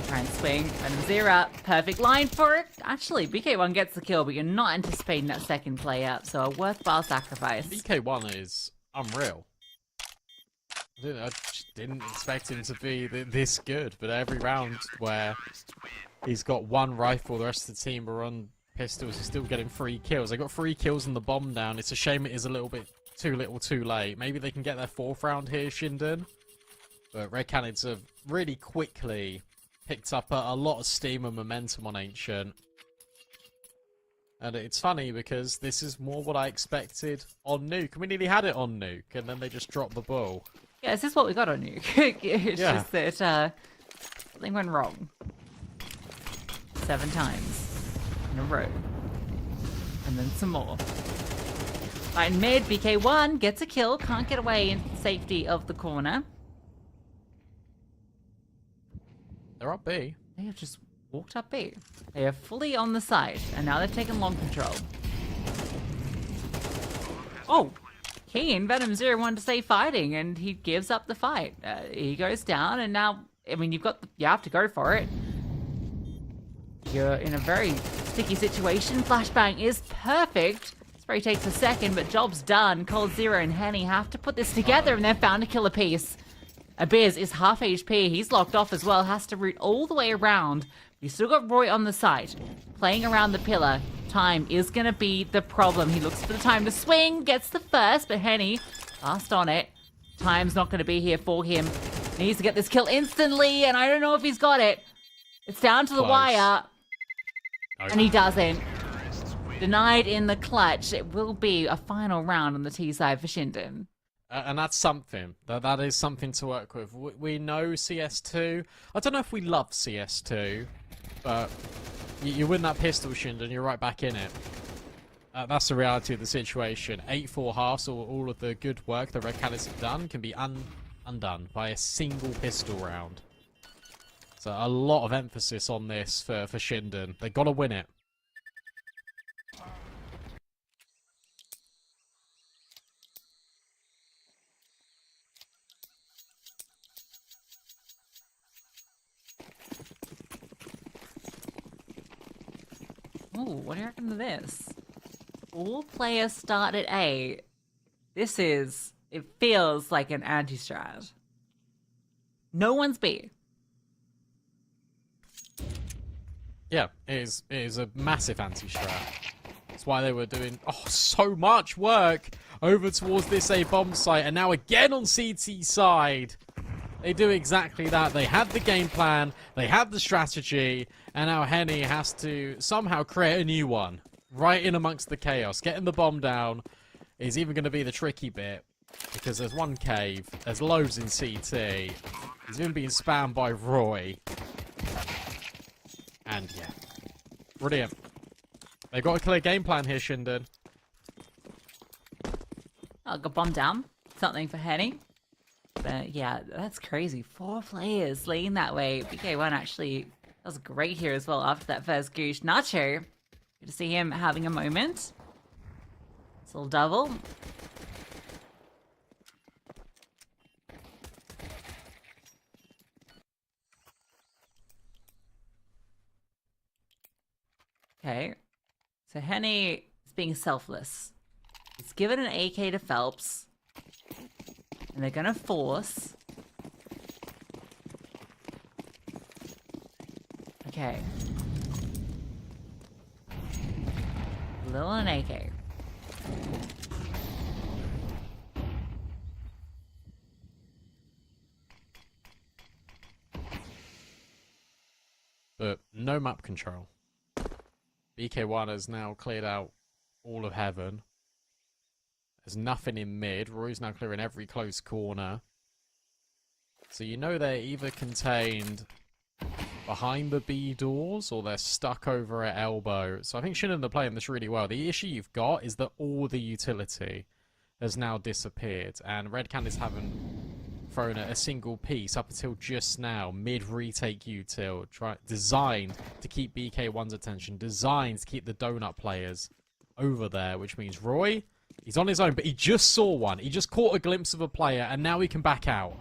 Speaker 8: Try and swing. Venom Zero, perfect line for it. Actually, BK1 gets the kill, but you're not anticipating that second play up, so a worthwhile sacrifice.
Speaker 7: BK1 is unreal. I just didn't expect him to be this good, but every round where he's got 1 rifle, the rest of the team are on pistols, he's still getting 3 kills. They got 3 kills and the bomb down. It's a shame it is a little bit too little too late. Maybe they can get their 4th round here, Shinden. But Red Canids have really quickly picked up a lot of steam and momentum on Ancient. And it's funny because this is more what I expected on Nuke. We nearly had it on Nuke, and then they just dropped the ball.
Speaker 8: Yeah, this is what we got on Nuke. It's just that something went wrong. 7 times in a row. And then some more. Right in mid, BK1 gets a kill, can't get away in safety of the corner.
Speaker 7: They're up B.
Speaker 8: They have just walked up B. They are fully on the site, and now they've taken long control. Oh! Keen, Venom Zero wanted to stay fighting, and he gives up the fight. He goes down, and now, I mean, you have to go for it. You're in a very sticky situation. Flashbang is perfect. Spray takes a second, but job's done. Cold Zero and Henny have to put this together, and they've found a killer piece. Abiz is half HP. He's locked off as well. Has to root all the way around. You still got Roy on the site, playing around the pillar. Time is going to be the problem. He looks for the time to swing, gets the first, but Henny, fast on it. Time's not going to be here for him. He needs to get this kill instantly, and I don't know if he's got it. It's down to the wire, and he doesn't. Denied in the clutch. It will be a final round on the T side for Shinden.
Speaker 7: And that's something. That is something to work with. We know CS2. I don't know if we love CS2, but you win that pistol, Shinden, you're right back in it. That's the reality of the situation. 8-4 halves, or all of the good work the Red Canids have done, can be undone by a single pistol round. So a lot of emphasis on this for Shinden. They got to win it.
Speaker 8: Ooh, what do you reckon to this? All players start at A. It feels like an anti-strat. No one's B.
Speaker 7: Yeah, it is a massive anti-strat. That's why they were doing so much work over towards this A bomb site, and now again on CT side. They do exactly that. They had the game plan, they had the strategy, and now Henny has to somehow create a new one. Right in amongst the chaos. Getting the bomb down is even going to be the tricky bit, because there's one cave, there's loads in CT. He's even being spammed by Roy. And yeah, brilliant. They've got a clear game plan here, Shinden.
Speaker 8: Oh, got bomb down. Something for Henny. But yeah, that's crazy. 4 players leading that way. BK1 actually was great here as well after that first goosh. Nacho, good to see him having a moment. It's a little double. Okay, so Henny is being selfless. He's given an AK to Phelps, and they're gonna force. Okay. Lil and AK.
Speaker 7: But no map control. BK1 has now cleared out all of heaven. There's nothing in mid. Roy's now clearing every close corner. So you know they're either contained behind the B doors or they're stuck over at elbow. So I think Shinnon are playing this really well. The issue you've got is that all the utility has now disappeared. And Red Candles haven't thrown a single piece up until just now. Mid retake util, designed to keep BK1's attention, designed to keep the donut players over there, which means Roy, he's on his own, but he just saw one. He just caught a glimpse of a player, and now he can back out.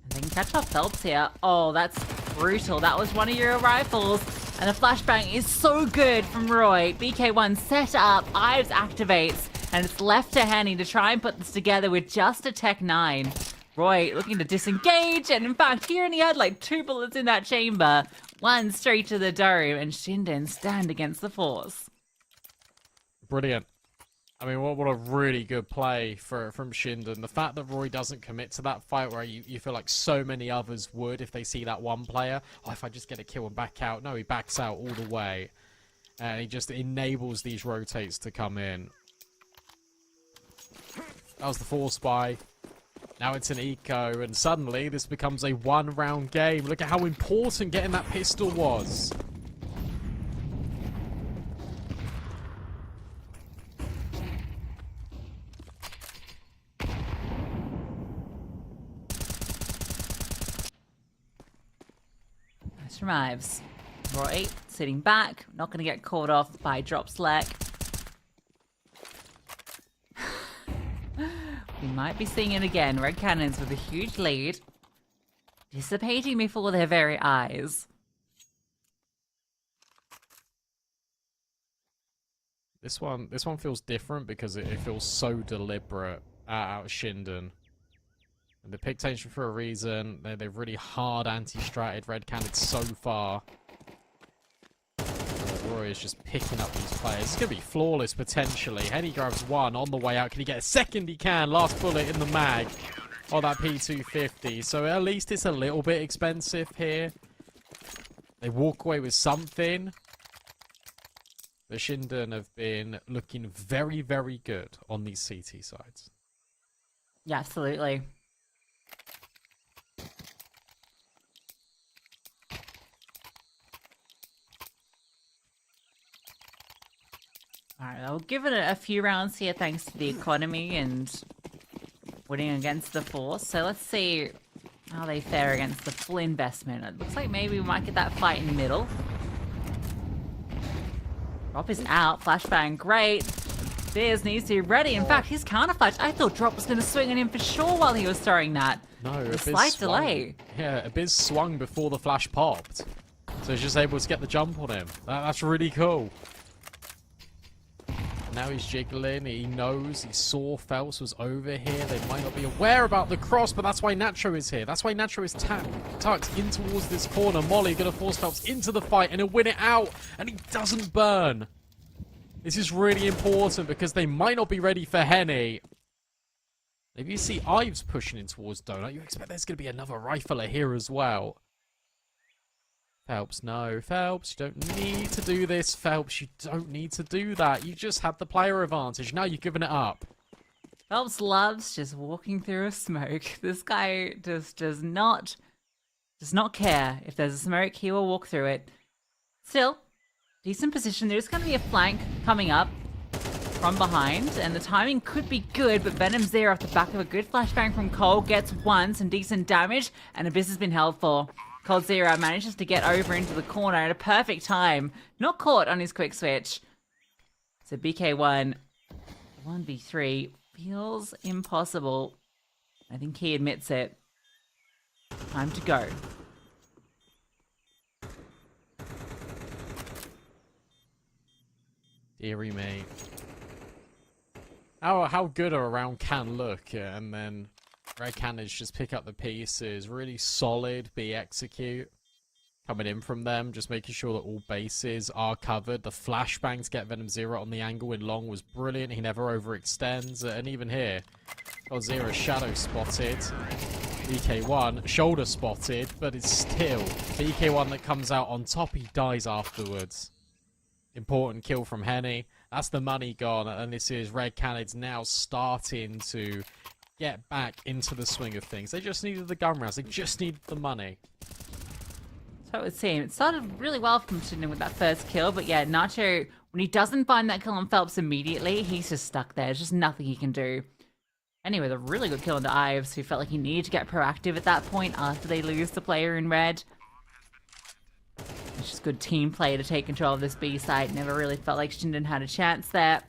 Speaker 8: And they can catch up Phelps here. Oh, that's brutal. That was one of your rifles. And the flashbang is so good from Roy. BK1 set up, Ives activates, and it's left to Henny to try and put this together with just a Tech 9. Roy looking to disengage, and in fact, he only had like 2 bullets in that chamber. 1 straight to the dome, and Shinden stand against the force.
Speaker 7: Brilliant. I mean, what a really good play from Shinden. The fact that Roy doesn't commit to that fight where you feel like so many others would if they see that one player. Oh, if I just get a kill and back out. No, he backs out all the way. And he just enables these rotates to come in. That was the force buy. Now it's an eco, and suddenly this becomes a 1-round game. Look at how important getting that pistol was.
Speaker 8: Nice from Ives. Roy sitting back, not going to get caught off by Drop Slack. We might be seeing it again. Red Cannons with a huge lead. Dissipating before their very eyes.
Speaker 7: This one feels different because it feels so deliberate out of Shinden. And they picked tension for a reason. They've really hard anti-stratted Red Cannons so far. Roy is just picking up these players. It's going to be flawless, potentially. Henny grabs 1 on the way out. Can he get a second? He can. Last bullet in the mag. Oh, that P250. So at least it's a little bit expensive here. They walk away with something. The Shinden have been looking very, very good on these CT sides.
Speaker 8: Yeah, absolutely. Alright, I'll give it a few rounds here thanks to the economy and winning against the force. So let's see how they fare against the full investment. It looks like maybe we might get that fight in the middle. Drop is out. Flashbang, great. Bears needs to be ready. In fact, his counterflash, I thought Drop was going to swing on him for sure while he was throwing that.
Speaker 7: No,
Speaker 8: a slight delay.
Speaker 7: Yeah, Abiz swung before the flash popped. So he's just able to get the jump on him. That's really cool. Now he's jiggling. He knows. He saw Phelps was over here. They might not be aware about the cross, but that's why Nacho is here. That's why Nacho is tucked in towards this corner. Molly going to force Phelps into the fight, and he'll win it out. And he doesn't burn. This is really important because they might not be ready for Henny. If you see Ives pushing in towards Donut, you expect there's going to be another rifler here as well. Phelps, no. Phelps, you don't need to do this. Phelps, you don't need to do that. You just had the player advantage. Now you've given it up.
Speaker 8: Phelps loves just walking through a smoke. This guy just does not care. If there's a smoke, he will walk through it. Still, decent position. There's going to be a flank coming up. from behind, and the timing could be good, but Venom's there off the back of a good flashbang from Cole, gets one, some decent damage, and Abyss has been held for. Cold Zero manages to get over into the corner at a perfect time, not caught on his quick switch. So BK1, 1v3, feels impossible. I think he admits it. Time to go.
Speaker 7: Deary me. How good a round can look, and then Red Cannons just pick up the pieces. Really solid B execute. Coming in from them, just making sure that all bases are covered. The flashbangs get Venom Zero on the angle in long was brilliant. He never overextends. And even here, got Zero shadow spotted. BK1 shoulder spotted, but it's still BK1 that comes out on top. He dies afterwards. Important kill from Henny. That's the money gone, and this is Red Cannons now starting to get back into the swing of things. They just needed the gun rounds. They just needed the money.
Speaker 8: So it would seem. It started really well from Chinden with that first kill, but yeah, Nacho, when he doesn't find that kill on Phelps immediately, he's just stuck there. There's just nothing he can do. Anyway, the really good kill into Ives, who felt like he needed to get proactive at that point after they lose the player in red. It's just good team play to take control of this B site. Never really felt like Chinden had a chance there.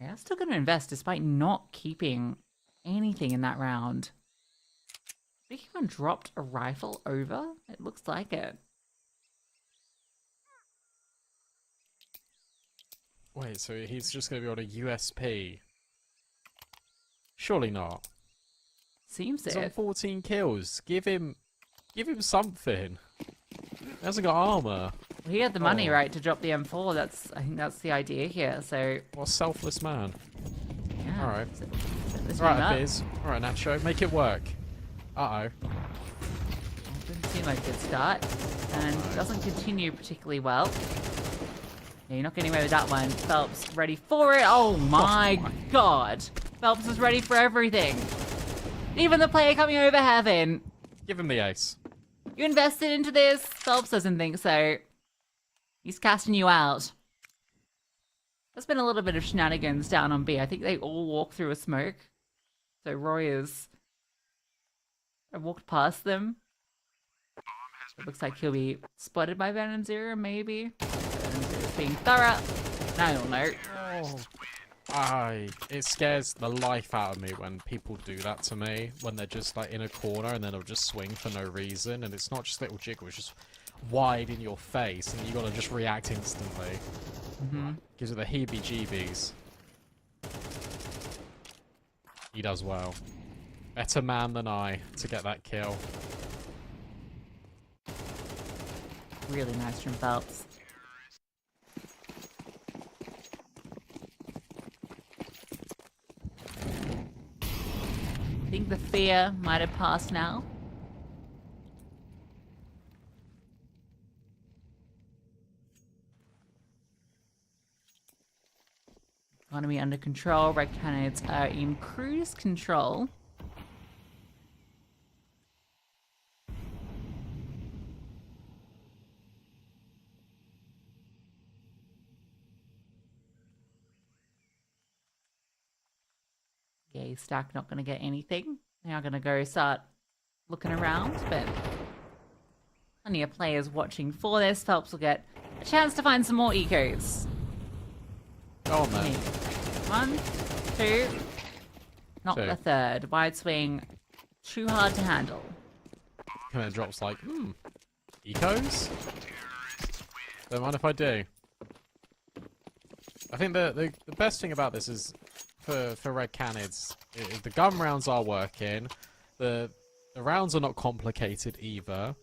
Speaker 8: Yeah, still going to invest despite not keeping anything in that round. I think he dropped a rifle over. It looks like it.
Speaker 7: Wait, so he's just going to be on a USP? Surely not.
Speaker 8: Seems
Speaker 7: He's
Speaker 8: it.
Speaker 7: on 14 kills. Give him something. He hasn't got armor.
Speaker 8: Well, he had the money, right, to drop the M4. I think that's the idea here. So
Speaker 7: What a selfless man.
Speaker 8: yeah.
Speaker 7: Alright.
Speaker 8: Set this
Speaker 7: Alright,
Speaker 8: one up.
Speaker 7: Biz. Alright, Nacho, make it work. Uh-oh.
Speaker 8: Didn't seem like a good start, and doesn't continue particularly well. Yeah, you're not getting away with that one. Phelps ready for it. Oh my god. Phelps is ready for everything. Even the player coming over heaven.
Speaker 7: Give him the ace.
Speaker 8: You invested into this? Phelps doesn't think so. He's casting you out. There's been a little bit of shenanigans down on B. I think they all walk through a smoke. So Roy is... I walked past them. It looks like he'll be spotted by Venom Zero, maybe. Venom Zero's being thorough. Now you'll know.
Speaker 7: It scares the life out of me when people do that to me, when they're just like in a corner and then they'll just swing for no reason, and it's not just little jiggles, it's just wide in your face, and you gotta just react instantly. Gives it the heebie-jeebies. He does well. Better man than I to get that kill.
Speaker 8: Really nice from Phelps. I think the fear might have passed now. Economy under control. Red Cannons are in cruise control. Stack not going to get anything. They are going to go start looking around, but plenty of players watching for this. Phelps will get a chance to find some more ecos.
Speaker 7: Go on, man.
Speaker 8: 1, 2, not
Speaker 7: Two.
Speaker 8: the third. Wide swing, too hard to handle.
Speaker 7: And then drops like, ecos? Don't mind if I do. I think the best thing about this is for Red Cannons, the gun rounds are working. The rounds are not complicated either.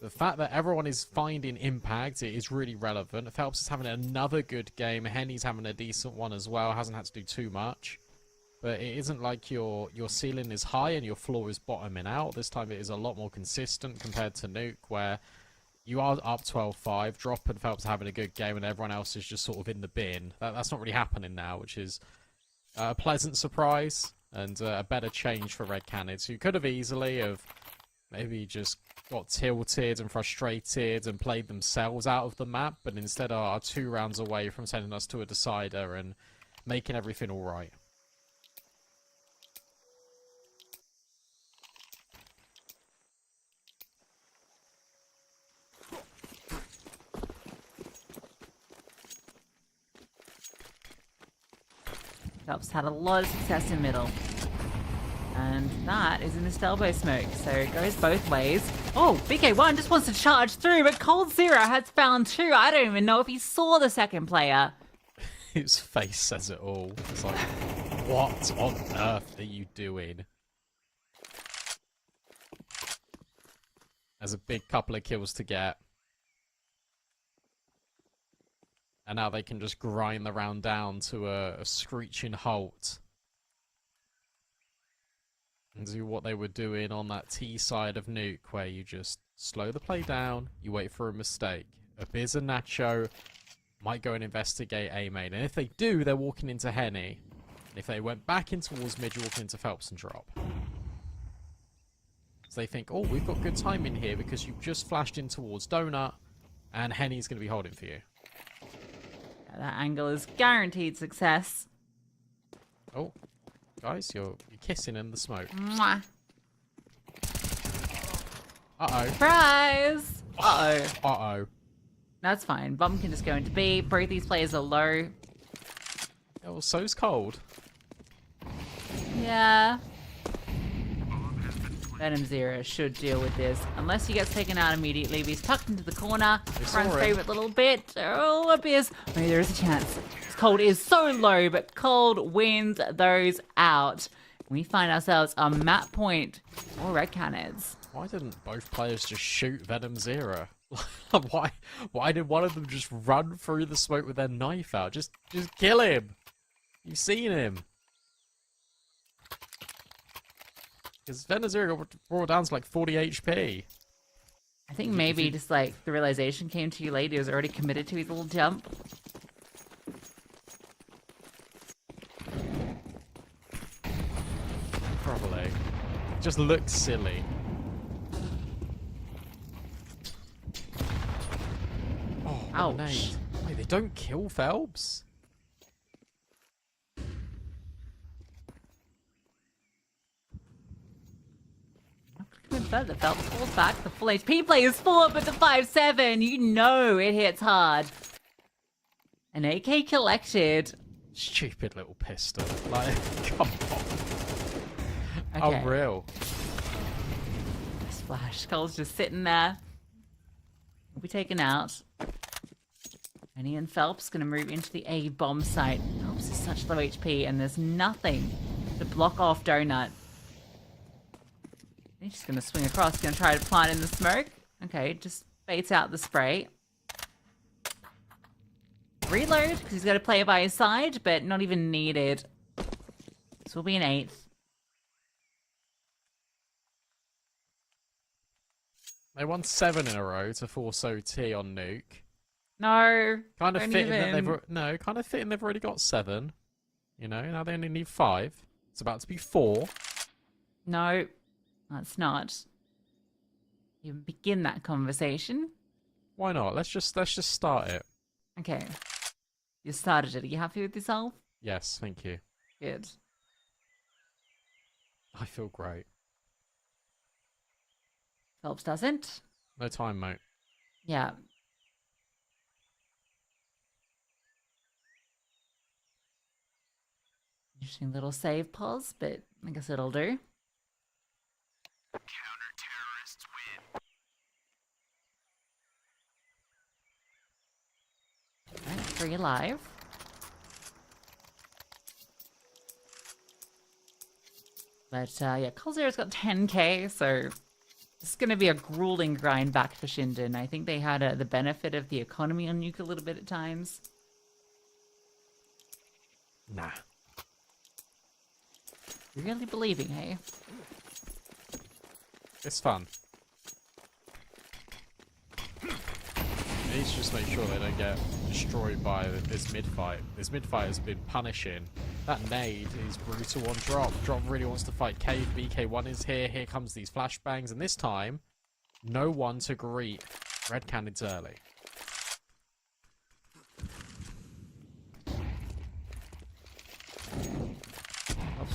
Speaker 7: The fact that everyone is finding impact is really relevant. Phelps is having another good game. Henny's having a decent one as well. Hasn't had to do too much. But it isn't like your ceiling is high and your floor is bottoming out. This time it is a lot more consistent compared to Nuke, where you are up 12-5, Drop and Phelps having a good game, and everyone else is just sort of in the bin. That's not really happening now, which is a pleasant surprise and a better change for Red Cannons, who could have easily have maybe just got tilted and frustrated and played themselves out of the map, but instead are 2 rounds away from sending us to a decider and making everything alright.
Speaker 8: Phelps had a lot of success in middle. And that is in this elbow smoke, so it goes both ways. Oh, BK1 just wants to charge through, but Cold Zero has found 2. I don't even know if he saw the second player.
Speaker 7: His face says it all. It's like, what on earth are you doing? There's a big couple of kills to get. And now they can just grind the round down to a screeching halt. And do what they were doing on that T side of Nuke, where you just slow the play down, you wait for a mistake. Abiz and Nacho might go and investigate A main, and if they do, they're walking into Henny. And if they went back in towards mid, you're walking into Phelps and drop. So they think, oh, we've got good timing here because you've just flashed in towards Donut, and Henny's going to be holding for you.
Speaker 8: That angle is guaranteed success.
Speaker 7: Oh, guys, you're kissing in the smoke.
Speaker 8: Mwah.
Speaker 7: Uh-oh.
Speaker 8: Surprise!
Speaker 1: Uh-oh.
Speaker 7: Uh-oh.
Speaker 8: That's fine. Bomb can just go into B. Both these players are low.
Speaker 7: Oh, so's Cold.
Speaker 8: Yeah. Venom Zero should deal with this. Unless he gets taken out immediately. But he's tucked into the corner. Runs through it a little bit. Oh, Abyss. Maybe there is a chance. Cold is so low, but Cold wins those out. We find ourselves on map point for Red Cannons.
Speaker 7: Why didn't both players just shoot Venom Zero? Why did one of them just run through the smoke with their knife out? Just kill him. You've seen him. Because Venom Zero got brought down to like 40 HP.
Speaker 8: I think maybe just like the realization came too late. He was already committed to his little jump.
Speaker 7: Probably. Just looks silly. Oh,
Speaker 8: Ouch.
Speaker 7: nade. Wait, they don't kill Phelps?
Speaker 8: The Phelps falls back. The full HP play is 4, but the 5-7, you know it hits hard. An AK collected.
Speaker 7: Stupid little pistol. Like, come on.
Speaker 8: Okay.
Speaker 7: Unreal.
Speaker 8: Splash. Cole's just sitting there. Will be taken out. Henny and Phelps going to move into the A bomb site. Phelps is such low HP, and there's nothing to block off Donut. He's just going to swing across, going to try to plant in the smoke. Okay, just baits out the spray. Reload, because he's got a player by his side, but not even needed. This will be an 8th.
Speaker 7: They won 7 in a row to force OT on Nuke.
Speaker 8: No.
Speaker 7: Kind of
Speaker 8: don't
Speaker 7: fitting that
Speaker 8: even.
Speaker 7: kind of fitting they've already got 7. You know, now they only need 5. It's about to be 4.
Speaker 8: No, that's not. You begin that conversation.
Speaker 7: Why not? Let's just start it.
Speaker 8: Okay. You started it. Are you happy with yourself?
Speaker 7: Yes, thank you.
Speaker 8: Good.
Speaker 7: I feel great.
Speaker 8: Phelps doesn't.
Speaker 7: No time, mate.
Speaker 8: Yeah. Interesting little save pause, but I guess it'll do.
Speaker 4: Counter-terrorists win.
Speaker 8: Alright, 3 alive. But yeah, Colzero's got 10k, so it's going to be a grueling grind back for Shinden. I think they had the benefit of the economy on Nuke a little bit at times.
Speaker 7: Nah.
Speaker 8: Really believing, hey?
Speaker 7: It's fun. You need to just make sure they don't get destroyed by this mid-fight. This mid-fight has been punishing. That nade is brutal on Drop. Drop really wants to fight Cave. BK1 is here. Here comes these flashbangs. And this time, no one to greet Red Cannons early.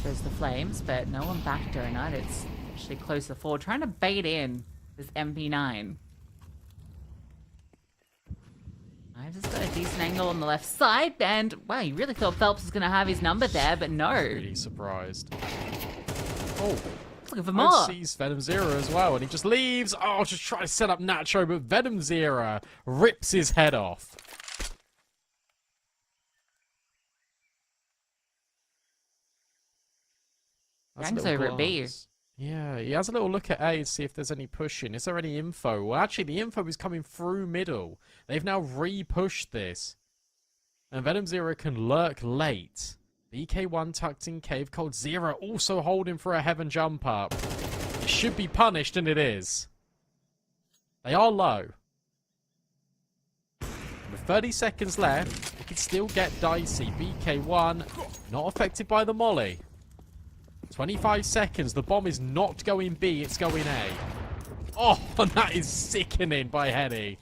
Speaker 8: Shows the flames, but no one back Donut. It's actually closer forward, trying to bait in this MP9. I've just got a decent angle on the left side, and wow, you really thought Phelps was going to have his number there, but no.
Speaker 7: Really surprised. Oh,
Speaker 8: Looking for more.
Speaker 7: sees Venom Zero as well, and he just leaves. Oh, just try to set up Nacho, but Venom Zero rips his head off. That's a
Speaker 8: Gang's
Speaker 7: little
Speaker 8: over at B.
Speaker 7: glance. Yeah, he has a little look at A to see if there's any pushing. Is there any info? Well, actually, the info is coming through middle. They've now re-pushed this. And Venom Zero can lurk late. BK1 tucked in cave. Cold Zero also holding for a heaven jump up. It should be punished, and it is. They are low. With 30 seconds left, it can still get dicey. BK1 not affected by the molly. 25 seconds. The bomb is not going B, it's going A. Oh, and that is sickening by Henny.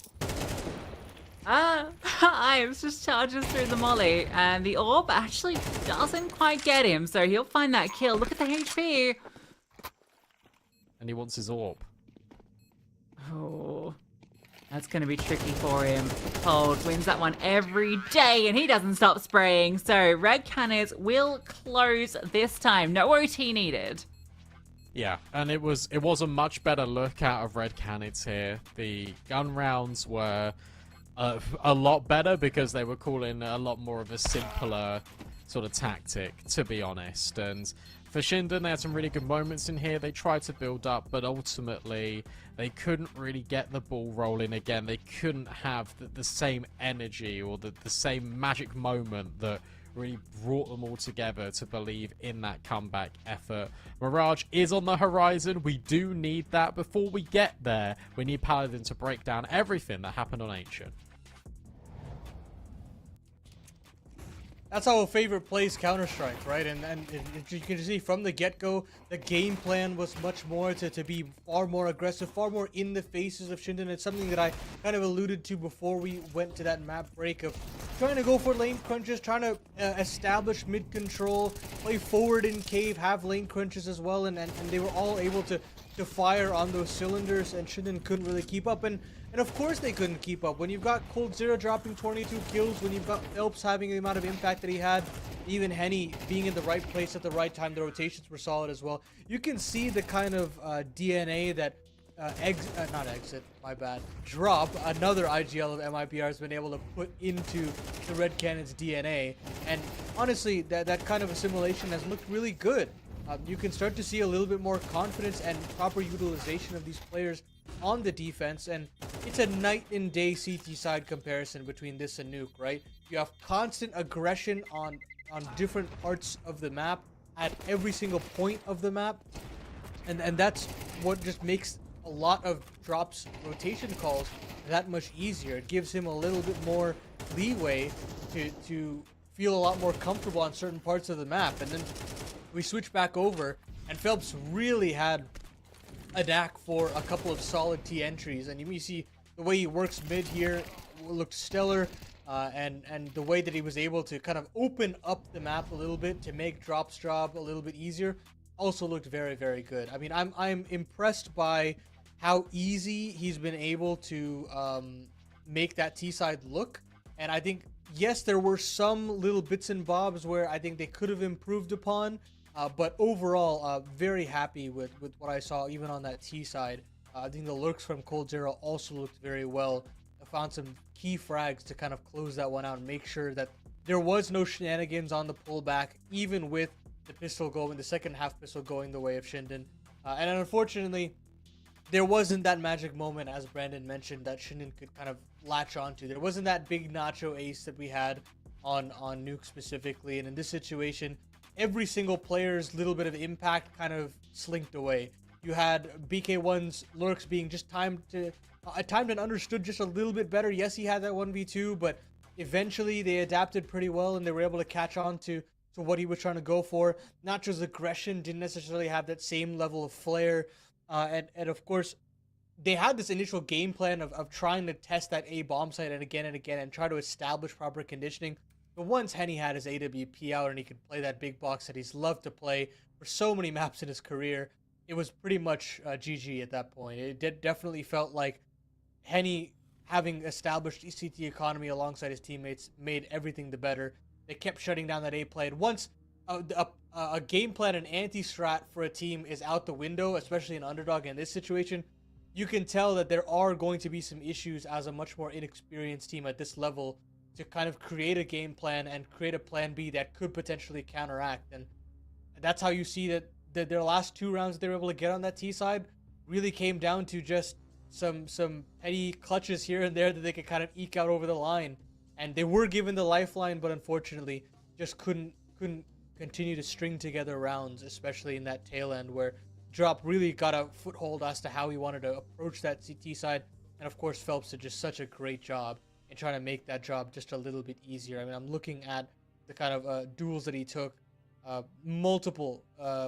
Speaker 8: Ives just charges through the molly, and the orb actually doesn't quite get him, so he'll find that kill. Look at the HP.
Speaker 7: And he wants his orb.
Speaker 8: Oh, that's going to be tricky for him. Cold wins that one every day, and he doesn't stop spraying. So Red Cannons will close this time. No OT needed.
Speaker 7: Yeah, and it was a much better look out of Red Cannons here. The gun rounds were a lot better because they were calling a lot more of a simpler sort of tactic, to be honest. And for Shinden, they had some really good moments in here. They tried to build up, but ultimately they couldn't really get the ball rolling again. They couldn't have the same energy or the same magic moment that really brought them all together to believe in that comeback effort. Mirage is on the horizon. We do need that. Before we get there, we need Paladin to break down everything that happened on Ancient.
Speaker 6: That's how a favorite plays Counter-Strike, right? And you can see from the get-go, the game plan was much more to be far more aggressive, far more in the faces of Shinden. It's something that I kind of alluded to before we went to that map break of trying to go for lane crunches, trying to establish mid-control, play forward in cave, have lane crunches as well, and they were all able to fire on those cylinders, and Shinden couldn't really keep up. And of course they couldn't keep up. When you've got Cold Zero dropping 22 kills, when you've got Phelps having the amount of impact that he had, even Henny being in the right place at the right time, the rotations were solid as well. You can see the kind of DNA that Drop, another IGL of MIPR, has been able to put into the Red Cannon's DNA. And honestly, that kind of assimilation has looked really good. You can start to see a little bit more confidence and proper utilization of these players on the defense, and it's a night and day CT side comparison between this and Nuke, right? You have constant aggression on different parts of the map at every single point of the map, and that's what just makes a lot of Drop's rotation calls that much easier. It gives him a little bit more leeway to feel a lot more comfortable on certain parts of the map. And then we switch back over, and Phelps really had a knack for a couple of solid T entries, and you see the way he works mid here looked stellar, and the way that he was able to kind of open up the map a little bit to make Drop's job a little bit easier also looked very, very good. I mean, I'm impressed by how easy he's been able to make that T side look, and I think yes, there were some little bits and bobs where I think they could have improved upon. But overall, very happy with what I saw, even on that T side. I think the lurks from Cold Zero also looked very well. I found some key frags to kind of close that one out and make sure that there was no shenanigans on the pullback, even with the pistol going, the second half pistol going the way of Shinden. And unfortunately, there wasn't that magic moment, as Brandon mentioned, that Shinden could kind of latch onto. There wasn't that big Nacho ace that we had on Nuke specifically, and in this situation, every single player's little bit of impact kind of slinked away. You had BK1's lurks being just timed and understood just a little bit better. Yes, he had that 1v2, but eventually they adapted pretty well and they were able to catch on to what he was trying to go for. Nacho's aggression didn't necessarily have that same level of flair. And of course, they had this initial game plan of trying to test that A bomb site and again and try to establish proper conditioning. But once Henny had his AWP out and he could play that big box that he's loved to play for so many maps in his career, it was pretty much GG at that point. It definitely felt like Henny, having established CT economy alongside his teammates, made everything the better. They kept shutting down that A play. And once a game plan and anti-strat for a team is out the window, especially an underdog in this situation, you can tell that there are going to be some issues as a much more inexperienced team at this level to kind of create a game plan and create a plan B that could potentially counteract. And that's how you see that their last 2 rounds they were able to get on that T side really came down to just some petty clutches here and there that they could kind of eke out over the line. And they were given the lifeline, but unfortunately just couldn't continue to string together rounds, especially in that tail end where Drop really got a foothold as to how he wanted to approach that CT side. And of course, Phelps did just such a great job in trying to make that job just a little bit easier. I mean, I'm looking at the kind of duels that he took. Multiple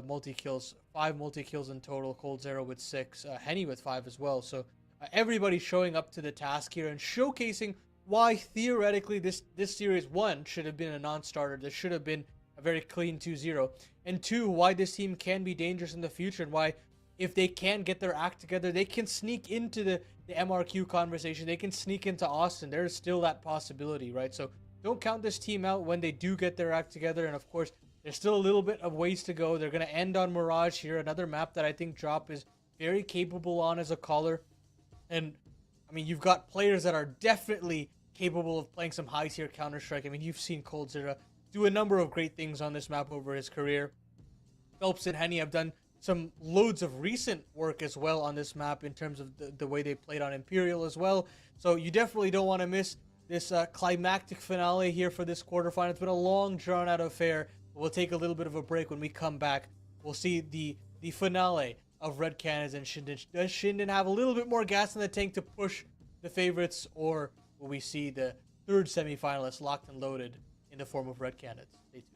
Speaker 6: multi-kills, 5 multi-kills in total, Cold Zero with 6, Henny with 5 as well. So everybody showing up to the task here and showcasing why theoretically this series, 1, should have been a non-starter. This should have been a very clean 2-0. And 2, why this team can be dangerous in the future, and why if they can get their act together, they can sneak into the MRQ conversation. They can sneak into Austin. There's still that possibility, right? So don't count this team out when they do get their act together. And of course, there's still a little bit of ways to go. They're going to end on Mirage here, another map that I think Drop is very capable on as a caller. And I mean, you've got players that are definitely capable of playing some high tier Counter-Strike. I mean, you've seen Cold Zero do a number of great things on this map over his career. Phelps and Henny have done some loads of recent work as well on this map in terms of the way they played on Imperial as well. So you definitely don't want to miss this climactic finale here for this quarterfinal. It's been a long, drawn-out affair. We'll take a little bit of a break. When we come back, we'll see the finale of Red Cannons and Shinden. Does Shinden have a little bit more gas in the tank to push the favorites, or will we see the 3rd semifinalist locked and loaded in the form of Red Cannons? Stay tuned.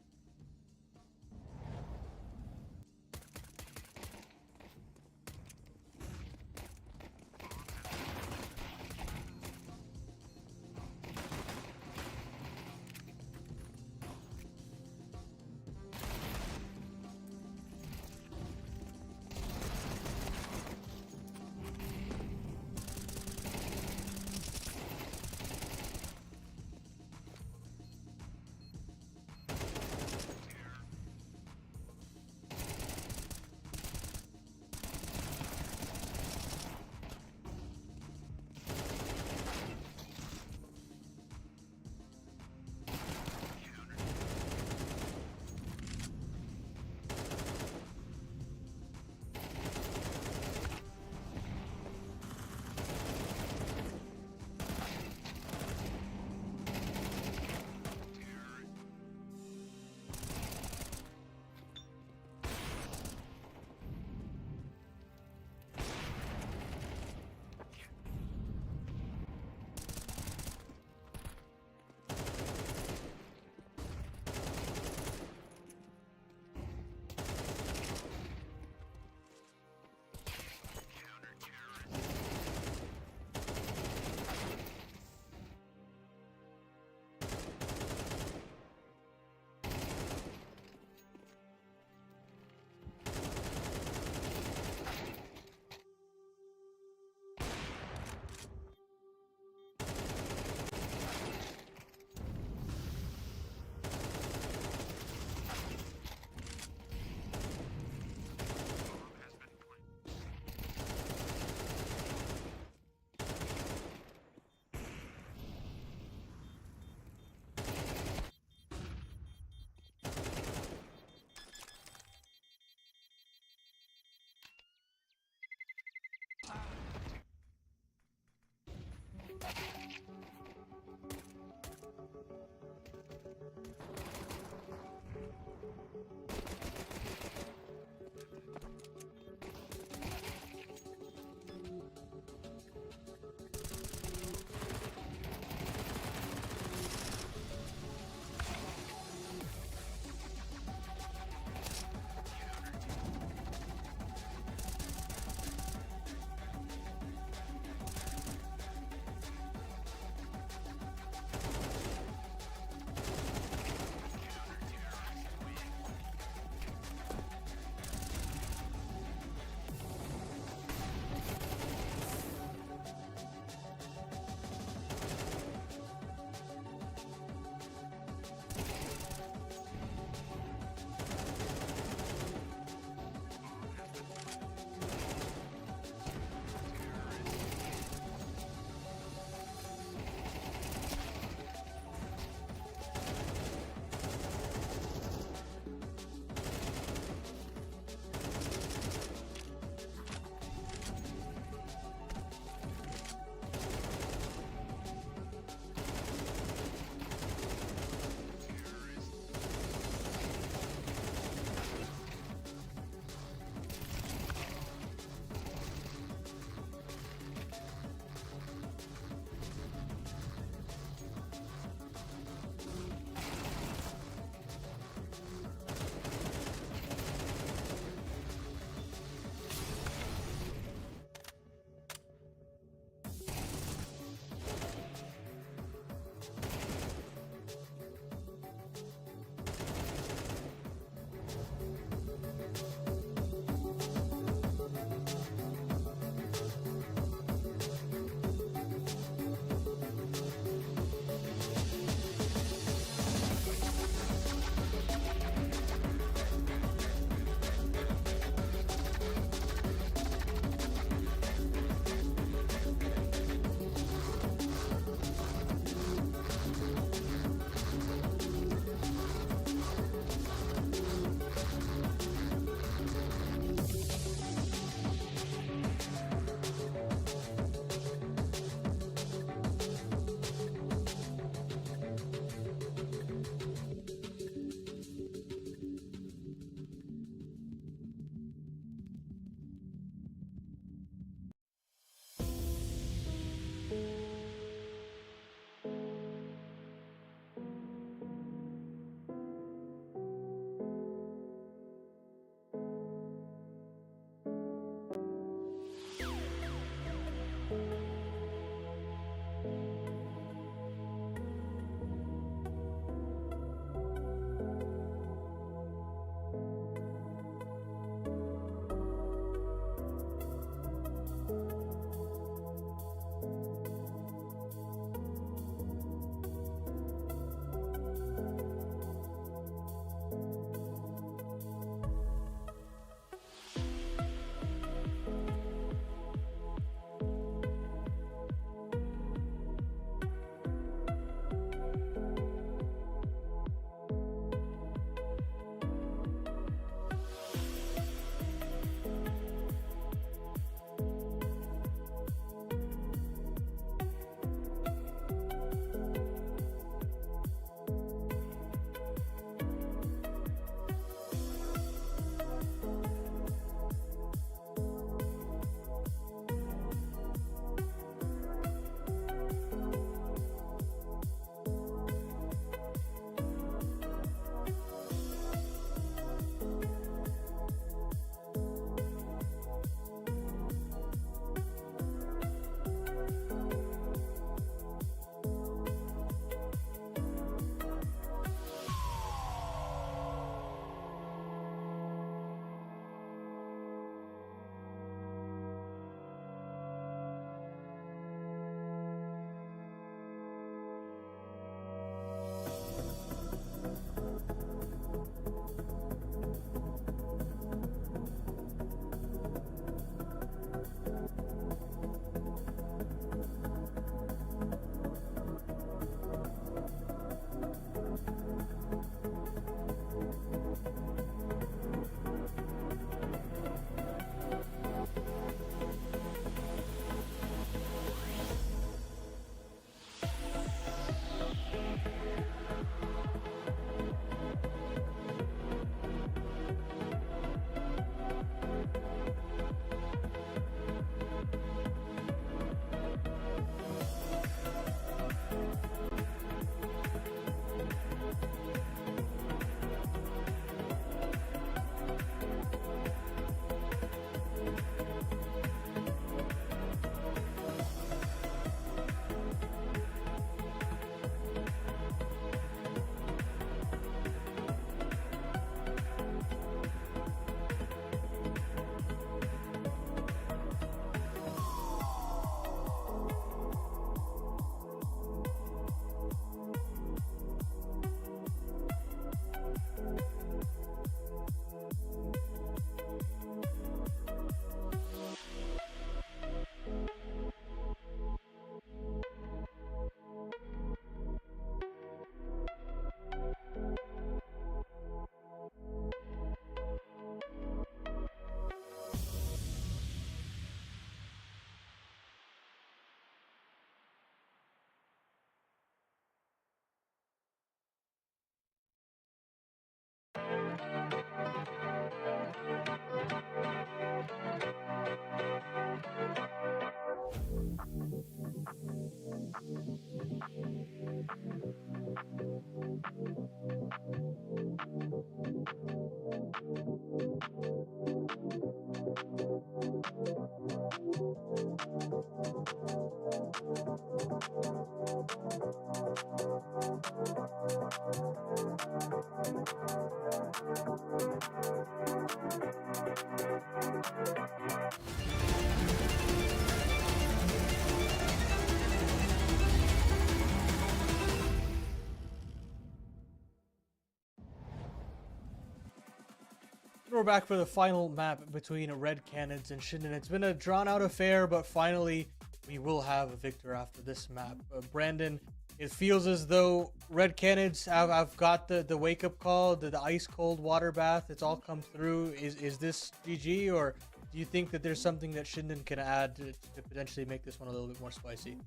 Speaker 6: We're back for the final map between Red Cannons and Shinden. It's been a drawn-out affair, but finally we will have a victor after this map. Brandon, it feels as though Red Cannons have got the wake-up call, the ice-cold water bath. It's all come through. Is this GG, or do you think that there's something that Shinden can add to potentially make this one a little bit more spicy?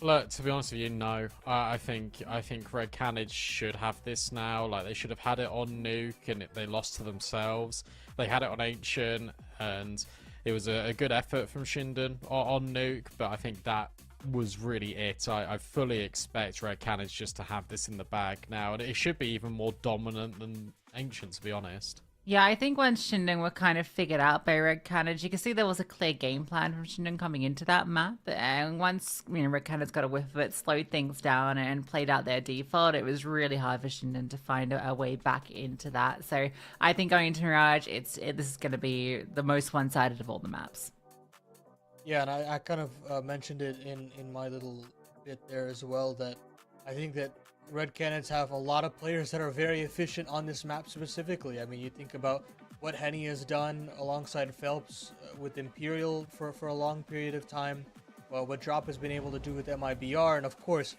Speaker 7: Look, to be honest with you, no. I think Red Cannons should have this now. Like, they should have had it on Nuke, and they lost to themselves. They had it on Ancient, and it was a good effort from Shinden on Nuke, but I think that was really it. I fully expect Red Cannons just to have this in the bag now, and it should be even more dominant than Ancient, to be honest.
Speaker 8: Yeah, I think once Shinden were kind of figured out by Red Cannons, you can see there was a clear game plan from Shinden coming into that map. And once Red Cannons got a whiff of it, slowed things down and played out their default, it was really hard for Shinden to find a way back into that. So I think going into Mirage, this is going to be the most one-sided of all the maps.
Speaker 6: Yeah, and I kind of mentioned it in my little bit there as well, that I think that Red Cannons have a lot of players that are very efficient on this map specifically. I mean, you think about what Henny has done alongside Phelps with Imperial for a long period of time. Well, what Drop has been able to do with MIBR, and of course,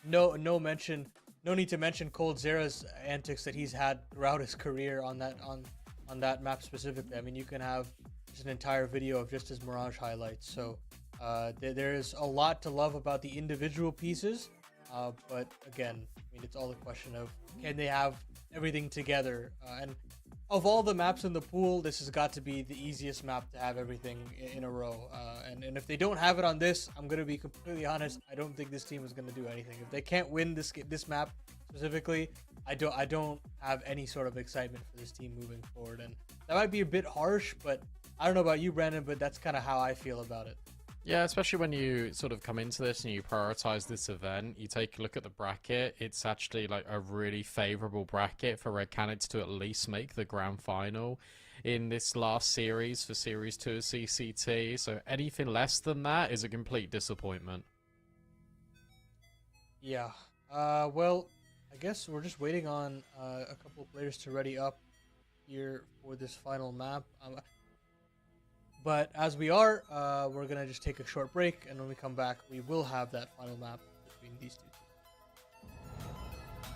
Speaker 6: no need to mention Cold Zera's antics that he's had throughout his career on that map specifically. I mean, you can have just an entire video of just his Mirage highlights. So there is a lot to love about the individual pieces. But again, I mean, it's all a question of, can they have everything together? And of all the maps in the pool, this has got to be the easiest map to have everything in a row. And if they don't have it on this, I'm going to be completely honest, I don't think this team is going to do anything. If they can't win this map specifically, I don't have any sort of excitement for this team moving forward. And that might be a bit harsh, but I don't know about you, Brandon, but that's kind of how I feel about it.
Speaker 7: Yeah, especially when you sort of come into this and you prioritize this event, you take a look at the bracket, it's actually like a really favorable bracket for Red Cannons to at least make the grand final in this last series for Series 2 of CCT, so anything less than that is a complete disappointment.
Speaker 6: Yeah, well, I guess we're just waiting on a couple of players to ready up here for this final map. But as we are, we're going to just take a short break, and when we come back, we will have that final map between these two teams.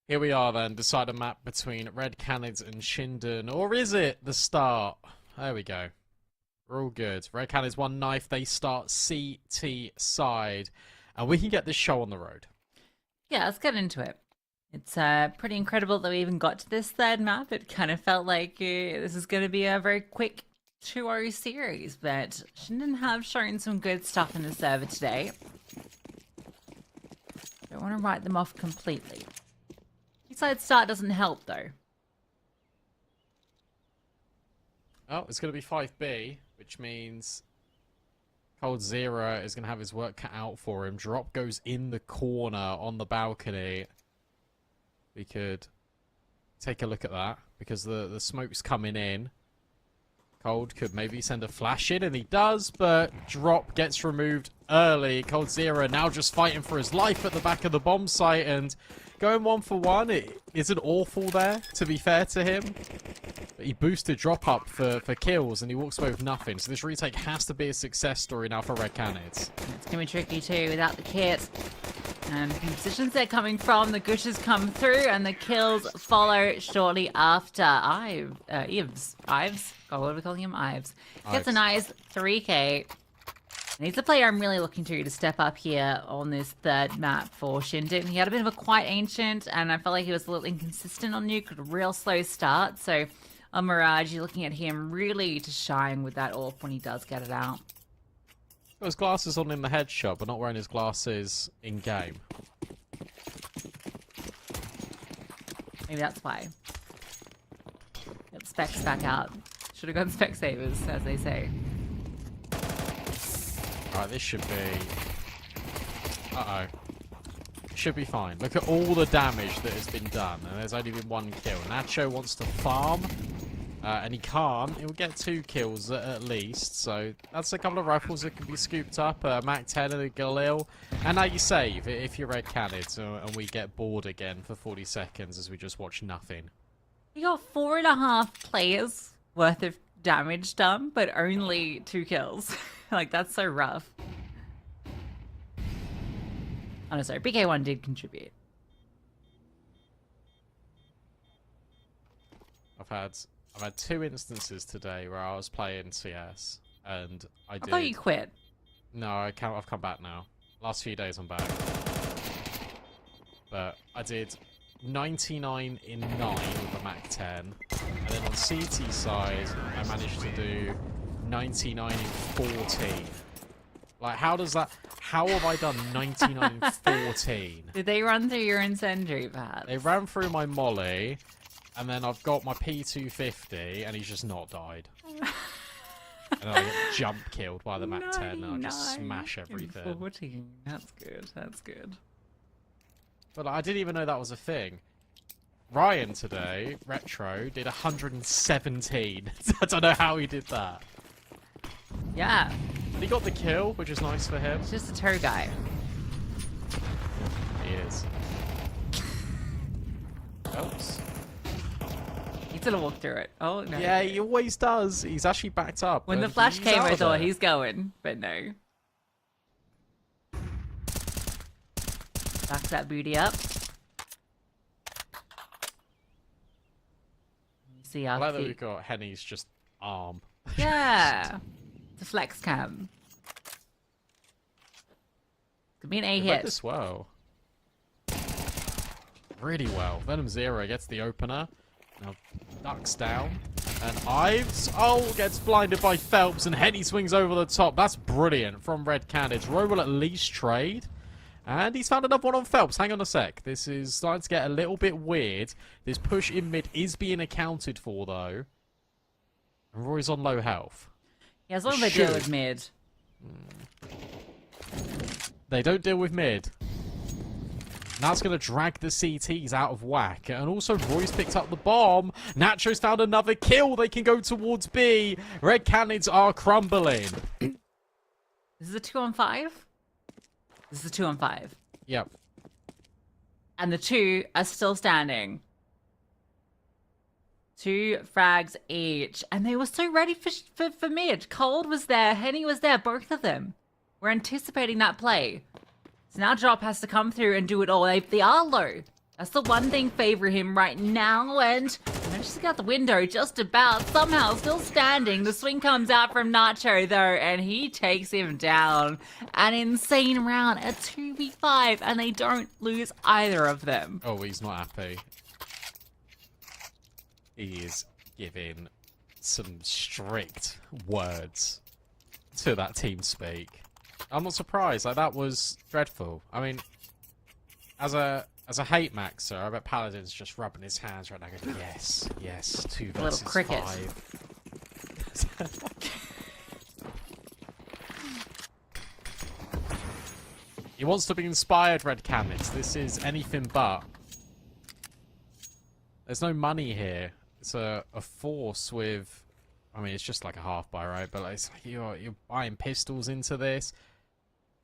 Speaker 7: Here we are then, decide a map between Red Canids and Shinden, or is it the start? There we go. We're all good. Red Canids one knife, they start CT side, and we can get this show on the road.
Speaker 8: Yeah, let's get into it. It's pretty incredible that we even got to this third map. It kind of felt like this is going to be a very quick 2-0 series, but Shinden have shown some good stuff in the server today. Don't want to write them off completely. Side start doesn't help though.
Speaker 7: Oh, it's going to be 5B, which means Cold Zero is going to have his work cut out for him. Drop goes in the corner on the balcony. We could take a look at that because the smoke's coming in. Cold could maybe send a flash in, and he does, but Drop gets removed early. Cold Zero now just fighting for his life at the back of the bomb site, and going 1-for-1, it isn't awful there, to be fair to him. But he boosted Drop up for kills, and he walks away with nothing. So this retake has to be a success story now for Red Canids.
Speaker 8: It's going to be tricky too without the kit. And the positions they're coming from, the gushes come through, and the kills follow shortly after. Ives? Oh, what are we calling him? Ives. Gets a nice 3k. And he's the player I'm really looking to step up here on this third map for Shinden. He had a bit of a quiet Ancient, and I felt like he was a little inconsistent on Nuke, a real slow start. So on Mirage, you're looking at him really to shine with that AWP when he does get it out.
Speaker 7: Got his glasses on in the headshot, but not wearing his glasses in-game.
Speaker 8: Maybe that's why. Get the specs back out. Should have gone spec savers, as they say.
Speaker 7: Alright, this should be... Uh-oh. Should be fine. Look at all the damage that has been done, and there's only been one kill. Nacho wants to farm, and he can't. He'll get 2 kills at least, so that's a couple of rifles that can be scooped up. Mac 10 and a Galil. And now you save if you're Red Canids, and we get bored again for 40 seconds as we just watch nothing.
Speaker 8: We got 4.5 players worth of damage done, but only 2 kills. Like, that's so rough. Oh, no, sorry. BK1 did contribute.
Speaker 7: I've had 2 instances today where I was playing CS, and I
Speaker 8: thought you quit.
Speaker 7: No, I've come back now. Last few days I'm back. But I did 99 in 9 with a Mac 10, and then on CT side I managed to do 99 in 14. Like, how have I done 99 in 14?
Speaker 8: Did they run through your incendiary, perhaps?
Speaker 7: They ran through my molly, and then I've got my P250, and he's just not died. And I get jump killed by the Mac 10, and I just smash everything.
Speaker 8: 14. That's good. That's good.
Speaker 7: But like, I didn't even know that was a thing. Ryan today, Retro, did 117. I don't know how he did that.
Speaker 8: Yeah.
Speaker 7: But he got the kill, which is nice for him.
Speaker 8: It's just a tow guy.
Speaker 7: He is. Oops.
Speaker 8: He's gonna walk through it. Oh, no.
Speaker 7: Yeah, he always does. He's actually backed up.
Speaker 8: When the
Speaker 7: and
Speaker 8: flash
Speaker 7: he's
Speaker 8: came,
Speaker 7: out
Speaker 8: I
Speaker 7: of
Speaker 8: thought
Speaker 7: there.
Speaker 8: he's going, but no. Backs that booty up. See
Speaker 7: I
Speaker 8: our
Speaker 7: like that
Speaker 8: feet.
Speaker 7: we've got Henny's just arm.
Speaker 8: Yeah. It's a flex cam. Could be an A
Speaker 7: They read
Speaker 8: hit.
Speaker 7: this well. Really well. Venom Zero gets the opener. Now ducks down. And Ives, gets blinded by Phelps, and Henny swings over the top. That's brilliant from Red Canids. Roy will at least trade. And he's found another one on Phelps. Hang on a sec. This is starting to get a little bit weird. This push in mid is being accounted for, though. And Roy's on low health.
Speaker 8: Yeah, as long as they deal with mid.
Speaker 7: They don't deal with mid. That's going to drag the CTs out of whack. And also, Roy's picked up the bomb. Nacho's found another kill. They can go towards B. Red Canids are crumbling.
Speaker 8: This is a 2-on-5? This is a 2-on-5.
Speaker 7: Yep.
Speaker 8: And the 2 are still standing. 2 frags each. And they were so ready for mid. Cold was there. Henny was there. Both of them. We're anticipating that play. So now Drop has to come through and do it all. They are low. That's the one thing favoring him right now, and manages to get out the window just about. Somehow still standing. The swing comes out from Nacho, though, and he takes him down. An insane round, a 2v5, and they don't lose either of them.
Speaker 7: Oh, he's not happy. He is giving some strict words to that team speak. I'm not surprised. Like, that was dreadful. I mean, as a hate maxer, I bet Paladin's just rubbing his hands right now going, yes, yes, 2
Speaker 8: A little
Speaker 7: versus
Speaker 8: cricket.
Speaker 7: 5. He wants to be inspired, Red Canids. This is anything but. There's no money here. It's a force with... I mean, it's just like a half buy, right? But it's like you're buying pistols into this.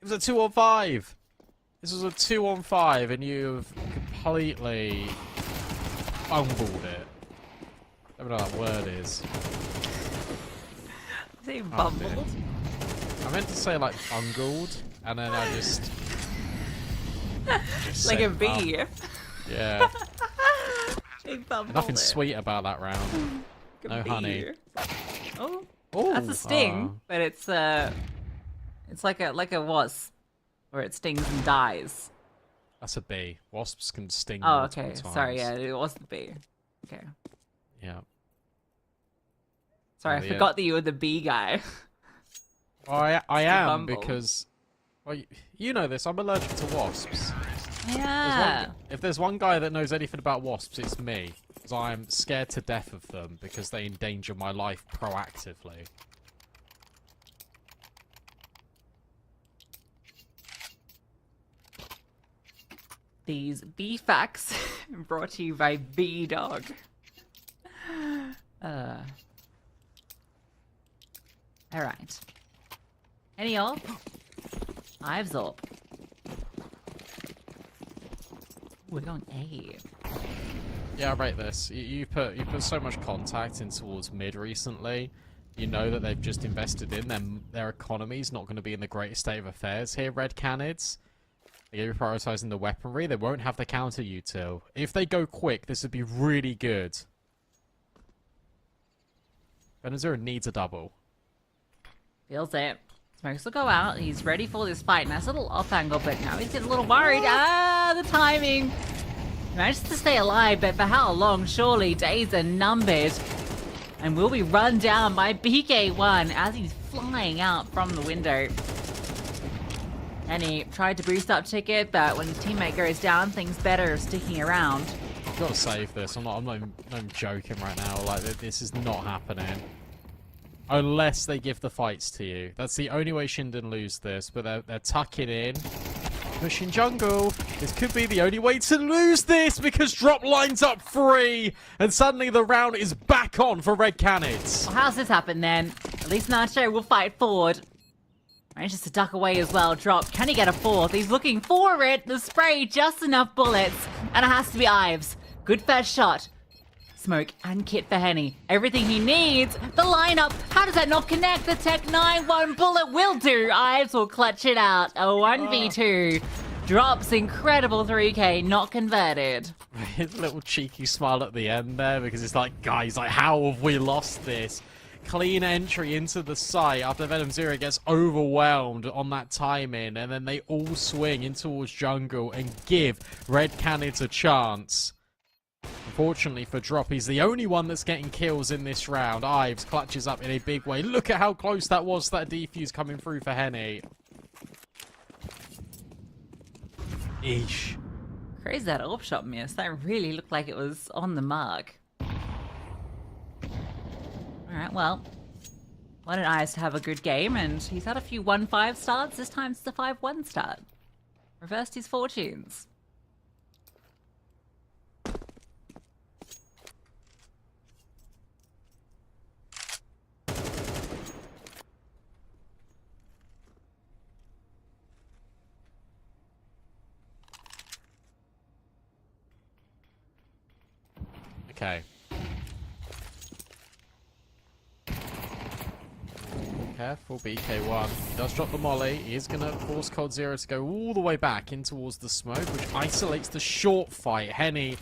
Speaker 7: It was a 2-on-5! This was a 2-on-5, and you've completely bungled it. I don't know what that word is.
Speaker 8: Say
Speaker 7: Oh,
Speaker 8: bumbled.
Speaker 7: I meant to say, like, bungled, and then I just
Speaker 8: Like a
Speaker 7: said
Speaker 8: bee.
Speaker 7: Yeah.
Speaker 8: He bumbled
Speaker 7: Nothing
Speaker 8: it.
Speaker 7: sweet about that round.
Speaker 8: Like a
Speaker 7: No
Speaker 8: bee.
Speaker 7: honey.
Speaker 8: Oh,
Speaker 7: Ooh,
Speaker 8: that's a sting, but it's like a wasp, where it stings and dies.
Speaker 7: That's a bee. Wasps can sting
Speaker 8: Oh,
Speaker 7: multiple
Speaker 8: okay.
Speaker 7: times.
Speaker 8: Sorry, yeah, it was the bee. Okay.
Speaker 7: Yeah.
Speaker 8: Sorry,
Speaker 7: Oh,
Speaker 8: I
Speaker 7: yeah.
Speaker 8: forgot that you were the bee guy.
Speaker 7: Well, I
Speaker 8: the
Speaker 7: am
Speaker 8: bumble.
Speaker 7: because, well, you know this. I'm allergic to wasps.
Speaker 8: Yeah.
Speaker 7: If there's one guy that knows anything about wasps, it's me. Because I'm scared to death of them because they endanger my life proactively.
Speaker 8: These bee facts brought to you by Bee Dog. All right. Any up? Hives up. We're going A.
Speaker 7: Yeah, I rate this. You put so much contact in towards mid recently. You know that they've just invested in them. Their economy's not going to be in the greatest state of affairs here, Red Canids. They're going to be prioritizing the weaponry. They won't have the counter util. If they go quick, this would be really good. Venezuela needs a double.
Speaker 8: Feels it. Smokes will go out. He's ready for this fight. Nice little off angle, but now he's getting a little worried. Ah, the timing. He manages to stay alive, but for how long? Surely days are numbered. And will be run down by BK1 as he's flying out from the window. And he tried to boost up ticket, but when his teammate goes down, things better sticking around.
Speaker 7: You've got to save this. I'm not even joking right now. Like, this is not happening. Unless they give the fights to you. That's the only way Shinden lose this, but they're tucking in. Pushing jungle. This could be the only way to lose this because drop lines up free. And suddenly the round is back on for Red Canids.
Speaker 8: Well, how's this happen then? At least Nacho will fight forward. Manages to duck away as well. Drop. Can he get a fourth? He's looking for it. The spray, just enough bullets. And it has to be Ives. Good first shot. Smoke and kit for Henny. Everything he needs. The lineup. How does that not connect? The Tech 9 1 bullet will do. Ives will clutch it out. A 1v2. Drops incredible 3k. Not converted.
Speaker 7: His little cheeky smile at the end there because it's like, guys, like, how have we lost this? Clean entry into the site after Venom Zero gets overwhelmed on that timing, and then they all swing in towards jungle and give Red Canids a chance. Unfortunately for Drop, he's the only one that's getting kills in this round. Ives clutches up in a big way. Look at how close that was to that defuse coming through for Henny. Eesh.
Speaker 8: Crazy that AWP shot miss. That really looked like it was on the mark. Alright, well. Wanted Ives to have a good game, and he's had a few 1-5 starts. This time it's the 5-1 start. Reversed his fortunes.
Speaker 7: Okay. Careful, BK1. He does drop the molly. He is going to force Cold Zero to go all the way back in towards the smoke, which isolates the short fight. Henny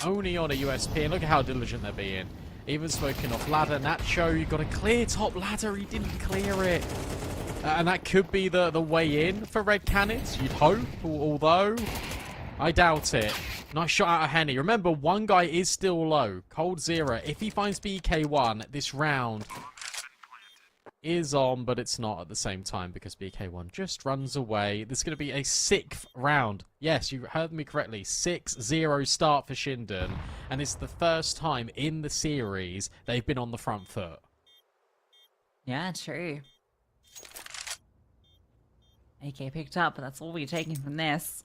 Speaker 7: only on a USP, and look at how diligent they're being. Even smoking off ladder. Nacho, you got a clear top ladder. He didn't clear it. And that could be the way in for Red Canids, you'd hope, although I doubt it. Nice shot out of Henny. Remember, one guy is still low. Cold Zero. If he finds BK1, this round is on, but it's not at the same time because BK1 just runs away. This is going to be a 6th round. Yes, you heard me correctly. 6-0 start for Shinden. And it's the first time in the series they've been on the front foot.
Speaker 8: Yeah, true. AK picked up, but that's all we're taking from this.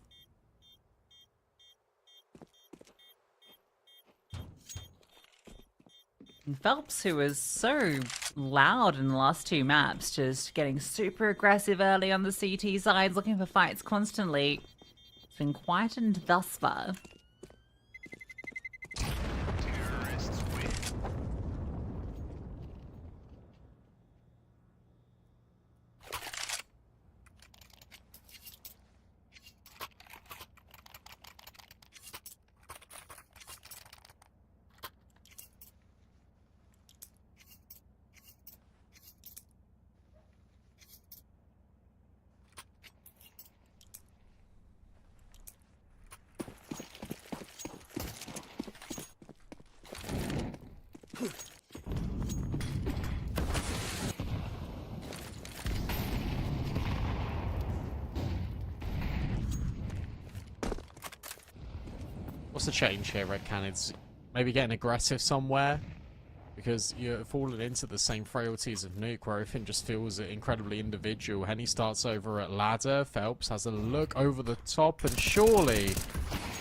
Speaker 8: And Phelps, who was so loud in the last 2 maps, just getting super aggressive early on the CT side, looking for fights constantly. It's been quietened thus far.
Speaker 4: Terrorists win.
Speaker 7: What's the change here, Red Canids? Maybe getting aggressive somewhere? Because you're falling into the same frailties of Nuke, where everything just feels incredibly individual. Henny starts over at ladder. Phelps has a look over the top, and surely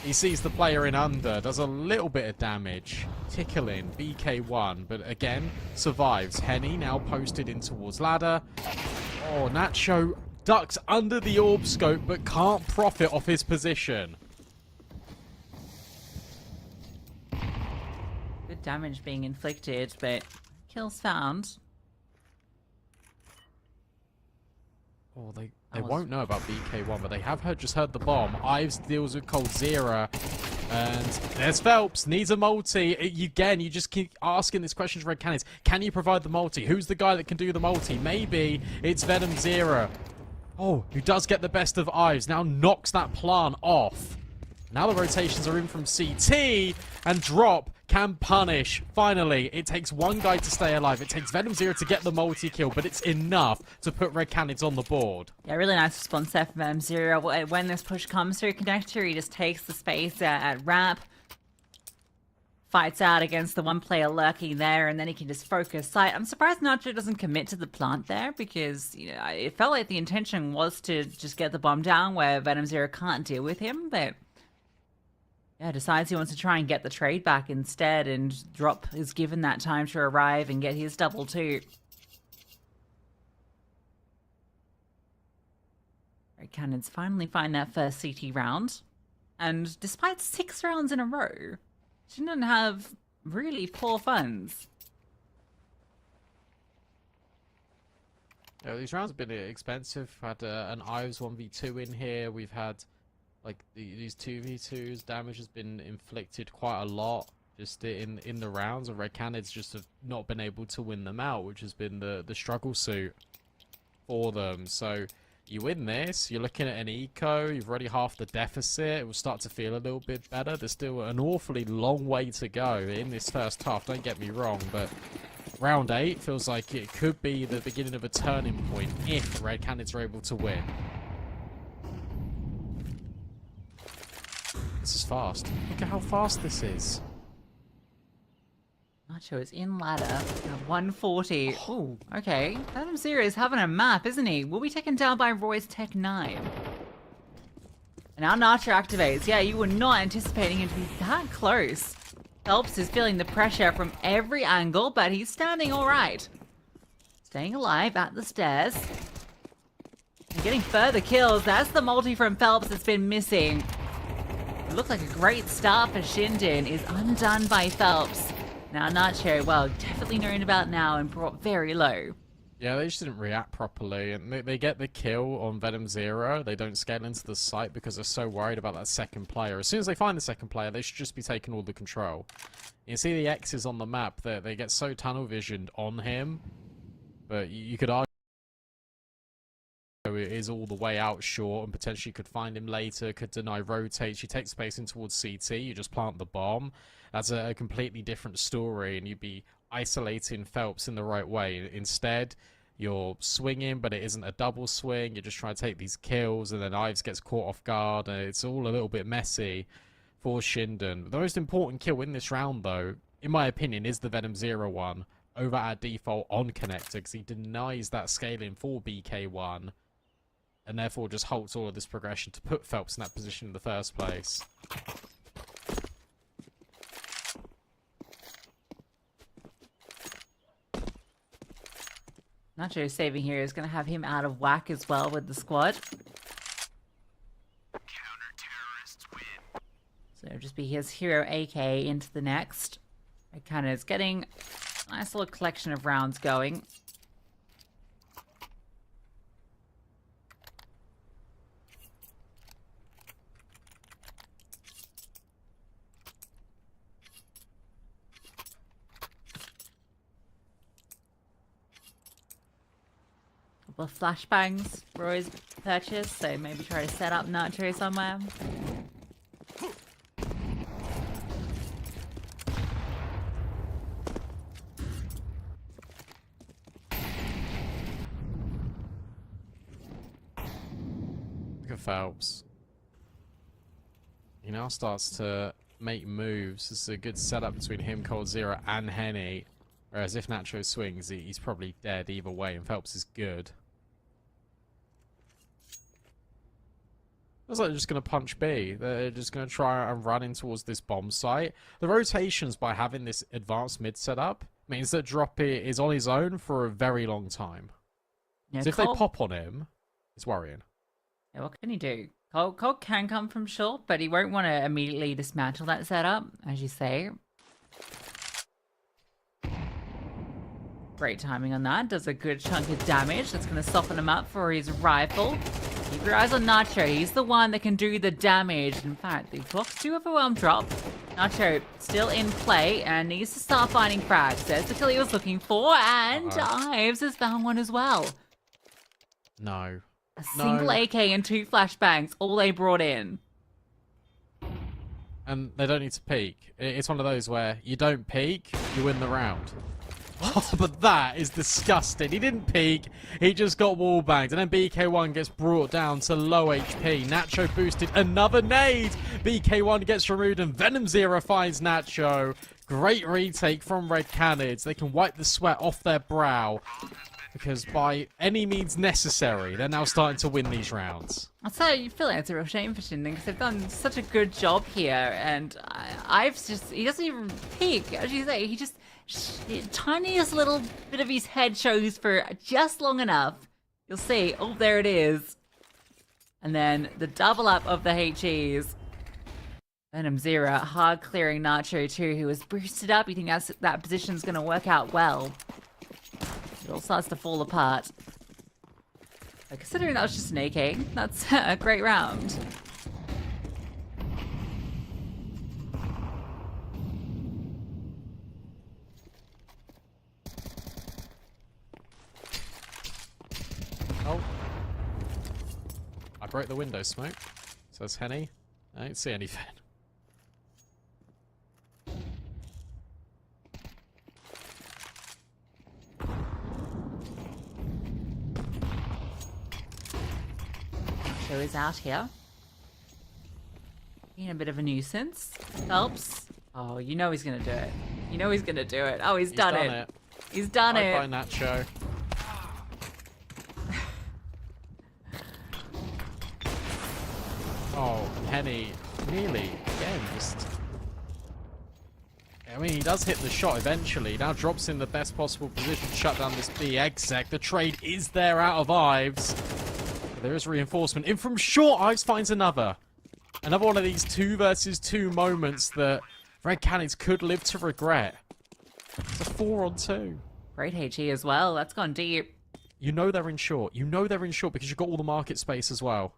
Speaker 7: he sees the player in under. Does a little bit of damage. Tickling BK1, but again, survives. Henny now posted in towards ladder. Oh, Nacho ducks under the orb scope, but can't profit off his position.
Speaker 8: Good damage being inflicted, but kills found.
Speaker 7: Oh, they won't know about BK1, but they have just heard the bomb. Ives deals with Cold Zero. And there's Phelps, needs a multi. Again, you just keep asking this question to Red Canids. Can you provide the multi? Who's the guy that can do the multi? Maybe it's Venom Zero. Oh, who does get the best of Ives. Now knocks that plant off. Now the rotations are in from CT, and Drop can punish. Finally, it takes one guy to stay alive. It takes Venom Zero to get the multi-kill, but it's enough to put Red Canids on the board.
Speaker 8: Yeah, really nice response there from Venom Zero. When this push comes through connector, he just takes the space at ramp, fights out against the one player lurking there, and then he can just focus sight. I'm surprised Nacho doesn't commit to the plant there, because it felt like the intention was to just get the bomb down where Venom Zero can't deal with him, but yeah, decides he wants to try and get the trade back instead, and Drop is given that time to arrive and get his double too. Red Canids finally find that first CT round, and despite 6 rounds in a row, shouldn't have really poor funds.
Speaker 7: Yeah, these rounds have been expensive. Had an Ives 1v2 in here. We've had like these 2v2s. Damage has been inflicted quite a lot just in the rounds, and Red Canids just have not been able to win them out, which has been the struggle suit for them. So you win this, you're looking at an eco, you've already half the deficit, it will start to feel a little bit better. There's still an awfully long way to go in this first half, don't get me wrong, but round 8 feels like it could be the beginning of a turning point if Red Canids are able to win. This is fast. Look at how fast this is.
Speaker 8: Nacho is in ladder at 140. Ooh, okay. Venom Zero is having a map, isn't he? Will be taken down by Roy's Tech 9. And now Nacho activates. Yeah, you were not anticipating him to be that close. Phelps is feeling the pressure from every angle, but he's standing all right. Staying alive at the stairs. And getting further kills. That's the multi from Phelps that's been missing. It looked like a great start for Shinden is undone by Phelps. Now Nacho, well, definitely known about now and brought very low.
Speaker 7: Yeah, they just didn't react properly, and they get the kill on Venom Zero. They don't scale into the site because they're so worried about that second player. As soon as they find the second player, they should just be taking all the control. You see the X's on the map, that they get so tunnel visioned on him, but you could argue it is all the way out short and potentially could find him later, could deny rotates. You take space in towards CT, you just plant the bomb. That's a completely different story, and you'd be isolating Phelps in the right way. Instead, you're swinging, but it isn't a double swing. You're just trying to take these kills, and then Ives gets caught off guard, and it's all a little bit messy for Shinden. The most important kill in this round, though, in my opinion, is the Venom Zero one over our default on connector, because he denies that scaling for BK1, and therefore just halts all of this progression to put Phelps in that position in the first place.
Speaker 8: Nacho saving here is going to have him out of whack as well with the squad.
Speaker 4: Counter-terrorists win.
Speaker 8: So it'll just be his hero AK into the next. It kind of is getting a nice little collection of rounds going. Couple of flashbangs Roy's purchased, so maybe try to set up Nacho somewhere.
Speaker 7: Look at Phelps. He now starts to make moves. This is a good setup between him, Cold Zero, and Henny. Whereas if Nacho swings, he's probably dead either way, and Phelps is good. Looks like they're just going to punch B. They're just going to try and run in towards this bomb site. The rotations by having this advanced mid setup means that Droppy is on his own for a very long time.
Speaker 8: Yeah,
Speaker 7: So if they pop on him, it's worrying.
Speaker 8: Yeah, what can he do? Colt can come from short, but he won't want to immediately dismantle that setup, as you say. Great timing on that. Does a good chunk of damage. That's going to soften him up for his rifle. Keep your eyes on Nacho. He's the one that can do the damage. In fact, the clocks do overwhelm drop. Nacho still in play and needs to start finding frags. There's the kill he was looking for, and Ives has found one as well.
Speaker 7: No.
Speaker 8: A single AK and 2 flashbangs, all they brought in.
Speaker 7: And they don't need to peek. It's one of those where you don't peek, you win the round. Oh, but that is disgusting. He didn't peek, he just got wallbanged. And then BK1 gets brought down to low HP. Nacho boosted another nade. BK1 gets removed and Venom Zero finds Nacho. Great retake from Red Canids. They can wipe the sweat off their brow, because by any means necessary, they're now starting to win these rounds.
Speaker 8: I'll say, you feel like it's a real shame for Shinden because they've done such a good job here, and Ives just, he doesn't even peek, as you say, he just, tiniest little bit of his head shows for just long enough. You'll see, oh, there it is. And then the double up of the HEs. Venom Zero, hard clearing Nacho too, who was boosted up. You think that position's going to work out well. It all starts to fall apart. But considering that was just an AK, that's a great round.
Speaker 7: Oh. I broke the window, Smoke. Says Henny. I don't see anything.
Speaker 8: So he's out here. Being a bit of a nuisance. Phelps. Oh, you know he's gonna do it. You know he's gonna do it. Oh, he's done it. He's done it.
Speaker 7: Bye, Nacho. Oh, Henny, nearly again. Just, I mean, he does hit the shot eventually. Now drops in the best possible position to shut down this B exec. The trade is there out of Ives. But there is reinforcement in from short. Ives finds another one of these 2 versus 2 moments that Red Canids could live to regret. It's a 4-on-2.
Speaker 8: Great HE as well. That's gone deep.
Speaker 7: You know they're in short. You know they're in short because you've got all the market space as well.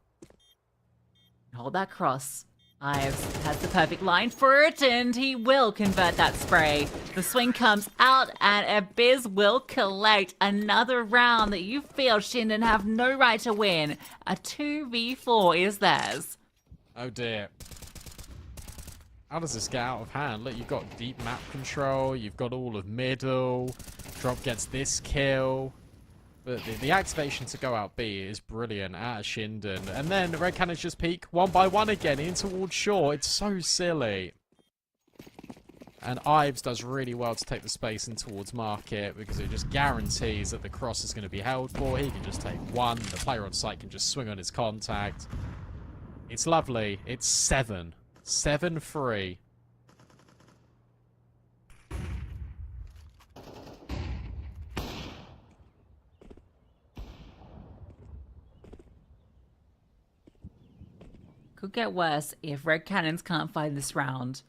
Speaker 8: Hold that cross. Ives has the perfect line for it, and he will convert that spray. The swing comes out, and Abyss will collect another round that you feel Shinden have no right to win. A 2v4 is theirs.
Speaker 7: Oh dear. How does this get out of hand? Look, you've got deep map control, you've got all of middle, Drop gets this kill. But the activation to go out B is brilliant out of Shinden. And then the Red Cannons just peek one by one again in towards shore. It's so silly. And Ives does really well to take the space in towards market because it just guarantees that the cross is going to be held for. He can just take one. The player on site can just swing on his contact. It's lovely. It's 7. 7-3.
Speaker 8: Could get worse if Red Cannons can't find this round.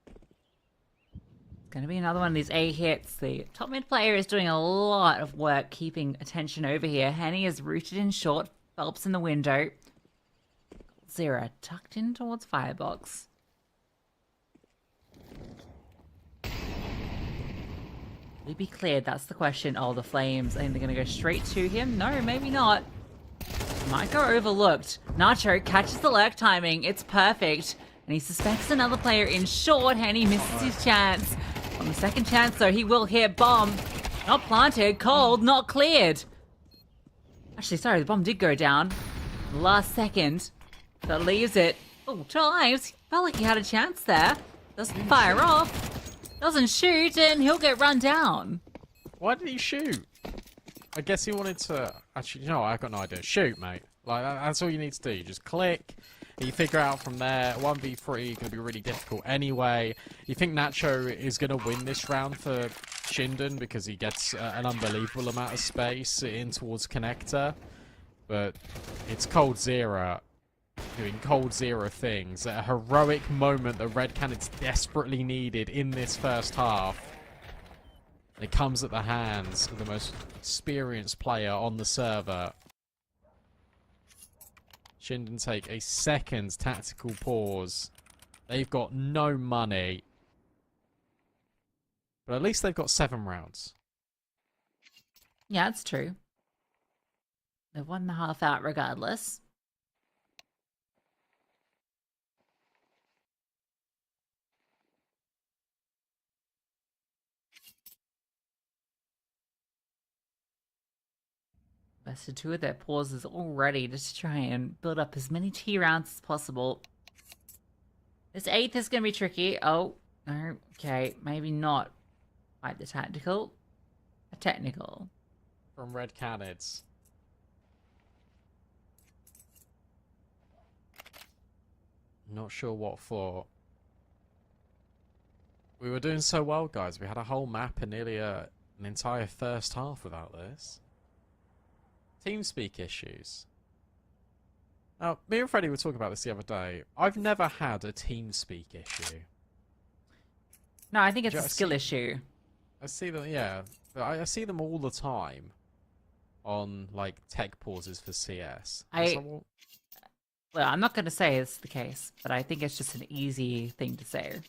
Speaker 8: It's going to be another one of these A hits. The top mid player is doing a lot of work keeping attention over here. Henny is rooted in short. Phelps in the window. Zera tucked in towards Firebox. Will he be cleared? That's the question. Oh, the flames. I think they're going to go straight to him. No, maybe not. Might go overlooked. Nacho catches the lurk timing. It's perfect. And he suspects another player in short, and he misses his chance. On the second chance, though, he will hit bomb. Not planted, cold, not cleared. Actually, sorry, the bomb did go down. Last second. That leaves it. Oh, Ives. Felt like he had a chance there. Doesn't fire off. Doesn't shoot, and he'll get run down.
Speaker 7: Why did he shoot? I guess he wanted to... Actually, you know what? I've got no idea. Shoot, mate. Like, that's all you need to do. You just click. You figure out from there. 1v3 going to be really difficult anyway. You think Nacho is going to win this round for Shinden because he gets an unbelievable amount of space in towards connector. But it's Cold Zera doing Cold Zera things at a heroic moment that Red Cannons desperately needed in this first half. It comes at the hands of the most experienced player on the server. Shinden take a second tactical pause. They've got no money. But at least they've got 7 rounds.
Speaker 8: Yeah, it's true. They're 1.5 out regardless. Bested 2 of their pauses already just to try and build up as many T rounds as possible. This 8th is going to be tricky. Oh, okay. Maybe not quite the tactical. A technical.
Speaker 7: From Red Cannons. Not sure what for. We were doing so well, guys. We had a whole map and nearly an entire first half without this. TeamSpeak issues. Now, me and Freddie were talking about this the other day. I've never had a TeamSpeak issue.
Speaker 8: No, I think it's a skill issue.
Speaker 7: I see them, yeah. I see them all the time on, like, tech pauses for CS.
Speaker 8: Well, I'm not going to say it's the case, but I think it's just an easy thing to say.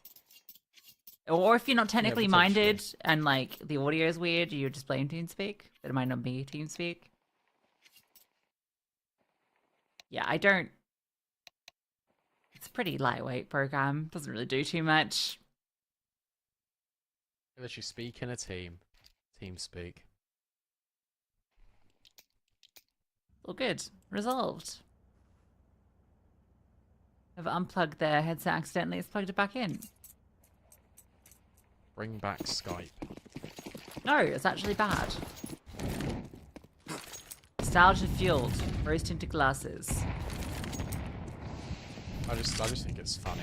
Speaker 8: Or if you're not technically minded and, like, the audio is weird, you just blame TeamSpeak. But it might not be TeamSpeak. Yeah, I don't... It's a pretty lightweight program. Doesn't really do too much.
Speaker 7: You literally speak in a team. TeamSpeak.
Speaker 8: All good. Resolved. Have unplugged their headset accidentally. It's plugged it back in.
Speaker 7: Bring back Skype.
Speaker 8: No, it's actually bad. Nostalgia fueled. Rose tinted glasses.
Speaker 7: I just think it's funny.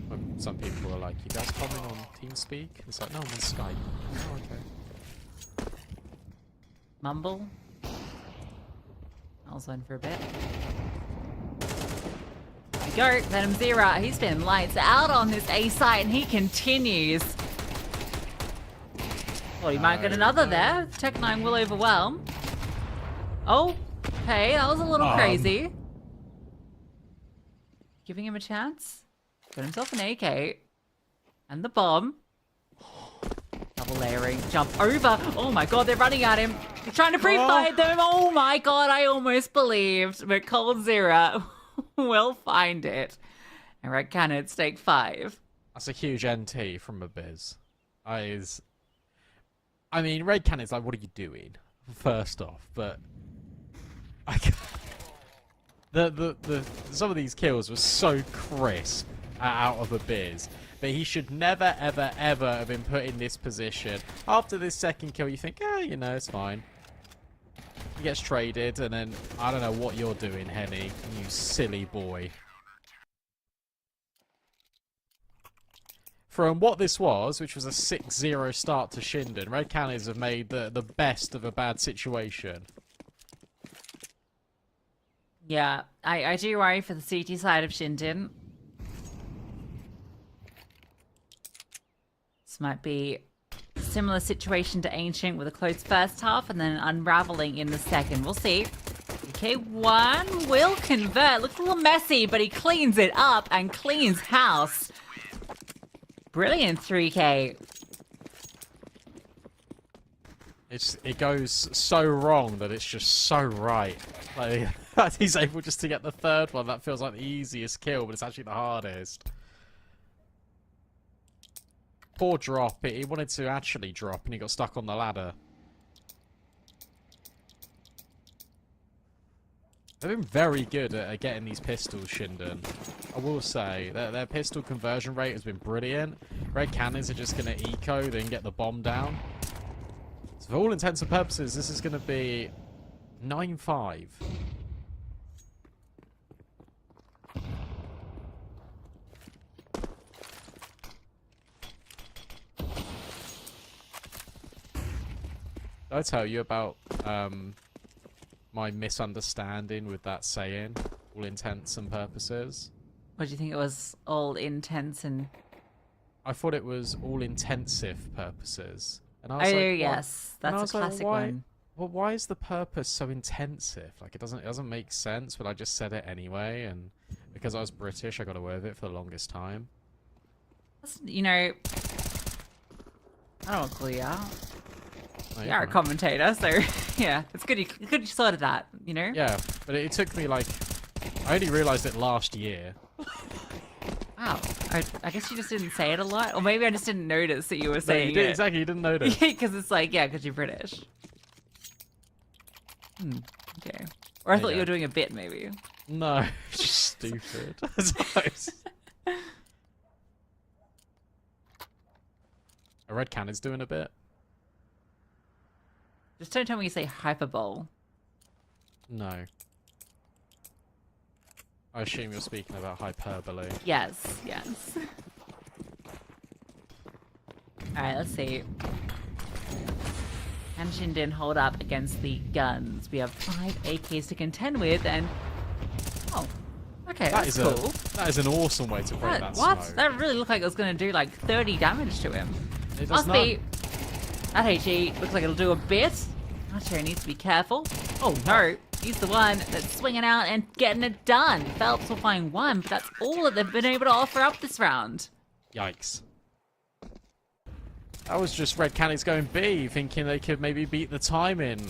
Speaker 7: When some people are like, you guys comment on TeamSpeak? It's like, no, I'm on Skype. Oh, okay.
Speaker 8: Mumble. I was on for a bit. There we go. Venom Zera. He's been lights out on this A site and he continues. Well, you might get another there. Tech9 will overwhelm. Oh, okay, that was a little crazy. Giving him a chance. Got himself an AK. And the bomb. Double layering. Jump over. Oh my god, they're running at him. He's trying to pre-fire them. Oh my god, I almost believed. But Cold Zero will find it. And Red Cannons take 5.
Speaker 7: That's a huge NT from Abiz. I mean, Red Cannon's like, what are you doing? First off, but some of these kills were so crisp out of Abiz. But he should never, ever, ever have been put in this position. After this second kill, you think, you know, it's fine. He gets traded, and then I don't know what you're doing, Henny, you silly boy. From what this was, which was a 6-0 start to Shinden, Red Cannons have made the best of a bad situation.
Speaker 8: Yeah, I do worry for the CT side of Shinden. This might be a similar situation to Ancient with a close first half and then unraveling in the second. We'll see. UK1 will convert. Looks a little messy, but he cleans it up and cleans house. Brilliant 3K.
Speaker 7: It goes so wrong that it's just so right. Like, he's able just to get the third one. That feels like the easiest kill, but it's actually the hardest. Poor drop. He wanted to actually drop, and he got stuck on the ladder. They've been very good at getting these pistols, Shinden. I will say, their pistol conversion rate has been brilliant. Red Cannons are just going to eco, then get the bomb down. So for all intents and purposes, this is going to be 9-5. Did I tell you about my misunderstanding with that saying, all intents and purposes?
Speaker 8: What do you think it was? All intents and...
Speaker 7: I thought it was all intensive purposes. And I was
Speaker 8: Oh,
Speaker 7: like,
Speaker 8: yes. That's a classic one.
Speaker 7: Well, why is the purpose so intensive? Like, it doesn't make sense, but I just said it anyway, and because I was British, I got away with it for the longest time.
Speaker 8: You know... I don't want to call you out.
Speaker 7: No,
Speaker 8: You're a commentator, so yeah, it's good you sorted that, you know?
Speaker 7: Yeah, but it took me like... I only realised it last year.
Speaker 8: Wow. I guess you just didn't say it a lot, or maybe I just didn't notice that you were saying it.
Speaker 7: Exactly, you didn't notice.
Speaker 8: Because it's like, yeah, because you're British. Okay. Or I thought you were doing a bit, maybe.
Speaker 7: No, just stupid. A Red Cannon's doing a bit.
Speaker 8: Just don't tell me you say hyperbole.
Speaker 7: No. I assume you're speaking about hyperbole.
Speaker 8: Yes, yes. Alright, let's see. Can Shinden hold up against the guns? We have 5 AKs to contend with, and... Oh, okay, that's cool.
Speaker 7: That is an awesome way to break that
Speaker 8: what?
Speaker 7: smoke.
Speaker 8: That really looked like it was going to do like 30 damage to him.
Speaker 7: It does
Speaker 8: Must
Speaker 7: not.
Speaker 8: be... That HE looks like it'll do a bit. Archer needs to be careful. Oh no, he's the one that's swinging out and getting it done. Phelps will find one, but that's all that they've been able to offer up this round.
Speaker 7: Yikes. That was just Red Cannons going B, thinking they could maybe beat the timing.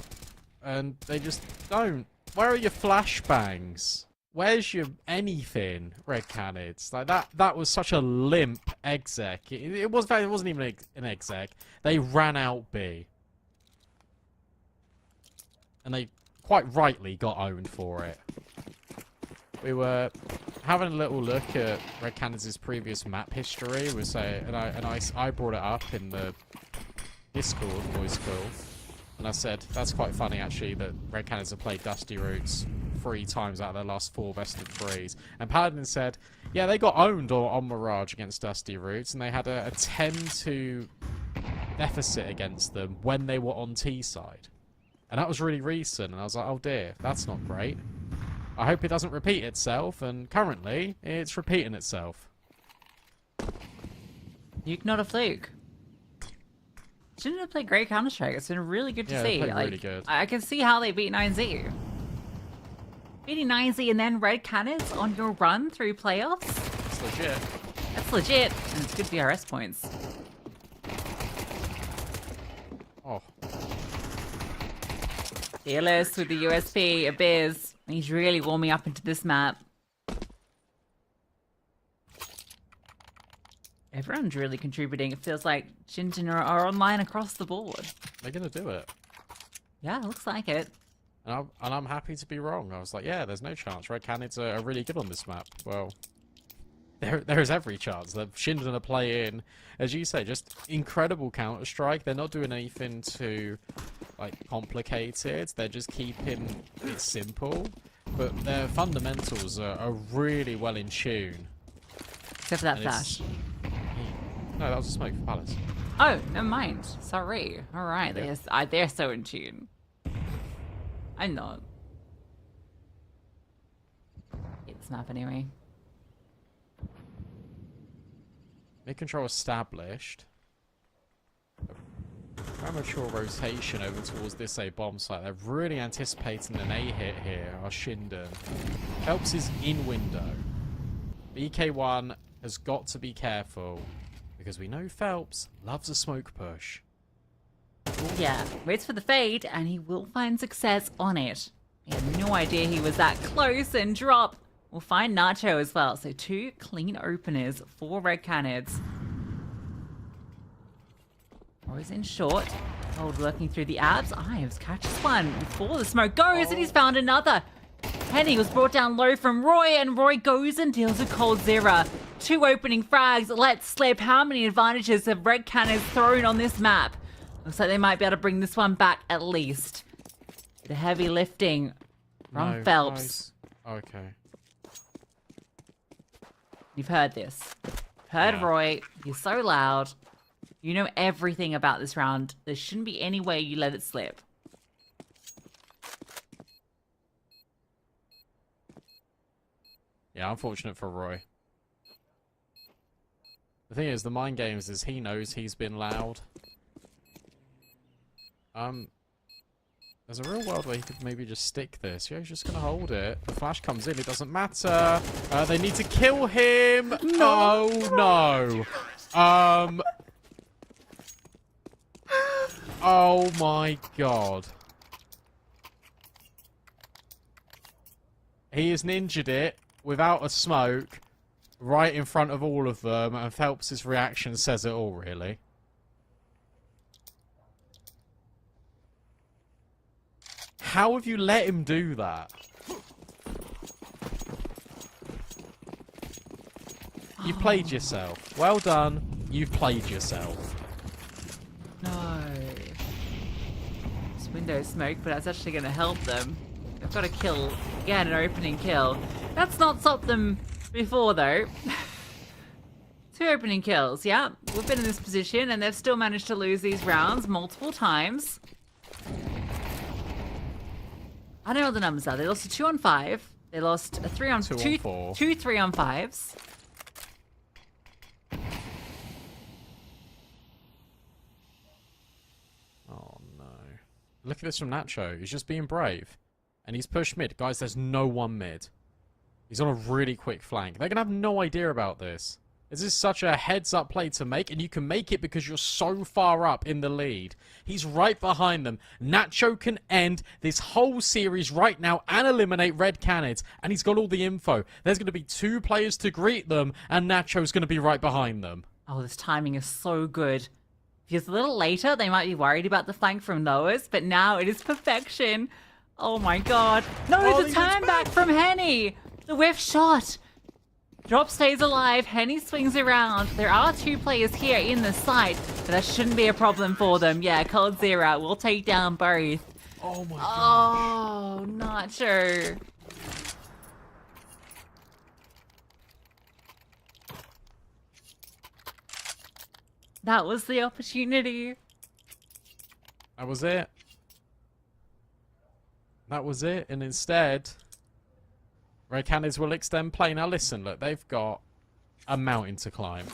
Speaker 7: And they just don't. Where are your flashbangs? Where's your anything, Red Cannons? Like that was such a limp exec. It wasn't even an exec. They ran out B. And they quite rightly got owned for it. We were having a little look at Red Cannons' previous map history. I brought it up in the Discord voice call, and I said that's quite funny actually that Red Cannons have played Dusty Roots 3 times out of their last 4 best of 3s. And Paladin said, yeah, they got owned on Mirage against Dusty Roots, and they had a 10-2 deficit against them when they were on T side. And that was really recent, and I was like, oh dear, that's not great. I hope it doesn't repeat itself, and currently, it's repeating itself.
Speaker 8: Nuke not a fluke. Shouldn't have played great Counter-Strike. It's been really good to
Speaker 7: Yeah, they
Speaker 8: see.
Speaker 7: played
Speaker 8: Like,
Speaker 7: really good.
Speaker 8: I can see how they beat 9Z. Beating 9Z and then Red Cannons on your run through playoffs?
Speaker 7: It's legit.
Speaker 8: That's legit. And it's good VRS points.
Speaker 7: Oh,
Speaker 8: Fearless with the USP, a Biz. He's really warming up into this map. Everyone's really contributing. It feels like Shinjin are online across the board.
Speaker 7: they're gonna do it.
Speaker 8: Yeah, looks like it.
Speaker 7: And I'm happy to be wrong. I was like, yeah, there's no chance. Red Canids are really good on this map. Well, there is every chance that Shinjin are playing, as you say, just incredible Counter-Strike. They're not doing anything too, like, complicated. They're just keeping it simple. But their fundamentals are really well in tune.
Speaker 8: Except for that
Speaker 7: And
Speaker 8: flash.
Speaker 7: No, that was a smoke for Palace.
Speaker 8: Oh, never mind. Sorry. All right,
Speaker 7: Yeah.
Speaker 8: they're so in tune. I'm not. Hate this map anyway.
Speaker 7: Mid-control established. Premature rotation over towards this A bomb site. They're really anticipating an A hit here. Our Shinden. Phelps is in window. BK1 has got to be careful because we know Phelps loves a smoke push.
Speaker 8: Yeah, waits for the fade, and he will find success on it. He had no idea he was that close and drop. We'll find Nacho as well. So 2 clean openers for Red Canids. Always in short. Hold working through the abs. Ives catches one before the smoke goes, and he's found another. Henny was brought down low from Roy, and Roy goes and deals with Coldzera. 2 opening frags. Let's slip. How many advantages have Red Canids thrown on this map? Looks like they might be able to bring this one back at least. The heavy lifting from
Speaker 7: No,
Speaker 8: Phelps.
Speaker 7: nice. Okay.
Speaker 8: You've heard this. Heard
Speaker 7: Yeah.
Speaker 8: Roy. He's so loud. You know everything about this round. There shouldn't be any way you let it slip.
Speaker 7: Yeah, unfortunate for Roy. The thing is, the mind games is he knows he's been loud. There's a real world where he could maybe just stick this. Yeah, he's just gonna hold it. The flash comes in, it doesn't matter. They need to kill him. No, no. Oh my god. He has ninja'd it without a smoke right in front of all of them, and Phelps' reaction says it all, really. How have you let him do that? You played yourself. Well done. You've played yourself.
Speaker 8: No. It's window smoke, but that's actually going to help them. They've got a kill. Again, an opening kill. That's not stopped them before, though. 2 opening kills, yeah. We've been in this position, and they've still managed to lose these rounds multiple times. I don't know what the numbers are. They lost a 2 on 5. They lost a 3 on
Speaker 7: 2 on
Speaker 8: 2,
Speaker 7: 4.
Speaker 8: 2 3 on 5s.
Speaker 7: Oh no. Look at this from Nacho. He's just being brave. And he's pushed mid. Guys, there's no one mid. He's on a really quick flank. They're going to have no idea about this. This is such a heads-up play to make, and you can make it because you're so far up in the lead. He's right behind them. Nacho can end this whole series right now and eliminate Red Canids, and he's got all the info. There's going to be 2 players to greet them, and Nacho's going to be right behind them.
Speaker 8: Oh, this timing is so good. Because a little later, they might be worried about the flank from Noah's, but now it is perfection. Oh my god. No,
Speaker 7: Oh,
Speaker 8: the
Speaker 7: he
Speaker 8: turn
Speaker 7: gets
Speaker 8: back from Henny. The whiff shot. Drop stays alive. Henny swings around. There are 2 players here in the site, but that shouldn't be a problem for them. Yeah, Coldzera will take down both.
Speaker 7: Oh my god.
Speaker 8: Oh, Nacho. That was the opportunity.
Speaker 7: That was it. That was it. And instead, Red Canids will extend play. Now listen, look, they've got a mountain to climb.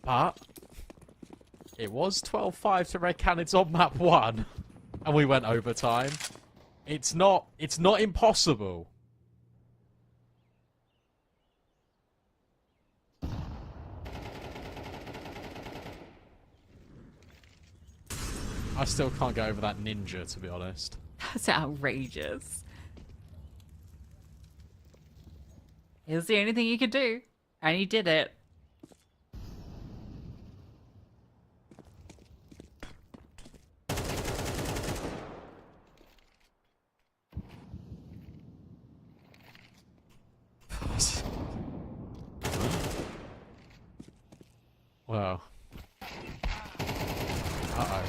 Speaker 7: But It was 12-5 to Red Canids on map 1. And we went overtime. It's not impossible. I still can't get over that ninja, to be honest.
Speaker 8: That's outrageous. It was the only thing you could do. And you did it.
Speaker 7: Wow. Uh-oh.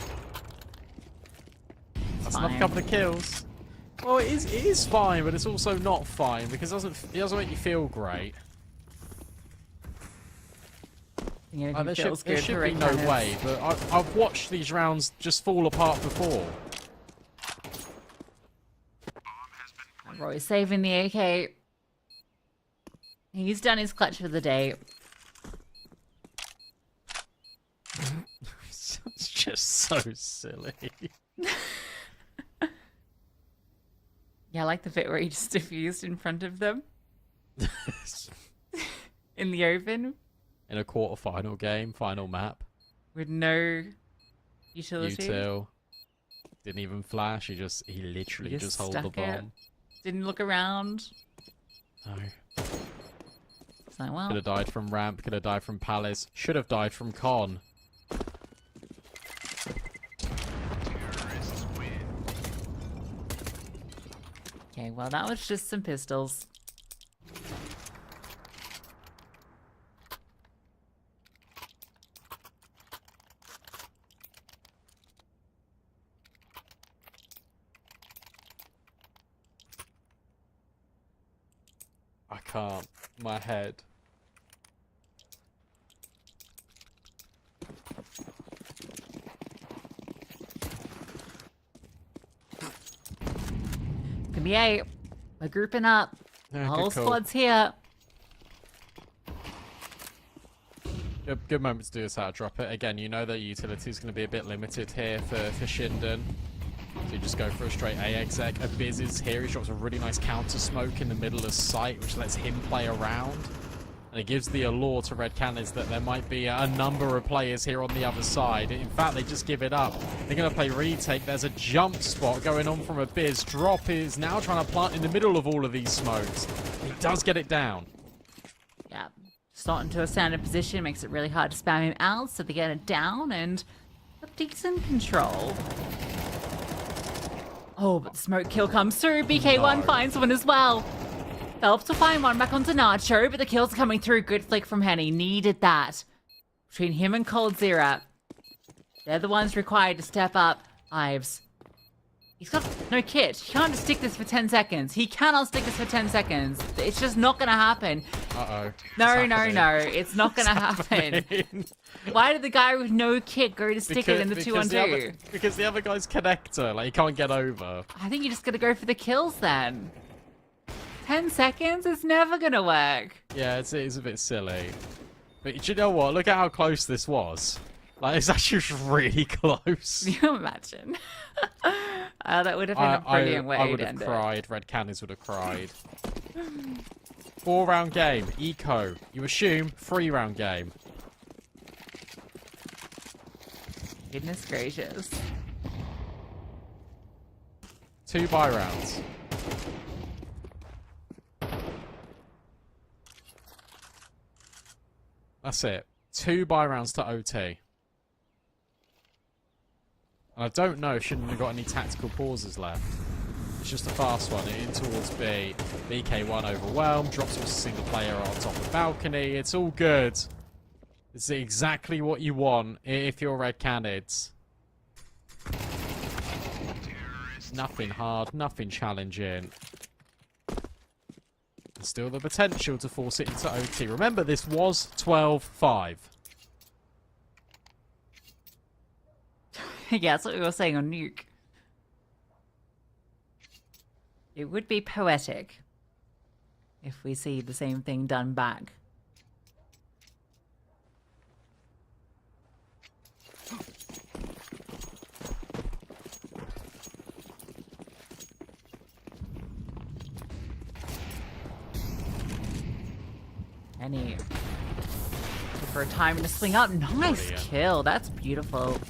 Speaker 7: That's another
Speaker 8: Fine.
Speaker 7: couple of kills. Well, it is fine, but it's also not fine because it doesn't make you feel great.
Speaker 8: You know,
Speaker 7: There
Speaker 8: feels
Speaker 7: should, there
Speaker 8: good
Speaker 7: should
Speaker 8: for
Speaker 7: be
Speaker 8: Red
Speaker 7: no
Speaker 8: Canids.
Speaker 7: way, but I've watched these rounds just fall apart before.
Speaker 8: Roy saving the AK. He's done his clutch for the day.
Speaker 7: It's just so silly.
Speaker 8: Yeah, I like the bit where he just diffused in front of them in the open
Speaker 7: In a quarter-final game, final map,
Speaker 8: with no utility.
Speaker 7: util. Didn't even flash, he literally
Speaker 8: He
Speaker 7: just held the
Speaker 8: stuck it.
Speaker 7: bomb.
Speaker 8: Didn't look around.
Speaker 7: No.
Speaker 8: It's like, well,
Speaker 7: Could have died from ramp, could have died from palace, should have died from con.
Speaker 8: okay, well, that was just some pistols.
Speaker 7: I can't. My head.
Speaker 8: Could be 8. We're grouping up.
Speaker 7: Yeah,
Speaker 8: The whole
Speaker 7: good call.
Speaker 8: squad's here.
Speaker 7: Good moment to do this out, drop it. Again, you know that utility is going to be a bit limited here for Shinden. So you just go for a straight A exec. Abiz is here. He drops a really nice counter smoke in the middle of sight, which lets him play around. And it gives the allure to Red Canids that there might be a number of players here on the other side. In fact, they just give it up. They're going to play retake. There's a jump spot going on from Abiz. Drop is now trying to plant in the middle of all of these smokes. He does get it down.
Speaker 8: Yeah. Slot into a standard position makes it really hard to spam him out, so they get it down and got decent control. Oh, but the smoke kill comes through. BK1
Speaker 7: No.
Speaker 8: finds one as well. Helps to find one back onto Nacho, but the kills are coming through. Good flick from Henny. Needed that. Between him and Cold Zero. They're the ones required to step up. Ives. He's got no kit. He can't just stick this for 10 seconds. He cannot stick this for 10 seconds. It's just not going to happen.
Speaker 7: Uh-oh.
Speaker 8: No. It's not going to happen. Why did the guy with no kit go to stick it in the 2-on-2?
Speaker 7: Because the other guy's connector, like he can't get over.
Speaker 8: I think you just got to go for the kills then. 10 seconds? It's never going to work.
Speaker 7: Yeah, it is a bit silly. But do you know what? Look at how close this was. Like, it's actually really close.
Speaker 8: Can you imagine? That would have been a brilliant way
Speaker 7: I would
Speaker 8: to
Speaker 7: have
Speaker 8: end it.
Speaker 7: cried. Red Cannons would have cried. 4-round game. Eco. You assume 3-round game.
Speaker 8: Goodness gracious.
Speaker 7: 2 buy rounds. That's it. 2 buy rounds to OT. And I don't know if shouldn't have got any tactical pauses left. It's just a fast one. In towards B. BK1 overwhelmed. Drops a single player on top of the balcony. It's all good. It's exactly what you want if you're Red Canids. Nothing hard. Nothing challenging. Still the potential to force it into OT. Remember, this was 12-5.
Speaker 8: Yeah, that's what we were saying on Nuke. It would be poetic if we see the same thing done back. Any for a time to swing up. Nice
Speaker 7: Brilliant.
Speaker 8: kill. That's beautiful.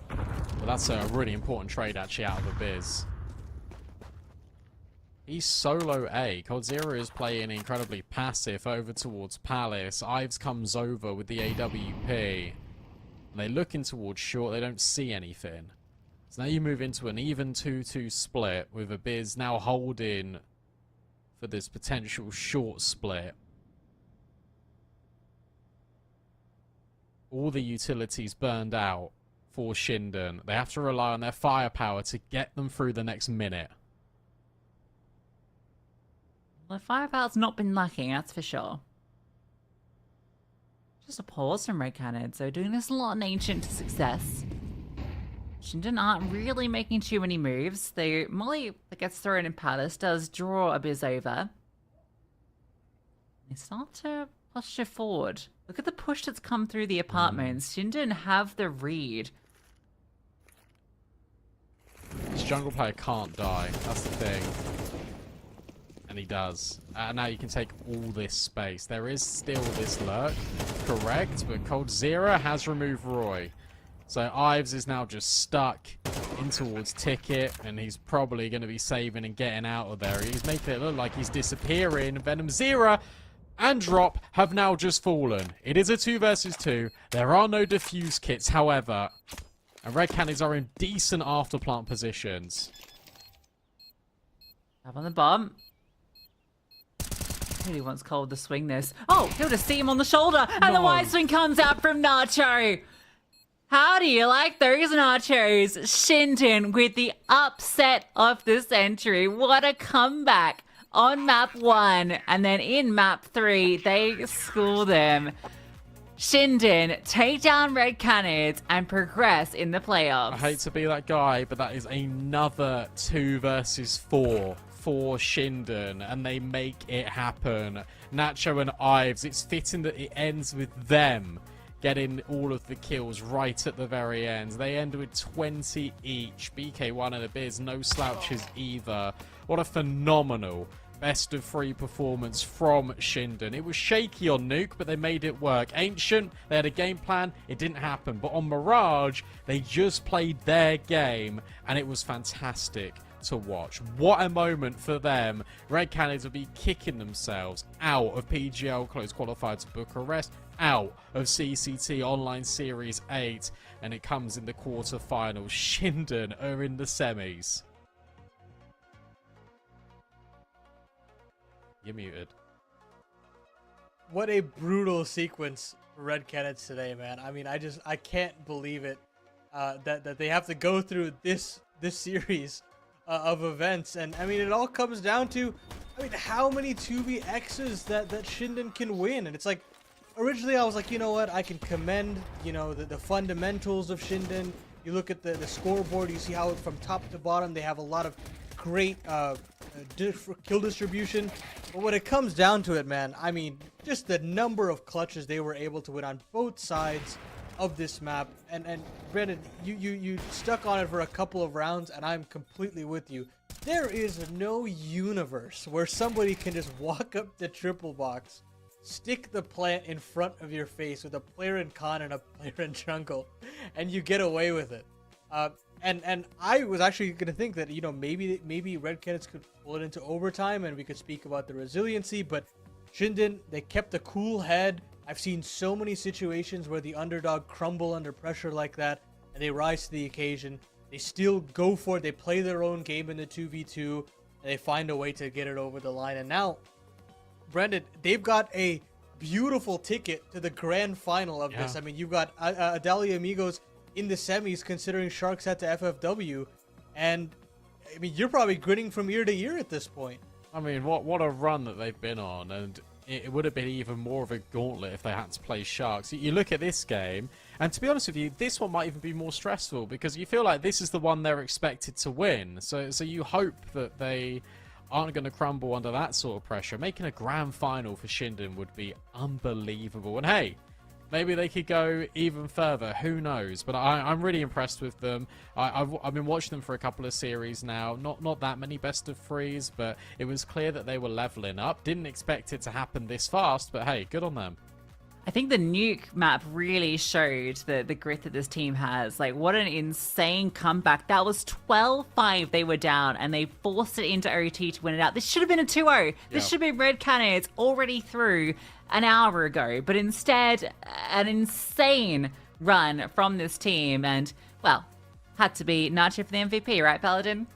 Speaker 7: But that's a really important trade actually out of Abyss. He's solo A. Coldzera is playing incredibly passive over towards Palace. Ives comes over with the AWP. And they're looking towards short. They don't see anything. So now you move into an even 2-2 split with Abyss now holding for this potential short split. All the utilities burned out for Shinden. They have to rely on their firepower to get them through the next minute.
Speaker 8: The firepower's not been lacking, that's for sure. Just a pause from Red Cannon, so doing this a lot in Ancient to success. Shinden aren't really making too many moves. The Molly that gets thrown in Palace does draw Abyss over. They start to posture forward. Look at the push that's come through the apartments. Shinden have the read.
Speaker 7: This jungle player can't die. That's the thing. And he does. Now you can take all this space. There is still this lurk, correct, but Coldzera has removed Roy. So Ives is now just stuck in towards Ticket, and he's probably going to be saving and getting out of there. He's making it look like he's disappearing. Venom Zera and Drop have now just fallen. It is a 2 versus 2. There are no defuse kits, however. And Red Cannons are in decent afterplant positions.
Speaker 8: Up on the bomb. Really wants Cold to swing this. Oh, he'll just see him on the shoulder, and the wide swing comes out from Nacho. How do you like those nachos? Shinden with the upset of the century. What a comeback on map 1. And then in map 3, they school them. Shinden take down Red Cannons and progress in the playoffs.
Speaker 7: I hate to be that guy, but that is another 2 versus 4 for Shinden, and they make it happen. Nacho and Ives, it's fitting that it ends with them getting all of the kills right at the very end. They end with 20 each. BK1 and Abyss, no slouches either. What a phenomenal best of 3 performance from Shinden. It was shaky on Nuke, but they made it work. Ancient, they had a game plan, it didn't happen. But on Mirage, they just played their game, and it was fantastic to watch. What a moment for them. Red Cannons will be kicking themselves out of PGL close qualified to Bucharest, out of CCT Online Series 8, and it comes in the quarterfinals. Shinden are in the semis. You're muted.
Speaker 6: What a brutal sequence for Red Cannons today, man. I mean, I can't believe it that they have to go through this series of events. And I mean, it all comes down to, I mean, how many 2vx's that Shinden can win. And it's like, originally I was like, you know what, I can commend, you know, the fundamentals of Shinden. You look at the scoreboard, you see how from top to bottom they have a lot of great kill distribution. But when it comes down to it, man, I mean, just the number of clutches they were able to win on both sides of this map. And Brandon, you stuck on it for a couple of rounds, and I'm completely with you. There is no universe where somebody can just walk up the triple box, stick the plant in front of your face with a player in con and a player in jungle, and you get away with it. And I was actually going to think that, you know, maybe Red Cannons could pull it into overtime and we could speak about the resiliency, but Shinden, they kept a cool head. I've seen so many situations where the underdog crumble under pressure like that, and they rise to the occasion. They still go for it. They play their own game in the 2v2, and they find a way to get it over the line. And now, Brendan, they've got a beautiful ticket to the grand final of this. I mean, you've got Adalia Amigos in the semis, considering Sharks had to FFW, and I mean, you're probably grinning from ear to ear at this point.
Speaker 7: I mean, what a run that they've been on, and it would have been even more of a gauntlet if they had to play Sharks. You look at this game, and to be honest with you, this one might even be more stressful because you feel like this is the one they're expected to win. So you hope that they aren't going to crumble under that sort of pressure. Making a grand final for Shinden would be unbelievable. And hey, maybe they could go even further. Who knows? But I'm really impressed with them. I've been watching them for a couple of series now. Not that many best of threes, but it was clear that they were leveling up. Didn't expect it to happen this fast, but hey, good on them.
Speaker 8: I think the Nuke map really showed the grit that this team has. Like, what an insane comeback. That was 12-5 they were down, and they forced it into OT to win it out. This should have been a 2-0. This should have been Red Cannons already through an hour ago. But instead, an insane run from this team. And, well, had to be Nacho for the MVP, right, Paladin?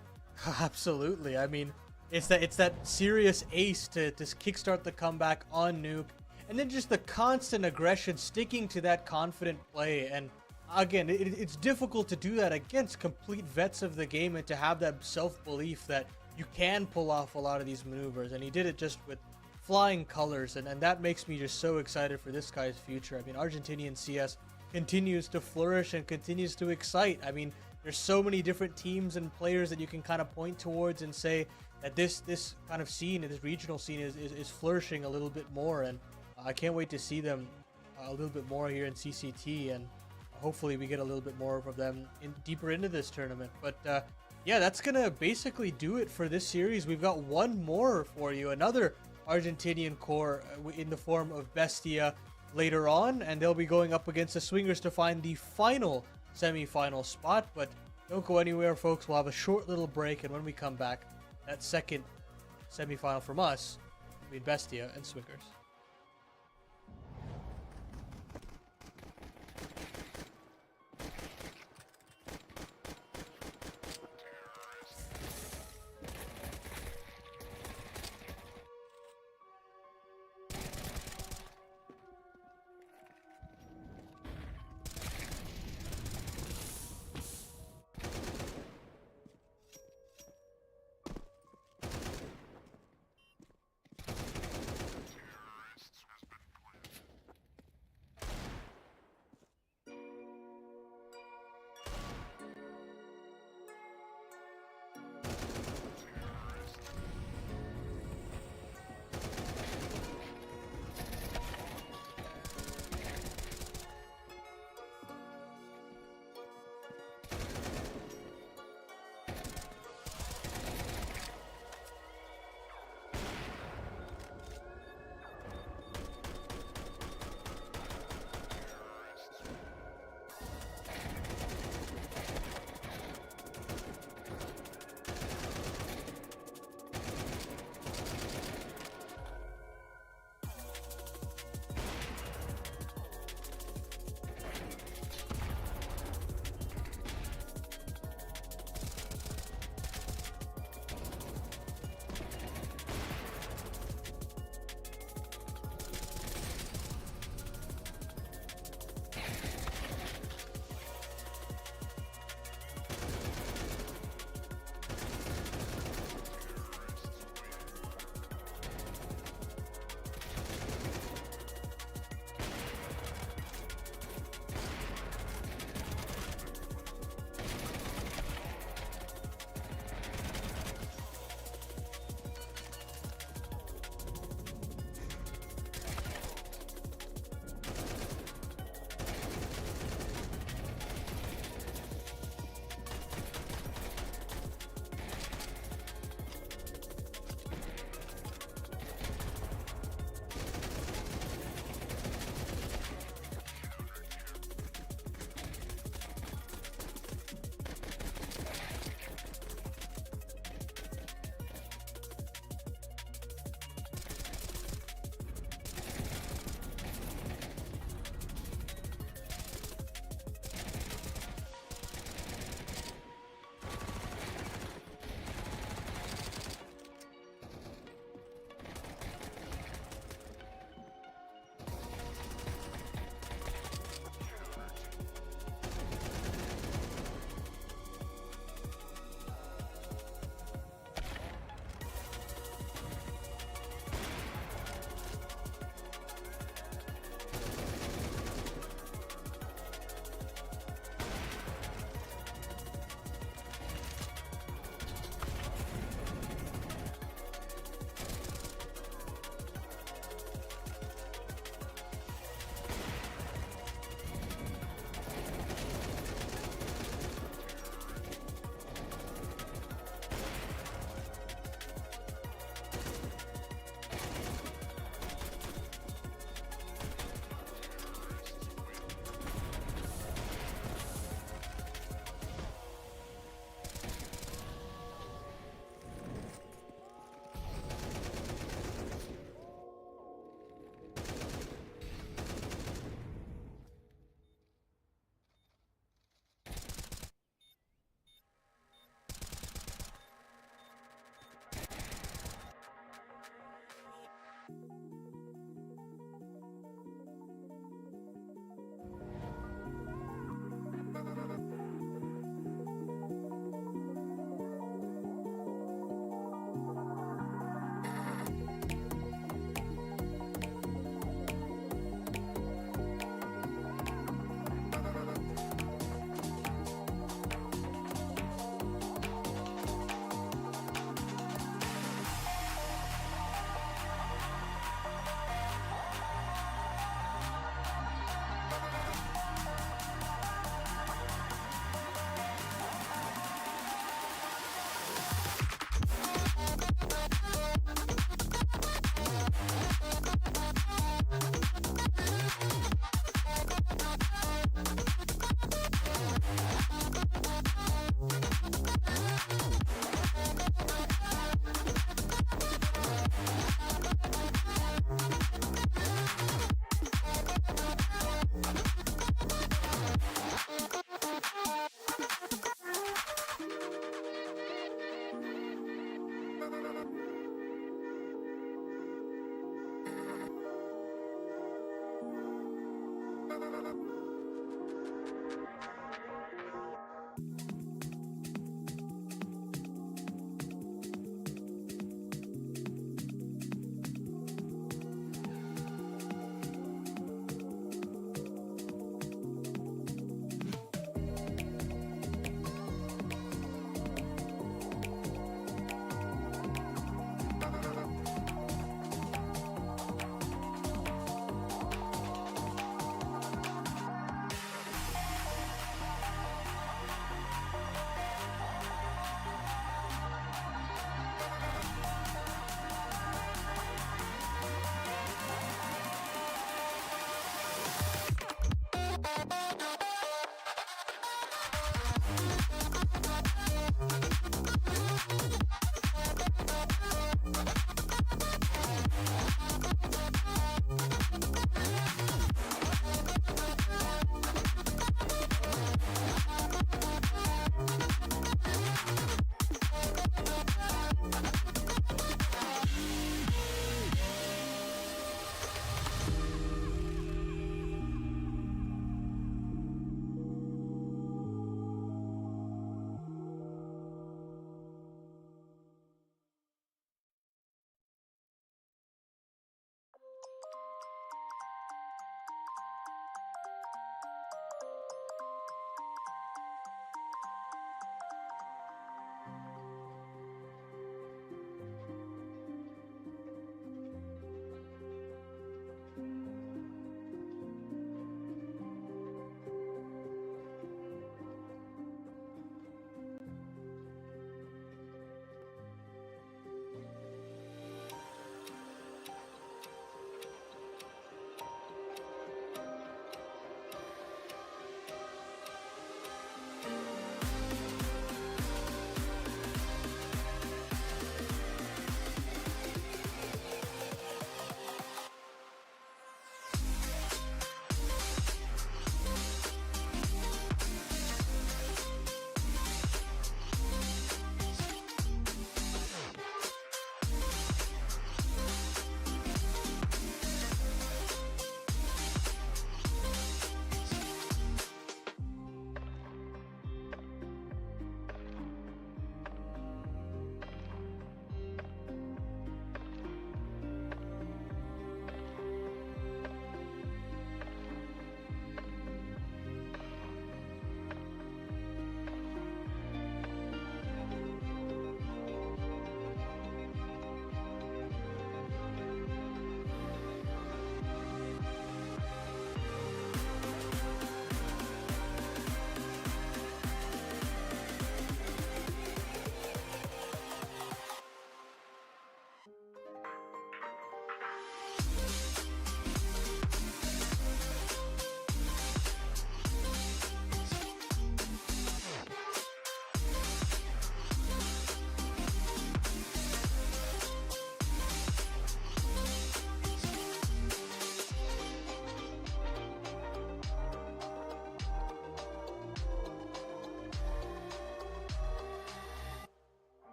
Speaker 6: Absolutely. I mean, it's that serious ace to kickstart the comeback on Nuke. And then just the constant aggression, sticking to that confident play. And again, it's difficult to do that against complete vets of the game and to have that self-belief that you can pull off a lot of these maneuvers. And he did it just with flying colors. And that makes me just so excited for this guy's future. I mean, Argentinian CS continues to flourish and continues to excite. I mean, there's so many different teams and players that you can kind of point towards and say that this kind of scene, this regional scene is flourishing a little bit more. And I can't wait to see them a little bit more here in CCT, and hopefully we get a little bit more of them deeper into this tournament. But yeah, that's gonna basically do it for this series. We've got one more for you, another Argentinian core in the form of Bestia later on, and they'll be going up against the Swingers to find the final semi-final spot. But don't go anywhere, folks. We'll have a short little break, and when we come back, that second semi-final from us will be Bestia and Swingers.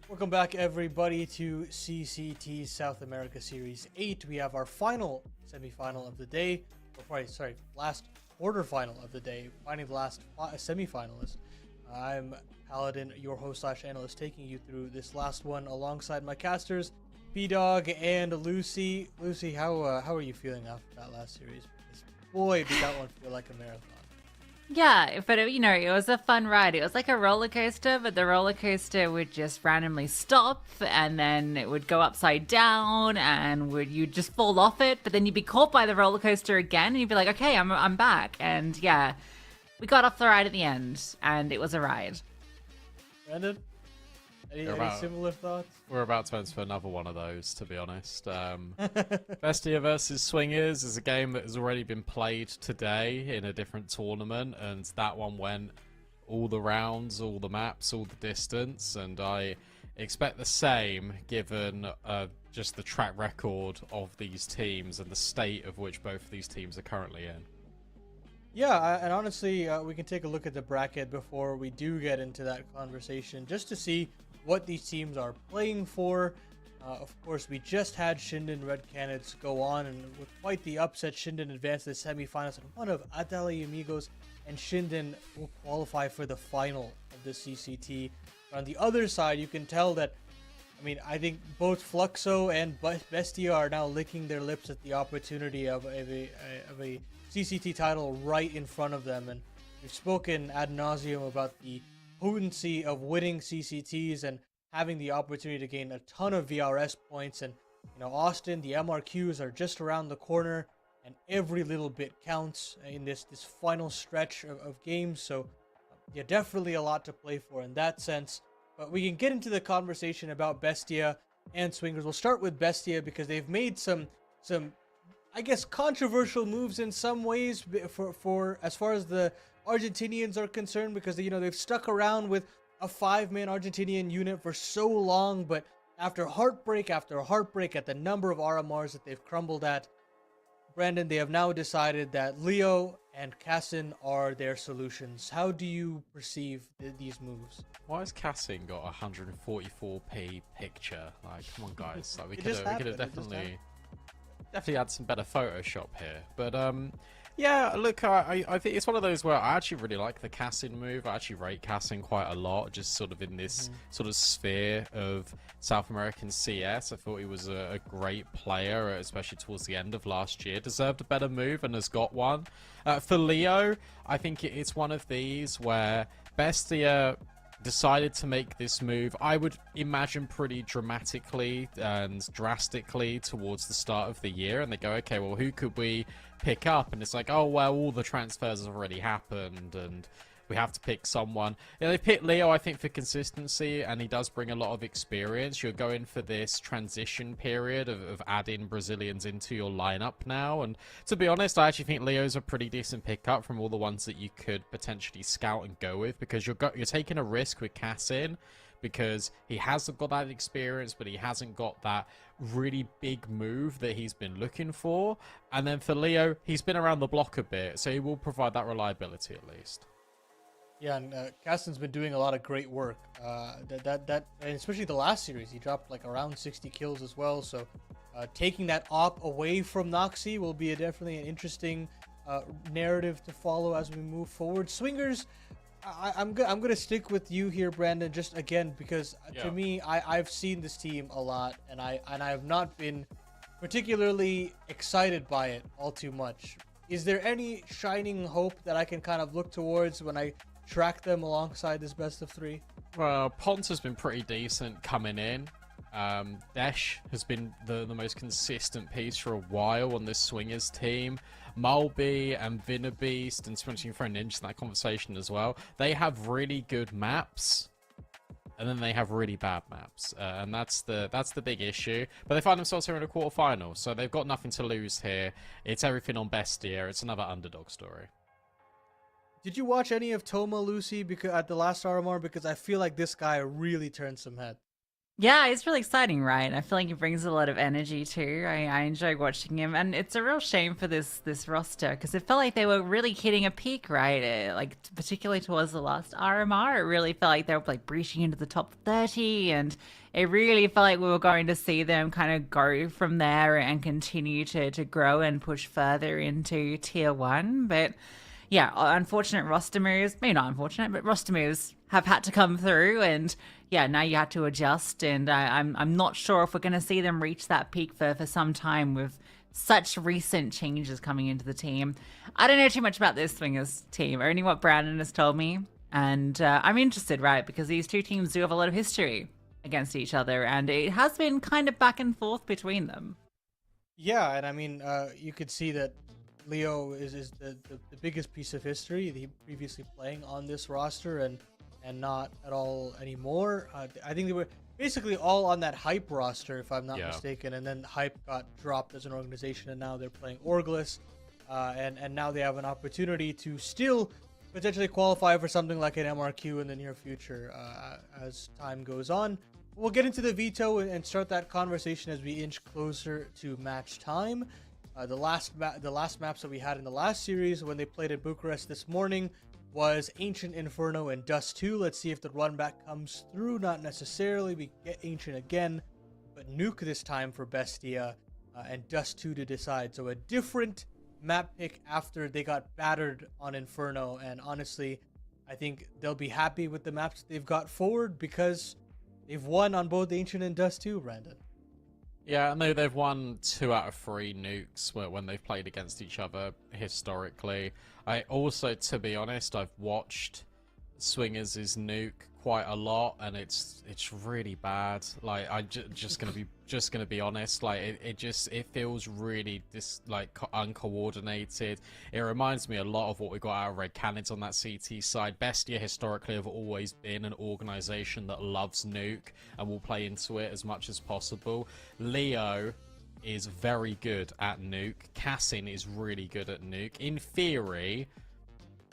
Speaker 6: Welcome back, everybody, to CCT South America Series 8. We have our final semifinal of the day. Last quarterfinal of the day. Finding the last semifinalist. I'm Paladin, your host / analyst, taking you through this last one alongside my casters, B-Dog and Lucy. Lucy, how are you feeling after that last series? Because boy, did that one feel like a marathon.
Speaker 8: Yeah, but it was a fun ride. It was like a roller coaster, but the roller coaster would just randomly stop, and then it would go upside down, and you'd just fall off it. But then you'd be caught by the roller coaster again, and you'd be like, "Okay, I'm back." And yeah, we got off the ride at the end, and it was a ride.
Speaker 6: Brandon, any similar thoughts?
Speaker 7: We're about to enter another one of those, to be honest. Bestia versus Swingers is a game that has already been played today in a different tournament, and that one went all the rounds, all the maps, all the distance, and I expect the same given just the track record of these teams and the state of which both of these teams are currently in.
Speaker 6: Yeah, and honestly, we can take a look at the bracket before we do get into that conversation, just to see what these teams are playing for. Of course, we just had Shinden Red Canids go on, and with quite the upset, Shinden advanced to the semifinals, and one of Atali Amigos and Shinden will qualify for the final of the CCT. But on the other side, you can tell that, I think both Fluxo and Bestia are now licking their lips at the opportunity of a CCT title right in front of them, and we've spoken ad nauseum about the potency of winning CCTs and having the opportunity to gain a ton of VRS points. And Austin, the MRQs are just around the corner, and every little bit counts in this final stretch of games. So yeah, definitely a lot to play for in that sense. But we can get into the conversation about Bestia and Swingers. We'll start with Bestia because they've made some I guess controversial moves in some ways for as far as the Argentinians are concerned, because they've stuck around with a 5-man Argentinian unit for so long, but after heartbreak after heartbreak at the number of RMRs that they've crumbled at, Brandon, they have now decided that Leo and Cassin are their solutions. How do you perceive these moves?
Speaker 7: Why has Cassin got a 144p picture? Like, come on, guys. Like, we
Speaker 6: It
Speaker 7: could
Speaker 6: just
Speaker 7: have
Speaker 6: happened.
Speaker 7: definitely had some better Photoshop here. But yeah, look, I think it's one of those where I actually really like the Cassin move. I actually rate Cassin quite a lot, just sort of in this sort of sphere of South American CS. I thought he was a great player, especially towards the end of last year. Deserved a better move and has got one. For Leo, I think it's one of these where Bestia decided to make this move, I would imagine, pretty dramatically and drastically towards the start of the year, and they go, okay, well, who could we pick up? And it's like, oh, well, all the transfers have already happened and we have to pick someone. They picked Leo, I think, for consistency, and he does bring a lot of experience. You're going for this transition period of adding Brazilians into your lineup now, and to be honest, I actually think Leo's a pretty decent pickup from all the ones that you could potentially scout and go with, because you're taking a risk with Cassin, because he hasn't got that experience, but he hasn't got that really big move that he's been looking for. And then for Leo, he's been around the block a bit, so he will provide that reliability at least.
Speaker 6: Yeah, and Cassin's been doing a lot of great work. And especially the last series, he dropped like around 60 kills as well. So taking that op away from Noxy will be definitely an interesting narrative to follow as we move forward. Swingers, I'm gonna stick with you here, Brandon, just again because to me, I've seen this team a lot, and I have not been particularly excited by it all too much. Is there any shining hope that I can kind of look towards when I track them alongside this best of 3?
Speaker 7: Well, Ponce has been pretty decent coming in. Desh has been the most consistent piece for a while on this Swingers team. Mulby and Vinabeast, and especially throw Ninja in that conversation as well. They have really good maps, and then they have really bad maps, and that's the big issue. But they find themselves here in a quarterfinal, so they've got nothing to lose here. It's everything on Bestia. It's another underdog story.
Speaker 6: Did you watch any of Toma, Lucy, because at the last RMR? Because I feel like this guy really turned some head.
Speaker 8: Yeah, it's really exciting, right? I feel like he brings a lot of energy too. I enjoy watching him, and it's a real shame for this roster because it felt like they were really hitting a peak, right? Like particularly towards the last RMR, it really felt like they were like breaching into the top 30, and it really felt like we were going to see them kind of go from there and continue to grow and push further into tier 1. But yeah, unfortunate roster moves. Maybe not unfortunate, but roster moves have had to come through, and yeah, now you have to adjust. And I'm not sure if we're going to see them reach that peak for some time with such recent changes coming into the team. I don't know too much about this Swingers team, only what Brandon has told me, and I'm interested, right? Because these two teams do have a lot of history against each other, and it has been kind of back and forth between them.
Speaker 6: Yeah, and I mean, you could see that Leo is the biggest piece of history. He previously playing on this roster and not at all anymore. I think they were basically all on that Hype roster, if I'm not mistaken, and then Hype got dropped as an organization, and now they're playing Orglis, and now they have an opportunity to still potentially qualify for something like an MRQ in the near future as time goes on. We'll get into the veto and start that conversation as we inch closer to match time. The last maps that we had in the last series when they played at Bucharest this morning was Ancient Inferno and Dust 2. Let's see if the run back comes through. Not necessarily. We get Ancient again, but Nuke this time for Bestia and Dust 2 to decide. So a different map pick after they got battered on Inferno. And honestly, I think they'll be happy with the maps they've got forward because they've won on both Ancient and Dust 2, Brandon.
Speaker 7: Yeah, I know they've won 2 out of 3 nukes when they've played against each other historically. I also, to be honest, I've watched Swingers' nuke quite a lot, and it's really bad. Like, I just gonna be honest. Like, it feels really uncoordinated. It reminds me a lot of what we got out of Red Canids on that CT side. Bestia historically have always been an organization that loves nuke and will play into it as much as possible. Leo is very good at nuke. Cassin is really good at nuke. In theory,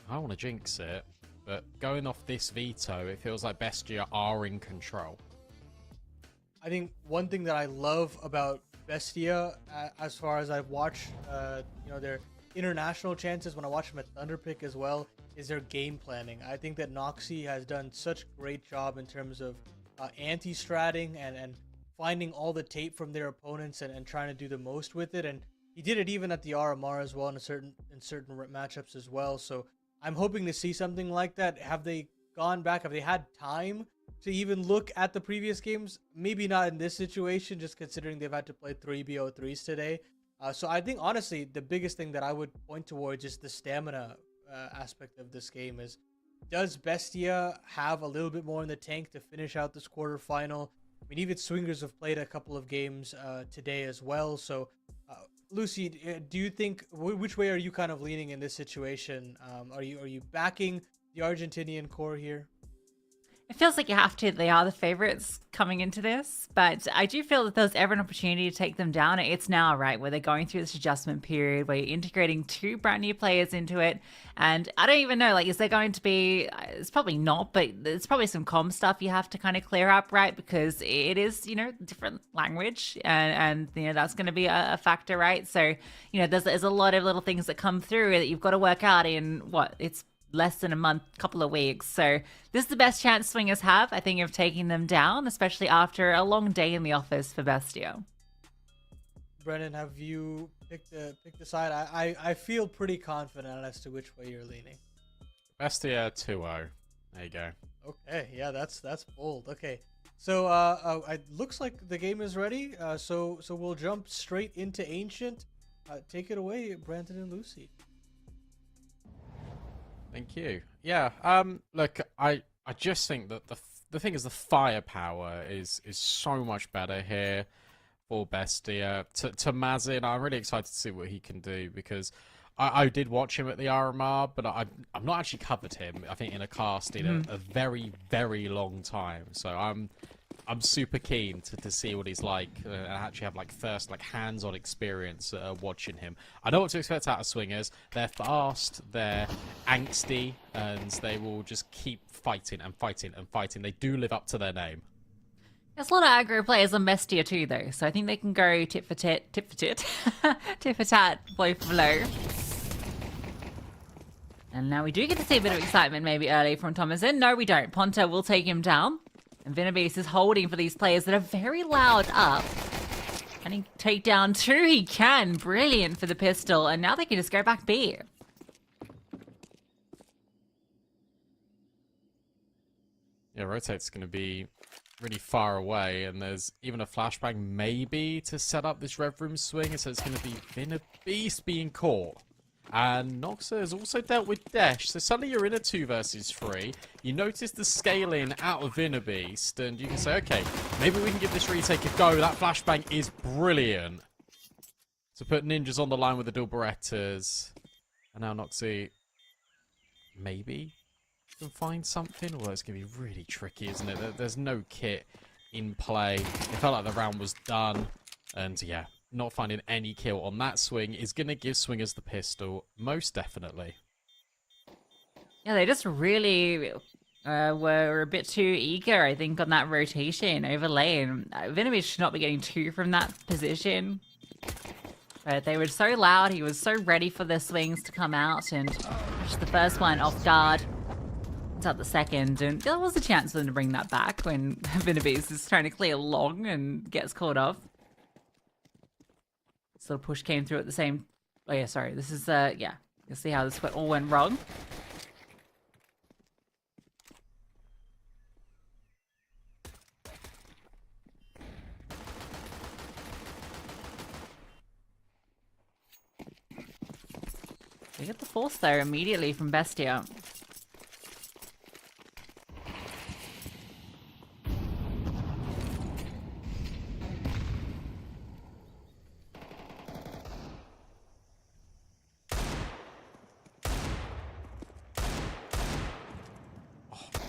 Speaker 7: I don't want to jinx it, but going off this veto, it feels like Bestia are in control.
Speaker 6: I think one thing that I love about Bestia, as far as I've watched, their international chances when I watch them at Thunderpick as well, is their game planning. I think that Noxy has done such a great job in terms of anti-stratting and finding all the tape from their opponents and trying to do the most with it. And he did it even at the RMR as well in certain matchups as well. So I'm hoping to see something like that. Have they gone back? Have they had time to even look at the previous games? Maybe not in this situation, just considering they've had to play 3 BO3s today. So I think, honestly, the biggest thing that I would point towards is the stamina aspect of this game. Is, does Bestia have a little bit more in the tank to finish out this quarterfinal? I mean, even Swingers have played a couple of games today as well. So, Lucy, do you think, which way are you kind of leaning in this situation? Are you backing the Argentinian core here?
Speaker 8: It feels like you have to. They are the favorites coming into this, but I do feel that there's ever an opportunity to take them down. It's now, right, where they're going through this adjustment period, where you're integrating 2 brand new players into it. And I don't even know, like, is there going to be, it's probably not, but there's probably some comm stuff you have to kind of clear up, right? Because it is, different language, and that's going to be a factor, right? So, there's a lot of little things that come through that you've got to work out in it's less than a month, couple of weeks. So this is the best chance Swingers have, I think, of taking them down, especially after a long day in the office for Bestia.
Speaker 6: Brennan, have you picked the side? I feel pretty confident as to which way you're leaning.
Speaker 7: Bestia 2-0. There you go.
Speaker 6: Okay, yeah, that's bold. Okay, so it looks like the game is ready. So we'll jump straight into Ancient. Take it away, Brandon and Lucy.
Speaker 7: Thank you. Yeah. Look, I just think that the thing is the firepower is so much better here for Bestia. To Mazin, I'm really excited to see what he can do because I did watch him at the RMR, but I've not actually covered him, I think, in a cast in a very, very long time. So I'm super keen to see what he's like and actually have first hands-on experience watching him. I know what to expect out of swingers. They're fast, they're angsty, and they will just keep fighting and fighting and fighting. They do live up to their name.
Speaker 8: There's a lot of aggro players on Bestia too, though, so I think they can go tit for tat, tit for tat, blow for blow. And now we do get to see a bit of excitement maybe early from Thomason. No, we don't. Ponta will take him down. And Venabeast is holding for these players that are very loud up. And he take down 2. He can. Brilliant for the pistol. And now they can just go back B.
Speaker 7: Yeah, Rotate's going to be really far away, and there's even a flashbang maybe to set up this Rev Room swing, so it's going to be Venabeast being caught. And Noxa has also dealt with Desh, so suddenly you're in a 2 versus 3. You notice the scaling out of Venabeast, and you can say, okay, maybe we can give this retake a go. That flashbang is brilliant. To put ninjas on the line with the dual Berettas. And now Noxy maybe can find something, although it's going to be really tricky, isn't it? There's no kit in play. It felt like the round was done, and yeah, not finding any kill on that swing is going to give swingers the pistol, most definitely.
Speaker 8: Yeah, they just really were a bit too eager, I think, on that rotation over lane. Venabeast should not be getting 2 from that position. But they were so loud, he was so ready for the swings to come out, and just the first one off guard. Out the second, and there was a chance for them to bring that back when Venabeast is trying to clear long and gets caught off. This little push came through at the same... Oh yeah, sorry. This is, yeah. You'll see how this all went wrong. We get the force there immediately from Bestia.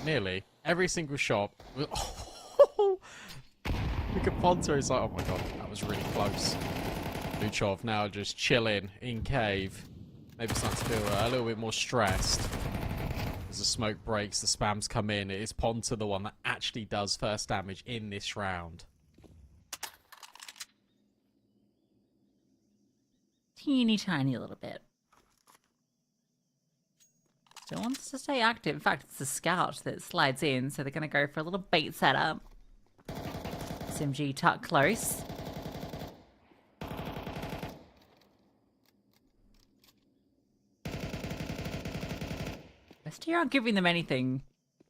Speaker 7: Nearly. Every single shot. Look at Ponta, he's like, oh my god, that was really close. Luchov now just chilling in cave. Maybe starting to feel a little bit more stressed. As the smoke breaks, the spams come in. It is Ponta the one that actually does first damage in this round.
Speaker 8: Teeny tiny little bit. Still wants to stay active. In fact, it's the scout that slides in, so they're going to go for a little bait setup. SMG tuck close. Bestia aren't giving them anything.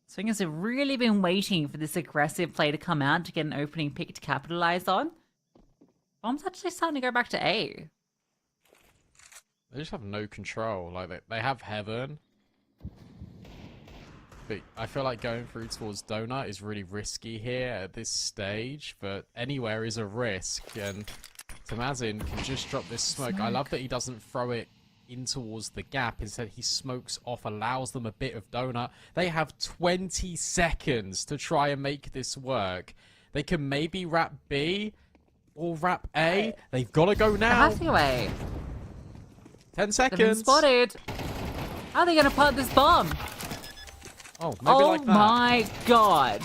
Speaker 8: Swingers have really been waiting for this aggressive play to come out to get an opening pick to capitalize on. Bomb's actually starting to go back to A.
Speaker 7: They just have no control. Like, they have Heaven. But I feel like going through towards Donut is really risky here at this stage, but anywhere is a risk, and Tamazin can just drop this smoke. I love that he doesn't throw it in towards the gap. Instead, he smokes off, allows them a bit of Donut. They have 20 seconds to try and make this work. They can maybe wrap B or wrap A. They've got to go now.
Speaker 8: They have to go A.
Speaker 7: 10 seconds.
Speaker 8: They've been spotted. How are they going to plant this bomb?
Speaker 7: Oh, maybe like that.
Speaker 8: Oh my god.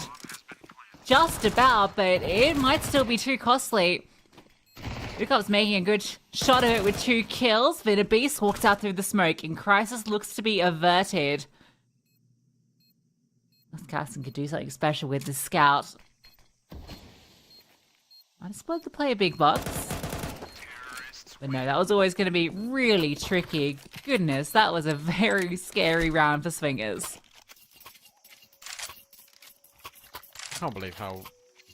Speaker 8: Just about, but it might still be too costly. Ukop's making a good shot of it with 2 kills. Venabeast walks out through the smoke, and Crisis looks to be averted. Carson could do something special with the scout. Might have split the player big box. But no, that was always going to be really tricky. Goodness, that was a very scary round for Swingers.
Speaker 7: I can't believe how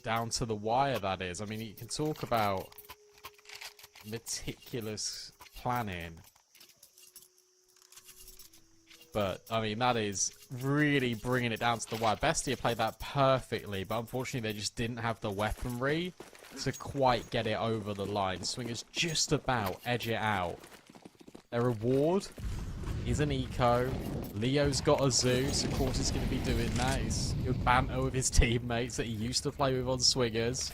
Speaker 7: down to the wire that is. I mean, you can talk about meticulous planning, but I mean, that is really bringing it down to the wire. Bestia played that perfectly, but unfortunately they just didn't have the weaponry to quite get it over the line. Swingers just about edge it out. Their reward is an eco. Leo's got a Zeus. Of course he's going to be doing that. He's good banter with his teammates that he used to play with on Swingers.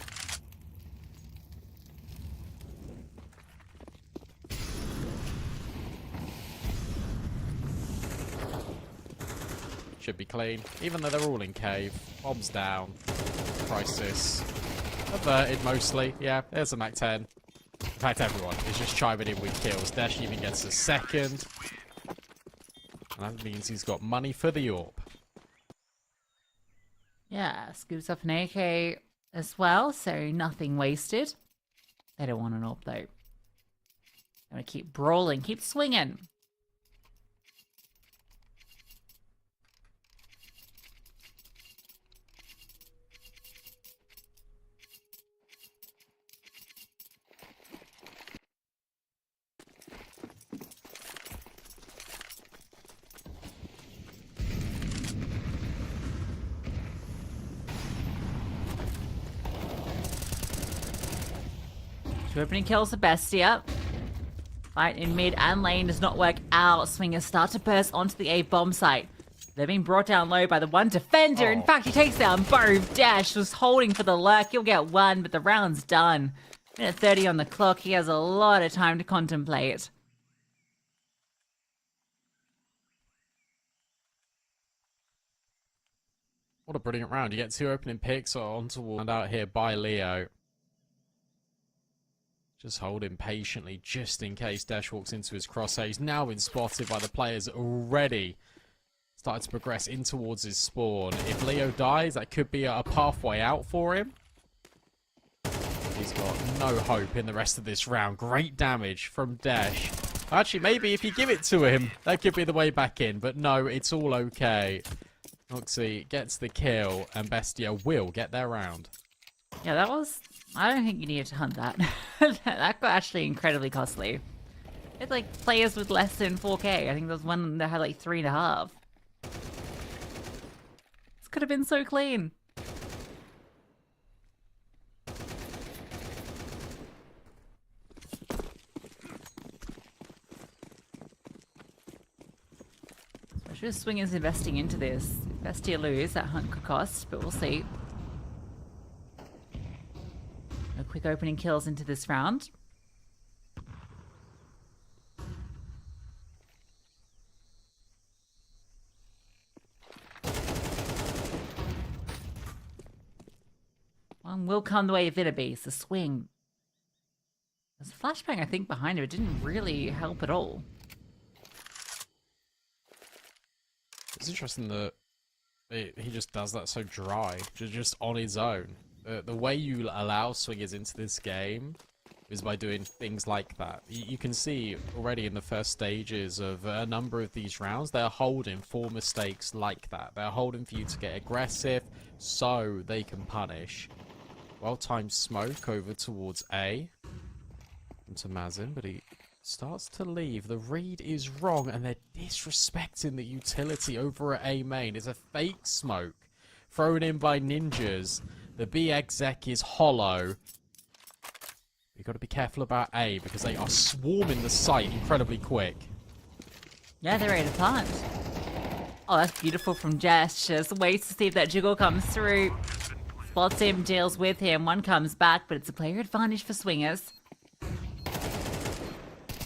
Speaker 7: Should be clean, even though they're all in cave. Bombs down. Crisis. Averted mostly. Yeah, there's a Mac 10. In fact, everyone is just chiming in with kills. Dash even gets a second. And that means he's got money for the AWP.
Speaker 8: Yeah, scoops up an AK as well, so nothing wasted. They don't want an AWP though. They want to keep brawling, keep swinging. Two opening kills for Bestia. Fight in mid and lane does not work out. Swingers start to burst onto the A bomb site. They're being brought down low by the one defender. In fact, he takes down both. Dash was holding for the lurk. He'll get one, but the round's done. Minute 30 on the clock. He has a lot of time to contemplate.
Speaker 7: What a brilliant round. You get two opening picks on towards out here by Leo. Just holding patiently just in case Dash walks into his crosshair. He's now been spotted by the players already. Started to progress in towards his spawn. If Leo dies, that could be a pathway out for him. He's got no hope in the rest of this round. Great damage from Dash. Actually, maybe if you give it to him, that could be the way back in. But no, it's all okay. Noxie gets the kill, and Bestia will get their round.
Speaker 8: Yeah, that was... I don't think you needed to hunt that. That got actually incredibly costly. It's like players with less than 4k. I think there was one that had like 3.5. This could have been so clean. Especially if Swingers investing into this. Bestia lose, that hunt could cost, but we'll see. No quick opening kills into this round. One will come the way of Vitabeast, the swing. There's a flashbang, I think, behind him. It didn't really help at all.
Speaker 7: It's interesting that he just does that so dry, just on his own. The way you allow swingers into this game is by doing things like that. You can see already in the first stages of a number of these rounds, they're holding for mistakes like that. They're holding for you to get aggressive so they can punish. Well-timed smoke over towards A. Into Mazin, but he starts to leave. The read is wrong, and they're disrespecting the utility over at A main. It's a fake smoke thrown in by ninjas. The B exec is hollow. You've got to be careful about A because they are swarming the site incredibly quick.
Speaker 8: Yeah, they're ready to plant. Oh, that's beautiful from Jess. Just waits to see if that jiggle comes through. Spots him, deals with him. One comes back, but it's a player advantage for Swingers.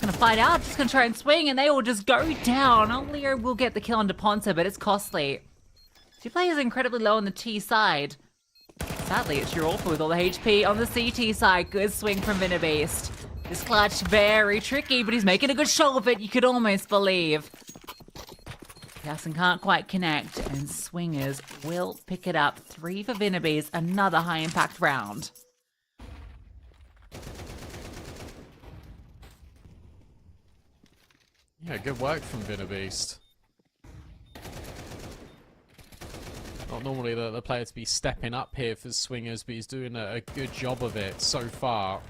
Speaker 8: Gonna fight out, just gonna try and swing, and they all just go down. Leo will get the kill on Ponta, but it's costly. Two players incredibly low on the T side. Sadly, it's your awful with all the HP on the CT side. Good swing from Vitabeast. This clutch very tricky, but he's making a good show of it. You could almost believe. Yasin can't quite connect, and Swingers will pick it up. 3 for Vitabeast, another high impact round.
Speaker 7: Yeah, good work from Beast. Not normally the player to be stepping up here for Swingers, but he's doing a good job of it so far.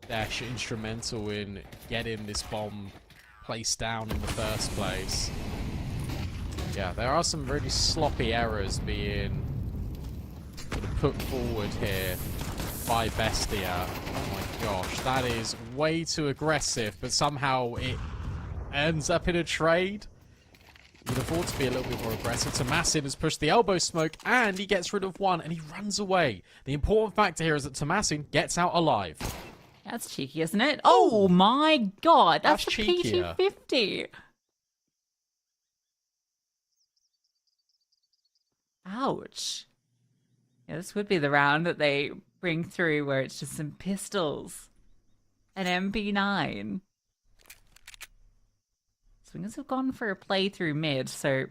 Speaker 7: Dash instrumental in getting this bomb placed down in the first place. Yeah, there are some really sloppy errors being sort of put forward here by Bestia. Oh my gosh, that is way too aggressive, but somehow it ends up in a trade. You'd afford to be a little bit more aggressive. Tomasin has pushed the elbow smoke, and he gets rid of one, and he runs away. The important factor here is that Tomasin gets out alive.
Speaker 8: That's cheeky, isn't it? Oh my god, that's the
Speaker 7: cheekier.
Speaker 8: PT-50. Ouch. Yeah, this would be the round that they bring through where it's just some pistols. An MP9. Swingers have gone for a play through mid, so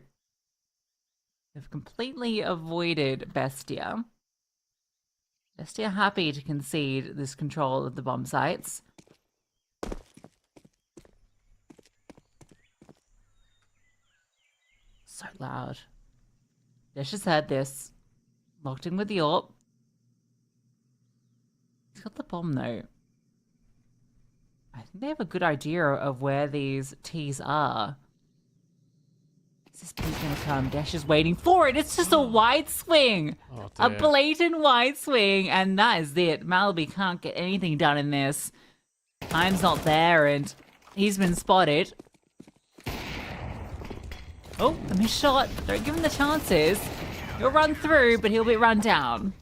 Speaker 8: they've completely avoided Bestia. Bestia happy to concede this control of the bomb sites. So loud. Dish has heard this. Locked in with the AWP. He's got the bomb though. I think they have a good idea of where these T's are. Is this peak gonna come? Dash is waiting for it. It's just a wide swing.
Speaker 7: Oh,
Speaker 8: A
Speaker 7: dear.
Speaker 8: blatant wide swing, and that is it. Malaby can't get anything done in this. Time's not there, and he's been spotted. Oh, a missed shot. Don't give him the chances. He'll run through, but he'll be run down.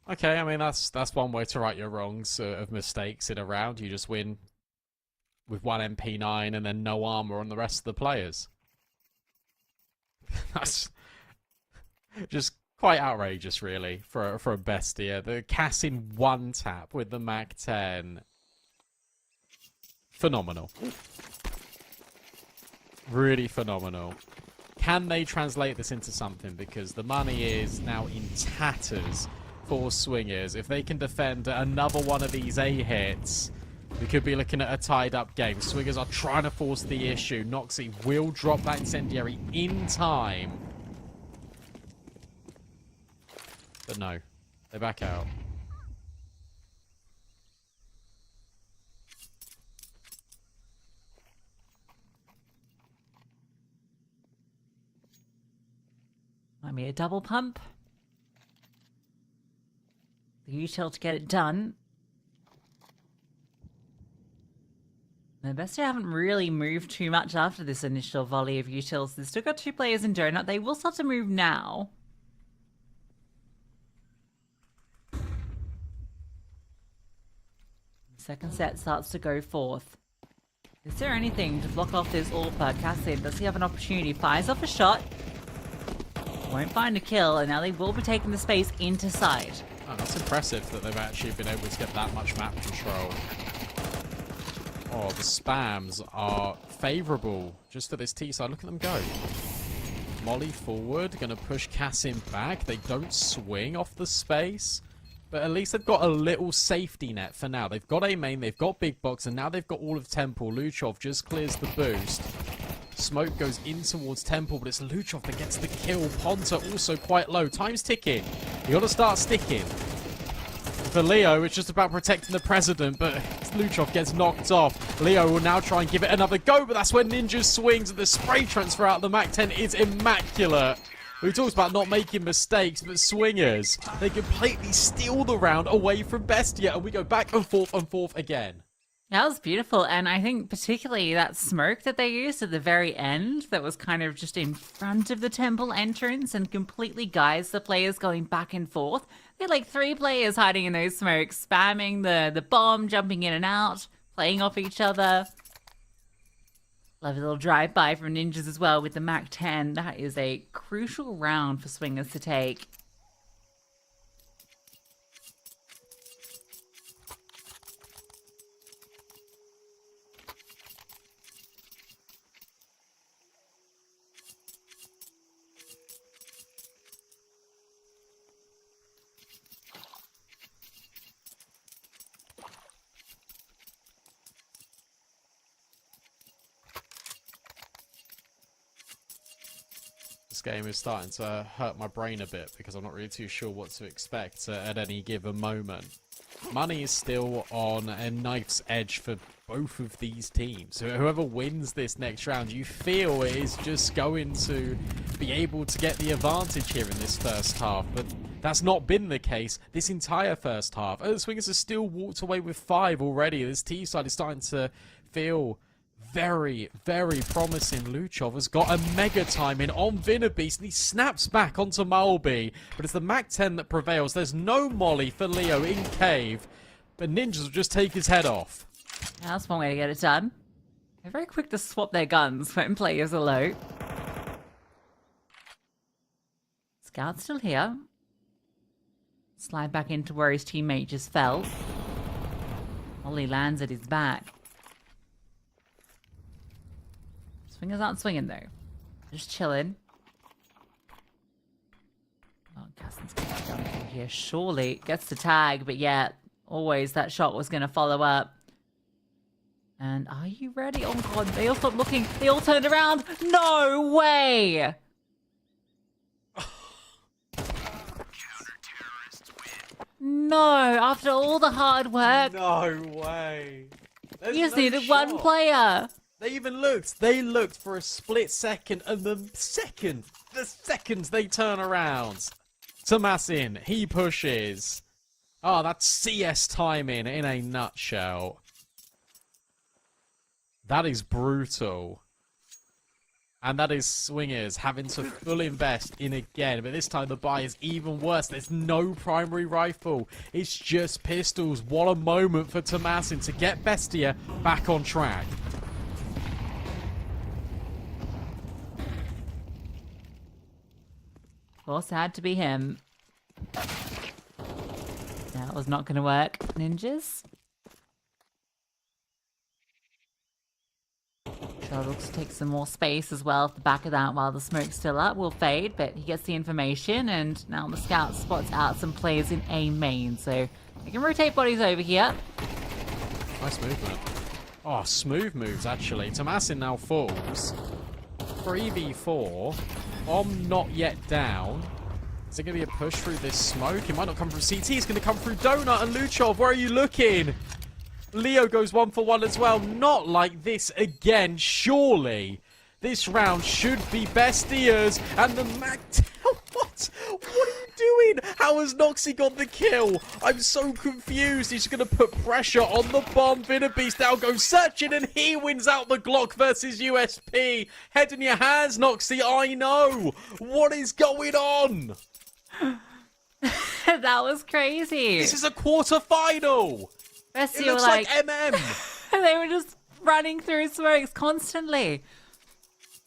Speaker 7: Okay, I mean, that's one way to right your wrongs of mistakes in a round. You just win with one MP9 and then no armor on the rest of the players. That's just quite outrageous, really, for a Bestia. The Cassin one tap with the Mag-10. Phenomenal. Really phenomenal. Can they translate this into something? Because the money is now in tatters for Swingers. If they can defend another one of these A hits, we could be looking at a tied-up game. Swingers are trying to force the issue. Noxie will drop that incendiary in time. But no, they back out.
Speaker 8: Might be a double pump. The util to get it done. The Bestia haven't really moved too much after this initial volley of utils. They've still got two players in Donut. They will start to move now. Second set starts to go forth. Is there anything to block off this AWP? Cassin, does he have an opportunity? Fires off a shot. Won't find a kill, and now they will be taking the space into side.
Speaker 7: Oh, that's impressive that they've actually been able to get that much map control. Oh, the spams are favourable just for this T side. Look at them go. Molly forward, going to push Cassin back. They don't swing off the space, but at least they've got a little safety net for now. They've got A main, they've got Big Box, and now they've got all of Temple. Luchov just clears the boost. Smoke goes in towards Temple, but it's Luchov that gets the kill. Ponta also quite low. Time's ticking. You got to start sticking. For Leo, it's just about protecting the president, but Luchov gets knocked off. Leo will now try and give it another go, but that's when Ninja swings, and the spray transfer out of the Mac-10 is immaculate. We talks about not making mistakes, but Swingers, they completely steal the round away from Bestia, and we go back and forth again.
Speaker 8: That was beautiful, and I think particularly that smoke that they used at the very end that was kind of just in front of the temple entrance and completely guides the players going back and forth. They had like 3 players hiding in those smokes, spamming the bomb, jumping in and out, playing off each other. Love a little drive-by from Ninjas as well with the Mac-10. That is a crucial round for Swingers to take.
Speaker 7: This game is starting to hurt my brain a bit because I'm not really too sure what to expect at any given moment. Money is still on a knife's edge for both of these teams. So whoever wins this next round, you feel is just going to be able to get the advantage here in this first half. But that's not been the case this entire first half. The Swingers have still walked away with 5 already. This T side is starting to feel very, very promising. Luchov has got a mega time in on Vinabeast, and he snaps back onto Mulby. But it's the Mac-10 that prevails. There's no molly for Leo in cave, but Ninjas will just take his head off.
Speaker 8: Yeah, that's one way to get it done. They're very quick to swap their guns when players are low. Scout's still here. Slide back into where his teammate just fell. Molly lands at his back. Swingers aren't swinging though. Just chilling. Oh, Gaston's going to jump in here. Surely gets the tag, but yeah, always that shot was going to follow up. And are you ready? Oh god, they all stopped looking. They all turned around. No way! No, after all the hard work.
Speaker 7: No way.
Speaker 8: You just needed one player.
Speaker 7: They even looked. They looked for a split second, and the second they turn around, Tomasin, he pushes. Oh, that's CS timing in a nutshell. That is brutal. And that is Swingers having to full invest in again. But this time the buy is even worse. There's no primary rifle. It's just pistols. What a moment for Tomasin to get Bestia back on track.
Speaker 8: Of course, it had to be him. That was not going to work. Ninjas. Sure, looks to take some more space as well at the back of that while the smoke's still up. Will fade, but he gets the information, and now the scout spots out some players in A main, so they can rotate bodies over here.
Speaker 7: Nice movement. Oh, smooth moves, actually. Tomasin now falls. 3v4. Not yet down. Is it going to be a push through this smoke? It might not come from CT. It's going to come through Donut and Luchov. Where are you looking? Leo goes 1 for 1 as well. Not like this again, surely. This round should be Bestia's. And the What? What are you doing? How has Noxie got the kill? I'm so confused. He's going to put pressure on the bomb. Vinabeast now goes searching, and he wins out the Glock versus USP. Head in your hands, Noxie. I know. What is going on?
Speaker 8: That was crazy.
Speaker 7: This is a quarter-final.
Speaker 8: Bestie
Speaker 7: It looks
Speaker 8: were
Speaker 7: like MM.
Speaker 8: They were just running through smokes constantly.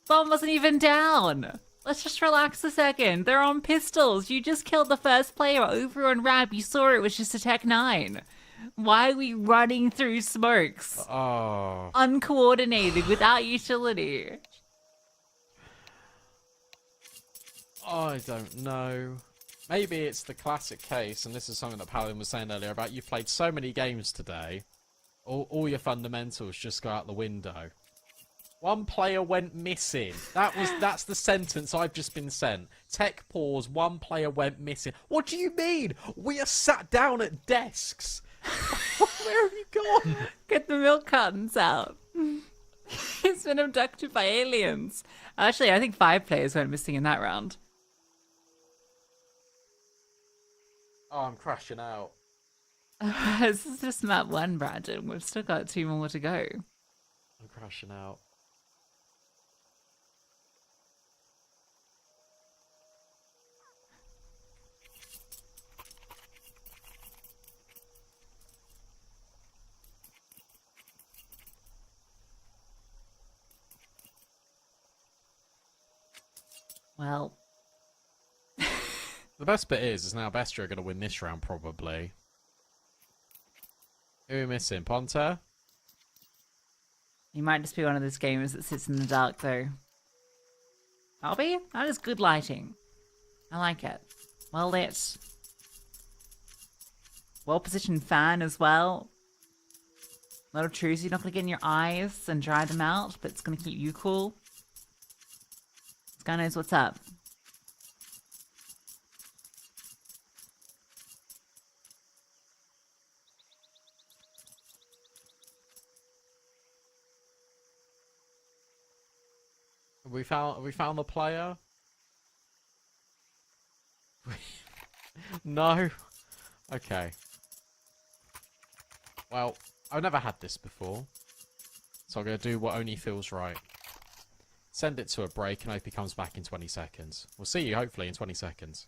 Speaker 8: Bomb wasn't even down. Let's just relax a second. They're on pistols. You just killed the first player over on Rab. You saw it was just a Tech 9. Why are we running through smokes?
Speaker 7: Oh.
Speaker 8: Uncoordinated, without utility.
Speaker 7: I don't know. Maybe it's the classic case, and this is something that Paladin was saying earlier about you've played so many games today, all your fundamentals just go out the window. One player went missing. That's the sentence I've just been sent. Tech pause, one player went missing. What do you mean? We are sat down at desks. Where have you gone?
Speaker 8: Get the milk cartons out. He's been abducted by aliens. Actually, I think 5 players went missing in that round.
Speaker 7: Oh, I'm crashing out.
Speaker 8: This is just map 1, Brandon. We've still got 2 more to go.
Speaker 7: I'm crashing out.
Speaker 8: Well,
Speaker 7: The best bit is now Bestia are going to win this round, probably. Who are we missing? Ponta?
Speaker 8: he might just be one of those gamers that sits in the dark, though. Albie? That is good lighting. I like it. Well lit. Well-positioned fan as well. A lot of truths you're not going to get in your eyes and dry them out, but it's going to keep you cool. This guy knows what's up.
Speaker 7: We found the player. No. Okay. Well, I've never had this before, so I'm gonna do what only feels right. Send it to a break and hope he comes back in 20 seconds. We'll see you hopefully in 20 seconds.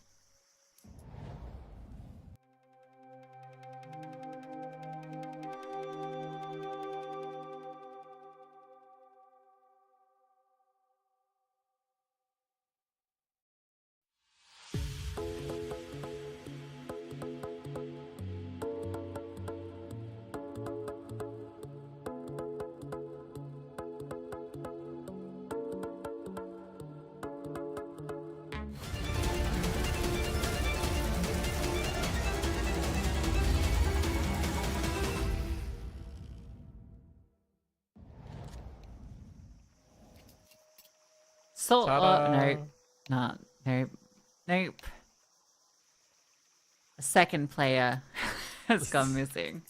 Speaker 8: So,
Speaker 7: Ta-da.
Speaker 8: nope. Not, nope. Nope. A second player has gone missing.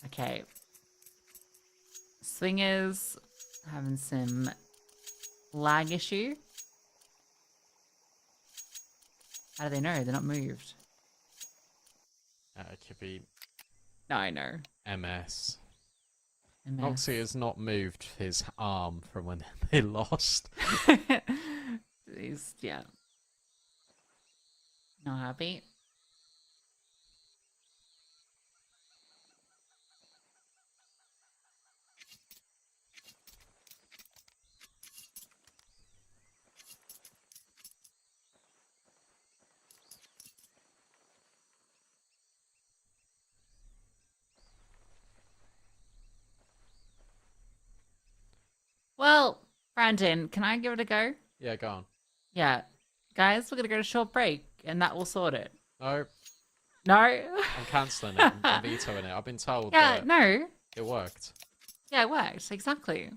Speaker 8: Okay. Swingers having some lag issue. How do they know? They're not moved.
Speaker 7: It could be
Speaker 8: No, I know.
Speaker 7: MS.
Speaker 8: MS.
Speaker 7: Noxie has not moved his arm from when they lost.
Speaker 8: He's, yeah. Not happy. Well, Brandon, can I give it a go?
Speaker 7: Yeah, go on.
Speaker 8: Yeah. Guys, we're going to go to a short break, and that will sort it.
Speaker 7: No,
Speaker 8: No?
Speaker 7: I'm cancelling it. I'm vetoing it. I've been told
Speaker 8: Yeah,
Speaker 7: that
Speaker 8: no.
Speaker 7: it worked.
Speaker 8: Yeah, it worked. Exactly.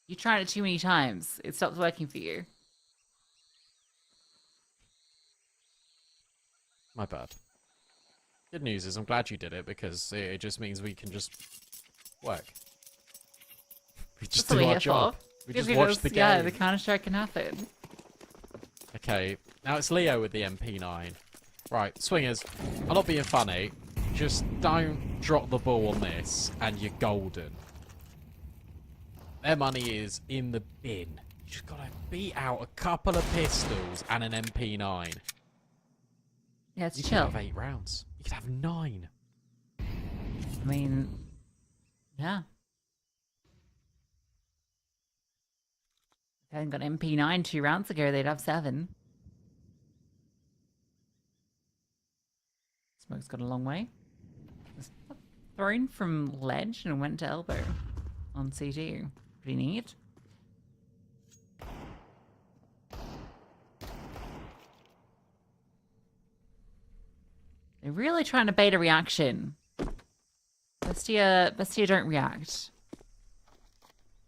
Speaker 8: You tried it too many times. It stopped working for you.
Speaker 7: My bad. Good news is I'm glad you did it because it just means we can just work. We just
Speaker 8: That's what
Speaker 7: do
Speaker 8: we're
Speaker 7: our
Speaker 8: here
Speaker 7: job.
Speaker 8: for.
Speaker 7: We
Speaker 8: Because
Speaker 7: just watch the game.
Speaker 8: Yeah, the Counter-Strike can happen.
Speaker 7: Okay, now it's Leo with the MP9. Right, swingers, I'm not being funny. Just don't drop the ball on this and you're golden. Their money is in the bin. You just gotta beat out a couple of pistols and an MP9.
Speaker 8: Yeah, it's
Speaker 7: You could
Speaker 8: chill.
Speaker 7: have 8 rounds. You could have 9.
Speaker 8: I mean, yeah. If they hadn't got MP9 2 rounds ago, they'd have 7. Smoke's got a long way. Was thrown from ledge and went to elbow on CT. Pretty neat. They're really trying to bait a reaction. Bestia don't react.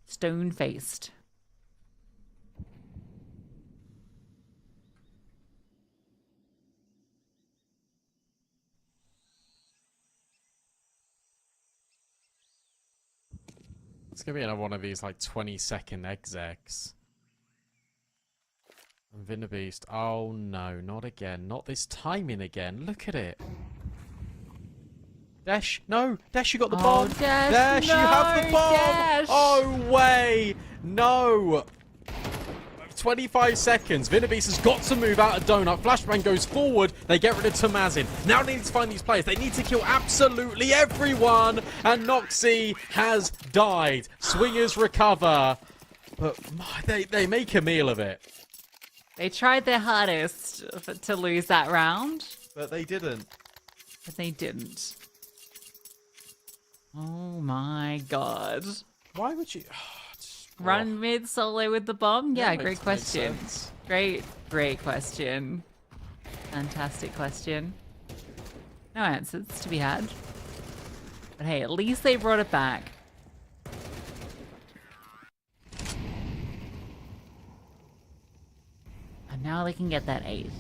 Speaker 8: Stone-faced.
Speaker 7: It's gonna be another one of these like 20-second execs. And Vinabeast. Oh no, not again. Not this timing again. Look at it. Dash, no! Dash, you got the bomb!
Speaker 8: Dash,
Speaker 7: you have the
Speaker 8: no,
Speaker 7: bomb!
Speaker 8: Dash!
Speaker 7: Oh, way! No! 25 seconds. Vinabeast has got to move out of Donut. Flashbang goes forward. They get rid of Tomazin. Now they need to find these players. They need to kill absolutely everyone. And Noxie has died. Swingers recover. But they make a meal of it.
Speaker 8: They tried their hardest to lose that round,
Speaker 7: But they didn't.
Speaker 8: but they didn't. Oh my god.
Speaker 7: Why would you...
Speaker 8: Run mid solo with the bomb? Yeah,
Speaker 7: makes-
Speaker 8: great
Speaker 7: makes
Speaker 8: question.
Speaker 7: sense.
Speaker 8: Great question. Fantastic question. No answers to be had. But hey, at least they brought it back. Now they can get that 8th.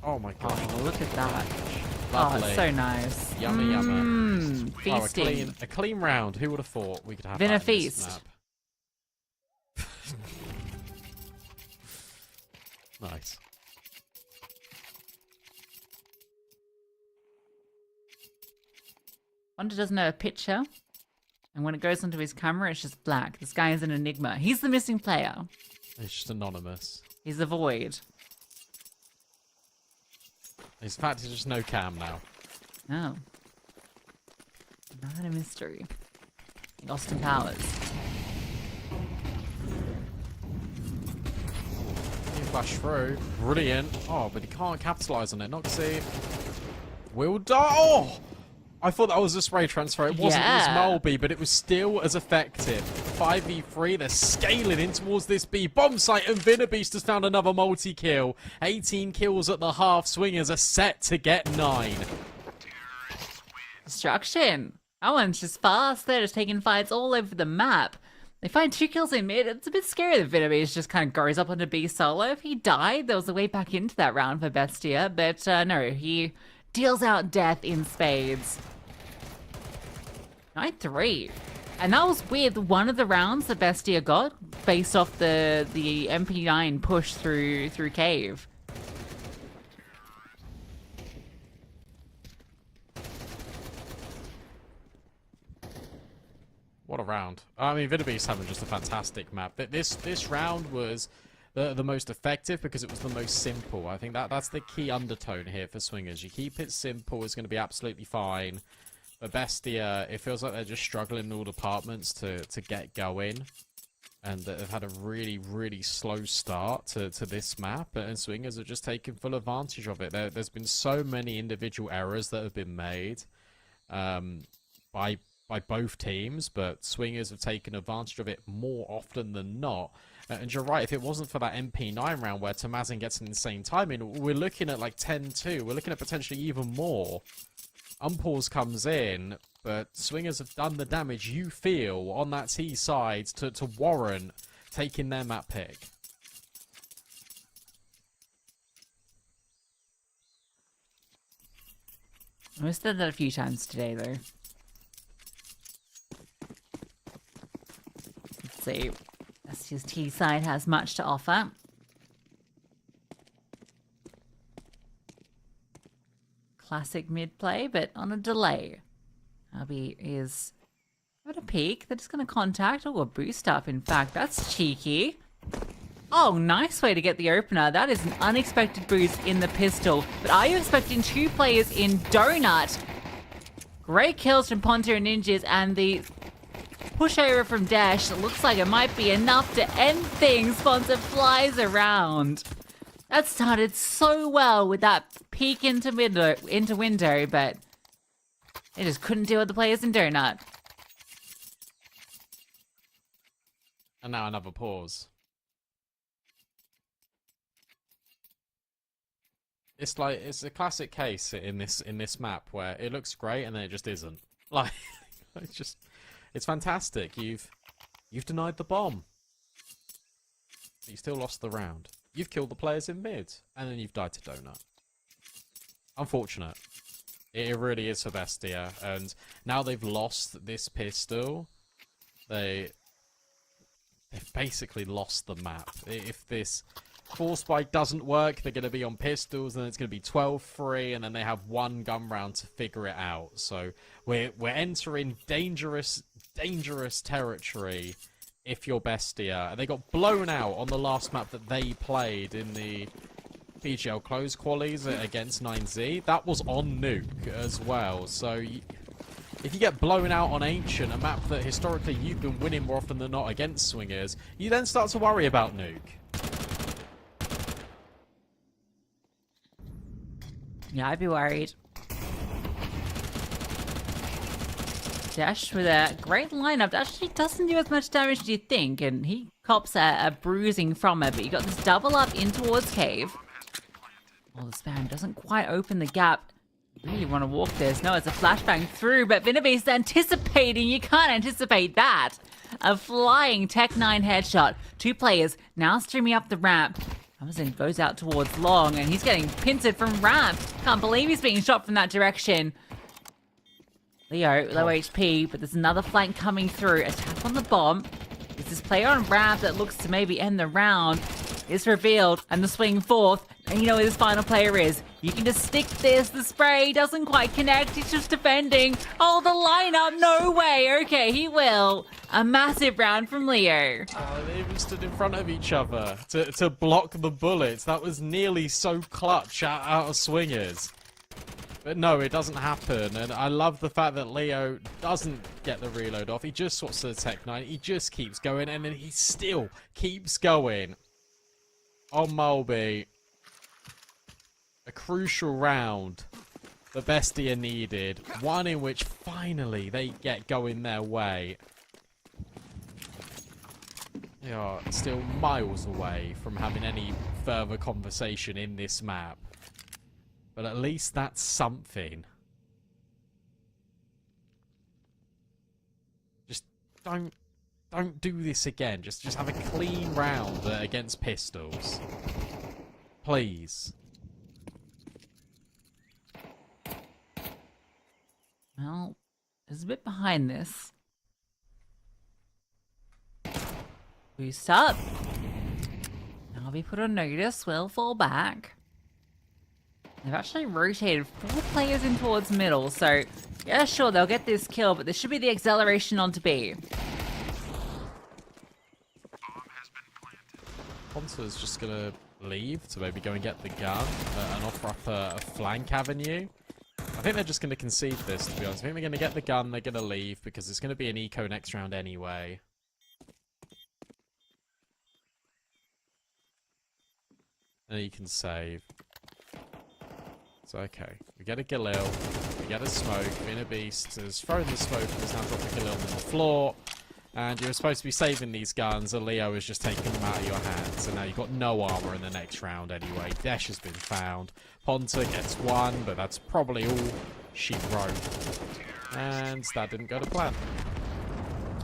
Speaker 7: Oh my god.
Speaker 8: Oh, look at that. Oh,
Speaker 7: Lovely.
Speaker 8: it's so nice.
Speaker 7: Yummy, yummy. Oh,
Speaker 8: Feasting.
Speaker 7: a clean round. Who would have thought we could have
Speaker 8: Been a
Speaker 7: that in this
Speaker 8: feast.
Speaker 7: map? Nice.
Speaker 8: Wonder doesn't know a picture. And when it goes onto his camera, it's just black. This guy is an enigma. He's the missing player.
Speaker 7: It's just anonymous.
Speaker 8: He's the void.
Speaker 7: In fact, there's just no cam now.
Speaker 8: Oh. Not a mystery. Austin Powers.
Speaker 7: He flashed through. Brilliant. Oh, but he can't capitalize on it. Not see. Will die. Oh! I thought that was a spray transfer. It wasn't. It was Mulby, but it was still as effective. 5v3. They're scaling in towards this B. Bomb site, and Vinabeast has found another multi-kill. 18 kills at the half. Swingers are set to get 9.
Speaker 8: Destruction. That one's just fast. They're just taking fights all over the map. They find 2 kills in mid. It's a bit scary that Vinabeast just kind of goes up onto B solo. If he died, there was a way back into that round for Bestia. But no, he deals out death in spades. 9-3. And that was with one of the rounds that Bestia got based off the MP9 push through cave.
Speaker 7: What a round. I mean, Vinabeast having just a fantastic map. This round was the most effective because it was the most simple. I think that's the key undertone here for Swingers. You keep it simple, it's going to be absolutely fine. But Bestia, it feels like they're just struggling in all departments to get going. And they've had a really, really slow start to this map. And Swingers have just taken full advantage of it. There's been so many individual errors that have been made by both teams. But Swingers have taken advantage of it more often than not. And you're right, if it wasn't for that MP9 round where Tamazin gets an insane timing, we're looking at like 10-2. We're looking at potentially even more. Unpause comes in, but Swingers have done the damage you feel on that T side to warrant taking their map pick.
Speaker 8: I've said that a few times today, though. Let's see. Bestia's T side has much to offer. Classic mid play, but on a delay. Albie is at a peak. They're just going to contact. Oh, a boost up, in fact. That's cheeky. Oh, nice way to get the opener. That is an unexpected boost in the pistol. But are you expecting 2 players in Donut? Great kills from Ponto and Ninjas, and the pushover from Dash. It looks like it might be enough to end things. Sponsor flies around. That started so well with that peek into window, but they just couldn't deal with the players in Donut.
Speaker 7: And now another pause. It's like it's a classic case in this map where it looks great and then it just isn't. Like it's fantastic. You've denied the bomb. But you still lost the round. You've killed the players in mid, and then you've died to Donut. Unfortunate. It really is for Bestia, and now they've lost this pistol. They've basically lost the map. If this force spike doesn't work, they're going to be on pistols, and it's going to be 12-3, and then they have 1 gun round to figure it out. So we're entering dangerous territory. If you're Bestia, they got blown out on the last map that they played in the PGL close qualies against 9Z. That was on Nuke as well. So if you get blown out on Ancient, a map that historically you've been winning more often than not against Swingers, you then start to worry about Nuke.
Speaker 8: Yeah, I'd be worried. Dash with a great lineup. Actually doesn't do as much damage as you think, and he cops a bruising from it, but you got this double up in towards cave. Well, the spam doesn't quite open the gap Really want to walk this. No, it's a flashbang through, but Vinabe's anticipating. You can't anticipate that. A flying Tech 9 headshot. 2 players now streaming up the ramp. Amazon goes out towards long, and he's getting pincered from ramp. Can't believe he's being shot from that direction. Leo, low HP, but there's another flank coming through. Attack on the bomb. There's this player on ramp that looks to maybe end the round. It's revealed, and the swing forth. And you know where this final player is. You can just stick this. The spray doesn't quite connect. He's just defending. Oh, the lineup. No way. Okay, he will. A massive round from Leo.
Speaker 7: Oh, they even stood in front of each other to block the bullets. That was nearly so clutch out of swingers. But no, it doesn't happen. And I love the fact that Leo doesn't get the reload off. He just swaps to the Tech 9. He just keeps going, and then he still keeps going. On Mulby. A crucial round the Bestia needed. One in which finally they get going their way. They are still miles away from having any further conversation in this map. But at least that's something. Just don't do this again. Just have a clean round against pistols. Please.
Speaker 8: Well, there's a bit behind this. Boost up. Now be put on notice. Will fall back. They've actually rotated 4 players in towards middle, so yeah, sure, they'll get this kill, but this should be the acceleration onto B.
Speaker 7: Ponta's just gonna leave to maybe go and get the gun and offer up a flank avenue. I think they're just gonna concede this, to be honest. I think they're gonna get the gun, they're gonna leave, because it's gonna be an eco next round anyway. And you can save. So, okay. We get a Galil. We get a smoke. Inner Beast has thrown the smoke and has now dropped the Galil on the floor. And you're supposed to be saving these guns, and Leo is just taking them out of your hands. And now you've got no armor in the next round anyway. Dash has been found. Ponta gets 1, but that's probably all she wrote. And that didn't go to plan.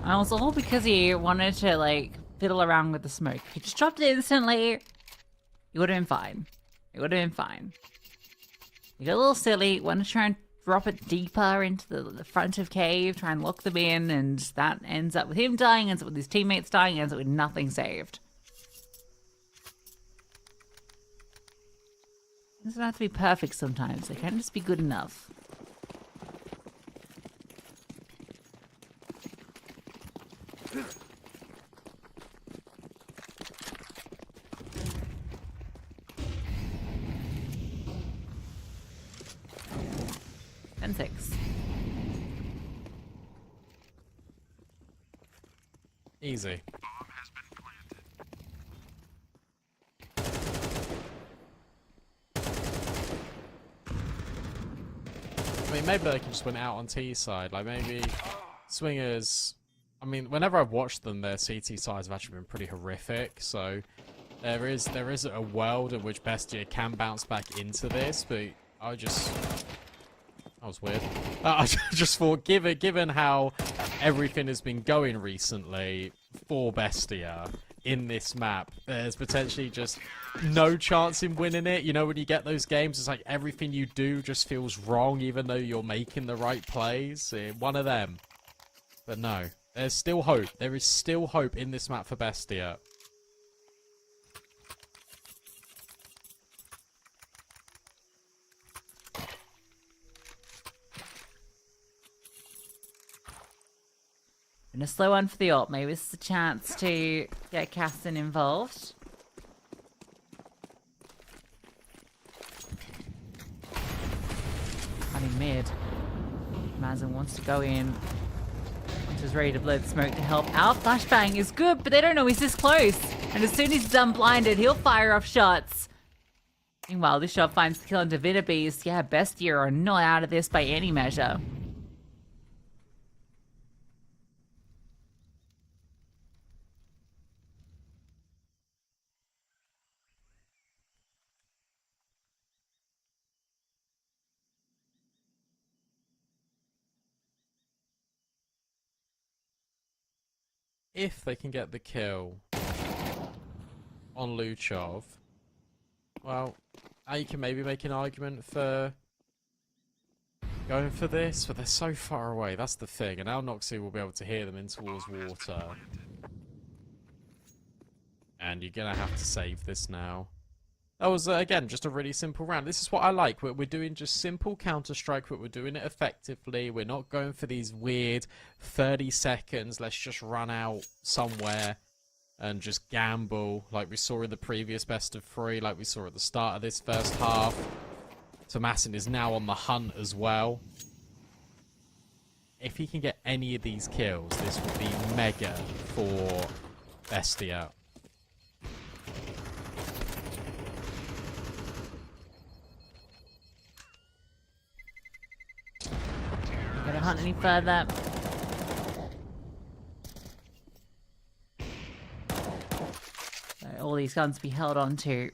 Speaker 8: And it was all because he wanted to, like, fiddle around with the smoke. If he just dropped it instantly, he would have been fine. It would have been fine. You got a little silly, want to try and drop it deeper into the front of cave, try and lock them in, and that ends up with him dying, ends up with his teammates dying, ends up with nothing saved. It doesn't have to be perfect sometimes, they can't just be good enough. And 6.
Speaker 7: Easy. I mean, maybe they can just win out on T side. Like, maybe Swingers... I mean, whenever I've watched them, their CT sides have actually been pretty horrific, so... There is a world in which Bestia can bounce back into this, but I just... That was weird. I just thought, given how everything has been going recently for Bestia in this map, there's potentially just no chance in winning it. You know, when you get those games, it's like everything you do just feels wrong, even though you're making the right plays. One of them. But no, there's still hope. There is still hope in this map for Bestia.
Speaker 8: And a slow one for the ult. Maybe this is a chance to get Caston involved. Running mid. Mazin wants to go in. Hunter's ready to blow the smoke to help out. Flashbang is good, but they don't know he's this close. And as soon as he's unblinded, he'll fire off shots. Meanwhile, this shot finds the kill on Divinity's. Yeah, Bestia are not out of this by any measure.
Speaker 7: if they can get the kill on Luchov, well, now you can maybe make an argument for going for this, but they're so far away. That's the thing. And now Noxie will be able to hear them in towards water. And you're going to have to save this now. That was, again, just a really simple round. This is what I like. We're doing just simple Counter-Strike, but we're doing it effectively. We're not going for these weird 30 seconds. Let's just run out somewhere and just gamble like we saw in the previous best of 3, like we saw at the start of this first half. Tomassin is now on the hunt as well. If he can get any of these kills, this would be mega for Bestia.
Speaker 8: Not gonna hunt any further. So all these guns be held on to.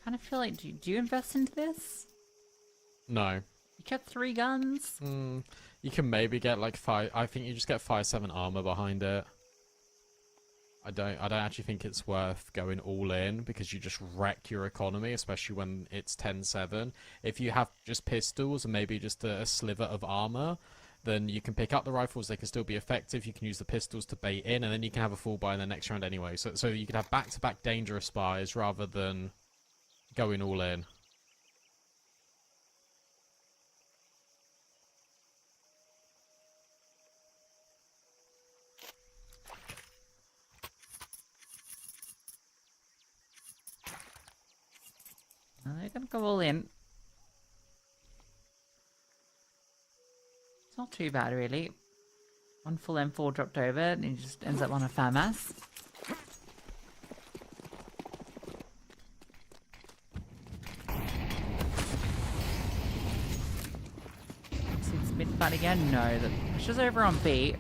Speaker 8: Kind of feel like, do you invest into this?
Speaker 7: No.
Speaker 8: You kept 3 guns.
Speaker 7: You can maybe get like 5. I think you just get 5-7 armor behind it. I don't actually think it's worth going all in because you just wreck your economy, especially when it's 10-7. If you have just pistols and maybe just a sliver of armor, then you can pick up the rifles. They can still be effective. You can use the pistols to bait in, and then you can have a full buy in the next round anyway. So you could have back-to-back dangerous buys rather than going all in.
Speaker 8: They're gonna go all in. It's not too bad, really. 1 full M4 dropped over, and he just ends up on a FAMAS. Since mid-fight again? No, the pressure's over on B.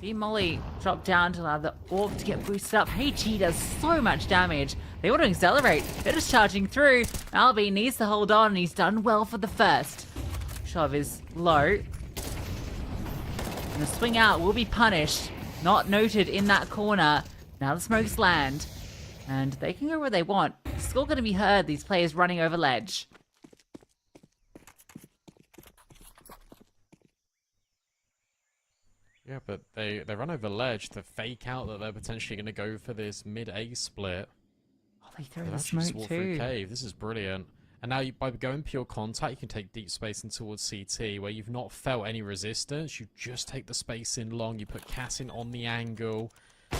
Speaker 8: B Molly dropped down to allow the orb to get boosted up. HE does so much damage. They want to accelerate. They're just charging through. Albi needs to hold on, and he's done well for the first. Shove is low. And the swing out will be punished. Not noted in that corner. Now the smokes land. And they can go where they want. It's still going to be heard, these players running over ledge.
Speaker 7: Yeah, but they run over ledge to fake out that they're potentially going to go for this mid-A split.
Speaker 8: Oh, they throw
Speaker 7: They've
Speaker 8: the
Speaker 7: actually just
Speaker 8: smoke
Speaker 7: walked through
Speaker 8: too.
Speaker 7: cave. This is brilliant. And now by going pure contact, you can take deep space in towards CT, where you've not felt any resistance. You just take the space in long. You put Cassin on the angle.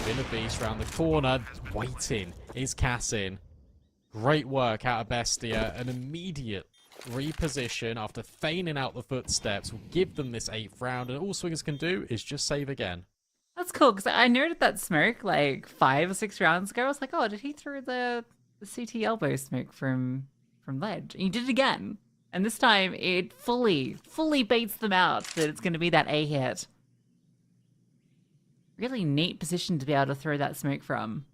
Speaker 7: Been a beast round the corner. Waiting is Cassin. Great work out of Bestia. An immediate reposition after feigning out the footsteps will give them this 8th round. And all Swingers can do is just save again.
Speaker 8: That's cool, because I noted that smoke like 5 or 6 rounds ago. I was like, oh, did he throw the CT elbow smoke from ledge? And he did it again. And this time it fully baits them out that it's going to be that A hit. Really neat position to be able to throw that smoke from.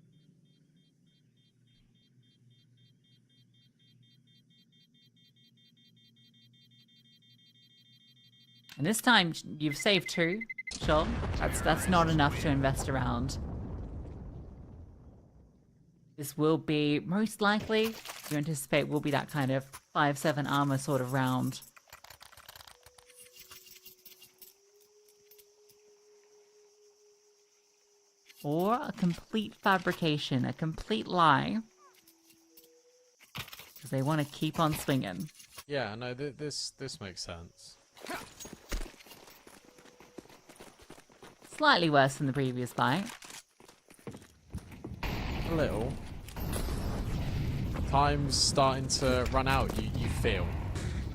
Speaker 8: And this time you've saved 2. Sure, that's not enough to invest around. This will be, most likely, you anticipate will be that kind of 5-7 armor sort of round. Or a complete fabrication, a complete lie. Because they want to keep on swinging.
Speaker 7: Yeah, no, this makes sense.
Speaker 8: Slightly worse than the previous fight.
Speaker 7: A little. Time's starting to run out, you feel,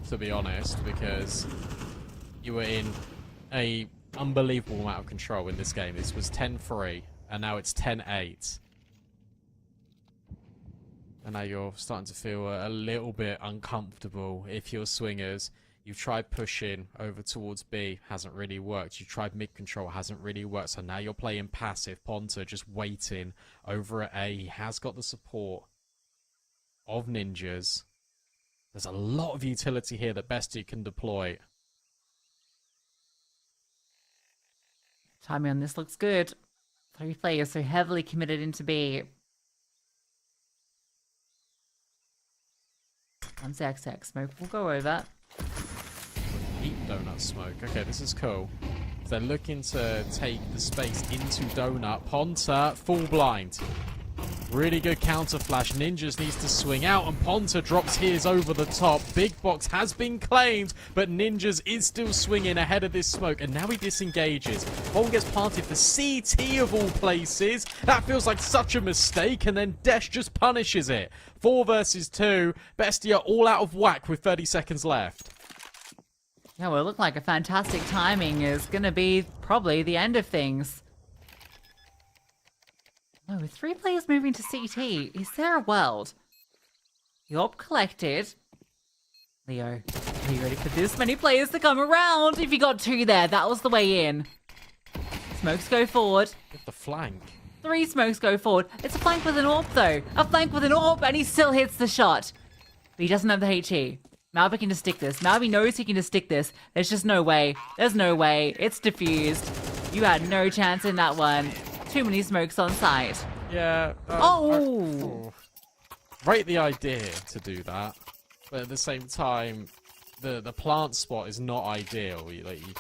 Speaker 7: to be honest, because you were in a unbelievable amount of control in this game. This was 10-3, and now it's 10-8. And now you're starting to feel a little bit uncomfortable if you're Swingers. You've tried pushing over towards B, hasn't really worked. You've tried mid-control, hasn't really worked. So now you're playing passive. Ponta just waiting over at A. He has got the support of ninjas. There's a lot of utility here that Bestia can deploy.
Speaker 8: Timing on this looks good. 3 players so heavily committed into B. Comes XX. Smoke will go over.
Speaker 7: Deep donut smoke. Okay, this is cool. They're looking to take the space into donut. Ponta, full blind. Really good counter flash. Ninjas needs to swing out, and Ponta drops his over the top. Big box has been claimed, but Ninjas is still swinging ahead of this smoke, and now he disengages. Bomb gets planted for CT of all places. That feels like such a mistake, and then Desh just punishes it. 4 versus 2. Bestia all out of whack with 30 seconds left.
Speaker 8: Yeah, well, it looked like a fantastic timing is going to be probably the end of things. Oh, with 3 players moving to CT, is there a world? Yorp collected. Leo, are you ready for this many players to come around? If you got 2 there, that was the way in. Smokes go forward.
Speaker 7: With the flank.
Speaker 8: 3 smokes go forward. It's a flank with an AWP, though. A flank with an AWP, and he still hits the shot. But he doesn't have the HE. Malby can just stick this. Malby knows he can just stick this. There's just no way. There's no way. It's diffused. You had no chance in that one. Too many smokes on site.
Speaker 7: Yeah.
Speaker 8: Oh!
Speaker 7: Rate the idea to do that, but at the same time, the plant spot is not ideal. You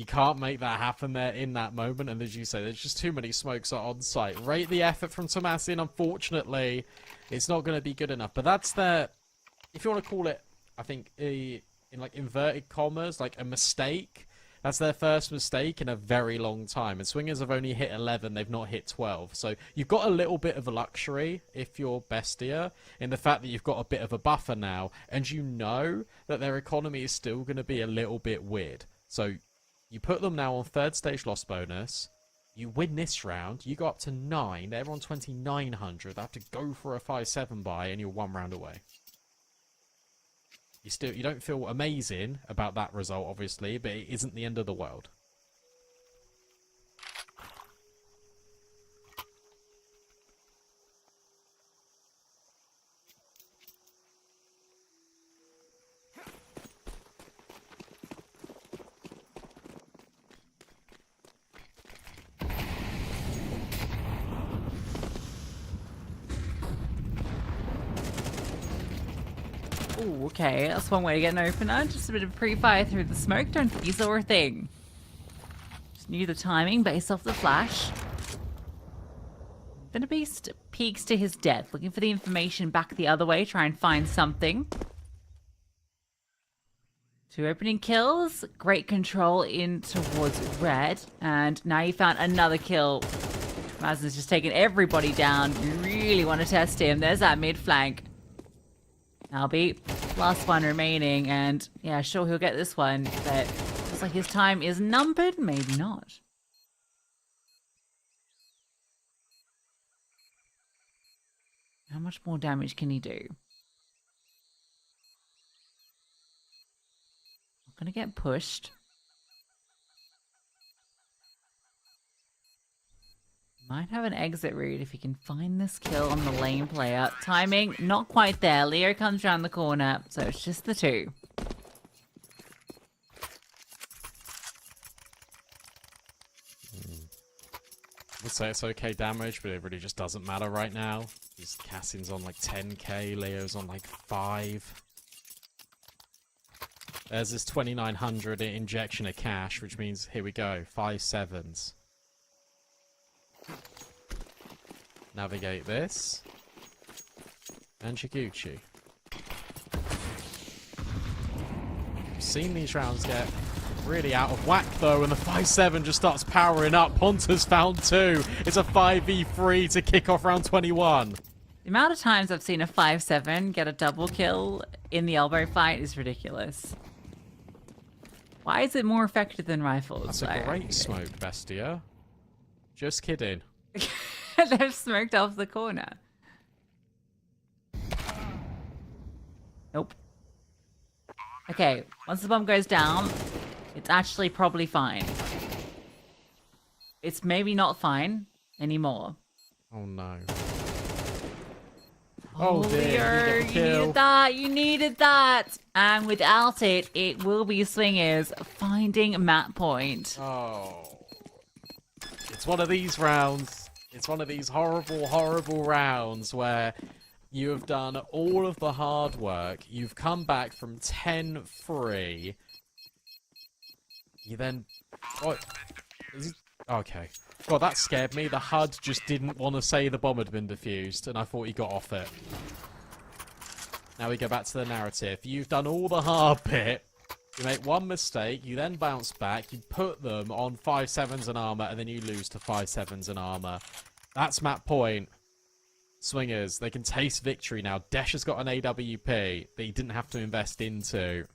Speaker 7: can't make that happen there in that moment. And as you say, there's just too many smokes on site. Rate the effort from Tomasin. Unfortunately, it's not going to be good enough. But that's their, if you want to call it, I think, in like inverted commas, like a mistake. That's their first mistake in a very long time. And Swingers have only hit 11, they've not hit 12. So you've got a little bit of a luxury, if you're Bestia, in the fact that you've got a bit of a buffer now. And you know that their economy is still going to be a little bit weird. So you put them now on 3rd stage loss bonus. You win this round, you go up to 9. They're on 2,900. They have to go for a 5-7 buy, and you're 1 round away. You don't feel amazing about that result, obviously, but it isn't the end of the world.
Speaker 8: Ooh, okay, that's one way to get an opener. Just a bit of pre-fire through the smoke. Don't think you saw a thing. Just knew the timing based off the flash. Then a beast peeks to his death, looking for the information back the other way, try and find something. 2 opening kills, great control in towards red, and now you found another kill. Mazin's just taken everybody down. You really want to test him. There's that mid flank. Albi, last one remaining, and yeah, sure he'll get this one, but looks like his time is numbered, maybe not. How much more damage can he do? Not gonna get pushed. Might have an exit route if he can find this kill on the lane player. Timing, not quite there. Leo comes around the corner, so it's just the 2.
Speaker 7: I'd say it's okay damage, but it really just doesn't matter right now. Cassin's on like 10k, Leo's on like 5. There's this 2,900 injection of cash, which means, here we go, 5 7s. Navigate this. And Chiguchi. We've seen these rounds get really out of whack though, and the 5-7 just starts powering up. Ponta's found 2. It's a 5v3 to kick off round 21.
Speaker 8: The amount of times I've seen a 5-7 get a double kill in the elbow fight is ridiculous. Why is it more effective than rifles?
Speaker 7: That's a great smoke, Bestia. Just kidding.
Speaker 8: They've smoked off the corner. Nope. Okay, once the bomb goes down, it's actually probably fine. It's maybe not fine anymore.
Speaker 7: Oh no. Oh dear,
Speaker 8: Leo,
Speaker 7: you get the
Speaker 8: you
Speaker 7: kill.
Speaker 8: needed that. You needed that. And without it, it will be Swingers finding map point.
Speaker 7: Oh. It's one of these rounds. It's one of these horrible, horrible rounds where you have done all of the hard work. You've come back from 10-3. You then... What? Is he... Okay. God, that scared me. The HUD just didn't want to say the bomb had been defused, and I thought he got off it. Now we go back to the narrative. You've done all the hard bit. You make one mistake, you then bounce back, you put them on 5/7s and armor, and then you lose to 5/7s and armor. That's map point. Swingers, they can taste victory now. Desh has got an AWP that he didn't have to invest into.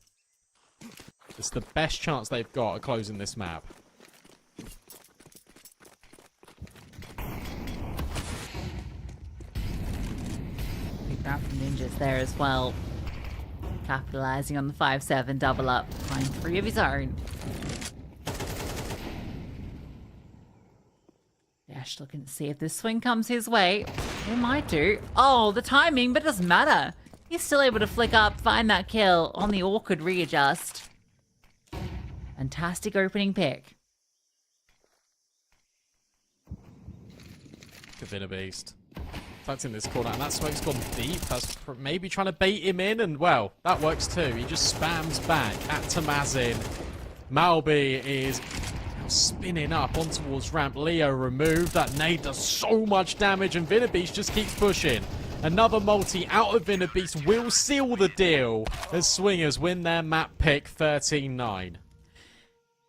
Speaker 7: It's the best chance they've got at closing this map.
Speaker 8: Pick that from Ninjas there as well. Capitalizing on the 5-7 double up. Find 3 of his own. Dash looking to see if this swing comes his way. It might do. Oh, the timing, but it doesn't matter. He's still able to flick up, find that kill on the awkward readjust. Fantastic opening pick.
Speaker 7: Could have been a beast. That's in this corner, and that smoke's gone deep. That's maybe trying to bait him in, and well, that works too. He just spams back at Tamazin. Malby is now spinning up on towards ramp. Leo removed. That nade does so much damage, and Vinabeast just keeps pushing. Another multi out of Vinabeast will seal the deal as Swingers win their map pick 13-9.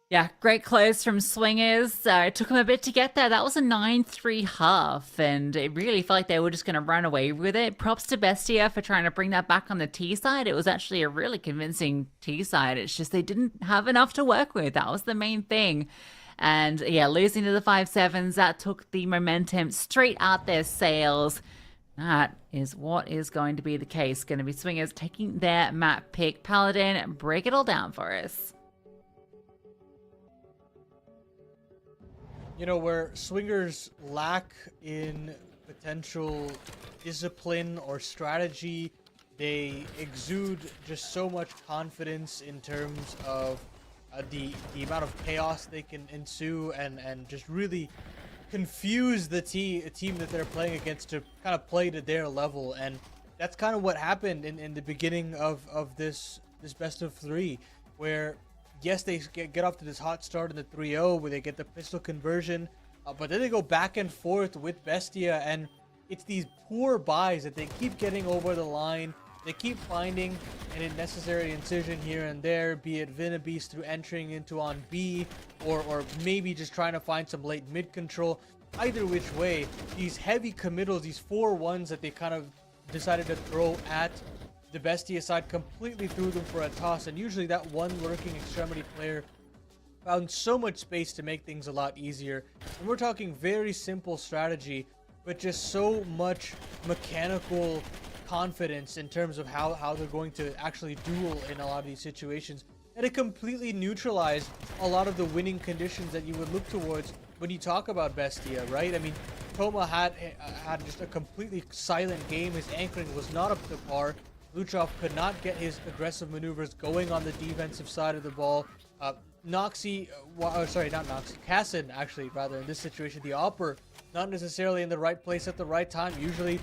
Speaker 8: Yeah, great close from Swingers. It took them a bit to get there. That was a 9-3 half, and it really felt like they were just going to run away with it. Props to Bestia for trying to bring that back on the T side. It was actually a really convincing T side. It's just they didn't have enough to work with. That was the main thing. And yeah, losing to the 5-7s, that took the momentum straight out their sails. That is what is going to be the case. Going to be Swingers taking their map pick. Paladin, break it all down for us.
Speaker 6: You know, where Swingers lack in potential discipline or strategy, they exude just so much confidence in terms of the amount of chaos they can ensue and just really confuse the team that they're playing against to kind of play to their level. And that's kind of what happened in the beginning of this best of 3, where yes, they get off to this hot start in the 3-0 where they get the pistol conversion, but then they go back and forth with Bestia, and it's these poor buys that they keep getting over the line. They keep finding an unnecessary incision here and there, be it Vinabeast through entering into on B, or maybe just trying to find some late mid control. Either which way, these heavy committals, these 4-1s that they kind of decided to throw at the Bestia side completely threw them for a toss, and usually that one lurking extremity player found so much space to make things a lot easier. And we're talking very simple strategy, but just so much mechanical confidence in terms of how they're going to actually duel in a lot of these situations, that it completely neutralized a lot of the winning conditions that you would look towards when you talk about Bestia, right? I mean, Toma had just a completely silent game. His anchoring was not up to par. Luchov could not get his aggressive maneuvers going on the defensive side of the ball. Noxy, sorry, not Noxy, Cassin, actually, rather, in this situation, the Opper, not necessarily in the right place at the right time, usually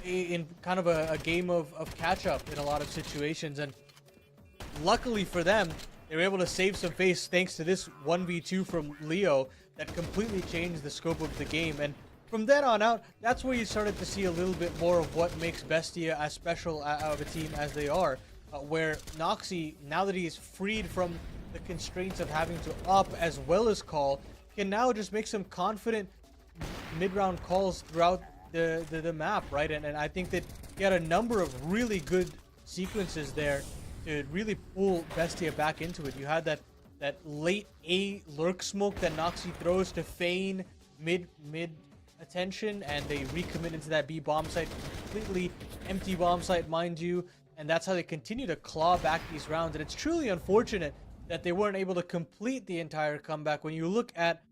Speaker 6: in kind of a game of catch-up in a lot of situations. And luckily for them, they were able to save some face thanks to this 1v2 from Leo that completely changed the scope of the game. And from then on out, that's where you started to see a little bit more of what makes Bestia as special of a team as they are. Where Noxy, now that he's freed from the constraints of having to up as well as call, can now just make some confident mid-round calls throughout the map, right? And I think that he had a number of really good sequences there to really pull Bestia back into it. You had that late A lurk smoke that Noxy throws to feign mid attention, and they recommit into that B bomb site, completely empty bomb site, mind you, and that's how they continue to claw back these rounds. And it's truly unfortunate that they weren't able to complete the entire comeback. When you look at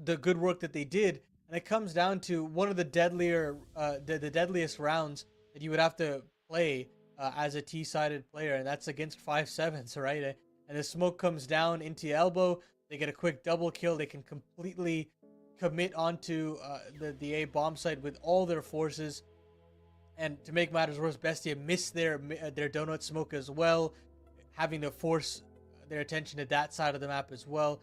Speaker 6: the good work that they did, and it comes down to one of the deadlier, the deadliest rounds that you would have to play as a T-sided player, and that's against 5-7s, right? And the smoke comes down into elbow. They get a quick double kill. They can completely commit onto the A bomb site with all their forces. And to make matters worse, Bestia missed their donut smoke as well, having to force their attention to that side of the map as well.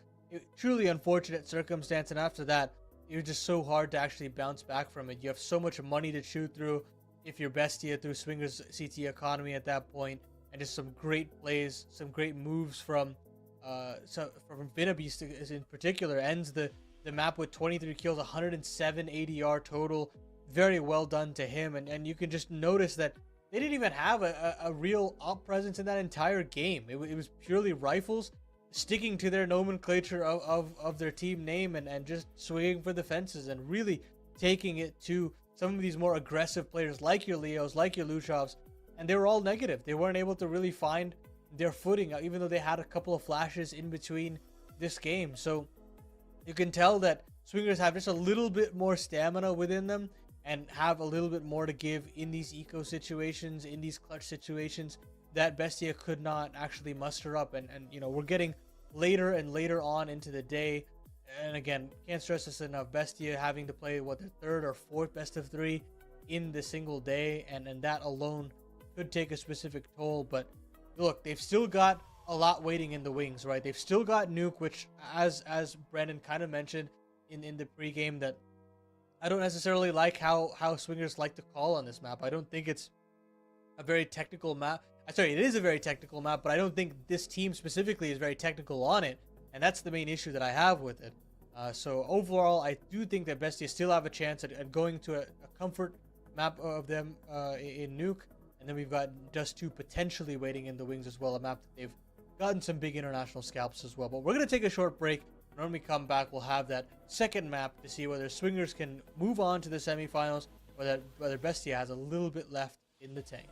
Speaker 6: Truly unfortunate circumstance, and after that, it was just so hard to actually bounce back from it. You have so much money to chew through if you're Bestia through Swingers CT economy at that point, and just some great plays, some great moves from Vinabeast in particular. Ends the map with 23 kills, 107 ADR total. Very well done to him, and you can just notice that they didn't even have a real op presence in that entire game. It was purely rifles, sticking to their nomenclature of their team name and just swinging for the fences and really taking it to some of these more aggressive players like your Leos, like your Luchovs, and they were all negative. They weren't able to really find their footing, even though they had a couple of flashes in between this game. So you can tell that Swingers have just a little bit more stamina within them and have a little bit more to give in these eco situations, in these clutch situations that Bestia could not actually muster up. And you know, we're getting later and later on into the day, and again, can't stress this enough, Bestia having to play their third or fourth best of 3 in the single day, and that alone could take a specific toll. But look, they've still got a lot waiting in the wings, right? They've still got Nuke, which as Brandon kind of mentioned in the pregame, that I don't necessarily like how Swingers like to call on this map. I don't think it's a very technical map. Sorry, it is a very technical map, but I don't think this team specifically is very technical on it, and that's the main issue that I have with it. So overall, I do think that Bestia still have a chance at going to a comfort map of them in Nuke, and then we've got Dust 2 potentially waiting in the wings as well, a map that they've gotten some big international scalps as well. But we're going to take a short break. When we come back, we'll have that second map to see whether Swingers can move on to the semifinals, or whether Bestia has a little bit left in the tank.